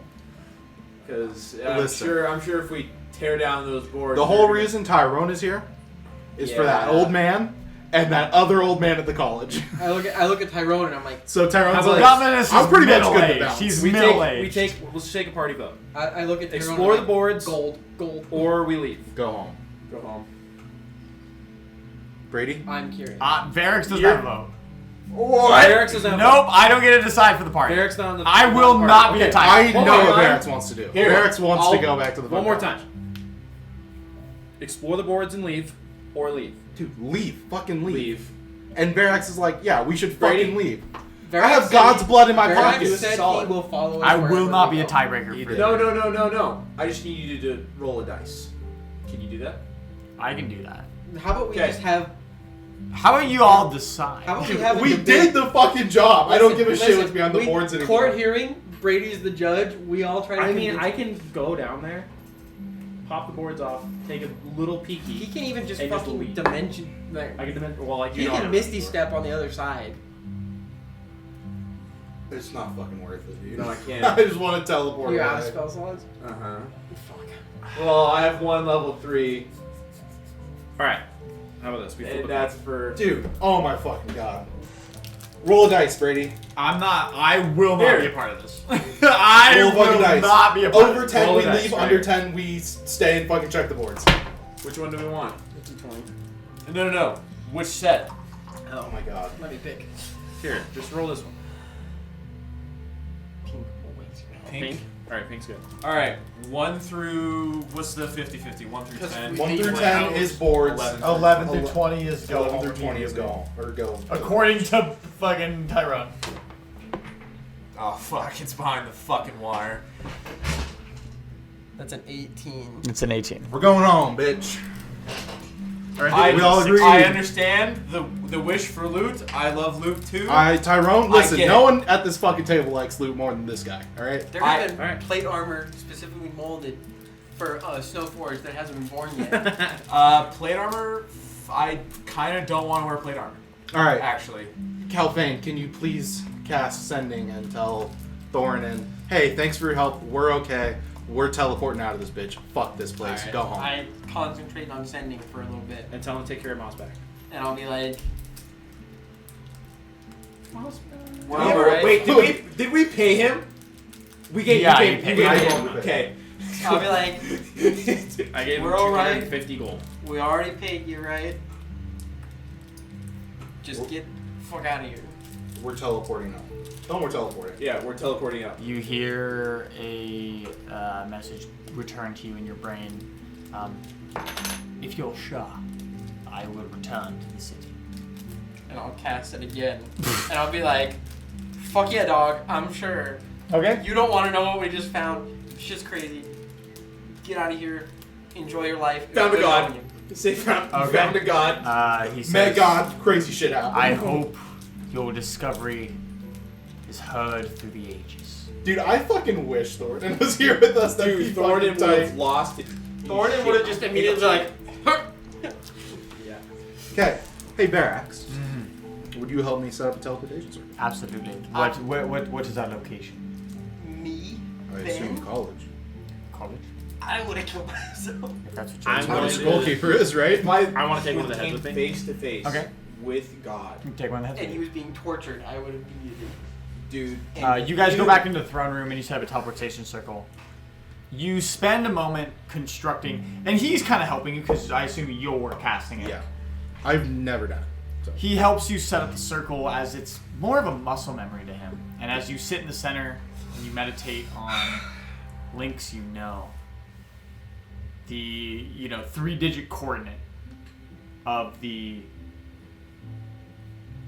Because Listen. I'm sure if we tear down those boards, The they're whole gonna- reason Tyrone is here is for that Yeah. old man and that other old man at the college. I look at Tyrone and I'm like, So Tyrone's How about like, Governess I'm is pretty much good to middle-aged. balance. She's We middle-aged. take. Let's take a party vote. I look at Tyrone. Explore and I'm the boards. Gold. Or we leave. Go home. Go home. Brady? I'm curious. Varix does You're- not vote. Varix is not. Nope, I don't get to decide for the party. Varix not on the. I will party. not be a Okay, tiger. I Hold know on. what Varix wants to do. Here, Varix wants I'll- to go back to the One more college. time. Explore the boards and leave, or leave. Dude, leave. Fucking leave. Leave. And Varix is like, yeah, we should Brady? fucking leave. Varix I have said God's he- blood in my Varix pocket. said Solid. he will follow us I will wherever not we be a go. tiebreaker He for did. you. No. I just need you to roll a dice. Can you do that? I can do that. How about we Okay. just have? How about you all decide? How about we have? a We debate? did the fucking job. I don't give a shit Listen, what's behind the we- boards anymore. Court hearing. Brady's the judge. We all try to. I mean, convince- I can go down there, pop the boards off, take a little He peeky. can even just And just fucking leave. dimension. Like, I can well, like he you know. can Misty step on the other side. It's not fucking worth it, dude. No, I can't. I just want to teleport You away. out of spell slots? Uh huh. Fuck. Well, I have one level 3, All right. How about this? We flip and it. that's for. Dude, oh my fucking god. Roll a dice, Brady. I will not Here. be a part of this. I Roll fucking will dice. not be a part Over of 10 Roll we the dice, leave, right? under 10 we stay and fucking check the boards. Which one do we want? 20. No. Which set? Oh my god. Let me pick. Here, just roll this one. Pink always. Pink. All right, pink's good. All right, 1 through what's the 50-50? 1 through 10. 1 through Leave 10 out. is boards. 11 through 20 is go. 11 through 20 is go. Or go. According to fucking Tyrone. Oh fuck, it's behind the fucking wire. That's an 18. It's an 18. We're going home, bitch. I, We all agree. I understand the wish for loot. I love loot too. Tyrone, I listen, get no it. one at this fucking table likes loot more than this guy, alright? There I- has been alright. plate armor specifically molded for Snowforge that hasn't been born yet. Plate armor. I kind of don't want to wear plate armor. Alright, Actually. Calvane, can you please cast Sending and tell Thorin hey, thanks for your help, we're okay, we're teleporting out of this bitch, fuck this place, Alright, go home. I concentrate on sending for a little bit, And tell him to take care of Mouse back. and I'll be like, we're Yeah, alright. Wait, did we pay him? We gave Yeah, you you paid. paid You him. paid Yeah, him. we paid Okay. I'll be like, I gave him We're all right. 250 gold. we already paid you, right? Just get the fuck out of here. We're teleporting up. Tell them we're teleporting. Yeah, we're teleporting up. You hear a message return to you in your brain. If you're sure, I will return to the city. And I'll cast it again. And I'll be like, fuck yeah, dog, I'm sure. Okay. You don't want to know what we just found. Shit's crazy. Get out of here. Enjoy your life. It was Found a good god. knowing you. Say found Okay. found a god. He Met says, God, crazy shit happened. I hope your discovery is heard through the ages. Dude, I fucking wish Thorin was here with us. That'd be Dude, fucking Thorin would have tight. lost it. Thornton would have just immediately been like, Yeah. Okay, hey Barax, would you help me set up a teleportation circle? Absolutely. What is our location? me? I assume Ben? college. College? I would have killed myself. If that's what I'm That's you're what a going saying. to- skullkeeper is, right? I want to take one of the heads Came with me. face to face. Okay. With God, Take one of the heads. And he was being tortured. I would have immediately. dude. You guys go back into the throne room and you set up a teleportation circle. You spend a moment constructing, and he's kind of helping you because I assume you're casting it. Yeah. I've never done it. So. He helps you set up the circle as it's more of a muscle memory to him. And as you sit in the center and you meditate on links you know, the 3-digit coordinate of the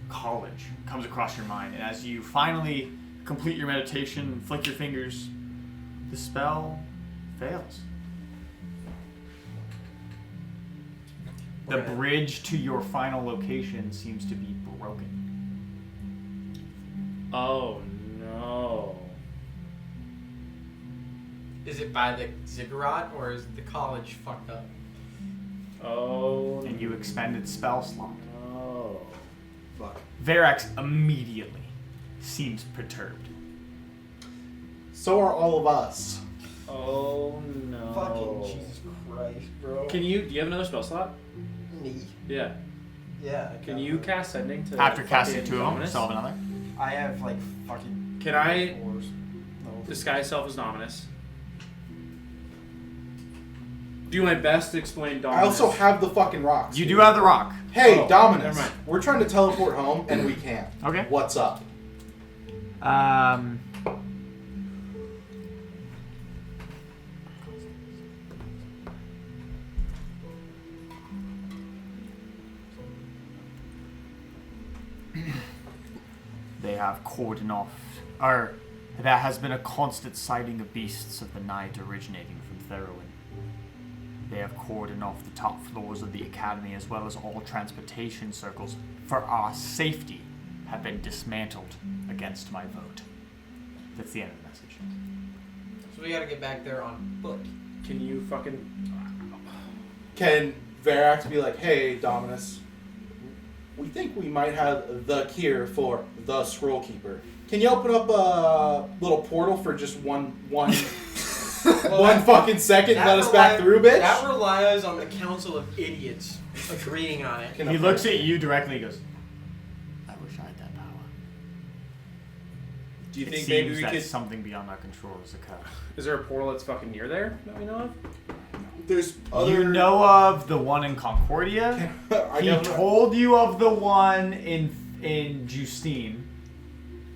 college comes across your mind. And as you finally complete your meditation and flick your fingers, the spell fails. The bridge to your final location seems to be broken. Oh no. Is it by the ziggurat or is the college fucked up? Oh And you expended spell slot. no. Fuck. Verax immediately seems perturbed. So are all of us. Oh no. Fucking Jesus Christ, bro. Do you have another spell slot? Me? Yeah. Yeah. I Can got you it. cast sending to After casting fucking 2 of them, Dominus? solve another. I have like fucking Can I fours. No. disguise self as Dominus? Do my best to explain Dominus. I also have the fucking rocks. You dude. do have the rock. Hey, Oh, Dominus. never mind. We're trying to teleport home and we can't. Okay. What's up? They have cordoned off, or there has been a constant sighting of beasts of the night originating from Theroin. They have cordoned off the top floors of the academy as well as all transportation circles for our safety have been dismantled against my vote. That's the end of the message. So we gotta get back there on foot. Can you fucking? Can Verax be like, hey, Dominus, we think we might have the cure for the Scroll Keeper. Can you open up a little portal for just one fucking second and let us back through, bitch? That relies on the council of idiots agreeing on it. Can He I- looks at you directly and goes, I wish I had that power. Do you It think seems maybe we that could? something beyond our control has occurred. Is there a portal that's fucking near there that we know of? There's other. You know of the one in Concordia? I He don't know. told you of the one in Justine.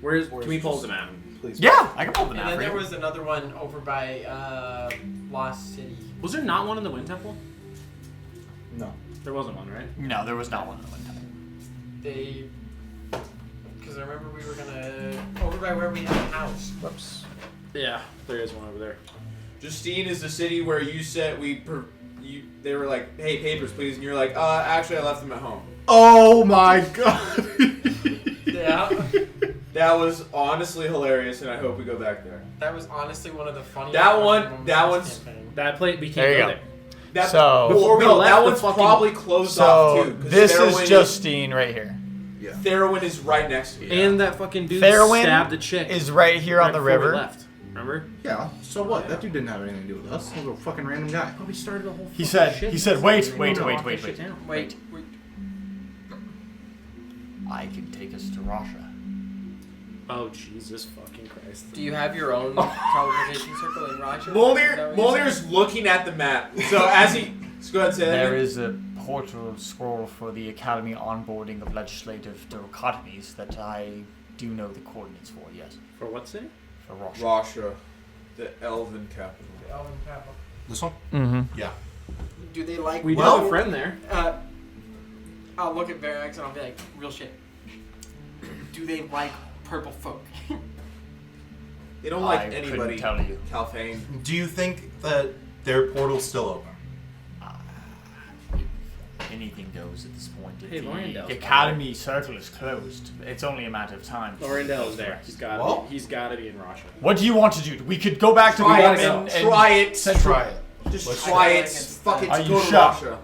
Can we pull the map? Please. Yeah, I can pull the And map then for there you. was another one over by Lost City. Was there not one in the Wind Temple? No. There wasn't one, right? No, there was not one in the one time. They, because I remember we were gonna over by where we had a house. Whoops. Yeah, there is one over there. Justine is the city where you said we they were like, "Hey, papers, please," and you're like, actually, I left them at home. Oh my god. Yeah. That was honestly hilarious, and I hope we go back there. That was honestly one of the funniest. That one- moments that of this one's- campaign. That plate, we can't There you go go. there. That, So- before we No, go, that's that the one's fucking- probably closed off So too. 'cause this Therowen is Justine right here. Therowen is right next to you. And that fucking dude Therowen stabbed the chick. is right here on the before we river. left. Remember? Yeah, so what? That dude didn't have anything to do with us. He was a fucking random guy. Oh, we started the whole. He fucking said, shit. he said, wait. Wait. I can take us to Russia. Oh Jesus fucking Christ! Do you have your own teleportation circle in Russia? Molnir's looking at the map. So as he, so go ahead and say that There again. is a portal scroll for the Academy onboarding of legislative dichotomies that I do know the coordinates for, yes. For what city? For Russia. Rasha, the Elven capital. The Elven capital. This one? Mm-hmm. Yeah. Do they like? We do Well- have a friend there. I'll look at Verax and I'll be like, real shit. Do they like purple folk? They don't like I couldn't anybody. tell you. Calfane. Do you think that their portal's still open? Anything goes at this point. If Hey, Lorendale's the Academy circle is closed, it's only a matter of time. Lorendale is there. He's got. Well- He's got to be in Russia. What do you want to do? We could go back to the Try woman it. and Try it. Try it. Just Let's try try it. it. Fuck it. Are To you go to sure? Russia.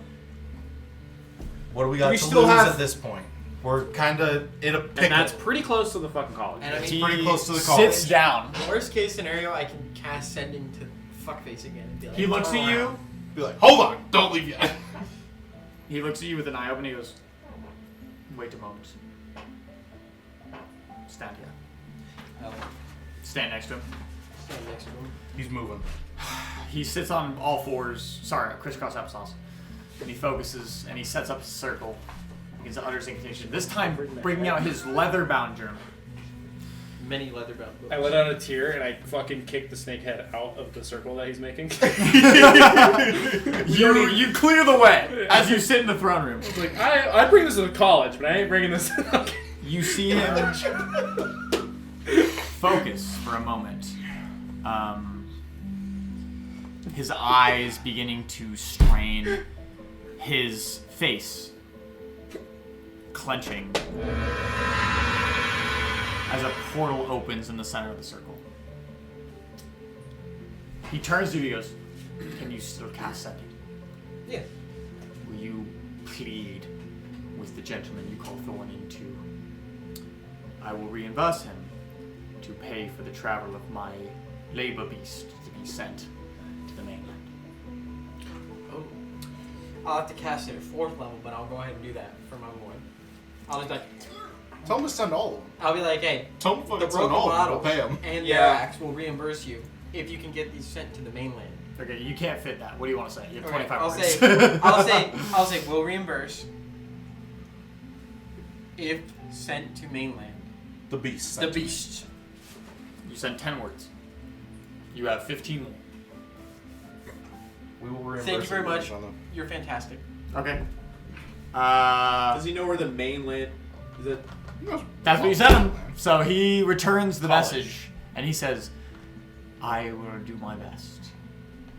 What do we got We to still lose have- at this point? We're kind of in a pickle. And that's pretty close to the fucking college. And I It's mean, pretty close to the sits college. down. worst case scenario, I can cast sending to fuckface again and be like, He looks "Turn at you. around." Be like, hold on, don't leave yet. He looks at you with an eye open. He goes, "Wait a moment. Stand here. Stand next to him." Stand next to him. He's moving. He sits on all fours. Sorry, crisscross applesauce. And he focuses and he sets up his circle. Begins to utter his incantation. This time, bringing out his leather-bound journal. Many leather-bound books. I let out a tear and I fucking kicked the snake head out of the circle that he's making. You clear the way as you sit in the throne room. It's like I bring this to college, but I ain't bringing this. You see him focus for a moment. His eyes beginning to strain, his face clenching as a portal opens in the center of the circle. He turns to you, he goes, "Can you still cast sending? Yeah. Will you plead with the gentleman you call Thorny to... I will reimburse him to pay for the travel of my labor beast to be sent to the mainland." Oh. I'll have to cast it at 4th level, but I'll go ahead and do that for my boy. I'll just like, Tell him to send all of them. I'll be like, hey, Tell him to the fucking send broken all of them. bottles We'll pay him. and Yeah. their axe will reimburse you if you can get these sent to the mainland. Okay, you can't fit that. What do you want to say? You have Okay, 25 I'll words. say, I'll say, we'll reimburse if sent to mainland. The beast. The beast. You sent 10 words. You have 15 more. We will reimburse Thank you very him much. on them. You're fantastic. Okay. Does he know where the mainland? Is it? That's what you sent him. So he returns the College. message, and he says, "I will do my best."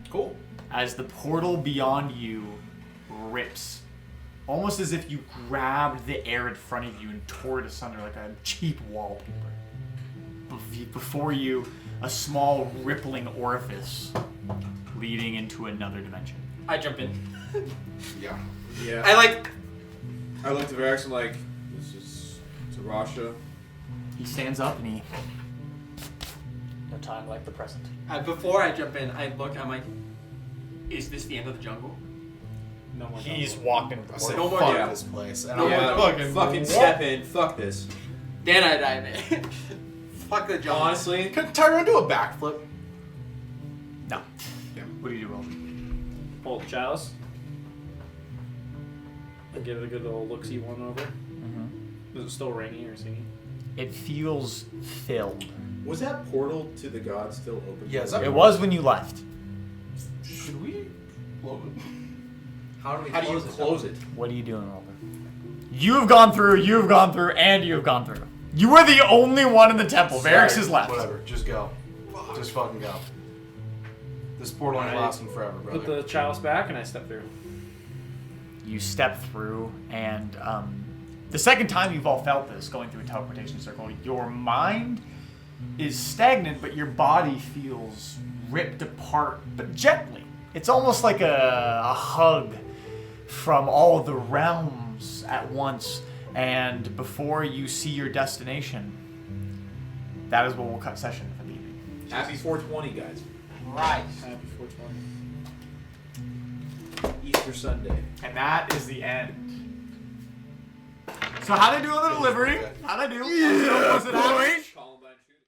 Cool. As the portal beyond you rips, almost as if you grabbed the air in front of you and tore it asunder like a cheap wallpaper. Before you, a small rippling orifice leading into another dimension. I jump in. Yeah. Yeah. I I looked at Verex and like, this is to Rasha. He stands up and he... No time like the present. before I jump in, I look, I'm like, is this the end of the jungle? No more. He's walked into the I said, portal. No more fuck deal. this place. And Yeah, I'm fucking step in. Fuck this. Then I dive in. Fuck the jungle. Honestly, Can Tyrone do a backflip? No. Yeah. What do you do, Roman? Pull the chalice. And give it a good old look-see one over. Mm-hmm. Is it still ringing or singing? It feels filled. was that portal to the gods still open? Yeah, is that- It was when you left. Should we close it? How do we How do you close it? close it? What are you doing, Roman? You've gone through, and you've gone through. You were the only one in the temple. Varix has left. Whatever. Just go. Just fucking go. This portal ain't Right. lasting forever, brother. Put the chalice back and I step through. You step through, and the second time you've all felt this, going through a teleportation circle, your mind is stagnant, but your body feels ripped apart, but gently. It's almost like a hug from all the realms at once, and before you see your destination, that is where we'll cut session for the evening. Happy 420, guys. Right. Happy 420. Easter Sunday. And that is the end. So how'd I do on the delivery? How'd I do? Was it average?